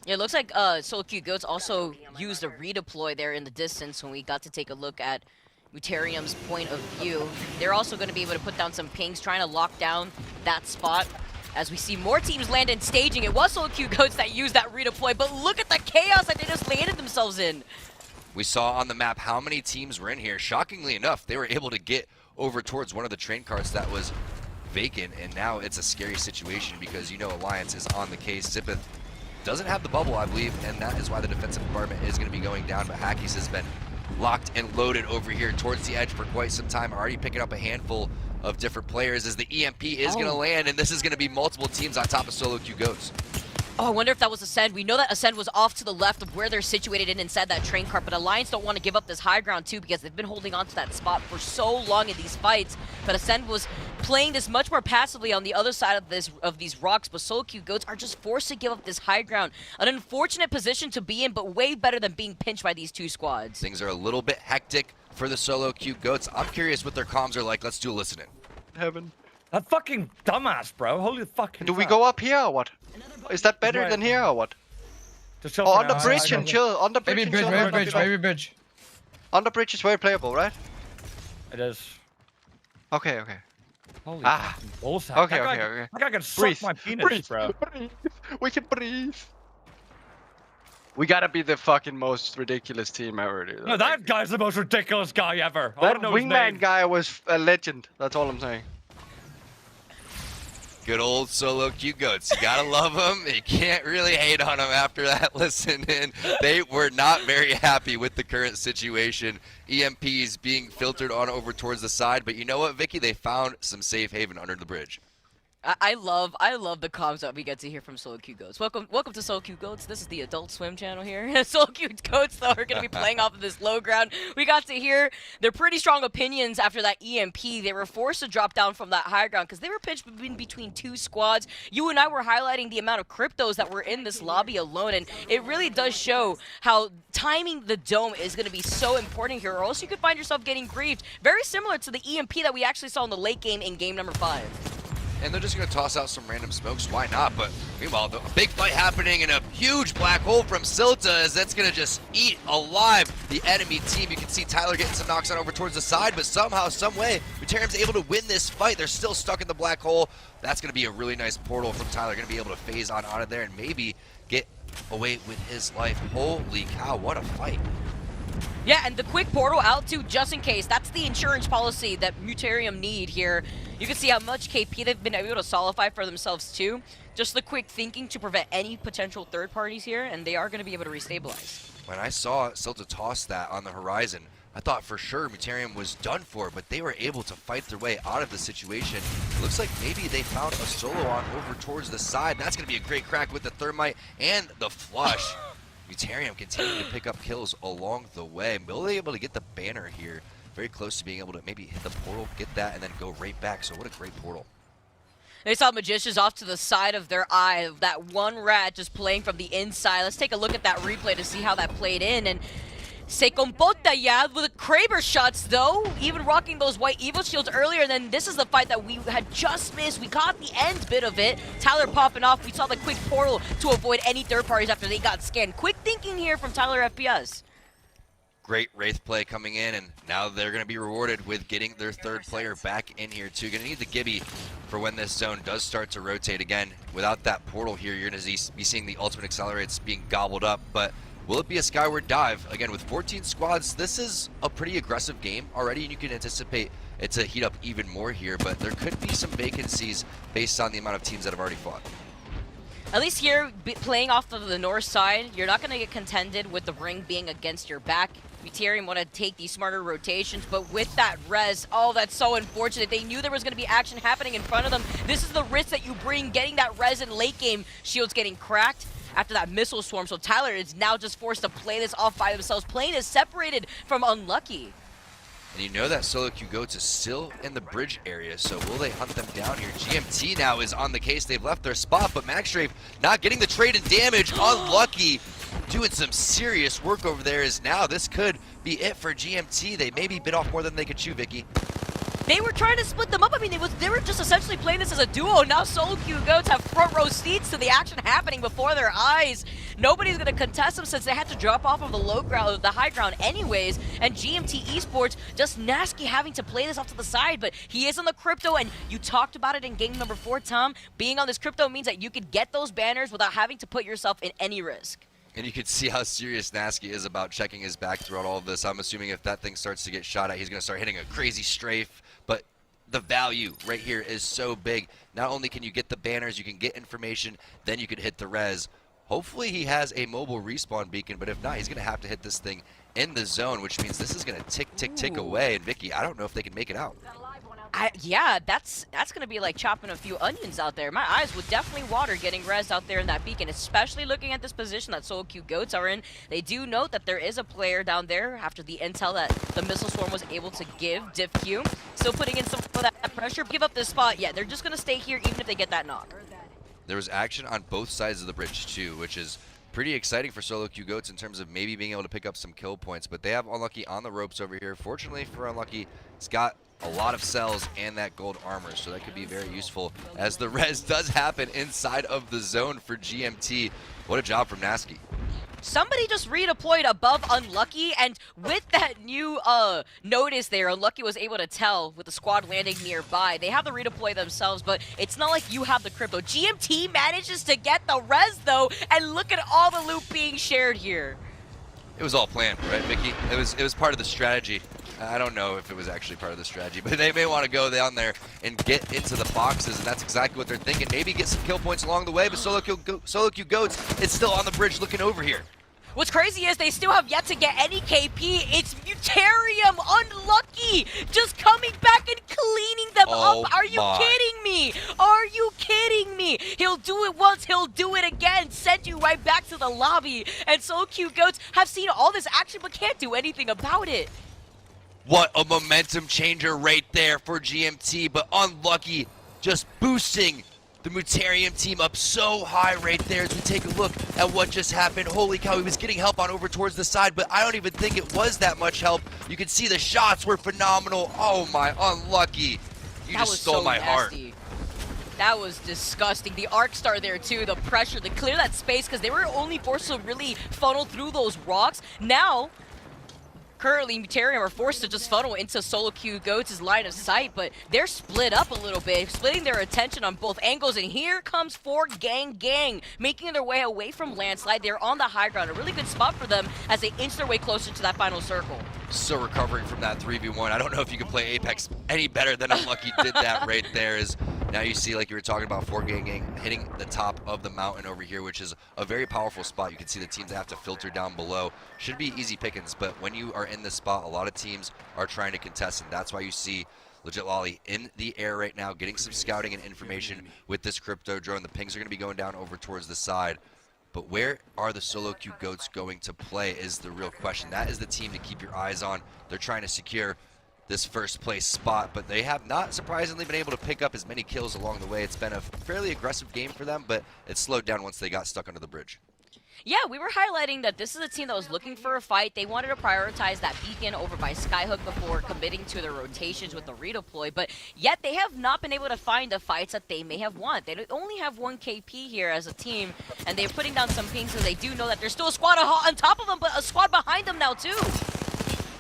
Yeah, it looks like Solo Queue Goats also used a redeploy there in the distance when we got to take a look at Mutarium's point of view. They're also going to be able to put down some pings, trying to lock down that spot. As we see more teams land in staging, it was Solo Queue Goats that used that redeploy, but look at the chaos that they just landed themselves in. We saw on the map how many teams were in here. Shockingly enough, they were able to get over towards one of the train cars that was vacant, and now it's a scary situation because Alliance is on the case. Zipith doesn't have the bubble, I believe, and that is why the defensive department is going to be going down. But Hackies has been locked and loaded over here towards the edge for quite some time, already picking up a handful of different players as the EMP is going to land, and this is going to be multiple teams on top of Solo Queue Goats. Oh, I wonder if that was Ascend. We know that Ascend was off to the left of where they're situated inside that train car, but Alliance don't want to give up this high ground too because they've been holding on to that spot for so long in these fights. But Ascend was playing this much more passively on the other side of these rocks, but Solo Queue Goats are just forced to give up this high ground. An unfortunate position to be in, but way better than being pinched by these two squads. Things are a little bit hectic for the Solo Queue Goats. I'm curious what their comms are like. Let's do a listen in. Heaven. That fucking dumbass, bro. Holy fucking Do we go up here or what? Is that better than here or what? Oh, on the bridge and chill. On the bridge maybe and chill. maybe bridge. On the bridge is very playable, right? It is. Okay. Holy bullshit. Okay. That guy can suck my penis, bro. Breathe. We can breathe. We gotta be the fucking most ridiculous team ever, dude. No, that guy's the most ridiculous guy ever. That wingman guy was a legend. That's all I'm saying. Good old Solo Queue Goats. You gotta love them. You can't really hate on them after that listen in. They were not very happy with the current situation. EMPs being filtered on over towards the side, but you know what, Vicky? They found some safe haven under the bridge. I love the comms that we get to hear from Solo Queue Goats. Welcome to Solo Queue Goats. This is the Adult Swim channel here. Solo Queue Goats, though, are going to be playing off of this low ground. We got to hear their pretty strong opinions after that EMP. They were forced to drop down from that high ground because they were pitched between two squads. You and I were highlighting the amount of cryptos that were in this lobby alone, and it really does show how timing the dome is going to be so important here, or else you could find yourself getting griefed. Very similar to the EMP that we actually saw in the late game in game number 5. and they're just going to toss out some random smokes. Why not? But meanwhile, a big fight happening in a huge black hole from Silta, as that's going to just eat alive the enemy team. You can see Tyler getting some knocks on over towards the side, but somehow, some way, Muterium's able to win this fight. They're still stuck in the black hole. That's going to be a really nice portal from Tyler. Going to be able to phase on out of there and maybe get away with his life. Holy cow, what a fight. Yeah, and the quick portal out too, just in case. That's the insurance policy that Muterium need here. You can see how much KP they've been able to solidify for themselves too. Just the quick thinking to prevent any potential third parties here, and they are going to be able to restabilize. When I saw Silta toss that on the horizon, I thought for sure Muterium was done for, but they were able to fight their way out of the situation. It looks like maybe they found a solo on over towards the side. That's going to be a great crack with the thermite and the flush. Muterium continuing to pick up kills along the way. Will they be able to get the banner here? Very close to being able to maybe hit the portal, get that, and then go right back. So what a great portal. They saw Magicians off to the side of their eye. That one rat just playing from the inside. Let's take a look at that replay to see how that played in. And se comporta ya with the Kraber shots though, even rocking those white Evo shields earlier. And then this is the fight that we had just missed. We caught the end bit of it. Tyler popping off. We saw the quick portal to avoid any third parties after they got scanned. Quick thinking here from Tyler FPS. Great Wraith play coming in, and now they're going to be rewarded with getting their third player back in here too. Going to need the Gibby for when this zone does start to rotate again. Without that portal here, you're going to be seeing the ultimate accelerates being gobbled up, but will it be a skyward dive? Again, with 14 squads, this is a pretty aggressive game already, and you can anticipate it to heat up even more here, but there could be some vacancies based on the amount of teams that have already fought. At least here, playing off of the north side, you're not going to get contended with the ring being against your back. Muterium want to take these smarter rotations, but with that res, oh, that's so unfortunate. They knew there was going to be action happening in front of them. This is the risk that you bring, getting that res in late game. Shields getting cracked after that missile swarm, so Tyler is now just forced to play this off by themselves. Plane is separated from Unlucky. And you know that solo queue goats is still in the bridge area, so will they hunt them down here? GMT now is on the case. They've left their spot, but Maxstrafe not getting the trade and damage. Unlucky doing some serious work over there as now this could be it for GMT. They maybe bit off more than they could chew, Vicky. They were trying to split them up. I mean, they were just essentially playing this as a duo. Now solo queue goats have front row seats to the action happening before their eyes. Nobody's going to contest them since they had to drop off of the low ground, the high ground anyways. And GMT Esports, just Nasky having to play this off to the side, but he is on the crypto, and you talked about it in game number 4, Tom. Being on this crypto means that you could get those banners without having to put yourself in any risk. And you can see how serious Nasky is about checking his back throughout all of this. I'm assuming if that thing starts to get shot at, he's going to start hitting a crazy strafe. But the value right here is so big. Not only can you get the banners, you can get information, then you can hit the res. Hopefully he has a mobile respawn beacon, but if not, he's going to have to hit this thing in the zone, which means this is going to tick, tick, tick away. And Vicky, I don't know if they can make it out. Yeah, that's going to be like chopping a few onions out there. My eyes would definitely water getting res out there in that beacon, especially looking at this position that solo queue goats are in. They do note that there is a player down there after the intel that the missile swarm was able to give Div Q. Still putting in some of that pressure. Give up this spot. Yeah, they're just going to stay here even if they get that knock. There was action on both sides of the bridge too, which is pretty exciting for solo queue goats in terms of maybe being able to pick up some kill points. But they have Unlucky on the ropes over here. Fortunately for Unlucky, he's got a lot of cells and that gold armor, so that could be very useful as the res does happen inside of the zone for GMT. What a job from Nasky. Somebody just redeployed above Unlucky, and with that new notice there, Unlucky was able to tell with the squad landing nearby. They have the redeploy themselves, but it's not like you have the crypto. GMT manages to get the res though, and look at all the loot being shared here. It was all planned, right, Vicky? It was part of the strategy. I don't know if it was actually part of the strategy, but they may want to go down there and get into the boxes, and that's exactly what they're thinking. Maybe get some kill points along the way, but solo queue goats is still on the bridge looking over here. What's crazy is they still have yet to get any KP. It's Muterium, Unlucky, just coming back and cleaning them up. Are you kidding me? Are you kidding me? He'll do it once, he'll do it again, send you right back to the lobby. And solo queue goats have seen all this action but can't do anything about it. What a momentum changer right there for GMT, but Unlucky just boosting the Muterium team up so high right there as we take a look at what just happened. Holy cow, he was getting help on over towards the side, but I don't even think it was that much help. You can see the shots were phenomenal. Oh my, Unlucky. You just stole my heart. That was disgusting. The arc star there too, the pressure to clear that space because they were only forced to really funnel through those rocks. Now, currently Muterium are forced to just funnel into Solo Q Goats' line of sight, but they're split up a little bit, splitting their attention on both angles, and here comes 4Gang, making their way away from Landslide. They're on the high ground, a really good spot for them as they inch their way closer to that final circle. Still recovering from that 3v1. I don't know if you can play Apex any better than Unlucky did that right there. Is now you see, like you were talking about, 4Gang hitting the top of the mountain over here, which is a very powerful spot. You can see the teams that have to filter down below. Should be easy pickings, but when you are in this spot, a lot of teams are trying to contest, and that's why you see Legit Lolly in the air right now, getting some scouting and information with this crypto drone. The pings are going to be going down over towards the side. But where are the Solo Q Goats going to play is the real question. That is the team to keep your eyes on. They're trying to secure this first place spot, but they have not surprisingly been able to pick up as many kills along the way. It's been a fairly aggressive game for them, but it slowed down once they got stuck under the bridge. Yeah, we were highlighting that this is a team that was looking for a fight. They wanted to prioritize that beacon over by Skyhook before committing to their rotations with the redeploy, but yet they have not been able to find the fights that they may have won. They only have 1 KP here as a team, and they're putting down some pings, so they do know that there's still a squad on top of them, but a squad behind them now too.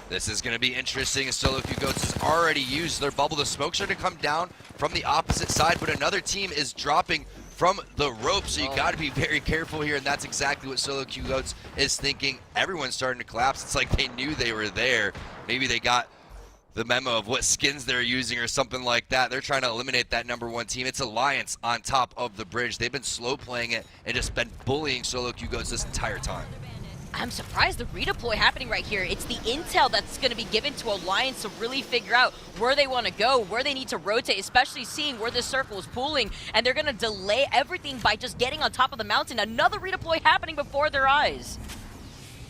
This is going to be interesting as Solo Q Goats has already used their bubble. The smokes are to come down from the opposite side, but another team is dropping from the rope, so you got to be very careful here, and that's exactly what Solo Q Goats is thinking. Everyone's starting to collapse. It's like they knew they were there. Maybe they got the memo of what skins they're using or something like that. They're trying to eliminate that #1 team. It's Alliance on top of the bridge. They've been slow playing it and just been bullying Solo Q Goats this entire time. I'm surprised the redeploy happening right here. It's the intel that's going to be given to Alliance to really figure out where they want to go, where they need to rotate, especially seeing where this circle is pooling, and they're going to delay everything by just getting on top of the mountain. Another redeploy happening before their eyes.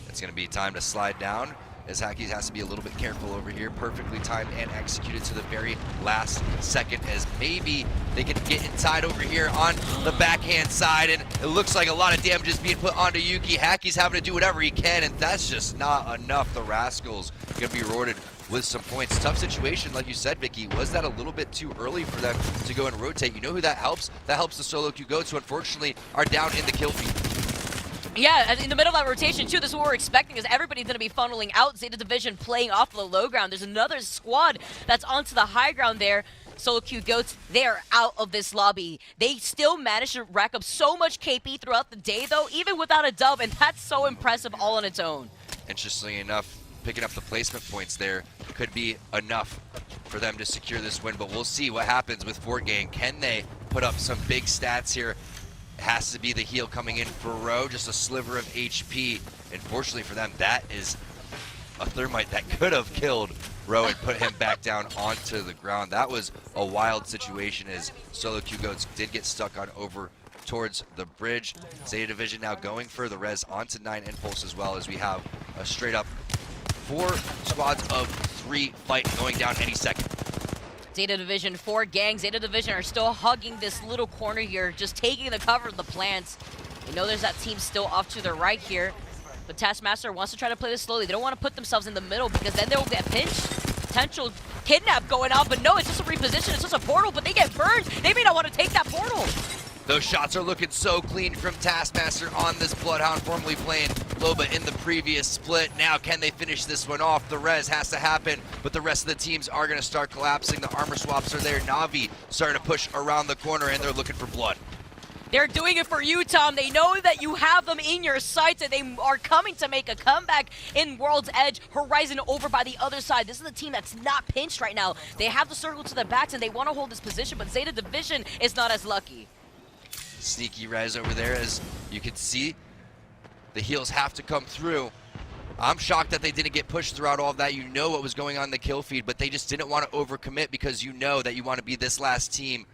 It's going to be time to slide down, as Hackies has to be a little bit careful over here. Perfectly timed and executed to the very last second, as maybe they can get inside over here on the backhand side, and it looks like a lot of damage is being put onto Yuki. Hackies having to do whatever he can, and that's just not enough. The Rascals going to be rewarded with some points. Tough situation, like you said, Vicky. Was that a little bit too early for them to go and rotate? You know who that helps? That helps the Solo Q Goats, who unfortunately are down in the kill feed. Yeah, in the middle of that rotation, too, this is what we're expecting, is everybody's going to be funneling out. Zeta Division playing off the low ground. There's another squad that's onto the high ground there. Solo Q Goats, they're out of this lobby. They still managed to rack up so much KP throughout the day, though, even without a dub, and that's so impressive all on its own. Interestingly enough, picking up the placement points there could be enough for them to secure this win, but we'll see what happens with 4Gang. Can they put up some big stats here? It has to be the heal coming in for Ro, just a sliver of HP. Unfortunately for them, that is a thermite that could have killed Ro and put him back down onto the ground. That was a wild situation, as Solo Q Goats did get stuck on over towards the bridge. Zeta Division now going for the res onto 9 Impulse, as well as we have a straight up 4 squads of 3 fight going down any second. Zeta Division, 4Gang. Zeta Division are still hugging this little corner here, just taking the cover of the plants. You know there's that team still off to the right here, but Taskmaster wants to try to play this slowly. They don't want to put themselves in the middle because then they'll get pinched. Potential kidnap going on, but no, it's just a reposition, it's just a portal, but they get burned. They may not want to take that portal. Those shots are looking so clean from Taskmaster on this Bloodhound, formerly playing Loba in the previous split. Now, can they finish this one off? The res has to happen, but the rest of the teams are going to start collapsing. The armor swaps are there. Na'Vi starting to push around the corner, and they're looking for blood. They're doing it for you, Tom. They know that you have them in your sights, and they are coming to make a comeback in World's Edge. Horizon over by the other side. This is a team that's not pinched right now. They have the circle to their backs, and they want to hold this position, but Zeta Division is not as lucky. Sneaky res over there, as you can see. The heals have to come through. I'm shocked that they didn't get pushed throughout all of that. You know what was going on in the kill feed, but they just didn't want to overcommit because you know that you want to be this last team,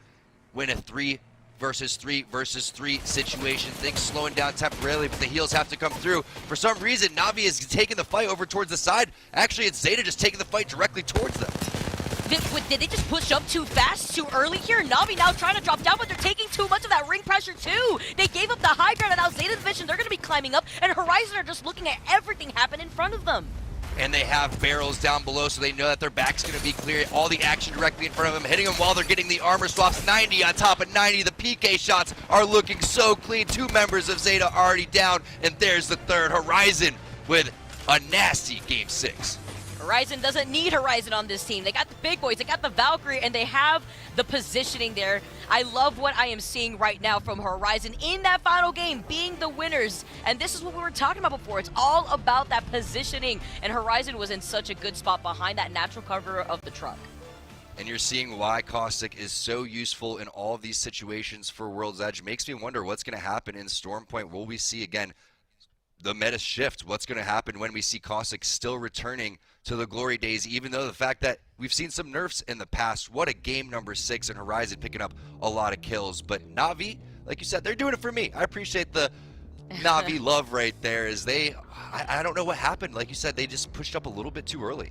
win a 3 versus 3 versus 3 situation. Things slowing down temporarily, but the heals have to come through. For some reason, Na'Vi is taking the fight over towards the side. Actually, it's Zeta just taking the fight directly towards them. Did they just push up too fast, too early here? Na'Vi now trying to drop down, but they're taking too much of that ring pressure too. They gave up the high ground, and now Zeta Division, they're going to be climbing up, and Horizon are just looking at everything happen in front of them. and they have barrels down below, so they know that their back's going to be clear. All the action directly in front of them, hitting them while they're getting the armor swaps. 90 on top of 90. The PK shots are looking so clean. 2 members of Zeta already down, and there's the third. Horizon with a nasty Game 6. Horizon doesn't need Horizon on this team. They got the big boys, they got the Valkyrie, and they have the positioning there. I love what I am seeing right now from Horizon in that final game, being the winners. And this is what we were talking about before. It's all about that positioning. And Horizon was in such a good spot behind that natural cover of the truck. And you're seeing why Caustic is so useful in all of these situations for World's Edge. Makes me wonder what's going to happen in Storm Point. Will we see, again, the meta shift? What's going to happen when we see Caustic still returning to the glory days, even though the fact that we've seen some nerfs in the past? What a game number 6 in Horizon, picking up a lot of kills. But Na'Vi, like you said, they're doing it for me. I appreciate the Na'Vi love right there, as I don't know what happened. Like you said, they just pushed up a little bit too early.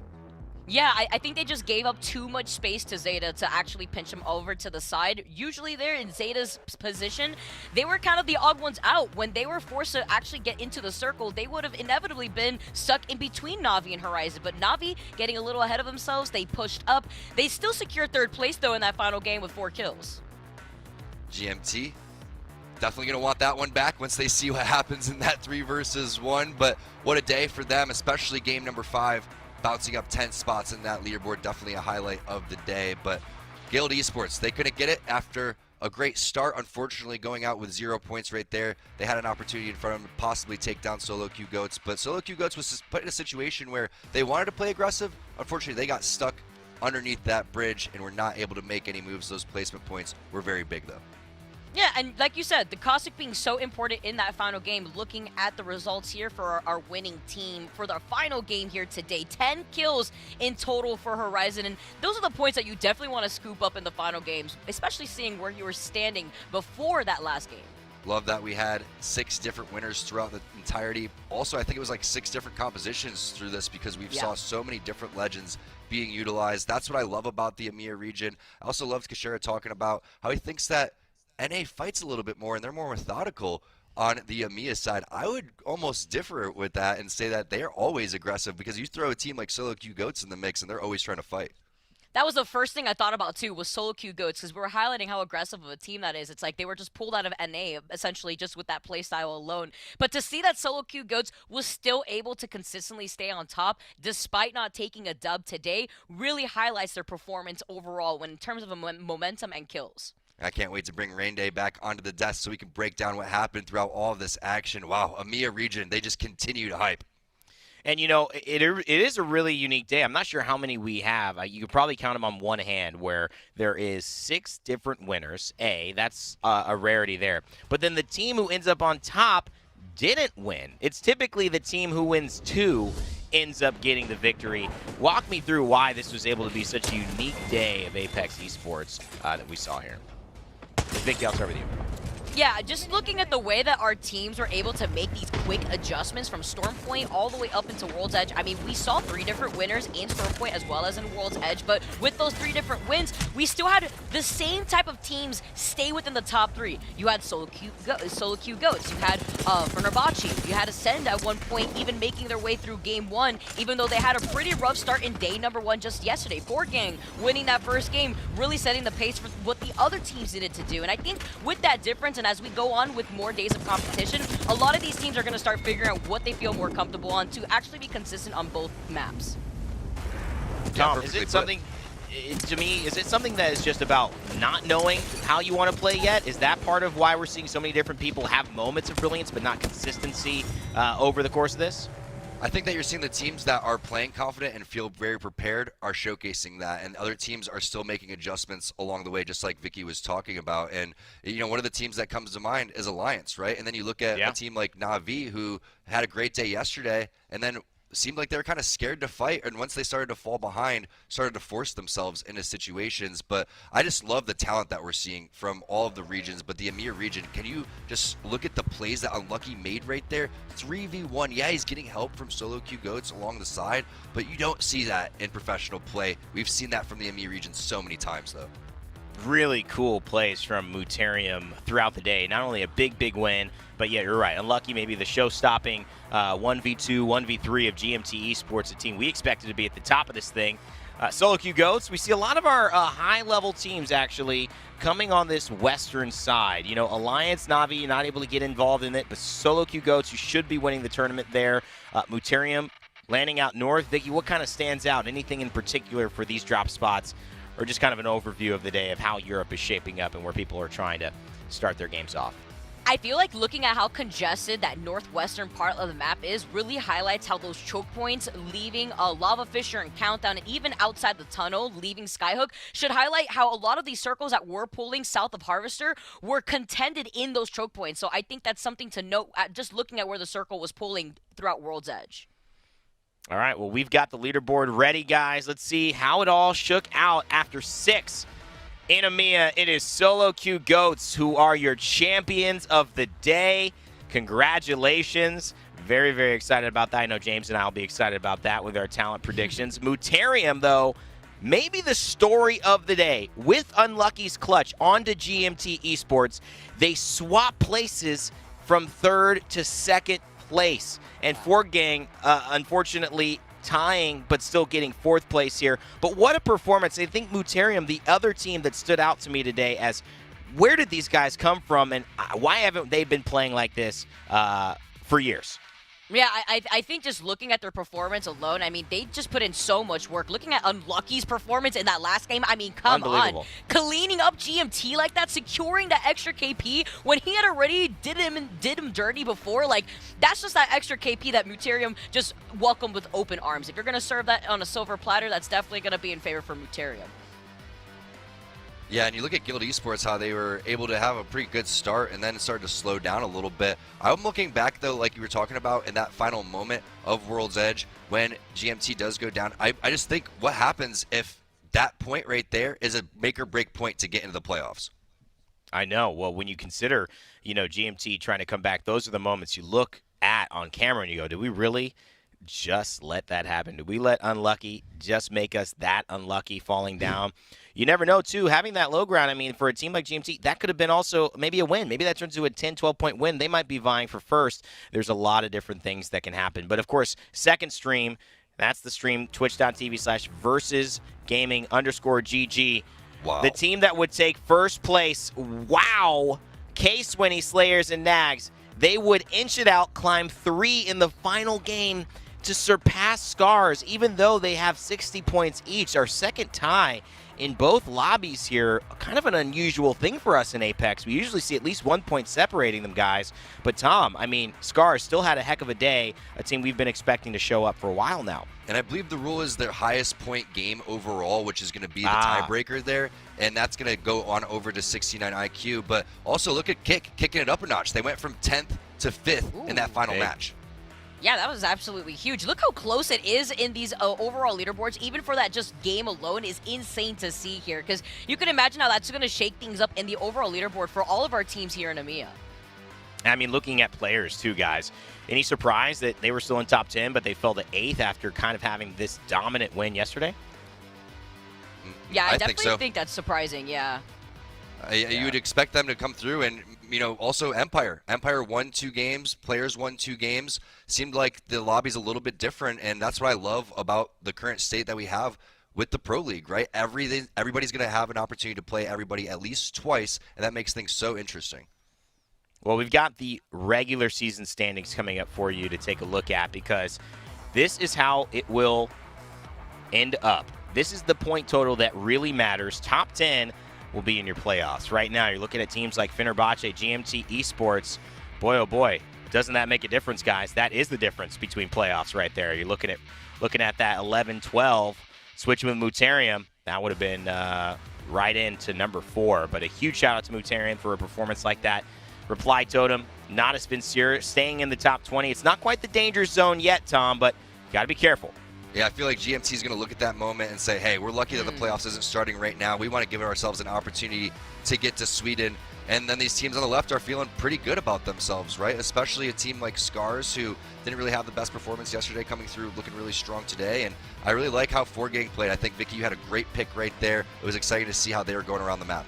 Yeah, I think they just gave up too much space to Zeta to actually pinch him over to the side. Usually they're in Zeta's position. They were kind of the odd ones out. When they were forced to actually get into the circle, they would have inevitably been stuck in between Na'Vi and Horizon. But Na'Vi getting a little ahead of themselves, they pushed up. They still secured 3rd place, though, in that final game with 4 kills. GMT definitely going to want that one back once they see what happens in that 3 versus 1. But what a day for them, especially game number 5. Bouncing up 10 spots in that leaderboard, definitely a highlight of the day. But Guild Esports, they couldn't get it after a great start, unfortunately going out with 0 points right there. They had an opportunity in front of them to possibly take down Solo Q Goats, but Solo Q Goats was put in a situation where they wanted to play aggressive. Unfortunately, they got stuck underneath that bridge and were not able to make any moves. Those placement points were very big, though. Yeah, and like you said, the Caustic being so important in that final game, looking at the results here for our winning team for the final game here today. 10 kills in total for Horizon, and those are the points that you definitely want to scoop up in the final games, especially seeing where you were standing before that last game. Love that we had 6 different winners throughout the entirety. Also, I think it was like 6 different compositions through this, because we've saw so many different legends being utilized. That's what I love about the EMEA region. I also loved Kashera talking about how he thinks that NA fights a little bit more and they're more methodical on the EMEA side. I would almost differ with that and say that they are always aggressive, because you throw a team like Solo Q Goats in the mix and they're always trying to fight. That was the first thing I thought about, too, was Solo Q Goats, because we were highlighting how aggressive of a team that is. It's like they were just pulled out of NA, essentially, just with that playstyle alone. But to see that Solo Q Goats was still able to consistently stay on top, despite not taking a dub today, really highlights their performance overall when in terms of momentum and kills. I can't wait to bring Rain Day back onto the desk so we can break down what happened throughout all of this action. Wow, EMEA region, they just continue to hype. And, you know, it is a really unique day. I'm not sure how many we have. You could probably count them on one hand, where there is 6 different winners. That's a rarity there. But then the team who ends up on top didn't win. It's typically the team who wins 2 ends up getting the victory. Walk me through why this was able to be such a unique day of Apex Esports that we saw here. Vicky, I'll start with you. Yeah, just looking at the way that our teams were able to make these quick adjustments from Storm Point all the way up into World's Edge. I mean, we saw 3 different winners in Storm Point as well as in World's Edge, but with those 3 different wins, we still had the same type of teams stay within the top 3. You had Solo Q Goats, you had Fenerbahce, you had Ascend at one point even making their way through Game 1, even though they had a pretty rough start in day number 1 just yesterday. 4Gang winning that first game, really setting the pace for what the other teams needed to do. And I think with that difference, and as we go on with more days of competition, a lot of these teams are going to start figuring out what they feel more comfortable on to actually be consistent on both maps. Tom, is it something, to me, is it something that is just about not knowing how you want to play yet? Is that part of why we're seeing so many different people have moments of brilliance but not consistency over the course of this? I think that you're seeing the teams that are playing confident and feel very prepared are showcasing that, and other teams are still making adjustments along the way, just like Vicky was talking about. And, you know, one of the teams that comes to mind is Alliance, right? And then you look at a team like Na'Vi, who had a great day yesterday, and then seemed like they were kind of scared to fight, and once they started to fall behind, started to force themselves into situations. But I just love the talent that we're seeing from all of the regions. But the EMEA region, can you just look at the plays that Unlucky made right there? 3v1, yeah, he's getting help from Solo Q Goats along the side, but you don't see that in professional play. We've seen that from the EMEA region so many times, though. really cool plays from Muterium throughout the day. Not only a big win, but yeah, you're right. Unlucky, maybe the show-stopping 1v2, 1v3 of GMT Esports, a team we expected to be at the top of this thing. Solo Q Goats, we see a lot of our high-level teams actually coming on this western side. You know, Alliance, Na'Vi, not able to get involved in it, but Solo Q Goats, who should be winning the tournament there. Muterium landing out north. Vicky, what kind of stands out? Anything in particular for these drop spots, or just kind of an overview of the day of how Europe is shaping up and where people are trying to start their games off? I feel like looking at how congested that northwestern part of the map is really highlights how those choke points leaving Lava Fisher and Countdown, and even outside the tunnel leaving Skyhook, should highlight how a lot of these circles that were pulling south of Harvester were contended in those choke points. So I think that's something to note just looking at where the circle was pulling throughout World's Edge. All right, well, we've got the leaderboard ready, guys. Let's see how it all shook out after 6. In EMEA, it is Solo Q Goats who are your champions of the day. Congratulations. Very excited about that. I know James and I will be excited about that with our talent predictions. Muterium, though, maybe the story of the day. With Unlucky's clutch onto GMT Esports, they swap places from 3rd to 2nd place. And 4Gang, unfortunately, tying but still getting 4th place here. But what a performance. I think Muterium, the other team that stood out to me today as where did these guys come from and why haven't they been playing like this for years? Yeah, I think just looking at their performance alone, I mean, they just put in so much work. Looking at Unlucky's performance in that last game, I mean, come on. Cleaning up GMT like that, securing that extra KP when he had already did him dirty before. Like, that's just that extra KP that Muterium just welcomed with open arms. If you're going to serve that on a silver platter, that's definitely going to be in favor for Muterium. Yeah, and you look at Guild Esports, how they were able to have a pretty good start and then it started to slow down a little bit. I'm looking back, though, like you were talking about in that final moment of World's Edge when GMT does go down. I just think what happens if that point right there is a make-or-break point to get into the playoffs. I know. Well, when you consider, you know, GMT trying to come back, those are the moments you look at on camera and you go, do we really just let that happen? Do we let Unlucky just make us that unlucky falling down? You never know, too. Having that low ground, I mean, for a team like GMT, that could have been also maybe a win. Maybe that turns into a 10, 12-point win. They might be vying for first. There's a lot of different things that can happen. But, of course, second stream, that's the stream, twitch.tv/versusgaming_GG. Wow. The team that would take first place, wow, K-Swinny, Slayers, and Nags, they would inch it out, climb 3 in the final game to surpass Scars, even though they have 60 points each. Our second tie in both lobbies here, kind of an unusual thing for us in Apex. We usually see at least 1 point separating them, guys. But Tom, I mean, Scars still had a heck of a day, a team we've been expecting to show up for a while now. And I believe the rule is their highest point game overall, which is going to be the tiebreaker there. And that's going to go on over to 69 IQ. But also look at Kick, kicking it up a notch. They went from 10th to 5th in that final match. Yeah, that was absolutely huge. Look how close it is in these overall leaderboards. Even for that just game alone is insane to see here, because you can imagine how that's going to shake things up in the overall leaderboard for all of our teams here in EMEA. I mean, looking at players too, guys. Any surprise that they were still in top 10, but they fell to 8th after kind of having this dominant win yesterday? Yeah, I definitely think that's surprising, yeah. You would expect them to come through, and you know, also Empire won 2 games, players won 2 games. Seemed like the lobby's a little bit different, and that's what I love about the current state that we have with the Pro League, right? Everybody's going to have an opportunity to play everybody at least twice, and that makes things so interesting. Well, we've got the regular season standings coming up for you to take a look at, because this is how it will end up. This is the point total that really matters. Top 10 will be in your playoffs. Right now, you're looking at teams like Fenerbahce, GMT Esports. Boy, oh boy, doesn't that make a difference, guys? That is the difference between playoffs right there. You're looking at that 11-12, switching with Muterium. That would have been right into number 4. But a huge shout out to Muterium for a performance like that. Reply Totem, not a Spinsir, staying in the top 20. It's not quite the danger zone yet, Tom, but you got to be careful. Yeah, I feel like GMT is going to look at that moment and say, hey, we're lucky that the playoffs isn't starting right now. We want to give ourselves an opportunity to get to Sweden. And then these teams on the left are feeling pretty good about themselves, right? Especially a team like Scars, who didn't really have the best performance yesterday, coming through looking really strong today. And I really like how 4Gang played. I think, Vicky, you had a great pick right there. It was exciting to see how they were going around the map.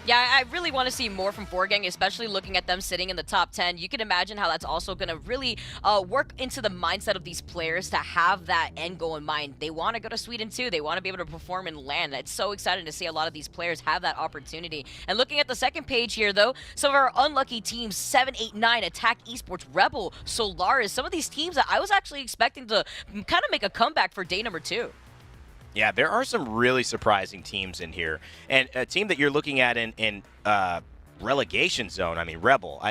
Yeah, I really want to see more from 4Gang, especially looking at them sitting in the top 10. You can imagine how that's also going to really work into the mindset of these players to have that end goal in mind. They want to go to Sweden too. They want to be able to perform and land. It's so exciting to see a lot of these players have that opportunity. And looking at the second page here, though, some of our unlucky teams, 7, 8, 9, Attack Esports, Rebel, Solaris, some of these teams that I was actually expecting to kind of make a comeback for day number 2. Yeah, there are some really surprising teams in here. And a team that you're looking at in relegation zone, I mean, Rebel,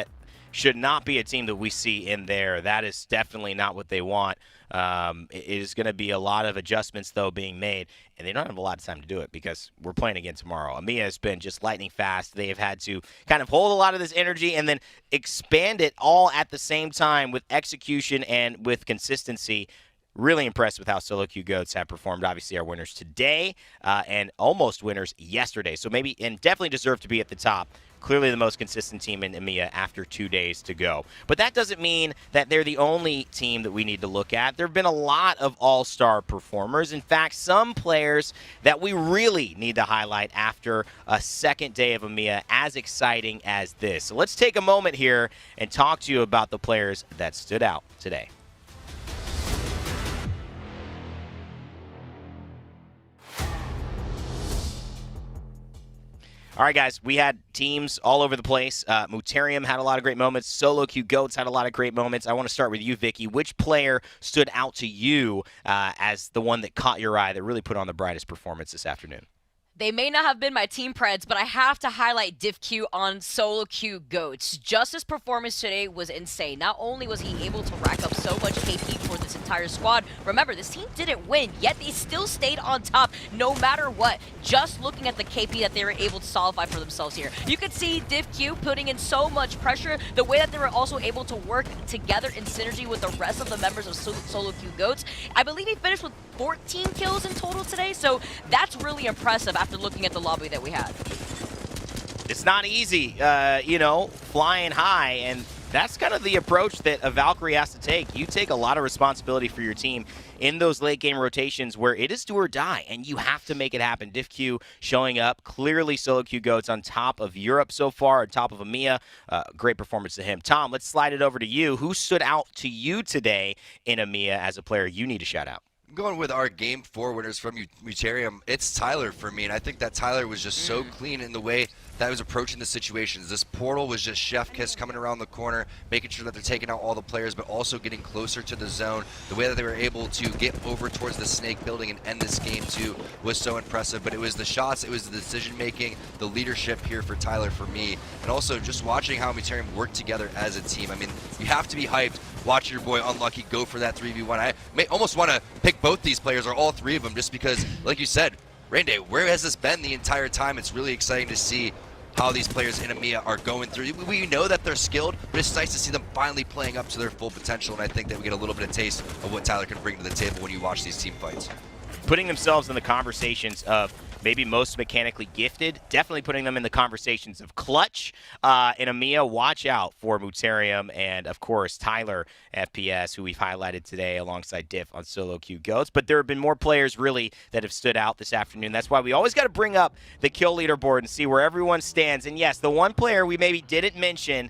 should not be a team that we see in there. That is definitely not what they want. It is going to be a lot of adjustments, though, being made. And they don't have a lot of time to do it because we're playing again tomorrow. EMEA has been just lightning fast. They have had to kind of hold a lot of this energy and then expand it all at the same time with execution and with consistency. Really impressed with how Solo Q Goats have performed. Obviously, our winners today and almost winners yesterday. So maybe and definitely deserve to be at the top. Clearly the most consistent team in EMEA after 2 days to go. But that doesn't mean that they're the only team that we need to look at. There have been a lot of all-star performers. In fact, some players that we really need to highlight after a second day of EMEA as exciting as this. So let's take a moment here and talk to you about the players that stood out today. All right, guys, we had teams all over the place. Muterium had a lot of great moments. Solo Q Goats had a lot of great moments. I want to start with you, Vicky. Which player stood out to you as the one that caught your eye that really put on the brightest performance this afternoon? They may not have been my team preds, but I have to highlight DivQ on Solo Q Goats. Just his performance today was insane. Not only was he able to rack up so much KP for this entire squad, remember, this team didn't win, yet they still stayed on top no matter what. Just looking at the KP that they were able to solidify for themselves here. You could see DivQ putting in so much pressure, the way that they were also able to work together in synergy with the rest of the members of Solo Q Goats. I believe he finished with 14 kills in total today, so that's really impressive after looking at the lobby that we had. It's not easy, flying high, and that's kind of the approach that a Valkyrie has to take. You take a lot of responsibility for your team in those late game rotations where it is do or die, and you have to make it happen. DivQ showing up, clearly Solo Q Goats on top of Europe so far, on top of EMEA. Great performance to him. Tom, let's slide it over to you. Who stood out to you today in EMEA as a player you need to shout out? I'm going with our Game 4 winners from Muterium. It's Tyler for me, and I think that Tyler was just so clean in the way that he was approaching the situations. This portal was just chef kiss coming around the corner, making sure that they're taking out all the players, but also getting closer to the zone. The way that they were able to get over towards the snake building and end this game too was so impressive. But it was the shots, it was the decision making, the leadership here for Tyler for me, and also just watching how Muterium worked together as a team. I mean, you have to be hyped. Watch your boy Unlucky go for that 3v1. I may almost want to pick both these players or all three of them just because, like you said, Rainday, where has this been the entire time? It's really exciting to see how these players in EMEA are going through. We know that they're skilled, but it's nice to see them finally playing up to their full potential, and I think that we get a little bit of taste of what Tyler can bring to the table when you watch these team fights. Putting themselves in the conversations of maybe most mechanically gifted, definitely putting them in the conversations of clutch. In EMEA, watch out for Muterium and, of course, Tyler FPS, who we've highlighted today alongside Diff on Solo Q Goats. But there have been more players, really, that have stood out this afternoon. That's why we always got to bring up the kill leaderboard and see where everyone stands. And, yes, the one player we maybe didn't mention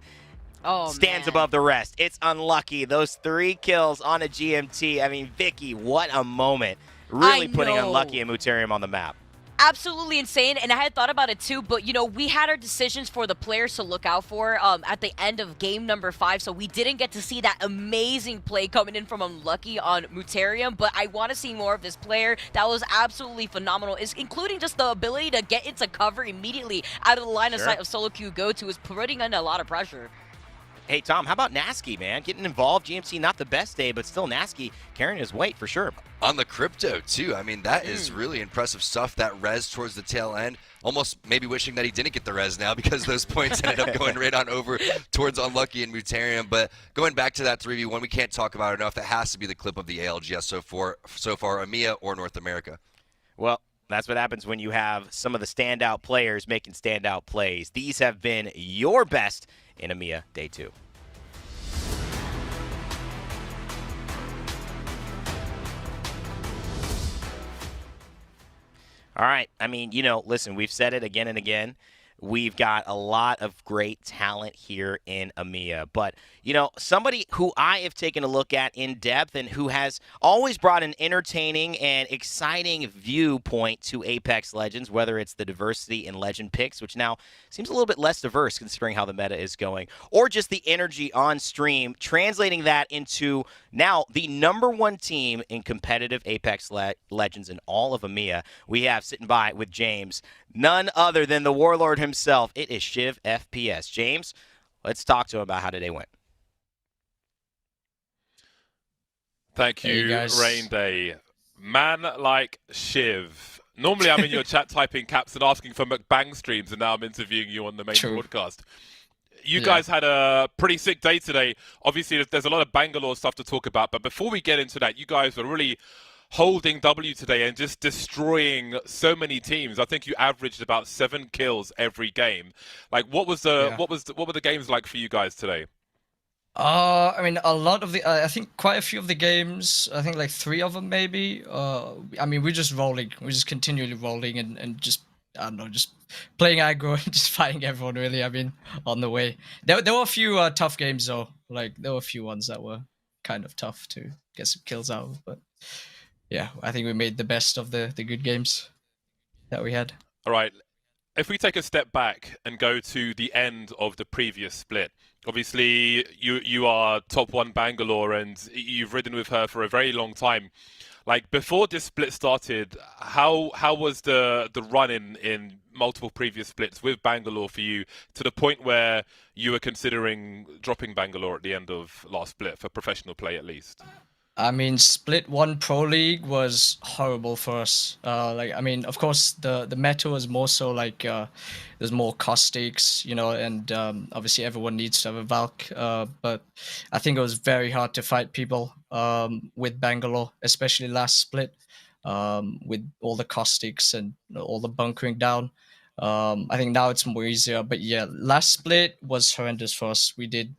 stands above the rest. It's Unlucky. Those 3 kills on a GMT. I mean, Vicky, what a moment. Really putting Unlucky and Muterium on the map. Absolutely insane, and I had thought about it too, but we had our decisions for the players to look out for at the end of game number 5, so we didn't get to see that amazing play coming in from Unlucky on Muterium, but I want to see more of this player. That was absolutely phenomenal, including just the ability to get into cover immediately out of the line of sight of Solo Q Goats, who was putting in a lot of pressure. Hey, Tom, how about Nasky, man? Getting involved, GMT, not the best day, but still Nasky carrying his weight for sure. On the crypto, too. I mean, that is really impressive stuff. That res towards the tail end. Almost maybe wishing that he didn't get the res now because those points ended up going right on over towards Unlucky and Muterium. But going back to that 3v1, we can't talk about it enough. That has to be the clip of the ALGS so far, EMEA or North America. Well, That's what happens when you have some of the standout players making standout plays. These have been your best in EMEA Day 2. All right. I mean, listen, we've said it again and again. We've got a lot of great talent here in EMEA. But, somebody who I have taken a look at in depth and who has always brought an entertaining and exciting viewpoint to Apex Legends, whether it's the diversity in legend picks, which now seems a little bit less diverse considering how the meta is going, or just the energy on stream, translating that into now the #1 team in competitive Apex Legends in all of EMEA. We have sitting by with James, none other than the Warlord himself. It is Shiv FPS. James, let's talk to him about how today went. Thank you, Rain Day. Man like Shiv. Normally I'm in your chat typing caps and asking for mukbang streams, and now I'm interviewing you on the main broadcast. You guys had a pretty sick day today. Obviously, there's a lot of Bangalore stuff to talk about, but before we get into that, you guys were really holding W today and just destroying so many teams. I think you averaged about 7 kills every game. Like, what were the games like for you guys today? I mean, a lot of I think quite a few of the games, I think like 3 of them maybe. I mean, we're just rolling. We're just continually rolling and just, I don't know, just playing aggro and just fighting everyone really, I mean, on the way. There were a few tough games though. Like, there were a few ones that were kind of tough to get some kills out of, but yeah, I think we made the best of the good games that we had. All right. If we take a step back and go to the end of the previous split, obviously you are top 1 Bangalore and you've ridden with her for a very long time. Like, before this split started, how was the run in multiple previous splits with Bangalore for you, to the point where you were considering dropping Bangalore at the end of last split for professional play at least? I mean, Split 1 Pro League was horrible for us. Like, I mean, of course, the meta was more so like there's more caustics, and obviously everyone needs to have a Valk. But I think it was very hard to fight people with Bangalore, especially last split, with all the caustics and all the bunkering down. I think now it's more easier. But yeah, last split was horrendous for us. We did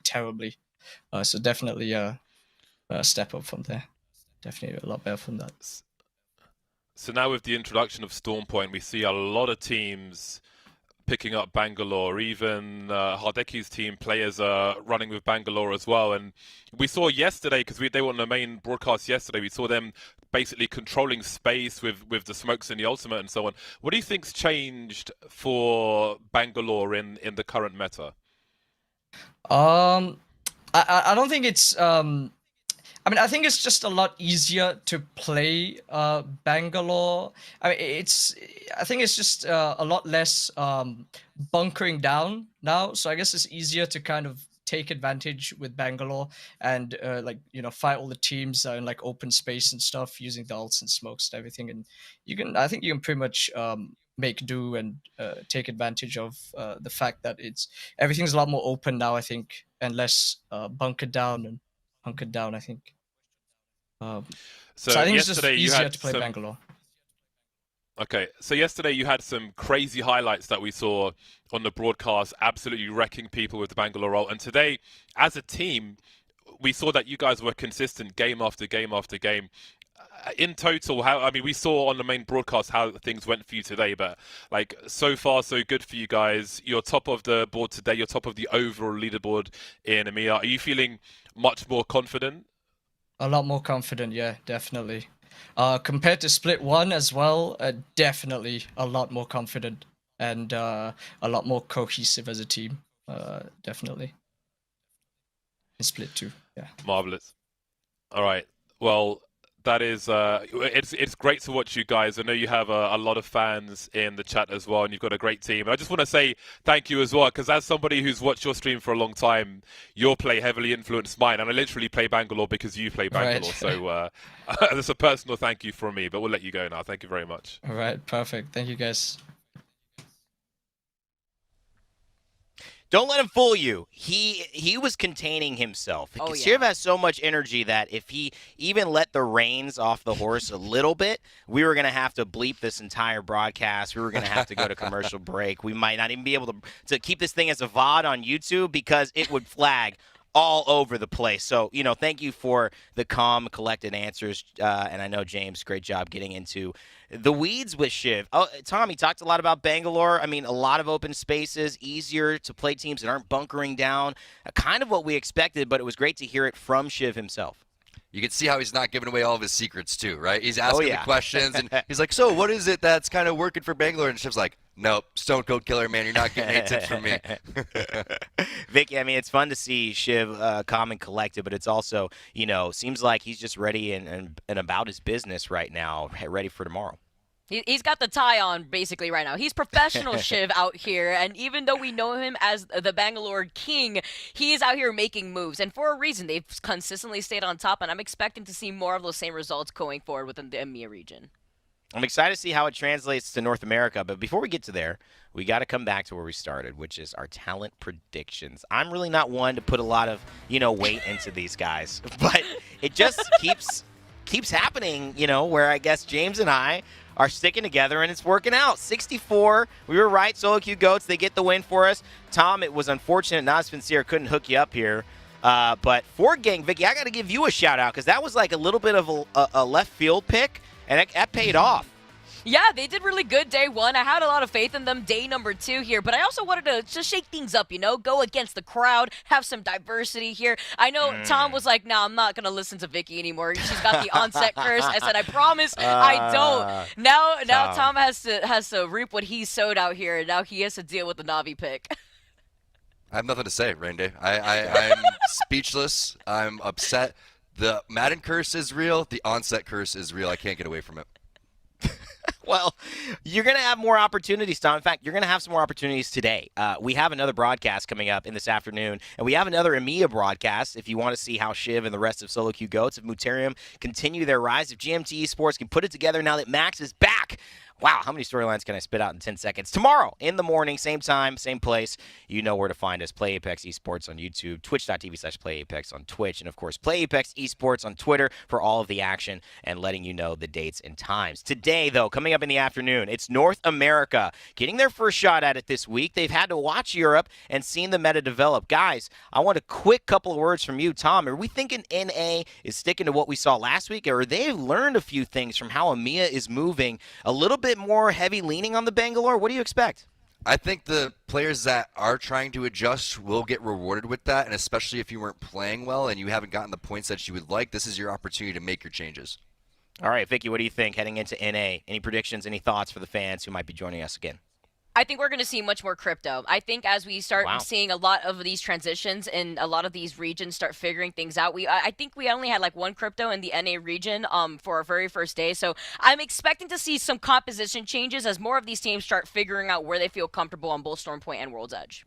terribly. So definitely step up from there. Definitely a lot better from that. So now with the introduction of Stormpoint, we see a lot of teams picking up Bangalore. Even Hardeki's team players are running with Bangalore as well. And we saw yesterday, because they were on the main broadcast yesterday, we saw them basically controlling space with the smokes and the ultimate and so on. What do you think's changed for Bangalore in the current meta? I don't think it's I mean, I think it's just a lot easier to play Bangalore. I mean, I think it's just a lot less bunkering down now. So I guess it's easier to kind of take advantage with Bangalore and fight all the teams in like open space and stuff using the ults and smokes and everything. And I think you can pretty much make do and take advantage of the fact that everything's a lot more open now, I think, and less bunkered down, I think. So I think it's just easier to play Bangalore. Okay, so yesterday you had some crazy highlights that we saw on the broadcast, absolutely wrecking people with the Bangalore ult. And today, as a team, we saw that you guys were consistent game after game after game. In total, we saw on the main broadcast how things went for you today, but like, so far so good for you guys. You're top of the board today. You're top of the overall leaderboard in EMEA. Are you feeling much more confident? A lot more confident, yeah, definitely. Compared to Split 1 as well, definitely a lot more confident and a lot more cohesive as a team, definitely. In Split 2, yeah. Marvelous. All right. Well, that is it's great to watch you guys. I know you have a lot of fans in the chat as well, and you've got a great team. And I just want to say thank you as well, because as somebody who's watched your stream for a long time, your play heavily influenced mine, and I literally play Bangalore because you play Bangalore. Right. So there's a personal thank you from me, but we'll let you go now. Thank you very much. All right, perfect. Thank you, guys. Don't let him fool you. He was containing himself. Oh, Shiv has so much energy that if he even let the reins off the horse a little bit, we were going to have to bleep this entire broadcast. We were going to have to go to commercial break. We might not even be able to keep this thing as a VOD on YouTube because it would flag all over the place. So, thank you for the calm, collected answers. And I know, James, great job getting into the weeds with Shiv. Oh, Tom, he talked a lot about Bangalore. I mean, a lot of open spaces, easier to play teams that aren't bunkering down. Kind of what we expected, but it was great to hear it from Shiv himself. You can see how he's not giving away all of his secrets, too, right? He's asking the questions, and he's like, so what is it that's kind of working for Bangalore? And Shiv's like, nope, Stone Cold Killer, man. You're not getting any tips from me. Vicky, I mean, it's fun to see Shiv calm and collected, but it's also, seems like he's just ready and about his business right now, ready for tomorrow. He's got the tie on basically right now. He's professional Shiv out here, and even though we know him as the Bangalore King, he is out here making moves, and for a reason. They've consistently stayed on top, and I'm expecting to see more of those same results going forward within the EMEA region. I'm excited to see how it translates to North America, but before we get to there, we got to come back to where we started, which is our talent predictions. I'm really not one to put a lot of, weight into these guys, but it just keeps happening, where I guess James and I are sticking together, and it's working out. 64, we were right. Solo Q Goats, they get the win for us. Tom, it was unfortunate Nas Sincere couldn't hook you up here. But Ford Gang, Vicky, I got to give you a shout-out because that was like a little bit of a left field pick, and that paid off. Yeah, they did really good day one. I had a lot of faith in them day number 2 here, but I also wanted to just shake things up, go against the crowd, have some diversity here. I know Tom was like, no, I'm not going to listen to Vicky anymore. She's got the onset curse. I said, I promise I don't. Now Tom has to reap what he sowed out here, and now he has to deal with the Navi pick. I have nothing to say, Randy. I'm speechless. I'm upset. The Madden curse is real. The onset curse is real. I can't get away from it. Well, you're going to have more opportunities, Tom. In fact, you're going to have some more opportunities today. We have another broadcast coming up in this afternoon, and we have another EMEA broadcast if you want to see how Shiv and the rest of Solo Q Goats of Muterium continue their rise. If GMT Esports can put it together now that Max is back. Wow, how many storylines can I spit out in 10 seconds? Tomorrow in the morning, same time, same place. You know where to find us. Play Apex Esports on YouTube, twitch.tv/PlayApex on Twitch, and, of course, Play Apex Esports on Twitter for all of the action and letting you know the dates and times. Today, though, coming up in the afternoon, it's North America getting their first shot at it this week. They've had to watch Europe and seen the meta develop. Guys, I want a quick couple of words from you, Tom. Are we thinking NA is sticking to what we saw last week, or they've learned a few things from how EMEA is moving a little bit more heavy leaning on the Bangalore? What do you expect? I think the players that are trying to adjust will get rewarded with that, and especially if you weren't playing well and you haven't gotten the points that you would like, this is your opportunity to make your changes. All right, Vicky, what do you think heading into NA? Any predictions, any thoughts for the fans who might be joining us again? I think we're going to see much more crypto. I think as we start seeing a lot of these transitions and a lot of these regions start figuring things out, I think we only had like one crypto in the NA region for our very first day. So I'm expecting to see some composition changes as more of these teams start figuring out where they feel comfortable on both Stormpoint and World's Edge.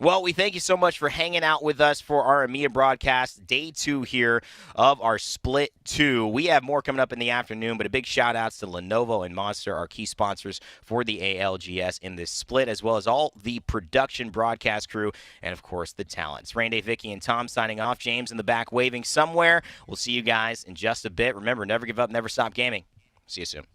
Well, we thank you so much for hanging out with us for our EMEA broadcast, day 2 here of our Split 2. We have more coming up in the afternoon, but a big shout-outs to Lenovo and Monster, our key sponsors for the ALGS in this split, as well as all the production broadcast crew and, of course, the talents. Randy, Vicky, and Tom signing off. James in the back waving somewhere. We'll see you guys in just a bit. Remember, never give up, never stop gaming. See you soon.